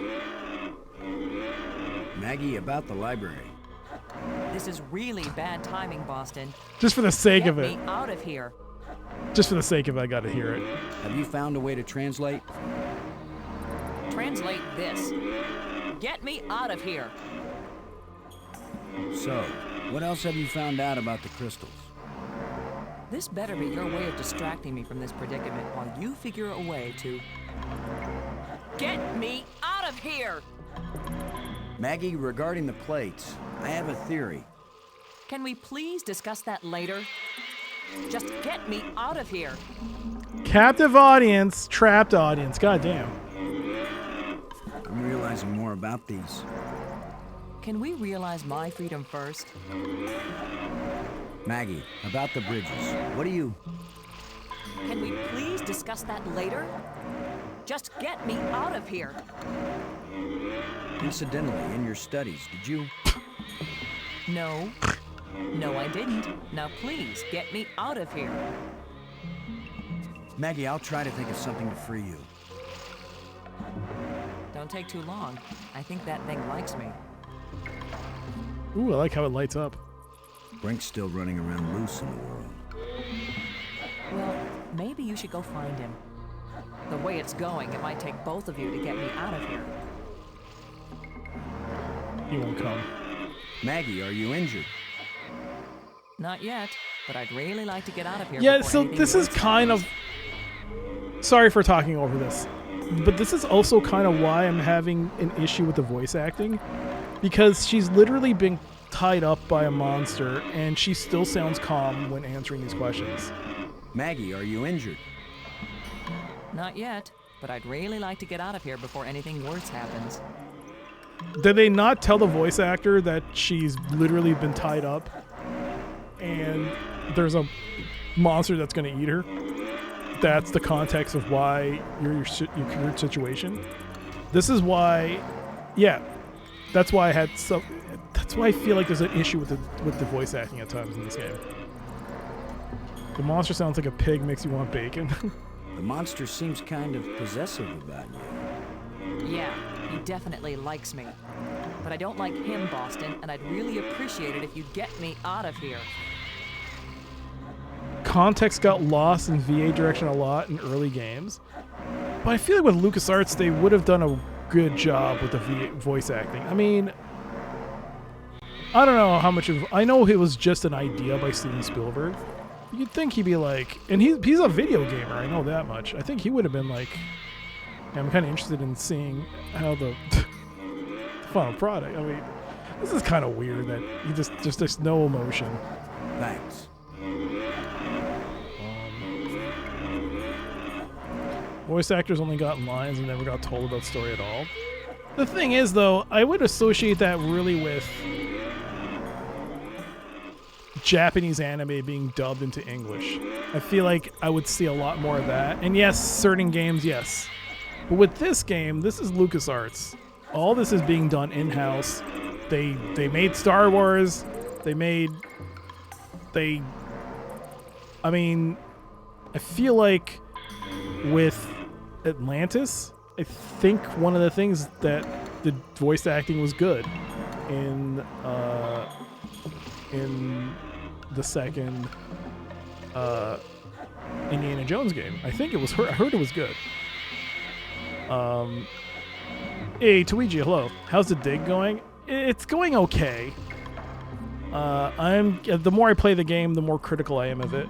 Maggie, about the library. This is really bad timing, Boston. Just for the sake of Get it. me out of here. Just for the sake of it, I gotta hear it. Have you found a way to translate? Translate this. Get me out of here. So, what else have you found out about the crystals? This better be your way of distracting me from this predicament while you figure a way to... Get me out of here! Maggie, regarding the plates, I have a theory. Can we please discuss that later? Just get me out of here. Captive audience, trapped audience. Goddamn. I'm realizing more about these. Can we realize my freedom first? Maggie, about the bridges. What do you... Can we please discuss that later? Just get me out of here. Incidentally, in your studies, did you... No. No, I didn't. Now please, get me out of here. Maggie, I'll try to think of something to free you. Don't take too long. I think that thing likes me. Ooh, I like how it lights up. Brink's still running around loose in the world. Well, maybe you should go find him. The way it's going, it might take both of you to get me out of here. He won't come. Maggie, are you injured? Not yet, but I'd really like to get out of here. Yeah, before so anything this is worse kind of... Sorry for talking over this. But this is also kind of why I'm having an issue with the voice acting. Because she's literally been tied up by a monster, and she still sounds calm when answering these questions. Maggie, are you injured? Not yet, but I'd really like to get out of here before anything worse happens. Did they not tell the voice actor that she's literally been tied up and there's a monster that's going to eat her? That's the context of why your current situation. This is why, yeah, that's why that's why I feel like there's an issue with the voice acting at times in this game. The monster sounds like a pig, makes you want bacon. The monster seems kind of possessive about you. Yeah, he definitely likes me. But I don't like him, Boston, and I'd really appreciate it if you'd get me out of here. Context got lost in VA direction a lot in early games. But I feel like with LucasArts, they would have done a good job with the voice acting. I mean, I don't know how much of... I know it was just an idea by Steven Spielberg. You'd think he'd be like... And he's a video gamer, I know that much. I think he would have been like... I'm kind of interested in seeing how the final product... I mean, this is kind of weird that he just no emotion. Thanks. Voice actors only got lines and never got told about story at all. The thing is, though, I would associate that really with Japanese anime being dubbed into English. I feel like I would see a lot more of that. And yes, certain games, yes. But with this game, this is LucasArts. All this is being done in-house. They made Star Wars. I mean, I feel like with Atlantis, I think one of the things that the voice acting was good in the second Indiana Jones game. I think it was. I heard it was good. Hey, Tuigi, hello. How's the dig going? It's going okay. The more I play the game, the more critical I am of it.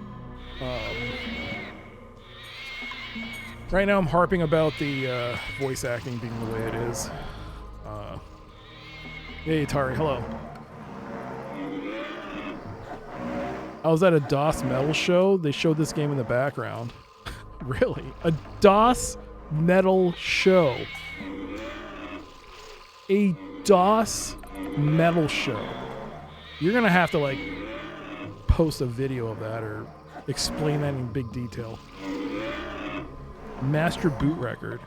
Right now I'm harping about the voice acting being the way it is. Hey, Atari, hello. I was at a DOS Metal show. They showed this game in the background. Really? A DOS Metal show. A DOS Metal show. You're going to have to, like, post a video of that or explain that in big detail. Master Boot Record.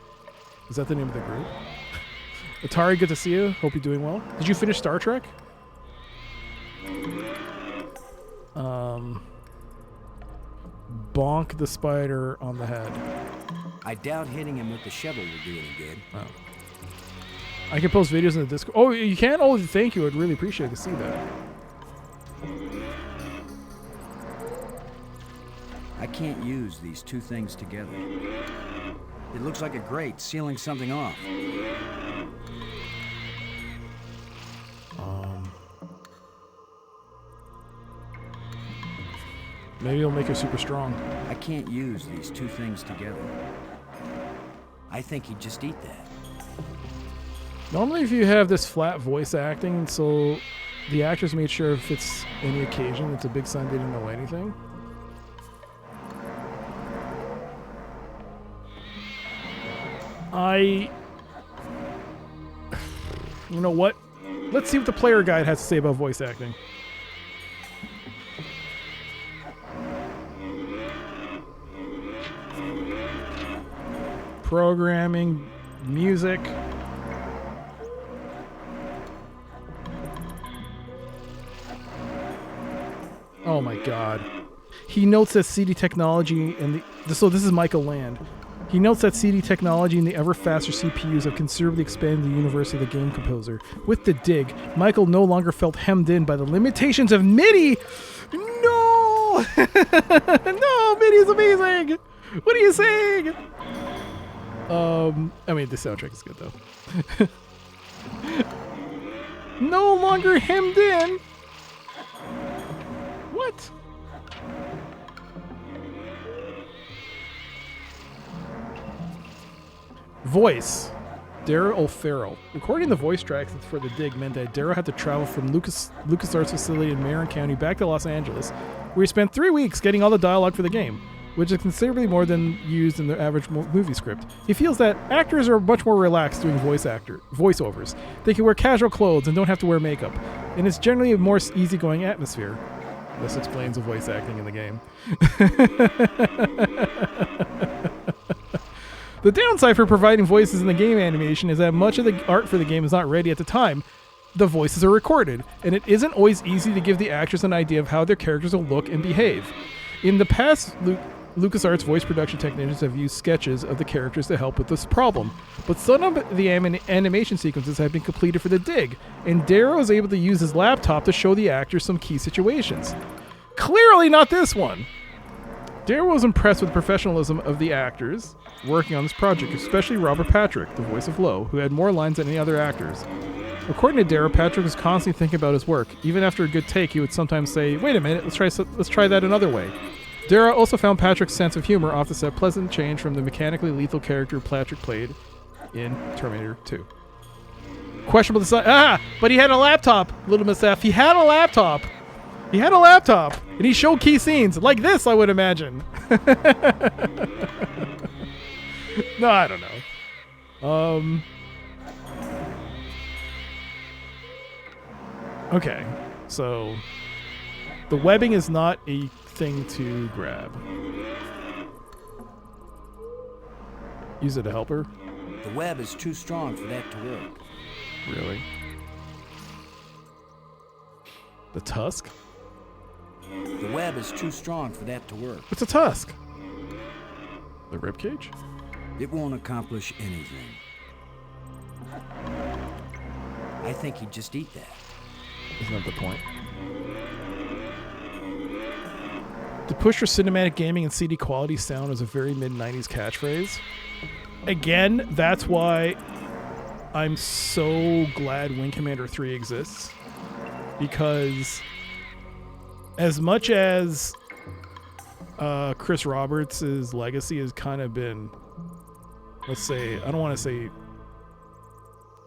Is that the name of the group? Atari, good to see you. Hope you're doing well. Did you finish Star Trek? Bonk the spider on the head. I doubt hitting him with the shovel will do any good. Oh. I can post videos in the Discord. Oh, you can? Oh, thank you. I'd really appreciate to see that. I can't use these two things together. It looks like a grate sealing something off. Maybe it'll make her super strong. I can't use these two things together. I think he'd just eat that. Normally if you have this flat voice acting, so the actors made sure if it's any occasion, it's a big sign they didn't know anything. You know what? Let's see what the player guide has to say about voice acting. Programming, music. Oh my god. He notes that CD technology and so this is Michael Land. He notes that CD technology and the ever faster CPUs have considerably expanded the universe of the game composer. With the dig, Michael no longer felt hemmed in by the limitations of MIDI. No! No, MIDI is amazing! What are you saying? I mean, the soundtrack is good though. No longer hemmed in. What? Voice. Darrow O'Farrell. Recording the voice tracks for the dig meant that Darrow had to travel from LucasArts facility in Marin County back to Los Angeles, where he spent 3 weeks getting all the dialogue for the game. which is considerably more than used in the average movie script. He feels that actors are much more relaxed doing voiceovers. They can wear casual clothes and don't have to wear makeup, and it's generally a more easygoing atmosphere. This explains the voice acting in the game. The downside for providing voices in the game animation is that much of the art for the game is not ready at the time the voices are recorded, and it isn't always easy to give the actors an idea of how their characters will look and behave. In the past, LucasArts voice production technicians have used sketches of the characters to help with this problem, but some of the animation sequences have been completed for the dig, and Darrow is able to use his laptop to show the actors some key situations. Clearly not this one! Darrow was impressed with the professionalism of the actors working on this project, especially Robert Patrick, the voice of Lo, who had more lines than any other actors. According to Darrow, Patrick was constantly thinking about his work. Even after a good take, he would sometimes say, "Wait a minute, let's try that another way." Darrow also found Patrick's sense of humor off the set pleasant change from the mechanically lethal character Patrick played in Terminator 2. Questionable design. But he had a laptop, Little Miss F. He had a laptop. And he showed key scenes like this, I would imagine. No, I don't know. Okay, so the webbing is not a thing to grab. Use it to help her? The web is too strong for that to work. Really? The tusk? The web is too strong for that to work. What's a tusk? The ribcage? It won't accomplish anything. I think he'd just eat that. Isn't that the point? The push for cinematic gaming and CD quality sound is a very mid-90s catchphrase. Again, that's why I'm so glad Wing Commander 3 exists. Because as much as Chris Roberts' legacy has kind of been, let's say, I don't want to say,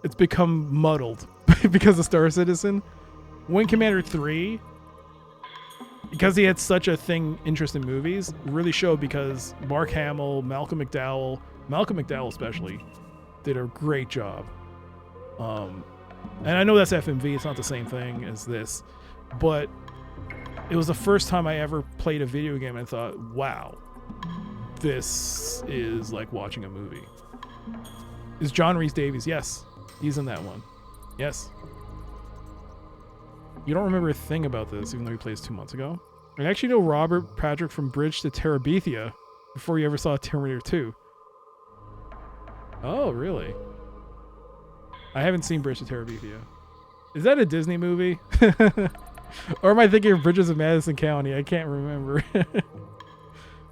it's become muddled because of Star Citizen. Wing Commander 3, because he had such a interest in movies, really showed because Mark Hamill, Malcolm McDowell especially, did a great job. And I know that's FMV, it's not the same thing as this, but it was the first time I ever played a video game and thought, wow, this is like watching a movie. Is John Rhys Davies? Yes, he's in that one. Yes. You don't remember a thing about this, even though he played 2 months ago. I actually know Robert Patrick from Bridge to Terabithia before you ever saw Terminator 2. Oh, really? I haven't seen Bridge to Terabithia. Is that a Disney movie? Or am I thinking of Bridges of Madison County? I can't remember. What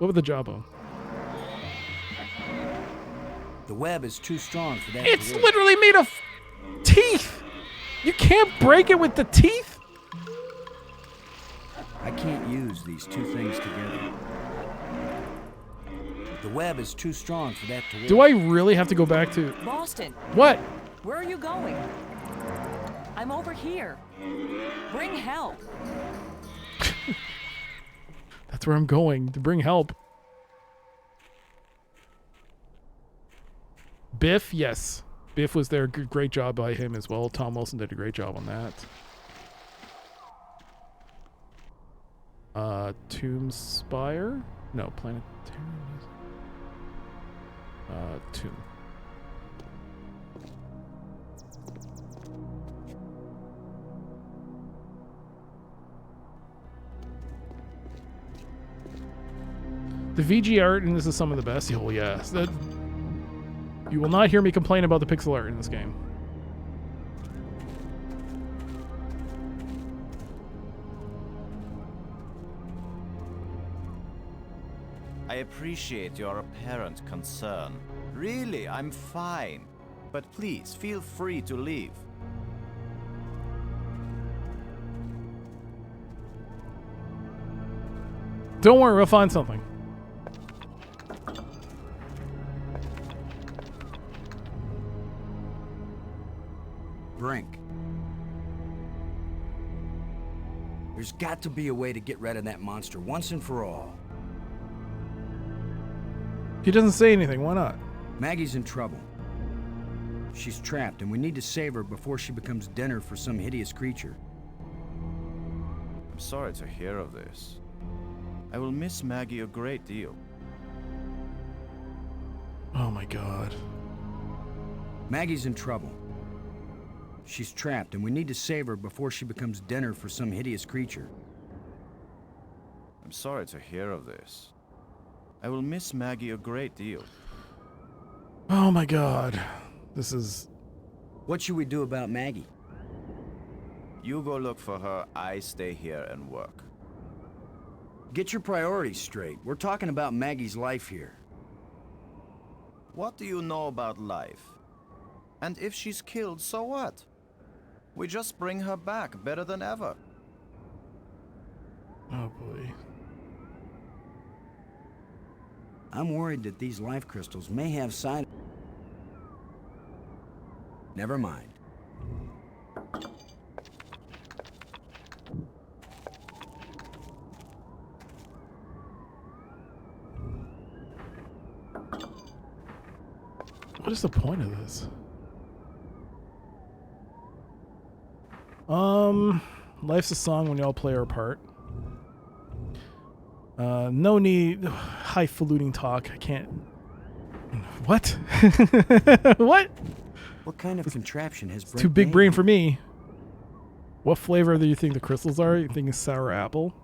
about the jawbone? The web is too strong for that. It's literally made of teeth! You can't break it with the teeth? I can't use these two things together. The web is too strong for that to work. Do I really have to go back to... Boston. What? Where are you going? I'm over here. Bring help. That's where I'm going, to bring help. Biff, yes. Biff was there. Great job by him as well. Tom Wilson did a great job on that. Tomb Spire? No, Planetarium. Tomb. The VG art, and this is some of the best. Oh, yes. You will not hear me complain about the pixel art in this game. I appreciate your apparent concern. Really, I'm fine. But please, feel free to leave. Don't worry, we'll find something. Brink. There's got to be a way to get rid of that monster once and for all. He doesn't say anything. Why not? Maggie's in trouble. She's trapped, and we need to save her before she becomes dinner for some hideous creature. I'm sorry to hear of this. I will miss Maggie a great deal. Oh my god. Maggie's in trouble. She's trapped, and we need to save her before she becomes dinner for some hideous creature. I'm sorry to hear of this. I will miss Maggie a great deal. Oh my god. This is... What should we do about Maggie? You go look for her, I stay here and work. Get your priorities straight. We're talking about Maggie's life here. What do you know about life? And if she's killed, so what? We just bring her back better than ever. Oh boy. I'm worried that these life crystals may have side... Never mind. What is the point of this? Life's a song when y'all play our part. No need... Highfalutin talk. I can't... What? What? What kind of contraption has... Too big brain for me. What flavor do you think the crystals are? You think it's sour apple?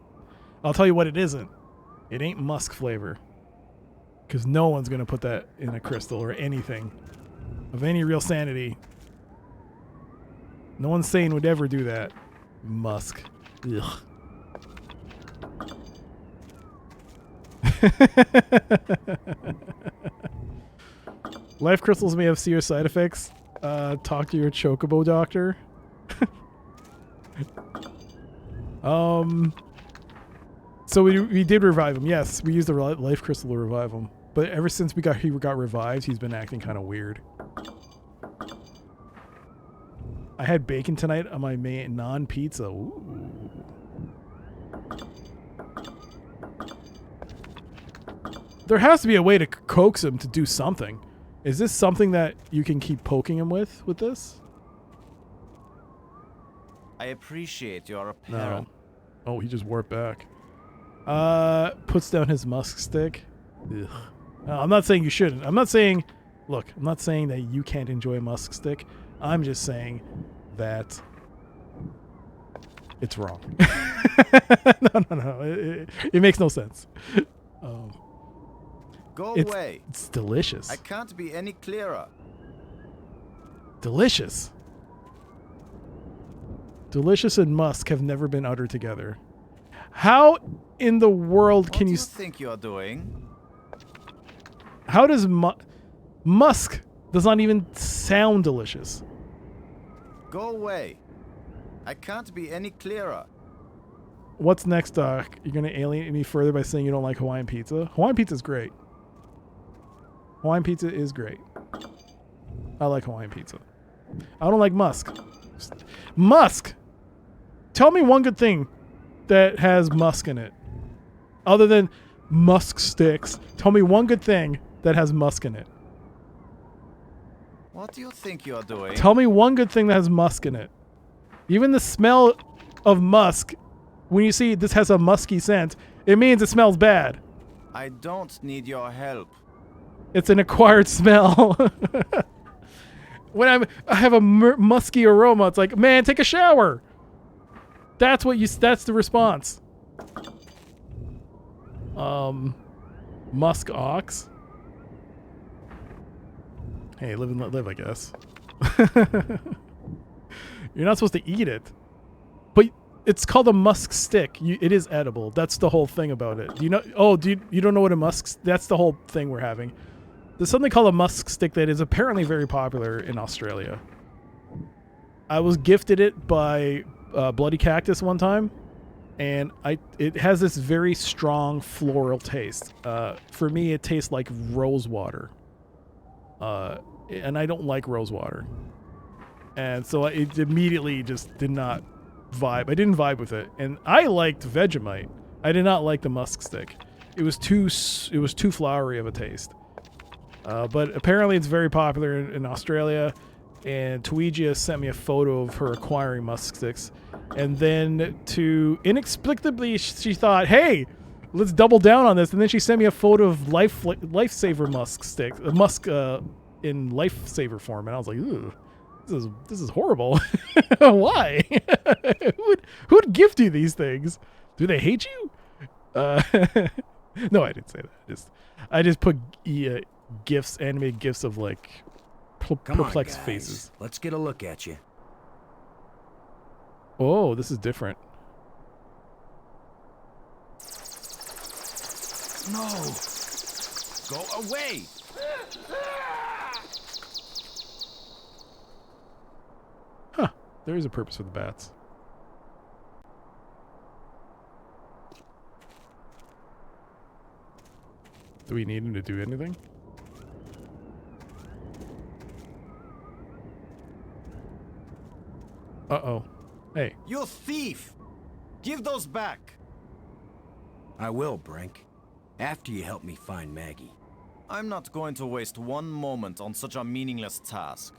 I'll tell you what it isn't. It ain't musk flavor. Because no one's going to put that in a crystal or anything of any real sanity. No one sane would ever do that. Musk. Ugh. Life crystals may have serious side effects. Talk to your chocobo doctor. So we did revive him. Yes, we used the life crystal to revive him. But ever since he got revived, he's been acting kind of weird. I had bacon tonight on my non-pizza. Ooh. There has to be a way to coax him to do something. Is this something that you can keep poking him with this? I appreciate your apparent... No. Oh, he just warped back. Puts down his musk stick. Ugh. I'm not saying you shouldn't. I'm not saying... Look, I'm not saying that you can't enjoy a musk stick. I'm just saying that it's wrong. No. It makes no sense. Go away. It's delicious. I can't be any clearer. Delicious. Delicious and musk have never been uttered together. How in the world can you... What do you think you're doing? How does musk does not even sound delicious? Go away. I can't be any clearer. What's next, Doc? You're going to alienate me further by saying you don't like Hawaiian pizza? Hawaiian pizza is great. Hawaiian pizza is great. I like Hawaiian pizza. I don't like musk. Musk! Tell me one good thing that has musk in it. Other than musk sticks. Tell me one good thing that has musk in it. What do you think you're doing? Tell me one good thing that has musk in it. Even the smell of musk, when you see this has a musky scent, it means it smells bad. I don't need your help. It's an acquired smell. When I have a musky aroma, it's like, man, take a shower. That's the response. Musk ox. Hey, live and let live, I guess. You're not supposed to eat it. But it's called a musk stick. It is edible. That's the whole thing about it. Do you know? Oh, you don't know what a musk... That's the whole thing we're having. There's something called a musk stick that is apparently very popular in Australia. I was gifted it by Bloody Cactus one time, and it has this very strong floral taste. For me, it tastes like rose water. And I don't like rose water. And so it immediately just did not vibe. I didn't vibe with it. And I liked Vegemite. I did not like the musk stick. It was too flowery of a taste. But apparently it's very popular in Australia. And Tuigia sent me a photo of her acquiring musk sticks. And then inexplicably, she thought, hey, let's double down on this. And then she sent me a photo of lifesaver musk sticks, musk in lifesaver form. And I was like, ooh, this is horrible. Why? Who'd gift you these things? Do they hate you? No, I didn't say that. I just put gifs, animated gifs of like perplexed faces. Let's get a look at you. Oh, this is different. No! Go away! Huh. There is a purpose for the bats. Do we need him to do anything? Uh-oh. Hey. You thief! Give those back! I will, Brink. After you help me find Maggie. I'm not going to waste one moment on such a meaningless task.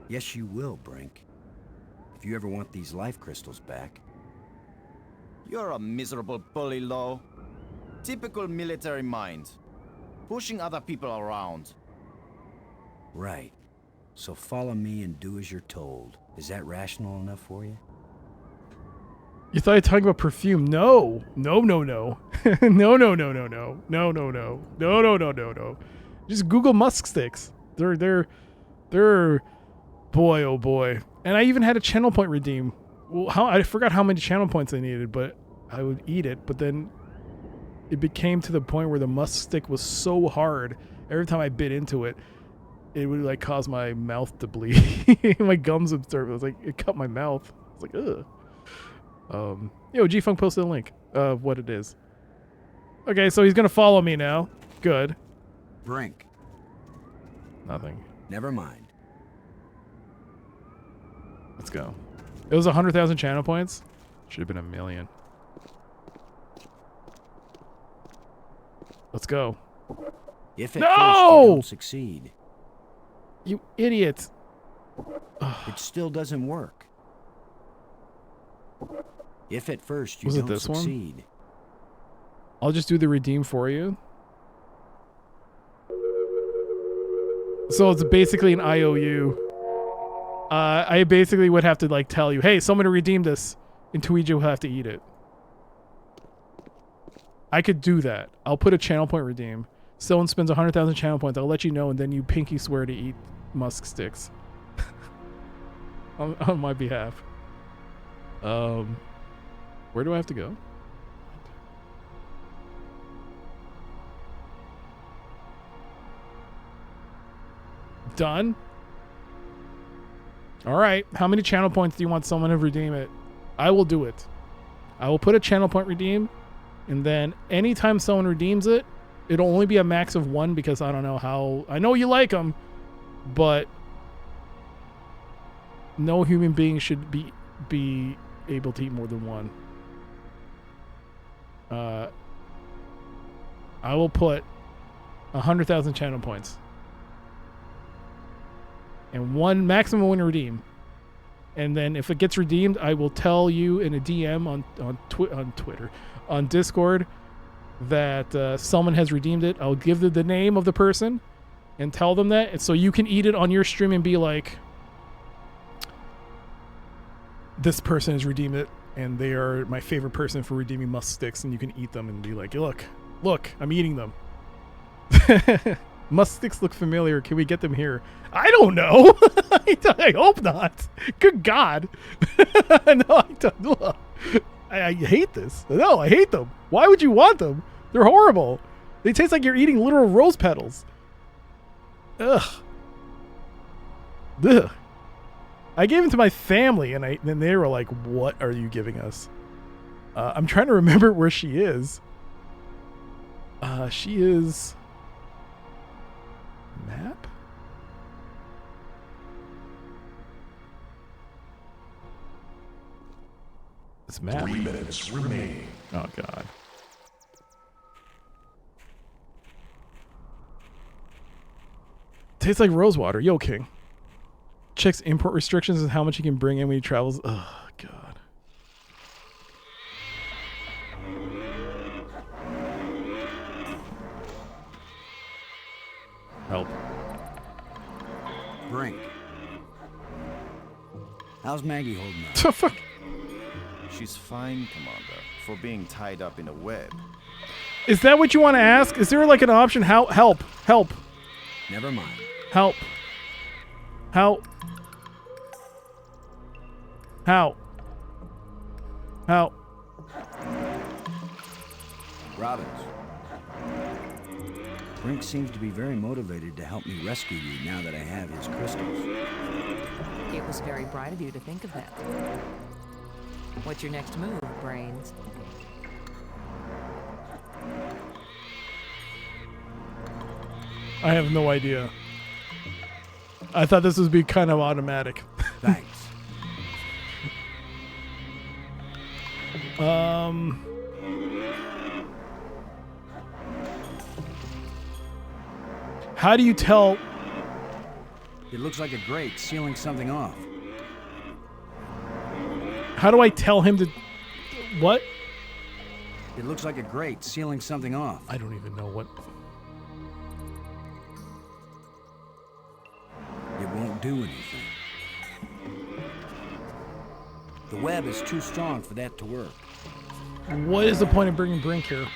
Yes, you will, Brink. If you ever want these life crystals back. You're a miserable bully, Lo. Typical military mind. Pushing other people around. Right. So follow me and do as you're told. Is that rational enough for you? You thought you were talking about perfume. No. No, no, no. No, no, no, no, no. No, no, no. No, no, no, no, no. Just Google musk sticks. They're boy, oh boy. And I even had a channel point redeem. Well, I forgot how many channel points I needed, but I would eat it. But then it became to the point where the musk stick was so hard. Every time I bit into it, it would like cause my mouth to bleed. My gums would start. It was like it cut my mouth. It's like ugh. Yo, G-Funk posted a link of what it is. Okay, so he's gonna follow me now. Good. Brink. Nothing. Never mind. Let's go. It was 100,000 channel points. Should have been 1 million. Let's go. If at first you don't succeed. You idiot. It still doesn't work. If at first you Was it don't this one? succeed. I'll just do the redeem for you. So it's basically an IOU. I basically would have to like tell you, hey, someone to redeem this, and Tuigia will have to eat it. I could do that. I'll put a channel point redeem. Someone spends 100,000 channel points. I'll let you know, and then you pinky swear to eat musk sticks on my behalf. Where do I have to go? Done. All right. How many channel points do you want someone to redeem it? I will do it. I will put a channel point redeem, and then anytime someone redeems it, it'll only be a max of 1 because I don't know how. I know you like them, but no human being should be able to eat more than 1. I will put 100,000 channel points. And 1 maximum when redeem. And then if it gets redeemed, I will tell you in a DM on Twitter, on Discord, that someone has redeemed it. I'll give the name of the person and tell them that. And so you can eat it on your stream and be like, this person has redeemed it, and they are my favorite person for redeeming musk sticks, and you can eat them and be like, look, I'm eating them. Musk sticks look familiar. Can we get them here? I don't know. I hope not. Good God. No, I hate this. No, I hate them. Why would you want them? They're horrible. They taste like you're eating literal rose petals. Ugh. I gave them to my family, and then they were like, what are you giving us? I'm trying to remember where she is. She is... Map? This map. 3 minutes remaining. Oh, God. Tastes like rose water. Yo, King. Checks import restrictions and how much he can bring in when he travels. Oh, God. Help. Brink. How's Maggie holding up? The fuck? She's fine, Commander, for being tied up in a web. Is that what you want to ask? Is there like an option? How? Help. Help. Never mind. Help. How? How? How? Robbins. Brink seems to be very motivated to help me rescue you now that I have his crystals. It was very bright of you to think of that. What's your next move, Brains? I have no idea. I thought this would be kind of automatic. Thanks. How do you tell? It looks like a grate sealing something off. How do I tell him to? What? It looks like a grate sealing something off. I don't even know what. It won't do anything. The web is too strong for that to work. What is the point of bringing Brink here?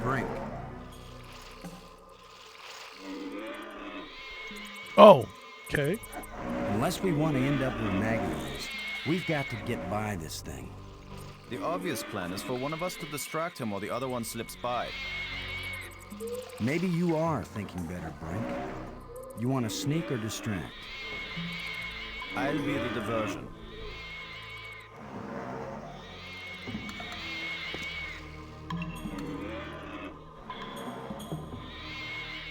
Brink. Oh, okay. Unless we want to end up where Maggie is, we've got to get by this thing. The obvious plan is for one of us to distract him while the other one slips by. Maybe you are thinking better, Brink. You want to sneak or distract? I'll be the diversion.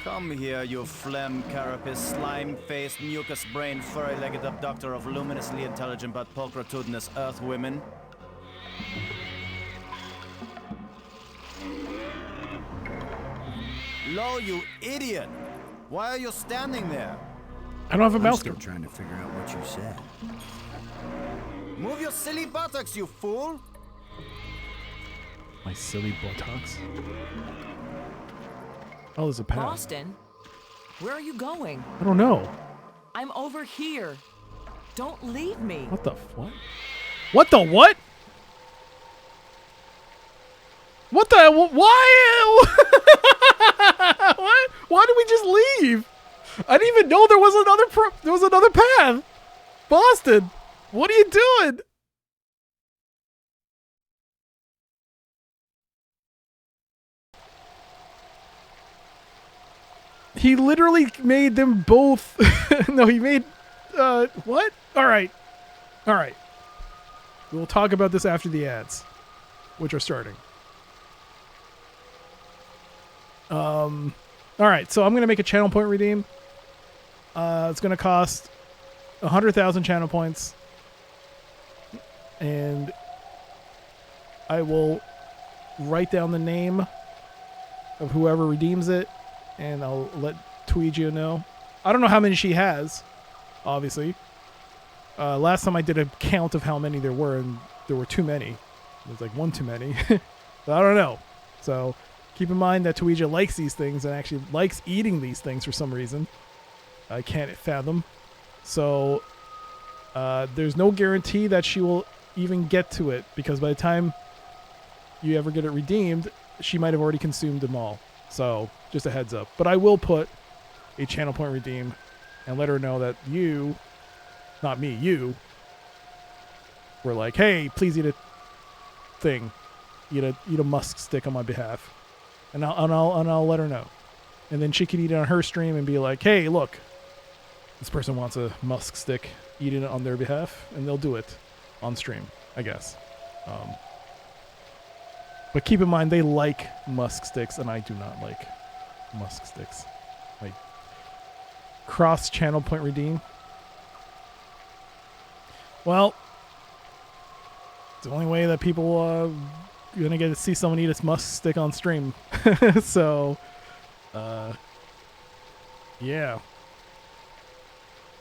Come here, you phlegm carapace, slime-faced, mucus-brained, furry-legged abductor of luminously intelligent but pulchritudinous earth women. Lo, you idiot! Why are you standing there? I don't have a mouse. I'm still trying to figure out what you said. Move your silly buttocks, you fool! My silly buttocks. Oh, there's a path. Boston? Where are you going? I don't know. I'm over here. Don't leave me. What the what? What the what? What the why? What? Why did we just leave? I didn't even know there was another path. Boston, what are you doing? He literally made them both. No, he made. What? All right. All right. We'll talk about this after the ads, which are starting. All right. So I'm going to make a channel point redeem. It's going to cost 100,000 channel points. And I will write down the name of whoever redeems it. And I'll let Tweegia know. I don't know how many she has, obviously. Last time I did a count of how many there were, and there were too many. There's like one too many. I don't know. So keep in mind that Tweegia likes these things and actually likes eating these things for some reason. I can't fathom. So there's no guarantee that she will even get to it, because by the time you ever get it redeemed, she might have already consumed them all. So just a heads up. But I will put a channel point redeem and let her know that you, not me, you, were like, hey, please eat a thing. Eat a musk stick on my behalf. And I'll let her know. And then she can eat it on her stream and be like, hey, look, this person wants a musk stick. Eat it on their behalf. And they'll do it on stream, I guess. But keep in mind, they like musk sticks, and I do not like musk sticks. Like, cross channel point redeem. Well, it's the only way that people gonna get to see someone eat its musk stick on stream. So, yeah.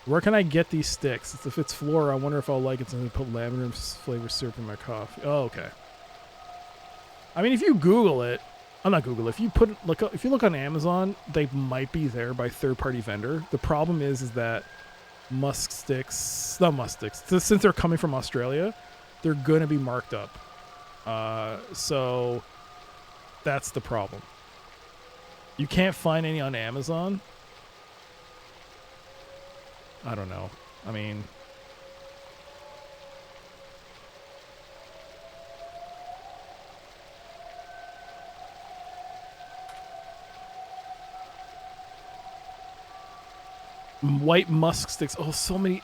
Where can I get these sticks? If it's Flora, I wonder if I'll like it since I put lavender flavored syrup in my coffee. Oh, okay. I mean, if you Google it, I'm not Google. If you if you look on Amazon, they might be there by third-party vendor. The problem is that musk sticks, not musk sticks, since they're coming from Australia, they're gonna be marked up. So that's the problem. You can't find any on Amazon. I don't know. I mean, white musk sticks. Oh, so many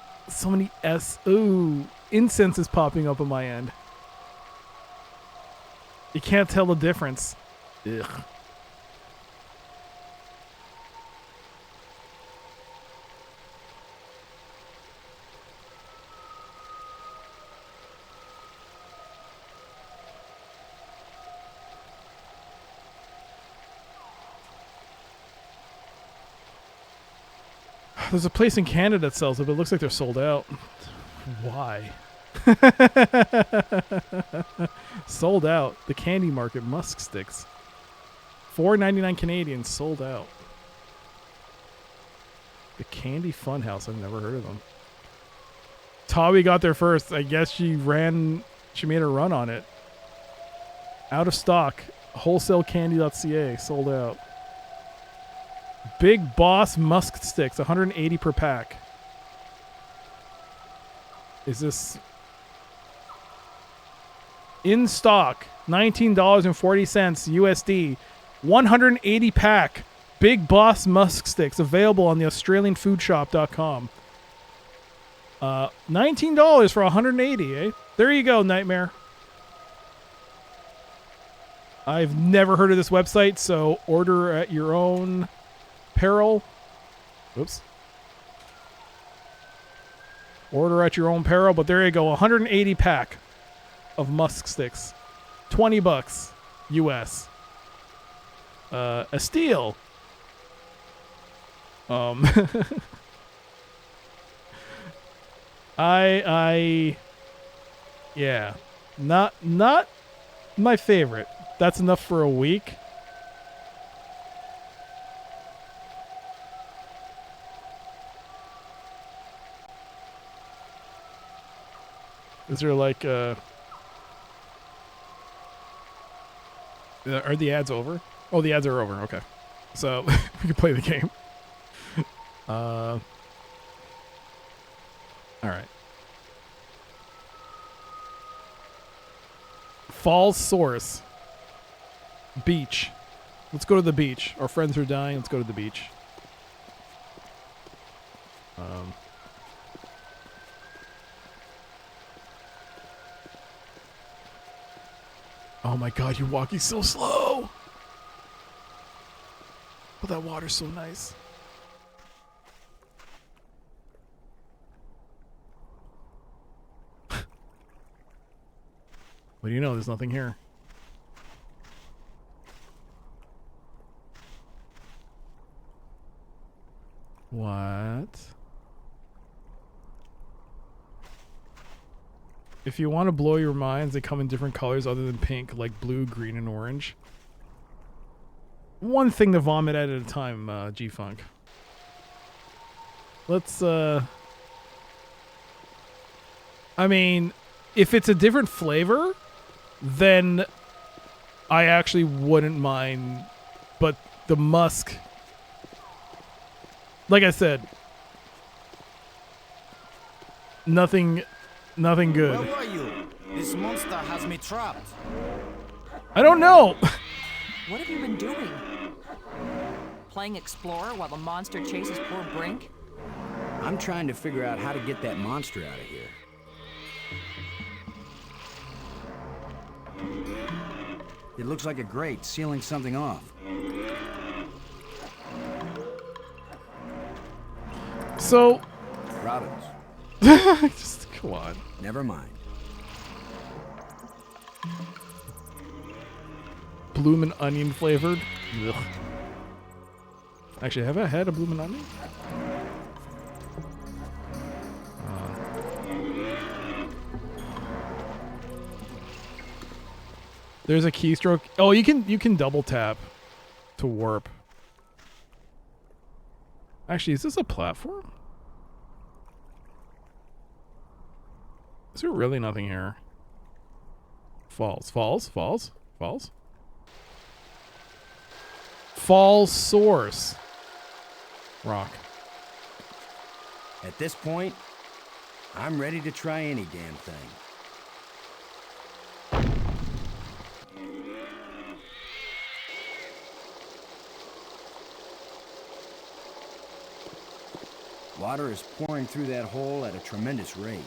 Ooh, incense is popping up on my end. You can't tell the difference. Ugh. There's a place in Canada that sells it, but it looks like they're sold out. Why? Sold out. The Candy Market musk sticks. $4.99 Canadian, sold out. The Candy Funhouse, I've never heard of them. Tawi got there first. I guess she made a run on it. Out of stock. Wholesalecandy.ca, sold out. Big Boss musk sticks, 180 per pack. Is this in stock? $19.40 USD. 180 pack. Big Boss musk sticks available on the AustralianFoodShop.com. $19 for 180, eh? There you go, Nightmare. I've never heard of this website, so order at your own peril. Oops. Order at your own peril, but there you go. 180 pack of musk sticks. $20 US. A steal. Yeah. Not my favorite. That's enough for a week. Is there like are the ads over? Oh, the ads are over. Okay. So we can play the game. All right. Falls Source. Beach. Let's go to the beach. Our friends are dying. Let's go to the beach. Oh my god, you're walking so slow. But that water's so nice. What do you know? There's nothing here. What? If you want to blow your minds, they come in different colors other than pink, like blue, green, and orange. One thing to vomit at a time, G-Funk. Let's, I mean, if it's a different flavor, then I actually wouldn't mind. But the musk, like I said, nothing good. Where were you? This monster has me trapped. I don't know. What have you been doing? Playing Explorer while the monster chases poor Brink? I'm trying to figure out how to get that monster out of here. It looks like a grate sealing something off. So, Robbins. Just come on. Never mind. bloomin' onion flavored. Ugh. Actually, have I had a bloomin' onion? There's a keystroke. Oh, you can double tap to warp. Actually, is this a platform? Is there really nothing here? Falls. Falls source. Rock. At this point, I'm ready to try any damn thing. Water is pouring through that hole at a tremendous rate.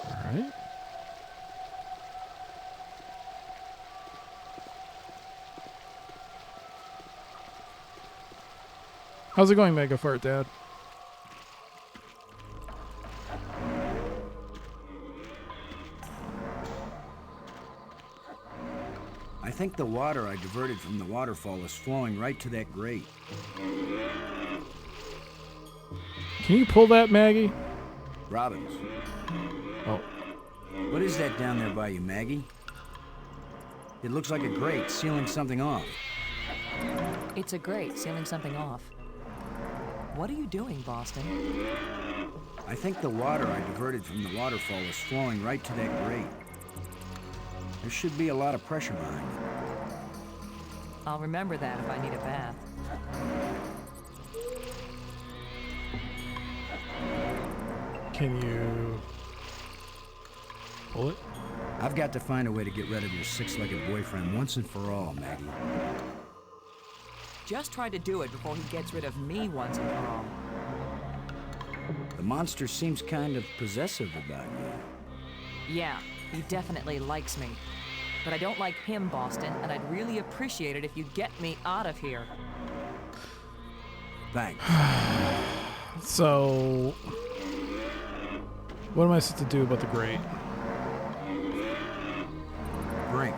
All right. How's it going, Mega Fart Dad? I think the water I diverted from the waterfall is flowing right to that grate. Can you pull that, Maggie? Robbins. Oh. What is that down there by you, Maggie? It looks like a grate sealing something off. It's a grate sealing something off. What are you doing, Boston? I think the water I diverted from the waterfall is flowing right to that grate. There should be a lot of pressure behind it. I'll remember that if I need a bath. Can you pull it? I've got to find a way to get rid of your six-legged boyfriend once and for all, Maggie. Just try to do it before he gets rid of me once and for all. The monster seems kind of possessive about you. Yeah, he definitely likes me. But I don't like him, Boston, and I'd really appreciate it if you'd get me out of here. Thanks. So, what am I supposed to do about the grate? Drink.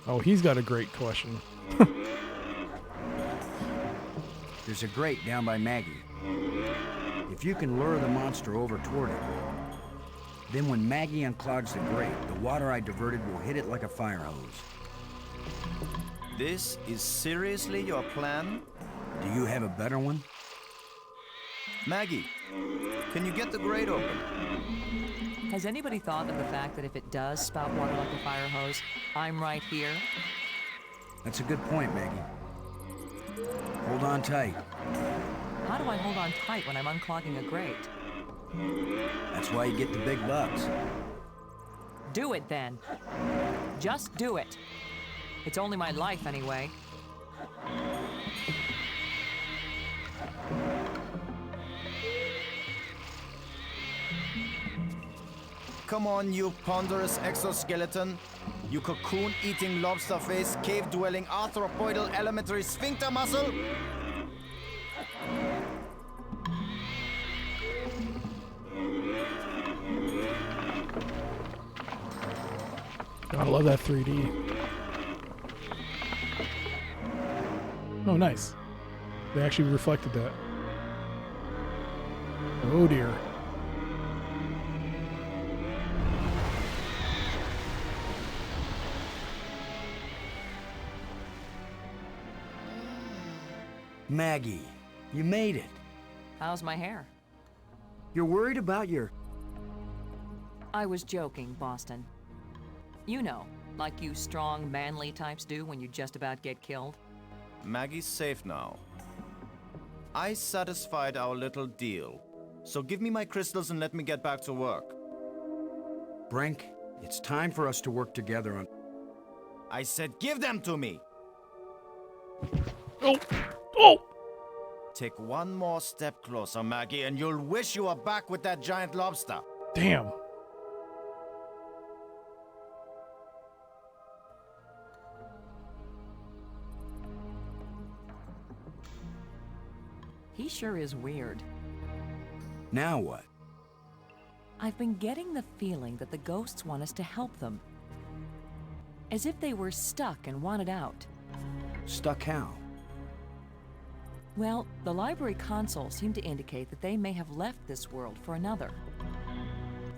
Oh, he's got a great question. There's a grate down by Maggie. If you can lure the monster over toward it, then when Maggie unclogs the grate, the water I diverted will hit it like a fire hose. This is seriously your plan? Do you have a better one? Maggie, can you get the grate open? Has anybody thought of the fact that if it does spout water like a fire hose, I'm right here? That's a good point, Maggie. Hold on tight. How do I hold on tight when I'm unclogging a grate? That's why you get the big bucks. Do it then. Just do it. It's only my life anyway. Come on, you ponderous exoskeleton. You cocoon-eating lobster-face, cave-dwelling arthropoidal elementary sphincter muscle. I love that 3D. Oh, nice. They actually reflected that. Oh dear. Maggie, you made it. How's my hair? You're worried about your... I was joking, Boston. You know, like you strong, manly types do when you just about get killed. Maggie's safe now. I satisfied our little deal. So give me my crystals and let me get back to work. Brink, it's time for us to work together on... I said give them to me! Oh! Oh! Take one more step closer, Maggie, and you'll wish you were back with that giant lobster. Damn. He sure is weird. Now what? I've been getting the feeling that the ghosts want us to help them. As if they were stuck and wanted out. Stuck how? Well, the library console seemed to indicate that they may have left this world for another.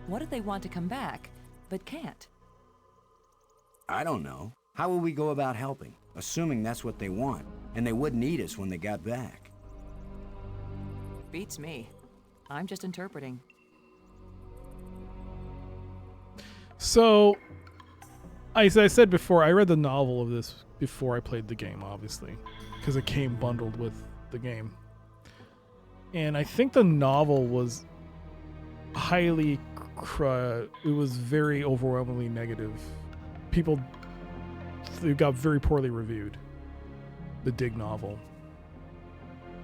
What if they want to come back, but can't? I don't know. How will we go about helping, assuming that's what they want, and they wouldn't eat us when they got back? Beats me. I'm just interpreting. So, as I said before, I read the novel of this before I played the game, obviously, because it came bundled with the game. And I think the novel was highly, it was very overwhelmingly negative. It got very poorly reviewed, the Dig novel.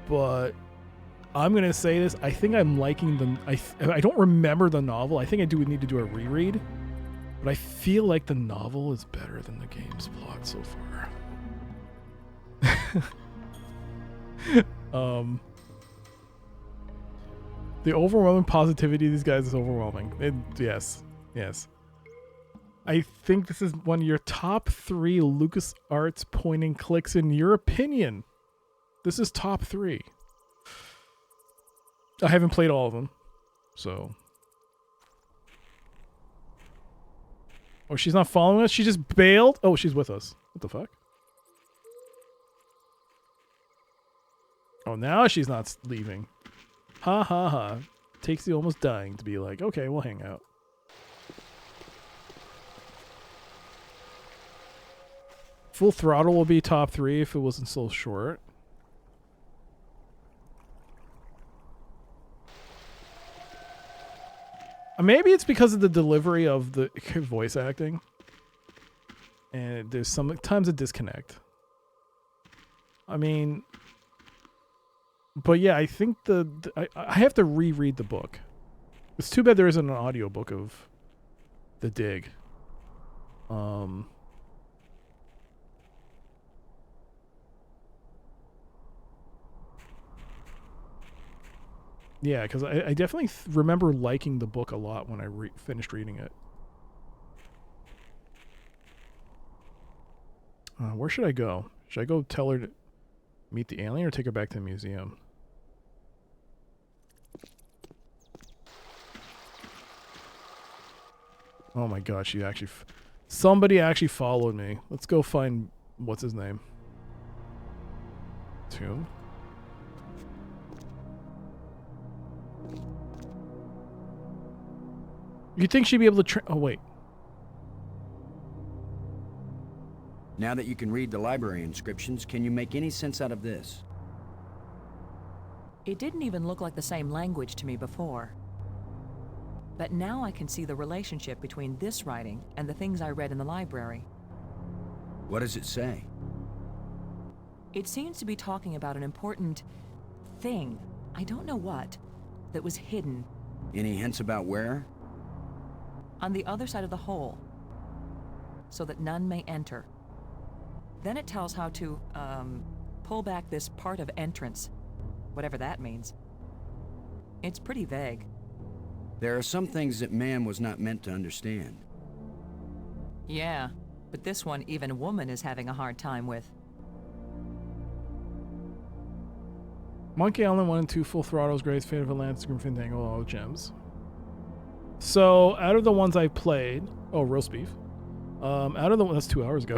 But I'm going to say this, I think I'm liking I don't remember the novel. I think I do need to do a reread. But I feel like the novel is better than the game's plot so far. The overwhelming positivity of these guys is overwhelming. Yes. I think this is one of your top 3 LucasArts point and clicks in your opinion. This is top 3. I haven't played all of them, so. Oh, she's not following us? She just bailed? Oh, she's with us. What the fuck? Oh, now she's not leaving. Ha ha ha. Takes you almost dying to be like, okay, we'll hang out. Full Throttle will be top 3 if it wasn't so short. Maybe it's because of the delivery of the voice acting. And there's sometimes a disconnect. I mean, but yeah, I think I have to reread the book. It's too bad there isn't an audiobook of The Dig. Yeah, because I definitely remember liking the book a lot when I finished reading it. Where should I go? Should I go tell her to meet the alien or take her back to the museum? Oh my god, she actually... somebody actually followed me. Let's go find... what's his name? Tomb? You'd think she'd be able to oh, wait. Now that you can read the library inscriptions, can you make any sense out of this? It didn't even look like the same language to me before. But now I can see the relationship between this writing and the things I read in the library. What does it say? It seems to be talking about an important thing, I don't know what, that was hidden. Any hints about where? On the other side of the hole, so that none may enter. Then it tells how to, pull back this part of entrance, whatever that means. It's pretty vague. There are some things that man was not meant to understand. Yeah, but this one even a woman is having a hard time with. Monkey Island 1 and 2, Full Throttle's Grace, Fate of Atlantis, Grim Fandango, all gems. So, out of the ones I played... oh, roast beef. Out of the... that's 2 hours ago.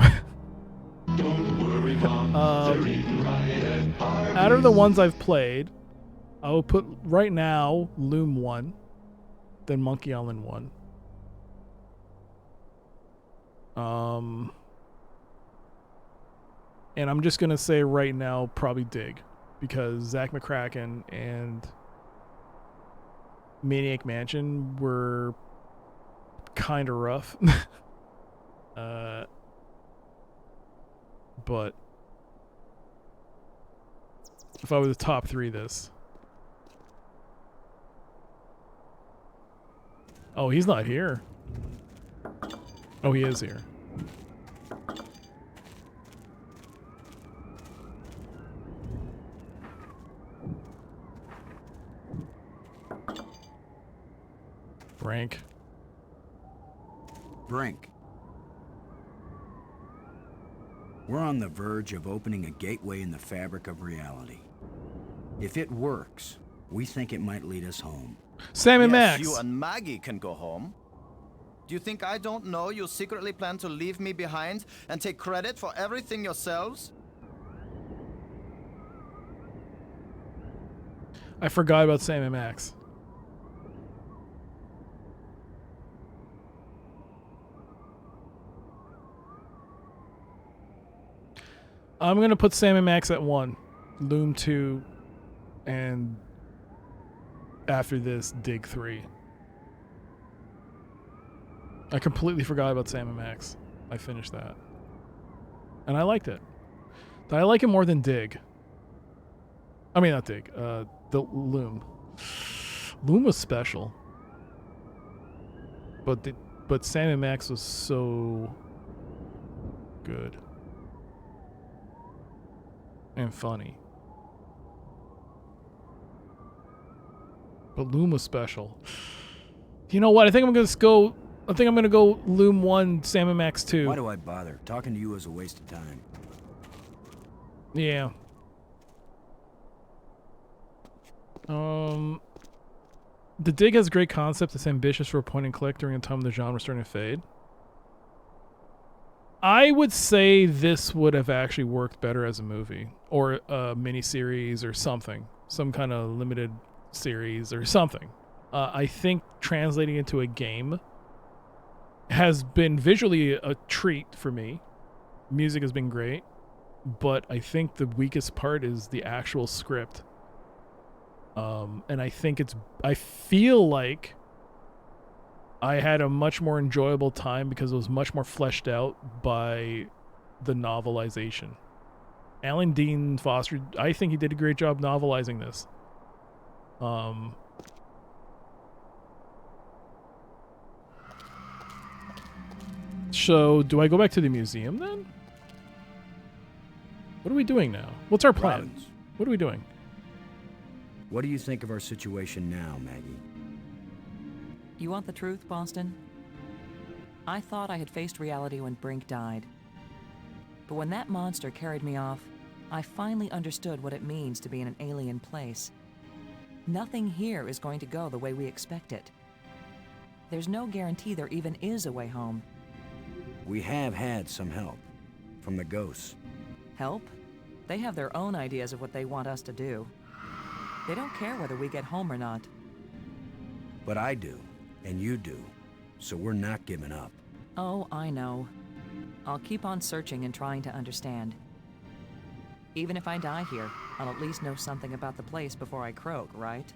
Don't worry, Mom. Out of the ones I've played, I will put right now Loom 1, then Monkey Island 1. And I'm just going to say right now probably Dig, because Zach McCracken and Maniac Mansion were kind of rough. But if I was the top 3 this. Oh, he's not here. Oh, he is here. Brink. We're on the verge of opening a gateway in the fabric of reality. If it works, we think it might lead us home. Sam and Yes, Max. you and Maggie can go home. Do you think I don't know you secretly plan to leave me behind and take credit for everything yourselves? I forgot about Sam and Max. I'm going to put Sam and Max at 1. Loom 2. And after this, Dig 3. I completely forgot about Sam and Max. I finished that. And I liked it. I like it more than Dig. I mean, not Dig. The Loom. Loom was special. But Sam and Max was so good. And funny. But Loom was special. You know what? I think I'm gonna go Loom 1, Sam and Max 2. Why do I bother? Talking to you is a waste of time. Yeah. The Dig has a great concept. It's ambitious for a point and click during a time when the genre is starting to fade. I would say this would have actually worked better as a movie or a miniseries or something, some kind of limited series or something. I think translating into a game has been visually a treat for me. Music has been great, but I think the weakest part is the actual script. And I feel like I had a much more enjoyable time because it was much more fleshed out by the novelization. Alan Dean Foster, I think he did a great job novelizing this. So, do I go back to the museum then? What are we doing now? What's our plan? Robbins. What are we doing? What do you think of our situation now, Maggie? You want the truth, Boston? I thought I had faced reality when Brink died. But when that monster carried me off, I finally understood what it means to be in an alien place. Nothing here is going to go the way we expect it. There's no guarantee there even is a way home. We have had some help from the ghosts. Help? They have their own ideas of what they want us to do. They don't care whether we get home or not. But I do, and you do, so we're not giving up. Oh, I know. I'll keep on searching and trying to understand. Even if I die here, I'll at least know something about the place before I croak, right?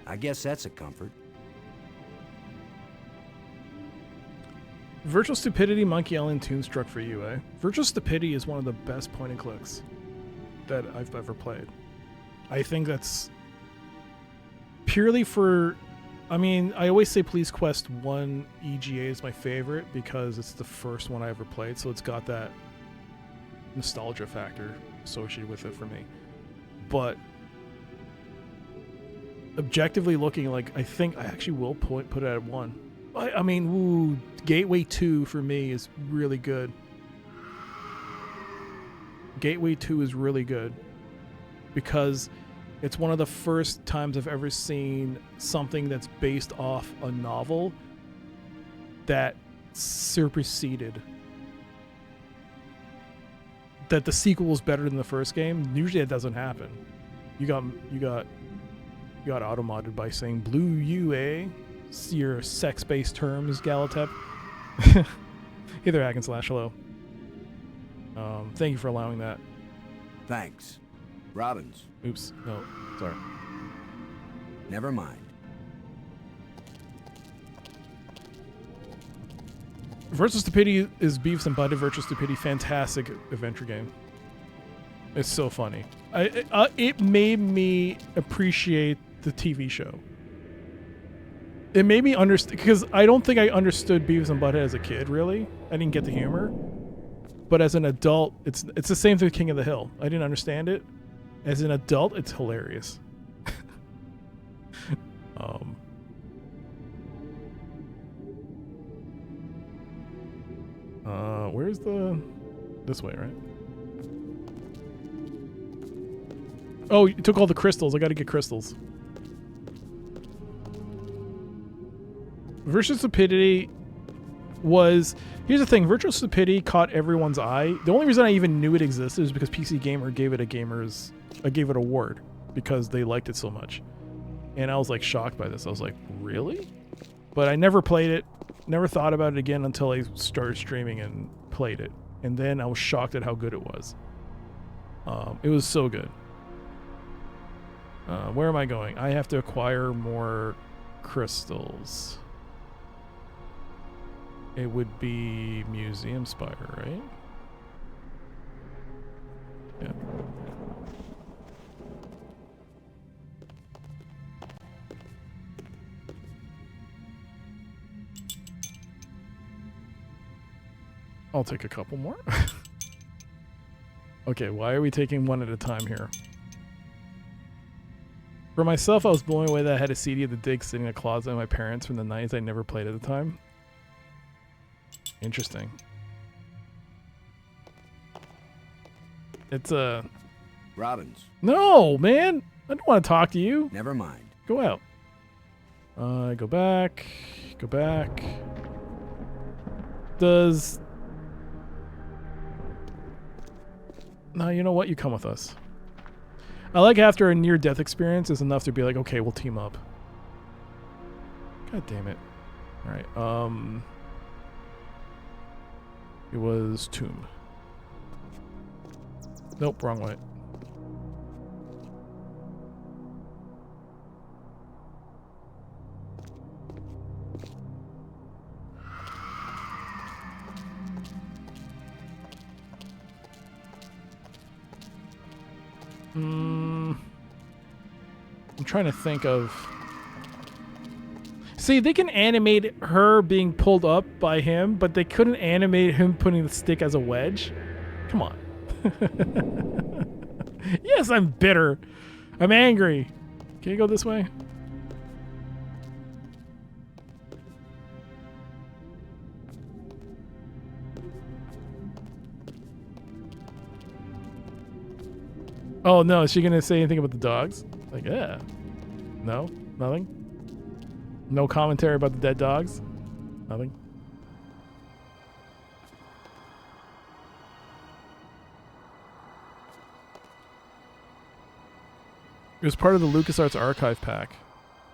I guess that's a comfort. Virtual Stupidity, Monkey Island, Toonstruck for you, eh? Virtual Stupidity is one of the best point and clicks that I've ever played. I think that's purely for... I mean, I always say Police Quest 1 EGA is my favorite because it's the first one I ever played, so it's got that nostalgia factor associated with it for me. But objectively looking, like, I think I actually will put it at 1. I mean, ooh, Gateway 2 for me is really good. Gateway 2 is really good because it's one of the first times I've ever seen something that's based off a novel that superseded. That the sequel was better than the first game. Usually that doesn't happen. You got automodded by saying "Blue you, eh?" Your sex-based terms, Galatep. Hey there, Hack/Slash. Hello. Thank you for allowing that. Thanks. Robbins. Oops. No. Sorry. Never mind. Virtual Stupidity is Beavis and Butthead. Virtual Stupidity, fantastic adventure game. It's so funny. It made me appreciate the TV show. It made me understand, because I don't think I understood Beavis and Butthead as a kid, really. I didn't get the humor. But as an adult, it's the same thing with King of the Hill. I didn't understand it. As an adult, it's hilarious. Where's the... This way, right? Oh, you took all the crystals. I gotta get crystals. Virtual Stupidity was... Here's the thing. Virtual Stupidity caught everyone's eye. The only reason I even knew it existed is because PC Gamer gave it gave it a award because they liked it so much. And I was like shocked by this. I was like, really? But I never played it. Never thought about it again until I started streaming and played it. And then I was shocked at how good it was. It was so good. Where am I going? I have to acquire more crystals. It would be Museum Spire, right? Yeah. I'll take a couple more. Okay, why are we taking one at a time here? For myself, I was blown away that I had a CD of The Dig sitting in a closet of my parents from the 90s I never played at the time. Interesting. It's a... Robbins. No, man! I don't want to talk to you. Never mind. Go out. Go back. Go back. Does... No, you know what? You come with us. I like after a near-death experience is enough to be like, okay, we'll team up. God damn it. Alright, it was Tomb. Nope, wrong way. I'm trying to think of... See, they can animate her being pulled up by him, but they couldn't animate him putting the stick as a wedge. Come on. Yes, I'm bitter. I'm angry. Can you go this way? Oh, no. Is she going to say anything about the dogs? Like, yeah. No? Nothing? No commentary about the dead dogs? Nothing? It was part of the Lucasarts archive pack.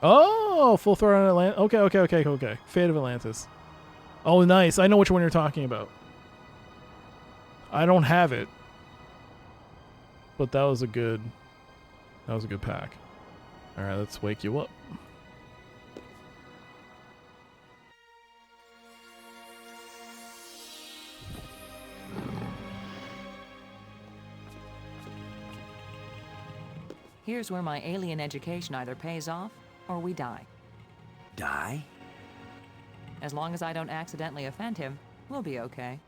Oh, Full Throttle on Atlantis. Okay. Fate of Atlantis. Oh, nice. I know which one you're talking about. I don't have it. But that was a good pack. All right, let's wake you up. Here's where my alien education either pays off or we die. Die? As long as I don't accidentally offend him, we'll be okay.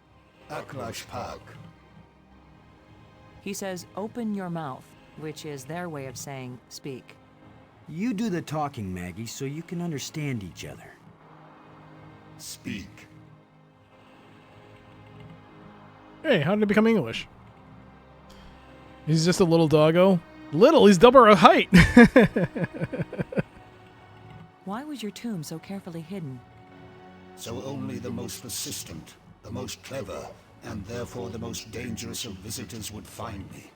Aklash Park. He says, open your mouth, which is their way of saying speak. You do the talking, Maggie, so you can understand each other. Speak. Hey, how did it become English? He's just a little doggo. Little, he's double our height. Why was your tomb so carefully hidden? So only the most persistent, the most clever, and therefore the most dangerous of visitors would find me.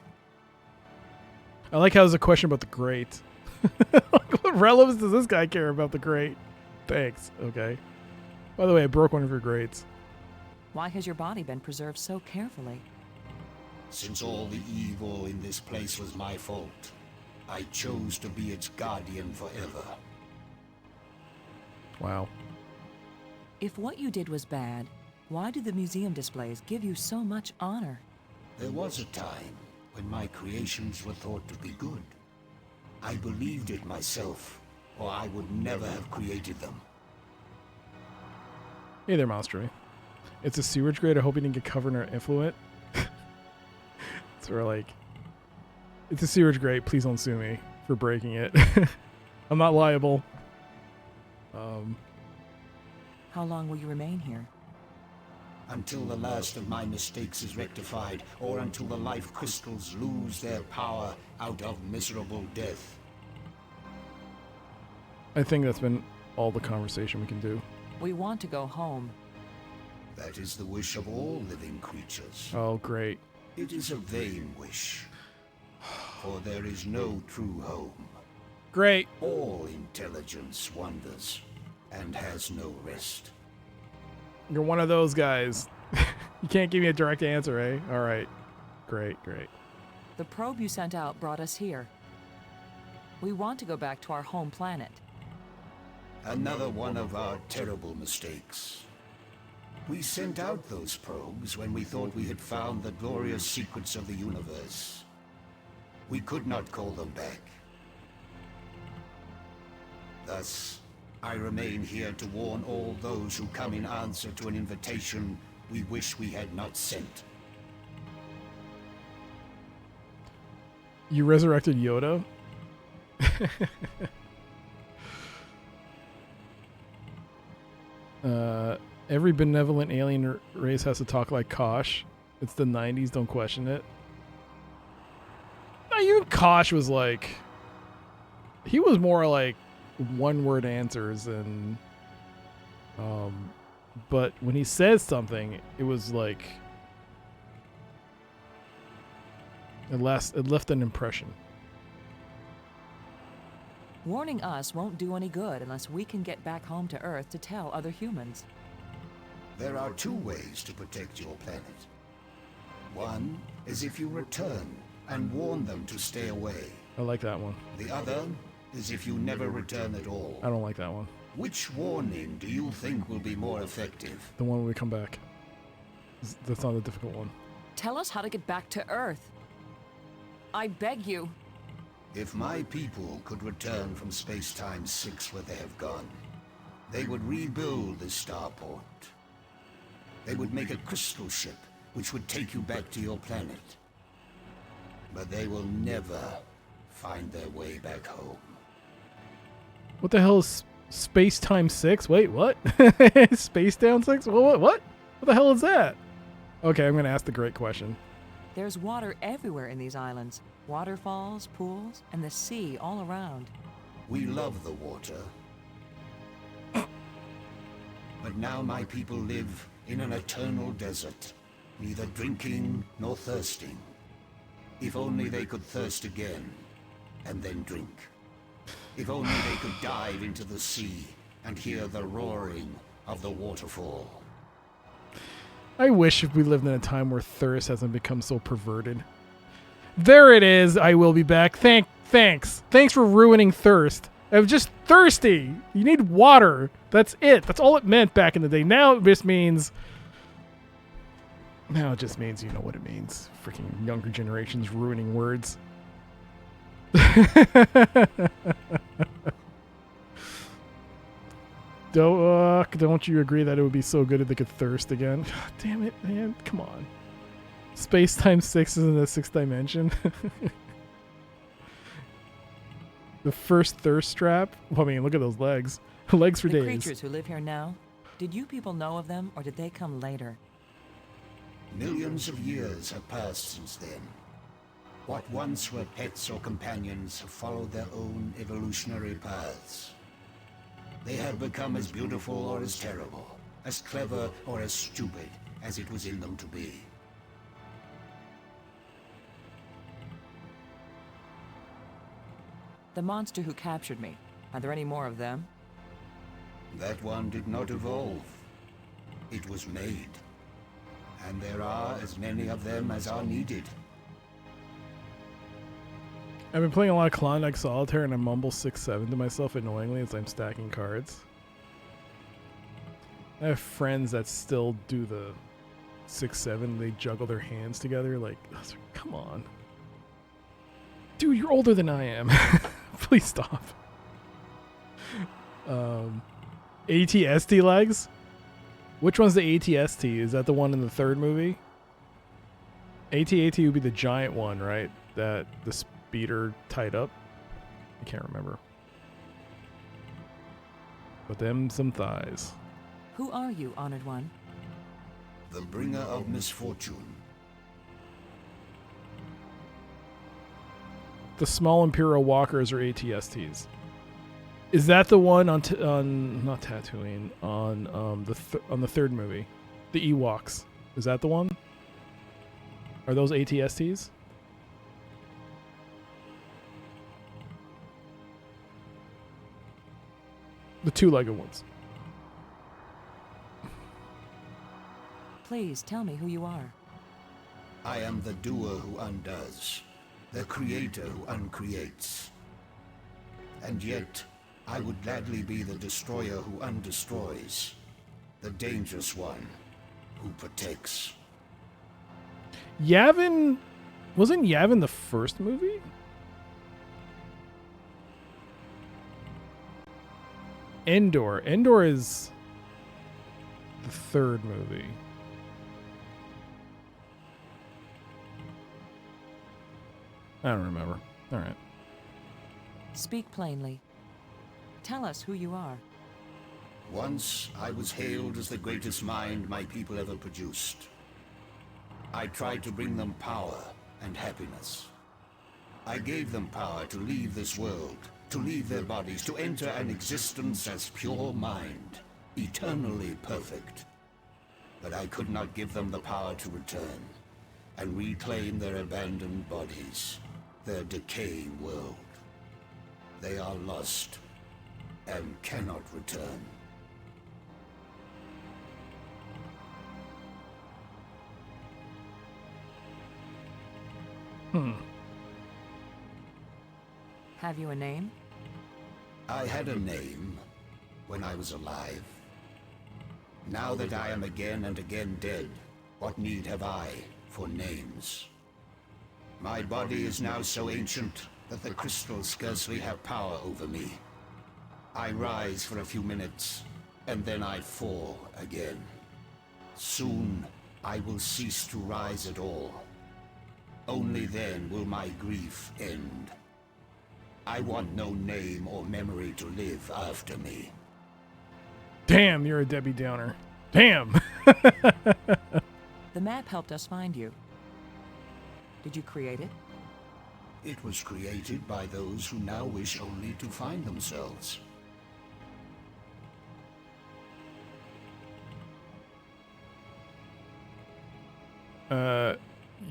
I like how there's a question about the grate. What relevance does this guy care about the grate? Thanks. Okay. By the way, I broke one of your grates. Why has your body been preserved so carefully? Since all the evil in this place was my fault, I chose to be its guardian forever. Wow. If what you did was bad, why do the museum displays give you so much honor? There was a time when my creations were thought to be good. I believed it myself, or I would never have created them. Hey there, Monstery. It's a sewage grate. I hope you didn't get covered in our effluent. So we're like, it's a sewage grate. Please don't sue me for breaking it. I'm not liable. How long will you remain here? until the last of my mistakes is rectified, or until the life crystals lose their power out of miserable death. I think that's been all the conversation we can do. We want to go home. That is the wish of all living creatures. Oh, great. It is a vain wish, for there is no true home. Great. All intelligence wanders and has no rest. You're one of those guys. You can't give me a direct answer, eh? All right. Great. The probe you sent out brought us here. We want to go back to our home planet. Another one of our terrible mistakes. We sent out those probes when we thought we had found the glorious secrets of the universe. We could not call them back. Thus, I remain here to warn all those who come in answer to an invitation we wish we had not sent. You resurrected Yoda? Every benevolent alien race has to talk like Kosh. It's the 90s, don't question it. No, even Kosh was like... He was more like one-word answers and... but when he says something, it was like... It left an impression. Warning us won't do any good unless we can get back home to Earth to tell other humans. There are two ways to protect your planet. One is if you return and warn them to stay away. I like that one. The other is if you never return at all. I don't like that one. Which warning do you think will be more effective? The one where we come back. That's not a difficult one. Tell us how to get back to Earth. I beg you. If my people could return from Space-Time 6 where they have gone, they would rebuild the starport. They would make a crystal ship which would take you back to your planet. But they will never find their way back home. What the hell is Space-Time 6? Wait, what? Space Down 6? What? What the hell is that? Okay, I'm going to ask the great question. There's water everywhere in these islands. Waterfalls, pools, and the sea all around. We love the water. But now my people live in an eternal desert, neither drinking nor thirsting. If only they could thirst again, and then drink. If only they could dive into the sea and hear the roaring of the waterfall. I wish if we lived in a time where thirst hasn't become so perverted. There it is. I will be back. Thanks for ruining thirst. I was just thirsty. You need water. That's it. That's all it meant back in the day. Now it just means... Now it just means you know what it means. Freaking younger generations ruining words. Don't you agree that it would be so good if they could thirst again? God damn it, man. Come on. Space-Time 6 is in the 6th dimension. The first thirst trap? Well, I mean, look at those legs. Legs for days. The creatures who live here now, did you people know of them, or did they come later? Millions of years have passed since then. What once were pets or companions have followed their own evolutionary paths. They have become as beautiful or as terrible, as clever or as stupid as it was in them to be. The monster who captured me, are there any more of them? That one did not evolve. It was made. And there are as many of them as are needed. I've been playing a lot of Klondike Solitaire and I mumble 6-7 to myself annoyingly as I'm stacking cards. I have friends that still do the 6-7. They juggle their hands together like, come on. Dude, you're older than I am. Please stop. ATST legs? Which one's the ATST? Is that the one in the third movie? AT-AT would be the giant one, right? That the speeder tied up? I can't remember. But them some thighs. Who are you, Honored One? The bringer of misfortune. The small Imperial walkers or ATSTs. Is that the one on not Tatooine, on the third movie, the Ewoks? Is that the one? Are those ATSTs? The two-legged ones. Please tell me who you are. I am the doer who undoes, the creator who uncreates. And yet, I would gladly be the destroyer who undestroys, the dangerous one who protects. Yavin, wasn't Yavin the first movie? Endor is the third movie. I don't remember. All right. Speak plainly. Tell us who you are. Once, I was hailed as the greatest mind my people ever produced. I tried to bring them power and happiness. I gave them power to leave this world, to leave their bodies, to enter an existence as pure mind, eternally perfect. But I could not give them the power to return and reclaim their abandoned bodies, their decaying world. They are lost and cannot return. Have you a name? I had a name when I was alive. Now that I am again and again dead, what need have I for names? My body is now so ancient that the crystals scarcely have power over me. I rise for a few minutes, and then I fall again. Soon, I will cease to rise at all. Only then will my grief end. I want no name or memory to live after me. Damn, you're a Debbie Downer. Damn! The map helped us find you. Did you create it? It was created by those who now wish only to find themselves.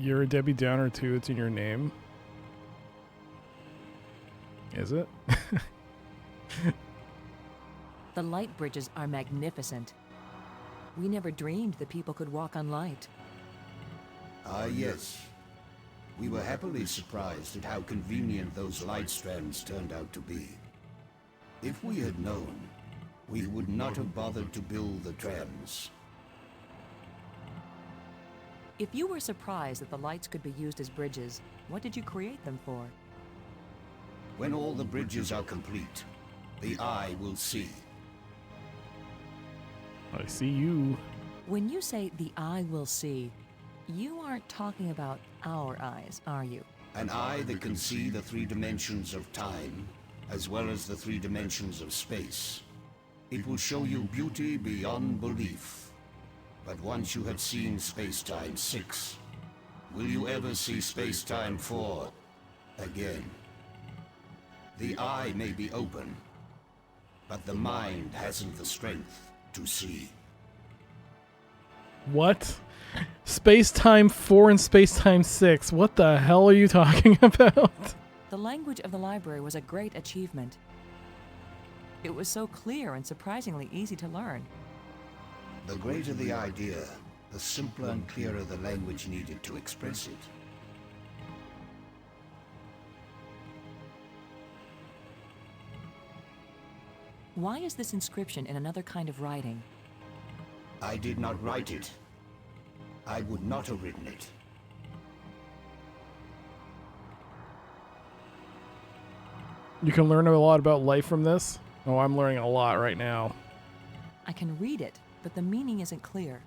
You're a Debbie Downer too. It's in your name. Is it? The light bridges are magnificent. We never dreamed that people could walk on light. Ah, yes. We were happily surprised at how convenient those light strands turned out to be. If we had known, we would not have bothered to build the trams. If you were surprised that the lights could be used as bridges, what did you create them for? When all the bridges are complete, the eye will see. I see you. When you say the eye will see, you aren't talking about our eyes, are you? An eye that can see the 3 dimensions of time, as well as the 3 dimensions of space. It will show you beauty beyond belief. But once you have seen Space-Time 6, will you ever see Space-Time 4 again? The eye may be open, but the mind hasn't the strength to see. What? Space-Time 4 and Space-Time 6. What the hell are you talking about? The language of the library was a great achievement. It was so clear and surprisingly easy to learn. The greater the idea, the simpler and clearer the language needed to express it. Why is this inscription in another kind of writing? I did not write it. I would not have written it. You can learn a lot about life from this. Oh, I'm learning a lot right now. I can read it, but the meaning isn't clear.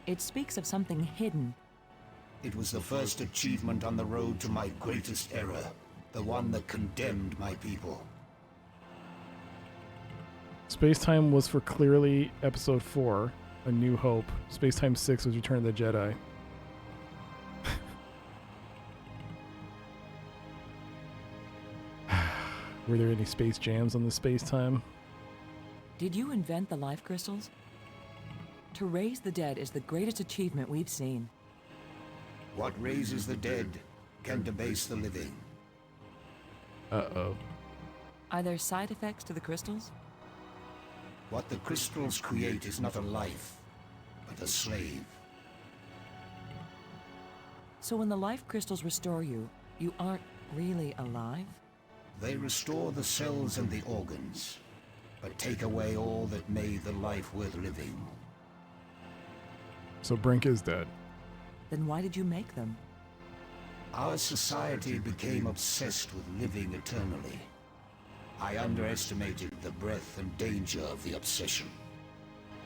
It speaks of something hidden. It was the first achievement on the road to my greatest error, the one that condemned my people. Space-Time was for clearly episode 4. A New Hope. Space-Time 6 was Return of the Jedi. Were there any space jams on the space-time? Did you invent the life crystals? To raise the dead is the greatest achievement we've seen. What raises the dead can debase the living. Uh-oh. Are there side effects to the crystals? What the crystals create is not a life, but a slave. So when the life crystals restore you, you aren't really alive? They restore the cells and the organs, but take away all that made the life worth living. So Brink is dead. Then why did you make them? Our society became obsessed with living eternally. I underestimated the breadth and danger of the obsession.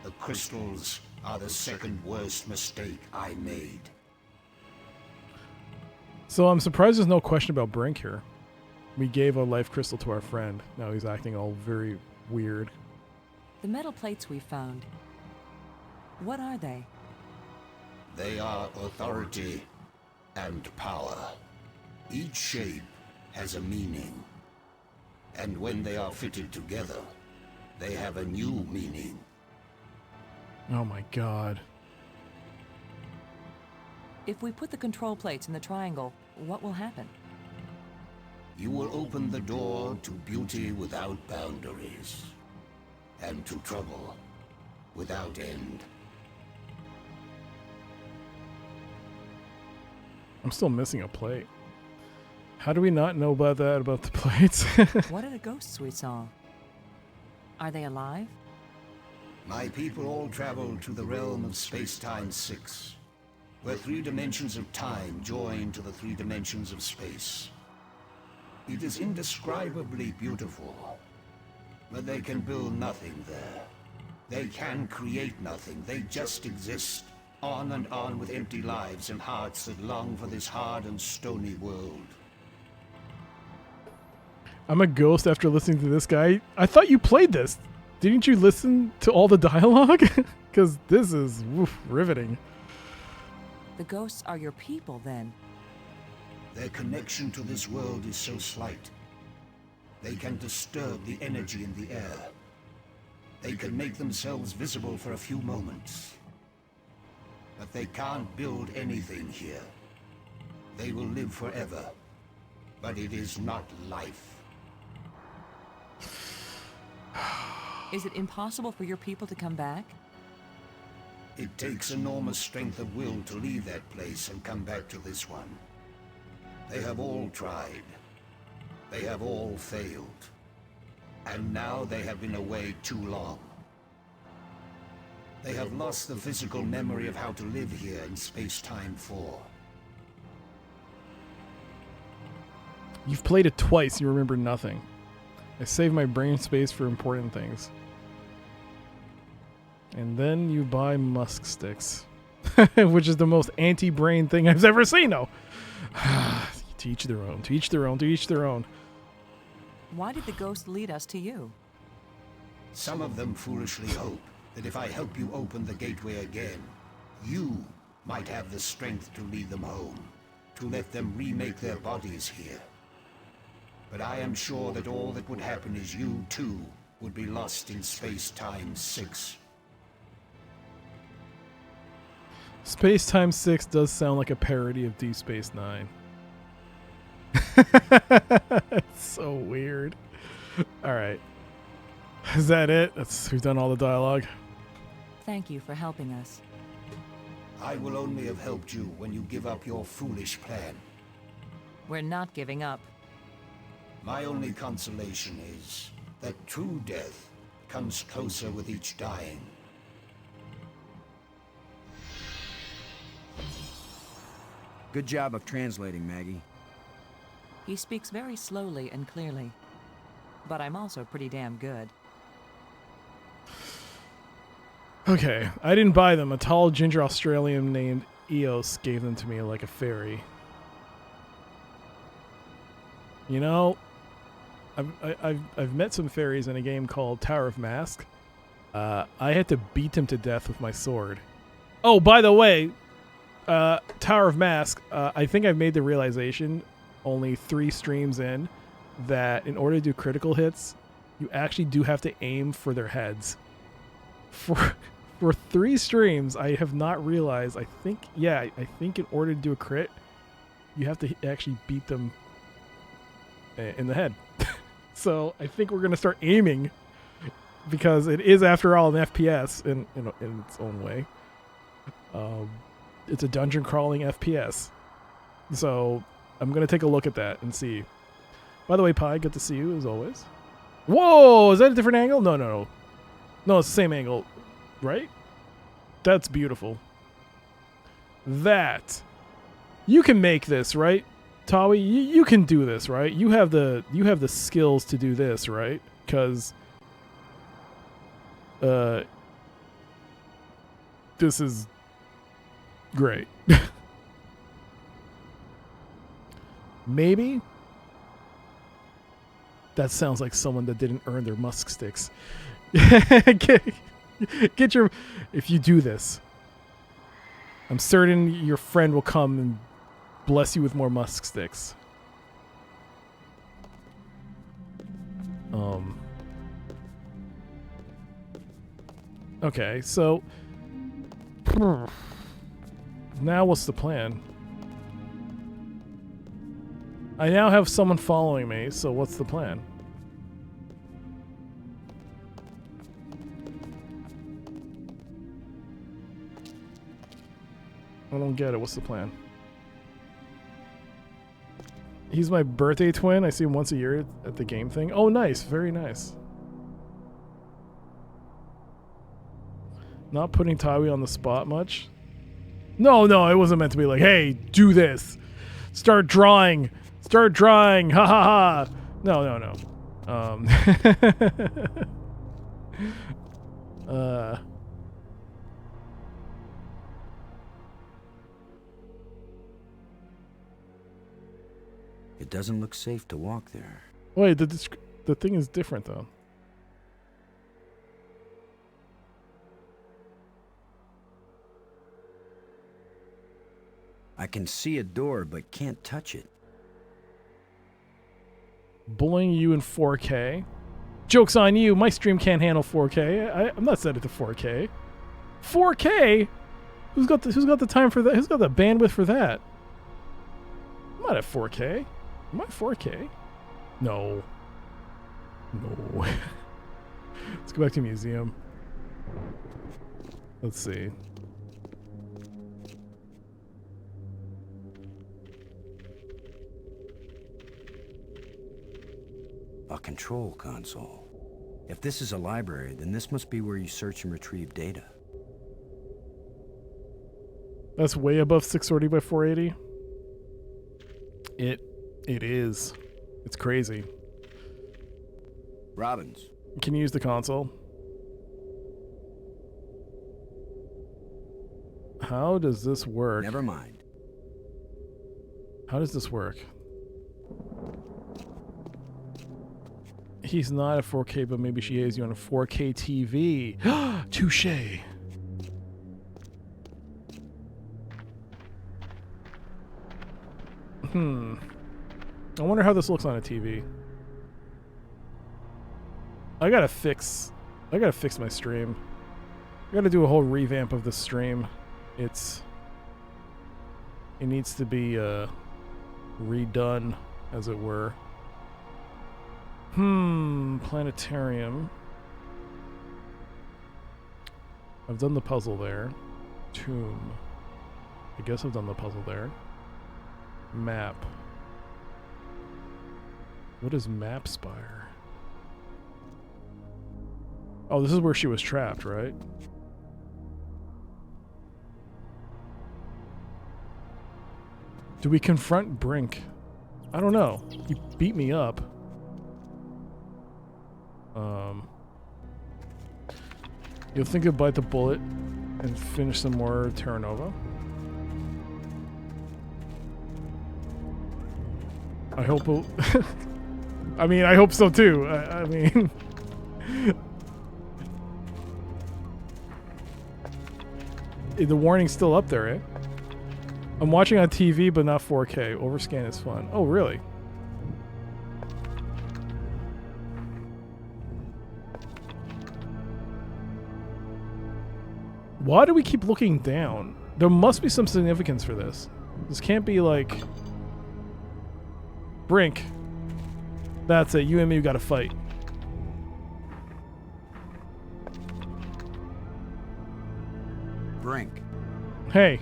The crystals are the second worst mistake I made. So I'm surprised there's no question about Brink here. We gave a life crystal to our friend. Now he's acting all very weird. The metal plates we found. What are they? They are authority and power. Each shape has a meaning. And when they are fitted together, they have a new meaning. Oh my god. If we put the control plates in the triangle, what will happen? You will open the door to beauty without boundaries, and to trouble without end. I'm still missing a plate. How do we not know about that, about the plates? What are the ghosts we saw? Are they alive? My people all traveled to the realm of Space-Time 6, where 3 dimensions of time join to the 3 dimensions of space. It is indescribably beautiful, but they can build nothing there. They can create nothing, they just exist, on and on with empty lives and hearts that long for this hard and stony world. I'm a ghost after listening to this guy. I thought you played this. Didn't you listen to all the dialogue? Because this is riveting. The ghosts are your people, then? Their connection to this world is so slight. They can disturb the energy in the air. They can make themselves visible for a few moments. But they can't build anything here. They will live forever. But it is not life. Is it impossible for your people to come back? It takes enormous strength of will to leave that place and come back to this one. They have all tried. They have all failed. And now they have been away too long. They have lost the physical memory of how to live here in Space-Time 4. You've played it twice, you remember nothing. I save my brain space for important things. And then you buy musk sticks. Which is the most anti-brain thing I've ever seen. No. To each their own, to each their own, to each their own. Why did the ghost lead us to you? Some of them foolishly hope that if I help you open the gateway again, you might have the strength to lead them home, to let them remake their bodies here. But I am sure that all that would happen is you, too, would be lost in Space-Time 6. Space-Time 6 does sound like a parody of Deep Space Nine. It's so weird. Alright. Is that it? We've done all the dialogue. Thank you for helping us. I will only have helped you when you give up your foolish plan. We're not giving up. My only consolation is that true death comes closer with each dying. Good job of translating, Maggie. He speaks very slowly and clearly. But I'm also pretty damn good. Okay, I didn't buy them. A tall ginger Australian named Eos gave them to me like a fairy. You know, I've met some fairies in a game called Tower of Mask. I had to beat him to death with my sword. Oh, by the way, Tower of Mask, I think I've made the realization only 3 streams in that in order to do critical hits, you actually do have to aim for their heads. For 3 streams, I have not realized, I think in order to do a crit, you have to actually beat them in the head. So I think we're going to start aiming, because it is, after all, an FPS in its own way. It's a dungeon crawling FPS. So I'm going to take a look at that and see. By the way, Pi, good to see you as always. Whoa, is that a different angle? No. No, it's the same angle, right? That's beautiful. That. You can make this, right? Tawi, you can do this, right? You have the skills to do this, right? Because this is great. Maybe that sounds like someone that didn't earn their musk sticks. Get your, if you do this, I'm certain your friend will come and bless you with more musk sticks. Okay, so now what's the plan? I now have someone following me, so what's the plan? I don't get it. What's the plan? He's my birthday twin. I see him once a year at the game thing. Oh, nice. Very nice. Not putting Tawi on the spot much. No, it wasn't meant to be like, hey, do this. Start drawing. Start drawing. Ha ha ha. No. It doesn't look safe to walk there. Wait, the thing is different though. I can see a door, but can't touch it. Bullying you in 4K. Joke's on you. My stream can't handle 4K. I'm not set it to 4K. 4K? Who's got the time for that? Who's got the bandwidth for that? I'm not at 4K. Am I 4K? No. Let's go back to museum. Let's see. A control console. If this is a library, then this must be where you search and retrieve data. That's way above 640 by 480. It is. It's crazy. Robbins. Can you use the console? How does this work? Never mind. How does this work? He's not at 4K, but maybe she has you on a 4K TV. Touche. I wonder how this looks on a TV. I gotta fix my stream. I gotta do a whole revamp of the stream. It needs to be redone, as it were. Planetarium. I've done the puzzle there. Tomb. I guess I've done the puzzle there. Map. What is Map Spire? Oh, this is where she was trapped, right? Do we confront Brink? I don't know. He beat me up. You'll think of bite the bullet and finish some more Terra Nova. I hope I mean, I hope so too. I mean the warning's still up there, eh? I'm watching on TV, but not 4K. Overscan is fun. Oh, really? Why do we keep looking down? There must be some significance for this. This can't be like... Brink. That's it. You and me gotta fight. Brink. Hey.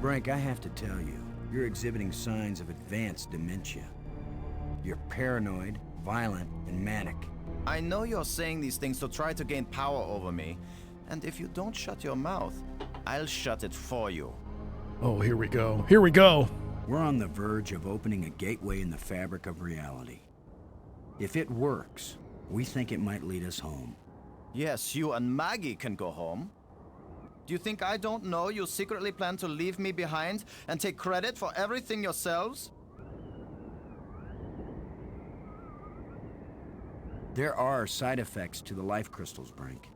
Brink, I have to tell you, you're exhibiting signs of advanced dementia. You're paranoid, violent, and manic. I know you're saying these things to try to gain power over me. And if you don't shut your mouth, I'll shut it for you. Oh, here we go. Here we go. We're on the verge of opening a gateway in the fabric of reality. If it works, we think it might lead us home. Yes, you and Maggie can go home. Do you think I don't know you secretly plan to leave me behind and take credit for everything yourselves? There are side effects to the life crystals, Brink.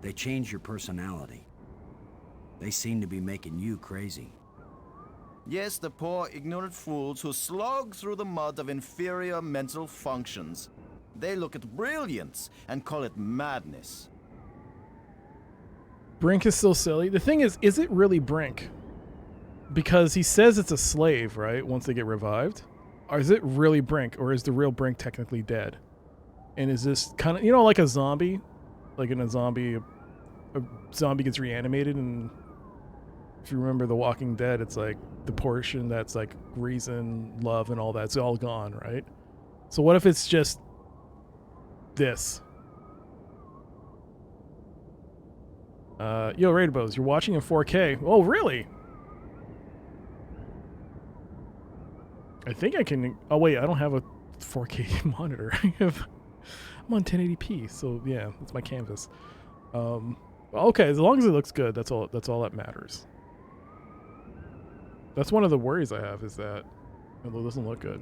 They change your personality. They seem to be making you crazy. Yes, the poor, ignorant fools who slog through the mud of inferior mental functions. They look at brilliance and call it madness. Brink is still silly. The thing is it really Brink? Because he says it's a slave, right? Once they get revived. Or is it really Brink? Or is the real Brink technically dead? And is this kind of, you know, like a zombie? Like in a zombie gets reanimated, and if you remember The Walking Dead, it's like the portion that's like reason, love, and all that's all gone, right? So what if it's just this? Yo, Raidabos, you're watching in 4K. Oh, really? I think I can... Oh, wait, I don't have a 4K monitor. I'm on 1080p, so yeah, that's my canvas. Okay, as long as it looks good, that's all that matters. That's one of the worries I have, is that it doesn't look good.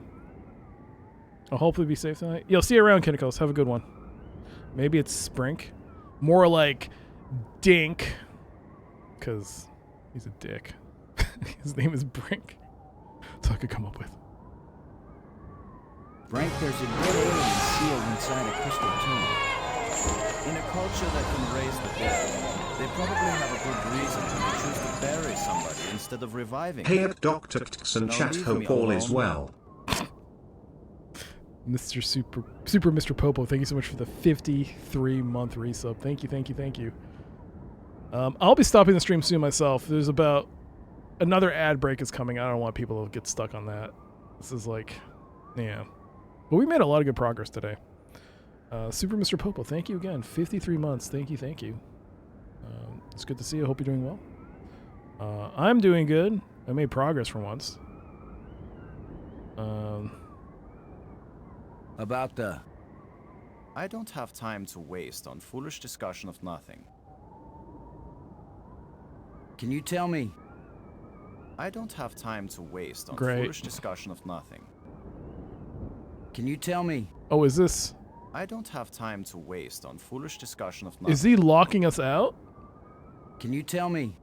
I'll hopefully be safe tonight. Yo, see you around, Kinnikos. Have a good one. Maybe it's Sprink. More like Dink, because he's a dick. His name is Brink. That's all I could come up with. Brink, there's a dead alien sealed inside a crystal tomb. In a culture that can raise the dead, they probably have a good reason when they choose to bury somebody instead of reviving. Hey up Dr. Txon chat, hope all is well. Mr. Super Mr. Popo, thank you so much for the 53-month resub. Thank you. I'll be stopping the stream soon myself. There's about another ad break is coming. I don't want people to get stuck on that. This is like, yeah. But we made a lot of good progress today. Super Mr. Popo, thank you again. 53 months. Thank you. It's good to see you. Hope you're doing well. I'm doing good. I made progress for once. About the... I don't have time to waste on foolish discussion of nothing. Can you tell me? I don't have time to waste on foolish discussion of nothing. Can you tell me? Oh, is this... I don't have time to waste on foolish discussion of nothing. Is he locking us out? Can you tell me?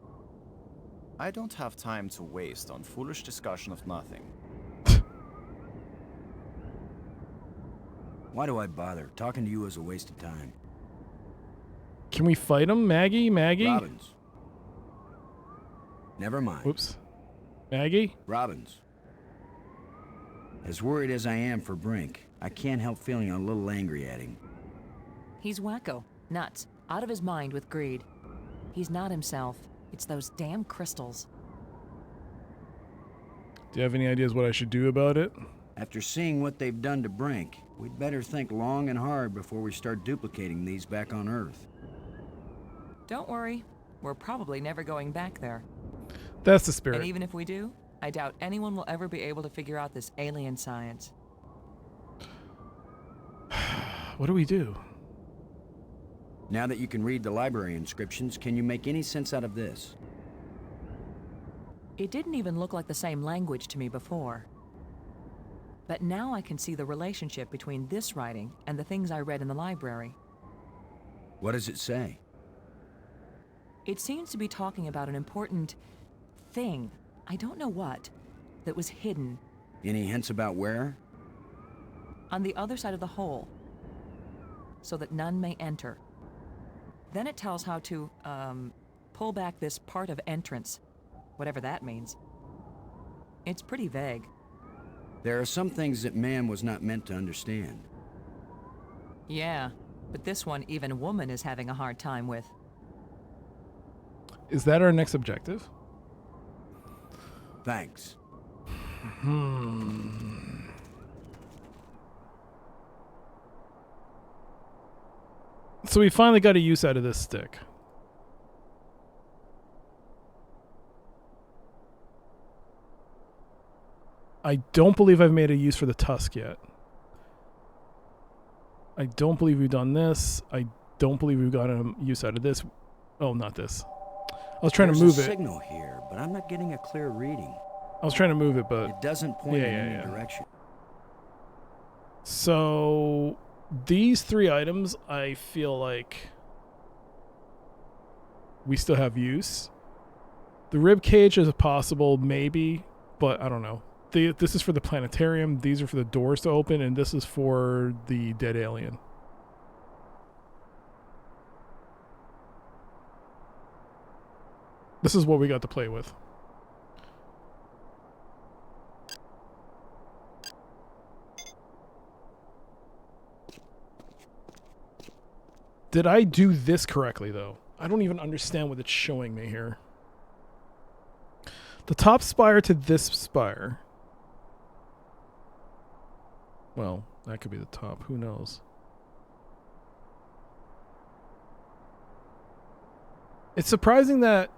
I don't have time to waste on foolish discussion of nothing. Why do I bother? Talking to you is a waste of time. Can we fight him? Maggie? Robbins. Never mind. Oops. Maggie? Robbins. As worried as I am for Brink, I can't help feeling a little angry at him. He's wacko. Nuts. Out of his mind with greed. He's not himself. It's those damn crystals. Do you have any ideas what I should do about it? After seeing what they've done to Brink, we'd better think long and hard before we start duplicating these back on Earth. Don't worry. We're probably never going back there. That's the spirit. And even if we do, I doubt anyone will ever be able to figure out this alien science. What do we do? Now that you can read the library inscriptions, can you make any sense out of this? It didn't even look like the same language to me before. But now I can see the relationship between this writing and the things I read in the library. What does it say? It seems to be talking about an important thing, I don't know what, that was hidden. Any hints about where? On the other side of the hole, so that none may enter. Then it tells how to, pull back this part of entrance, whatever that means. It's pretty vague. There are some things that man was not meant to understand. Yeah, but this one even woman is having a hard time with. Is that our next objective? Thanks. So we finally got a use out of this stick. I don't believe I've made a use for the tusk yet. I don't believe we've done this. I don't believe we've got a use out of this. Oh, not this. I was trying to move There's it. a signal here, but I'm not getting a clear reading. I was trying to move it, but It doesn't point in any direction. So these 3 items, I feel like we still have use. The rib cage is possible, maybe, but I don't know. This is for the planetarium. These are for the doors to open, and this is for the dead alien. This is what we got to play with. Did I do this correctly, though? I don't even understand what it's showing me here. The top spire to this spire. Well, that could be the top. Who knows? It's surprising that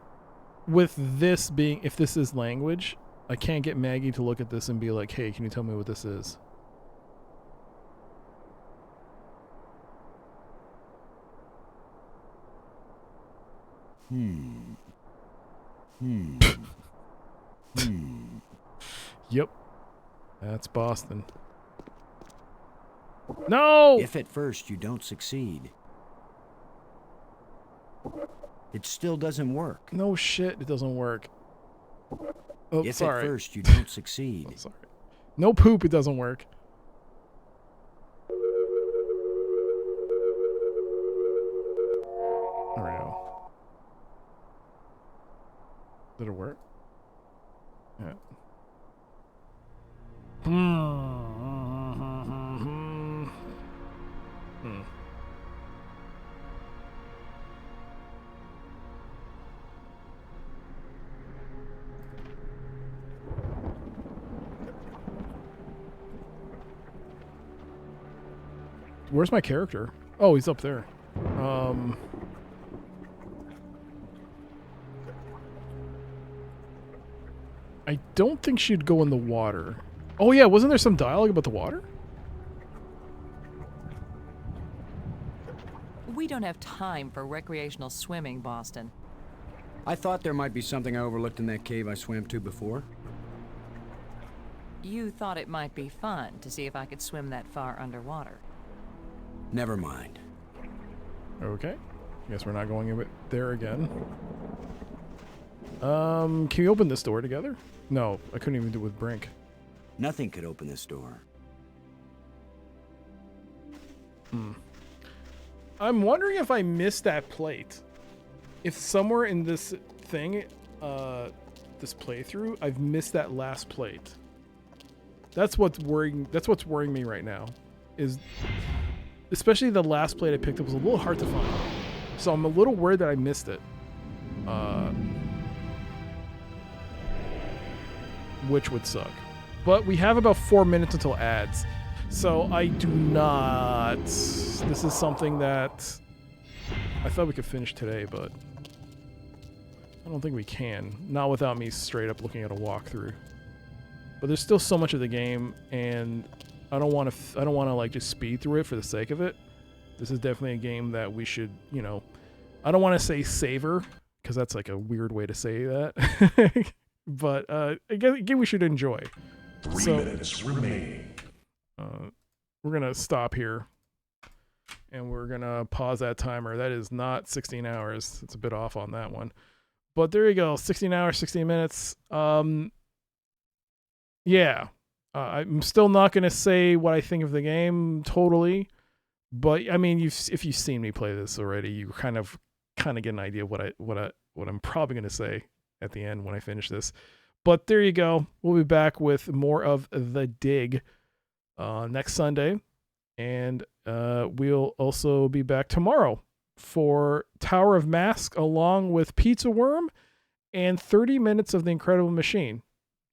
with this being, if this is language, I can't get Maggie to look at this and be like, hey, can you tell me what this is? Yep. That's Boston. No! If at first you don't succeed, it still doesn't work. No shit, it doesn't work. Oh, If sorry. at first you don't succeed. Sorry. No poop, it doesn't work. There we go. Did it work? Yeah. Where's my character? Oh, he's up there. I don't think she'd go in the water. Oh yeah, wasn't there some dialogue about the water? We don't have time for recreational swimming, Boston. I thought there might be something I overlooked in that cave I swam to before. You thought it might be fun to see if I could swim that far underwater. Never mind. Okay. Guess we're not going in there again. Can we open this door together? No, I couldn't even do it with Brink. Nothing could open this door. I'm wondering if I missed that plate. If somewhere in this thing, this playthrough, I've missed that last plate. That's what's worrying. That's what's worrying me right now. Is especially the last plate I picked up was a little hard to find. So I'm a little worried that I missed it. Which would suck. But we have about 4 minutes until ads. So I do not... This is something that I thought we could finish today, but I don't think we can. Not without me straight up looking at a walkthrough. But there's still so much of the game, and I don't want to like just speed through it for the sake of it. This is definitely a game that we should, you know, I don't want to say savor, because that's like a weird way to say that. But again, we should enjoy. 3 minutes remain. We're gonna stop here. and we're gonna pause that timer. That is not 16 hours. It's a bit off on that one. But there you go, 16 hours, 16 minutes. Yeah. I'm still not going to say what I think of the game totally, but I mean, if you've seen me play this already, you kind of get an idea of what I'm probably going to say at the end when I finish this. But there you go. We'll be back with more of The Dig next Sunday, and we'll also be back tomorrow for Tower of Mask along with Pizza Worm and 30 minutes of The Incredible Machine.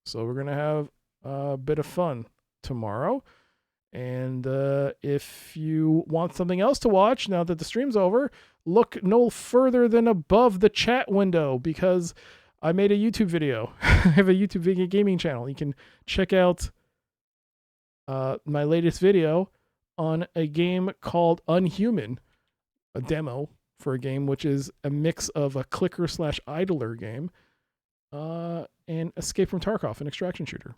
So we're going to have a bit of fun tomorrow. And if you want something else to watch now that the stream's over, look no further than above the chat window, because I made a YouTube video. I have a YouTube video gaming channel. You can check out my latest video on a game called Unhuman, a demo for a game which is a mix of a clicker/idler game and Escape from Tarkov, an extraction shooter.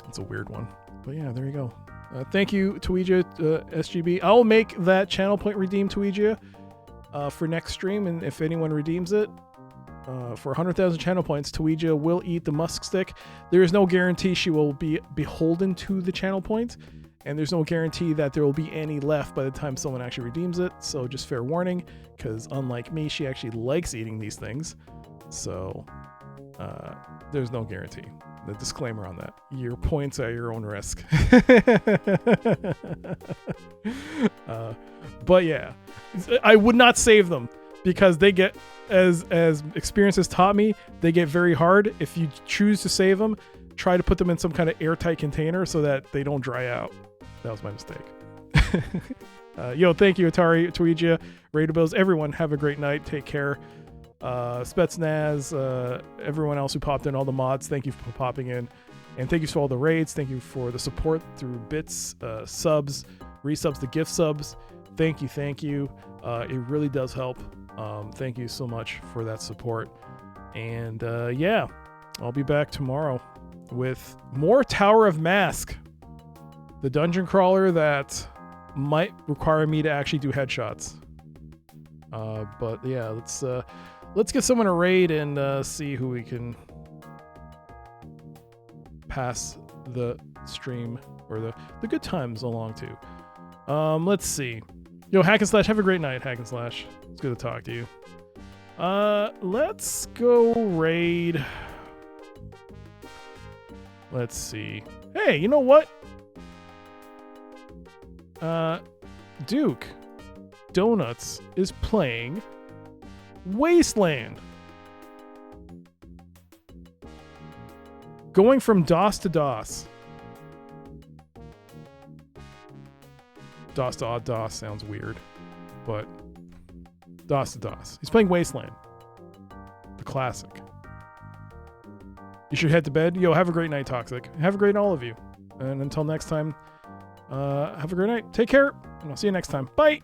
It's a weird one. But yeah, there you go. Thank you, Tweeja, SGB. I'll make that channel point redeem, Tweeja, for next stream. And if anyone redeems it, for 100,000 channel points, Tweeja will eat the musk stick. There is no guarantee she will be beholden to the channel point. And there's no guarantee that there will be any left by the time someone actually redeems it. So just fair warning, because unlike me, she actually likes eating these things. So there's no guarantee. The disclaimer on that. Your points at your own risk. But yeah, I would not save them because they get, as experience has taught me, they get very hard. If you choose to save them, try to put them in some kind of airtight container so that they don't dry out. That was my mistake. Yo, thank you, Atari, Tweeja, Raidabills, everyone. Have a great night. Take care. Spetsnaz, everyone else who popped in, all the mods, thank you for popping in, and thank you for all the raids. Thank you for the support through bits, subs, resubs, the gift subs. Thank you. It really does help. Thank you so much for that support. And yeah, I'll be back tomorrow with more Tower of Mask, the dungeon crawler that might require me to actually do headshots. But yeah, let's get someone to raid and see who we can pass the stream or the good times along to. Let's see. Yo, Hack and Slash, have a great night, Hack and Slash. It's good to talk to you. Let's go raid. Let's see. Hey, you know what? Duke Donuts is playing Wasteland. Going from DOS to DOS. DOS to odd DOS sounds weird, but DOS to DOS. He's playing Wasteland, the classic. You should head to bed. Yo, have a great night, Toxic. Have a great night, all of you. And until next time, have a great night. Take care, and I'll see you next time. Bye!